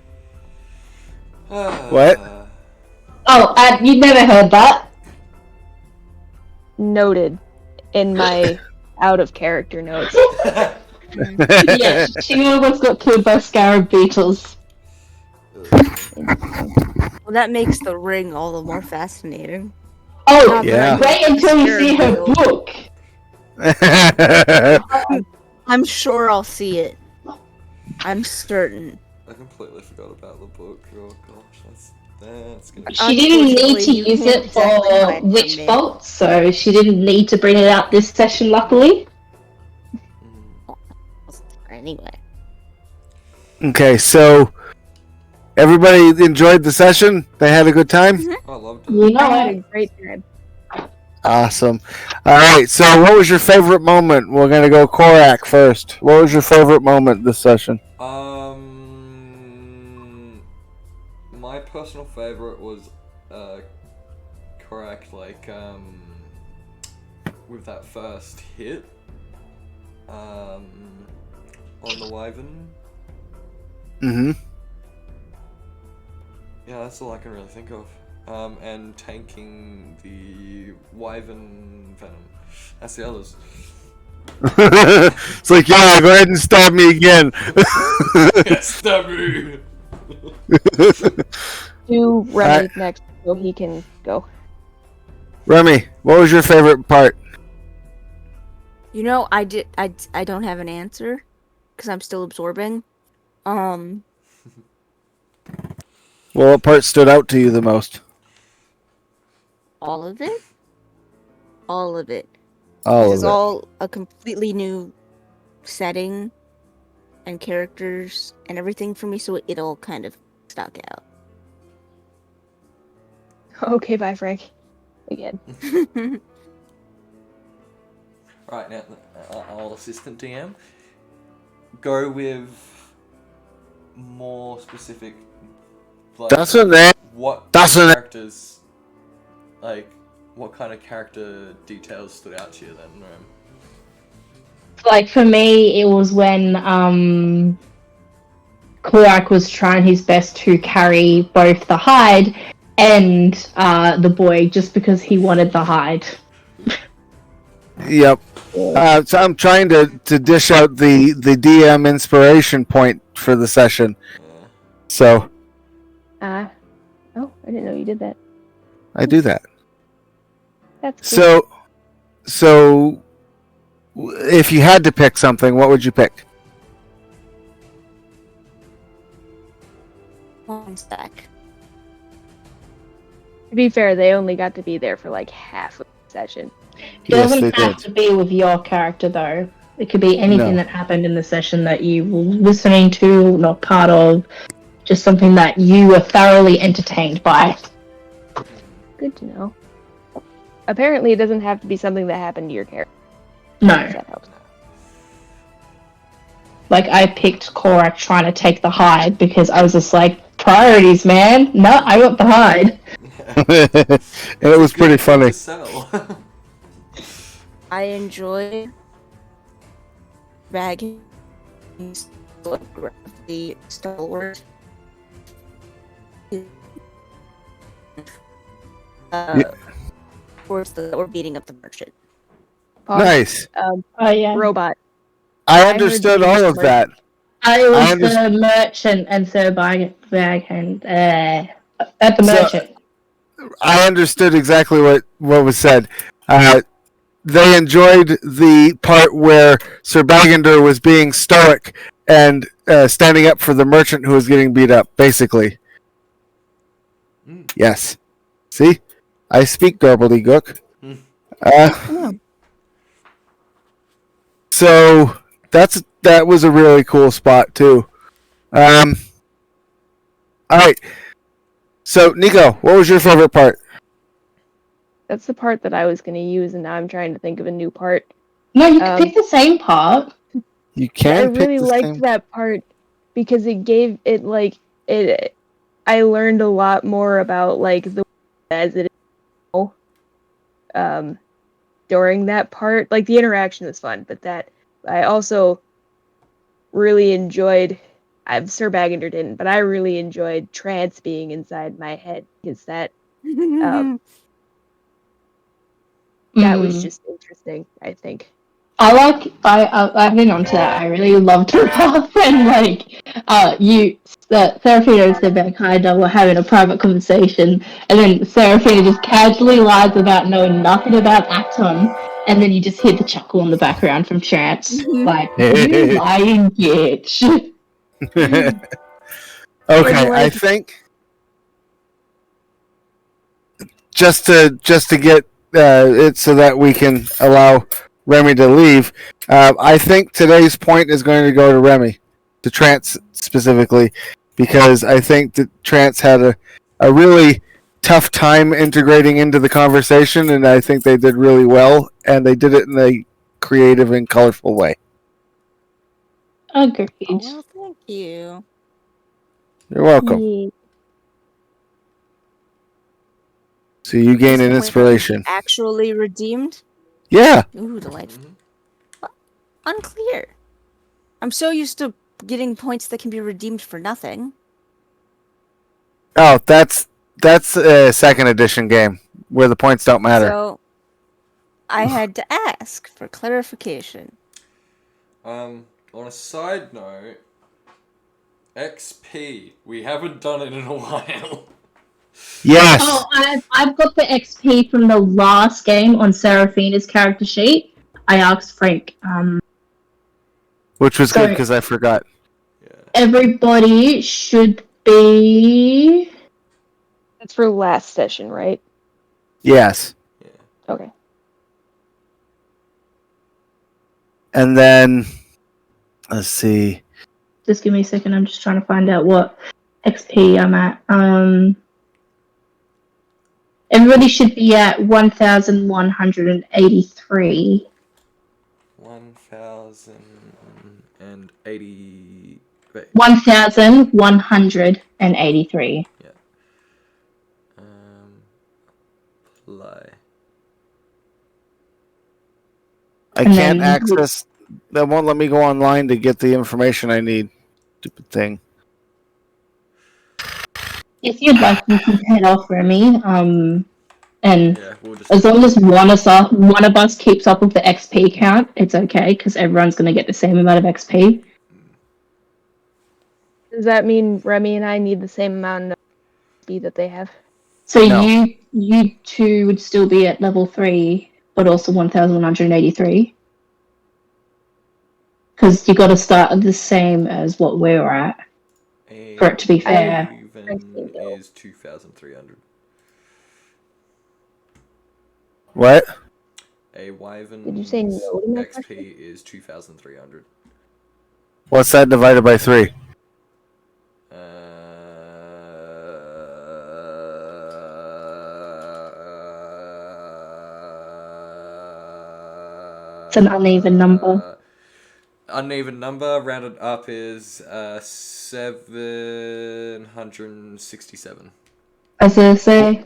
What? Oh, you never heard that? Noted in my out of character notes. Yeah, she almost got killed by scarab beetles. Well, that makes the ring all the more fascinating. Oh, Yeah. wait until you see her book. I'm sure I'll see it. I'm certain. I completely forgot about the book. Oh gosh, that's gonna be... She didn't need to Unfortunately, you use can't it for exactly hide from Witch me. Bolt, so she didn't need to bring it out this session, luckily. Anyway. Okay, so everybody enjoyed the session? They had a good time? I loved it. You know I had a it. great time. Awesome. Alright, so what was your favorite moment? We're going to go Korak first. What was your favorite moment this session? My personal favorite was Korak, like with that first hit on the Wyvern. Mm-hmm. Yeah, that's all I can really think of. And tanking the Wyvern venom. That's the others. It's like, yeah, go ahead and stab me again. Stab me! Do Remy next so he can go. Remy, what was your favorite part? You know, I don't have an answer because I'm still absorbing. Well, what part stood out to you the most? All of it. All of it. All This of is it. all a completely new setting and characters and everything for me, so it all kind of stuck out. Okay, bye, Frank. Again. Right, now, I'll assistant DM. Go with more specific. Like, That's a name. what That's a name. characters, like, what kind of character details stood out to you then, Ram? Like for me, it was when Korak was trying his best to carry both the hide and the boy, just because he wanted the hide. Yep. So I'm trying to dish out the DM inspiration point for the session. So Oh, I didn't know you did that. I do that. That's cool. So if you had to pick something, what would you pick? One sec. To be fair, they only got to be there for like half of the session. It doesn't have to be with your character though. It could be anything No. that happened in the session that you were listening to, not part of, just something that you were thoroughly entertained by. Good to know. Apparently, it doesn't have to be something that happened to your character. No. That helps. Like, I picked Korak trying to take the hide because I was just like, priorities, man. No, I want the hide. And it was pretty funny. To sell. I enjoy ragging the stalwart. Towards the or beating up the merchant. Nice. Oh, yeah. Robot. I heard understood the all of that. I was understand. the merchant and Sir Bag and at the So- merchant. I understood exactly what was said. They enjoyed the part where Sir Bagander was being stoic and standing up for the merchant who was getting beat up, basically. Yes. See? I speak gobbledygook. So that was a really cool spot too. All right. So Nico, what was your favorite part? That's the part that I was going to use, and now I'm trying to think of a new part. No, you can pick the same part. You I can pick really the liked same. that part because it gave it like it. I learned a lot more about like the as it is now, during that part. Like the interaction was fun, but that I also really enjoyed. Sir Bagander didn't, but I really enjoyed Trance being inside my head because that that was just interesting. I think. I've been onto that. I really loved her path and like Seraphina and Sebek kind of were having a private conversation and then Seraphina just casually lies about knowing nothing about Acton and then you just hear the chuckle in the background from Trance. Like, you lying bitch. Okay, Like- I think just to get it so that we can allow Remy to leave. I think today's point is going to go to Remy, to Trance specifically, because I think that Trance had a really tough time integrating into the conversation, and I think they did really well, and they did it in a creative and colorful way. Agreed. Oh, well, thank you. You're welcome. Yeah. So you gain an Wait, inspiration. Actually redeemed? Yeah. Ooh, delightful. Unclear. I'm so used to getting points that can be redeemed for nothing. Oh, that's a second edition game where the points don't matter. So I had to ask for clarification. On a side note, XP. We haven't done it in a while. Yes. Oh, I've got the XP from the last game on Seraphina's character sheet. I asked Frank which was good So- because I forgot. Yeah. Everybody should be. That's for last session, right? Yes. Yeah. Okay. And then, let's see. Just give me a second. I'm just trying to find out what XP I'm at. Everybody should be at 1,183. 1,080. Wait. 1,183. Play. I And can't then- access. That won't let me go online to get the information I need. Stupid thing. If you'd like, you can head off, Remy. And Yeah, we'll just. as long as one of us keeps up with the XP count, it's okay because everyone's going to get the same amount of XP. Does that mean Remy and I need the same amount of speed that they have? So No. you two would still be at level 3, but also 1,183. Because you got to start at the same as what we were at for it to be fair. Even is 2,300. What? A Wyvern Did you say no to my XP question? is 2,300. What's that divided by 3? It's an uneven number. Uneven number, rounded up is 767. As I say,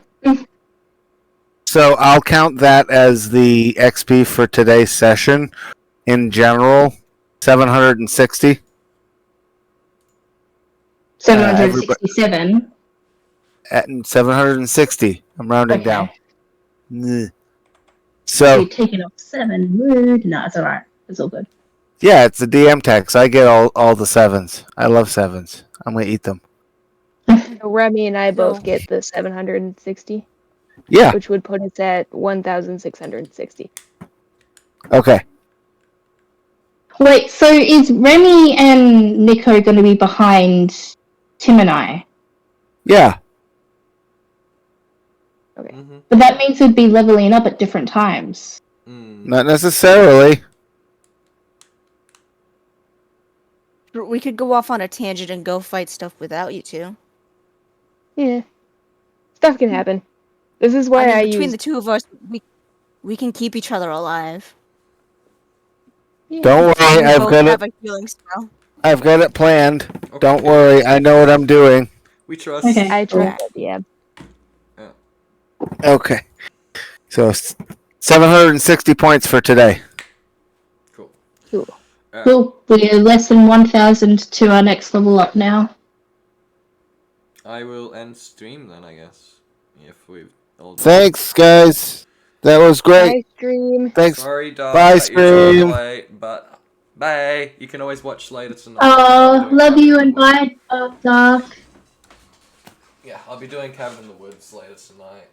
So I'll count that as the XP for today's session. In general, 760. 767. At 760. I'm rounding Okay. down. Ugh. So So you're taking off 7. Rude. No, it's alright. It's all good. yeah, it's the DM tax. I get all the 7s. I love 7s. I'm gonna eat them. So Remy and I both So- get the 760, Yeah. which would put us at 1,660. Okay. Wait, so is Remy and Nico going to be behind Tim and I? Yeah. Mm-hmm. But that means we'd be leveling up at different times. Not necessarily. We could go off on a tangent and go fight stuff without you two. Yeah. Stuff can happen. This is why I between use... the two of us, we can keep each other alive. Don't worry, We I've both got have it. a healing spell. I've got it planned. Okay. Don't worry, I know what I'm doing. We trust. Okay. I trust that, yeah. Okay. So 760 points for today. Cool. Cool. Cool. We're less than 1,000 to our next level up now. I will end stream then, I guess. If we've all done. Thanks, guys. That was great. Bye, stream. Thanks. Sorry, Doc. Bye, that you joined stream. late, but bye. You can always watch later tonight. Oh, Doing love Cabin you in and the Woods. bye, Dark. Yeah, I'll be doing Cabin in the Woods later tonight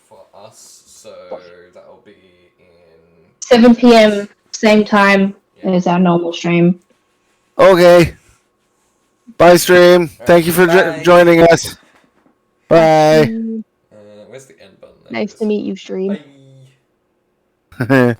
for us, so that'll be in 7 p.m. same time as our normal stream. Okay. Bye, stream. Thank you for Bye. joining us. Bye. Where's the end button? There Nice it to is. meet you, stream. Bye.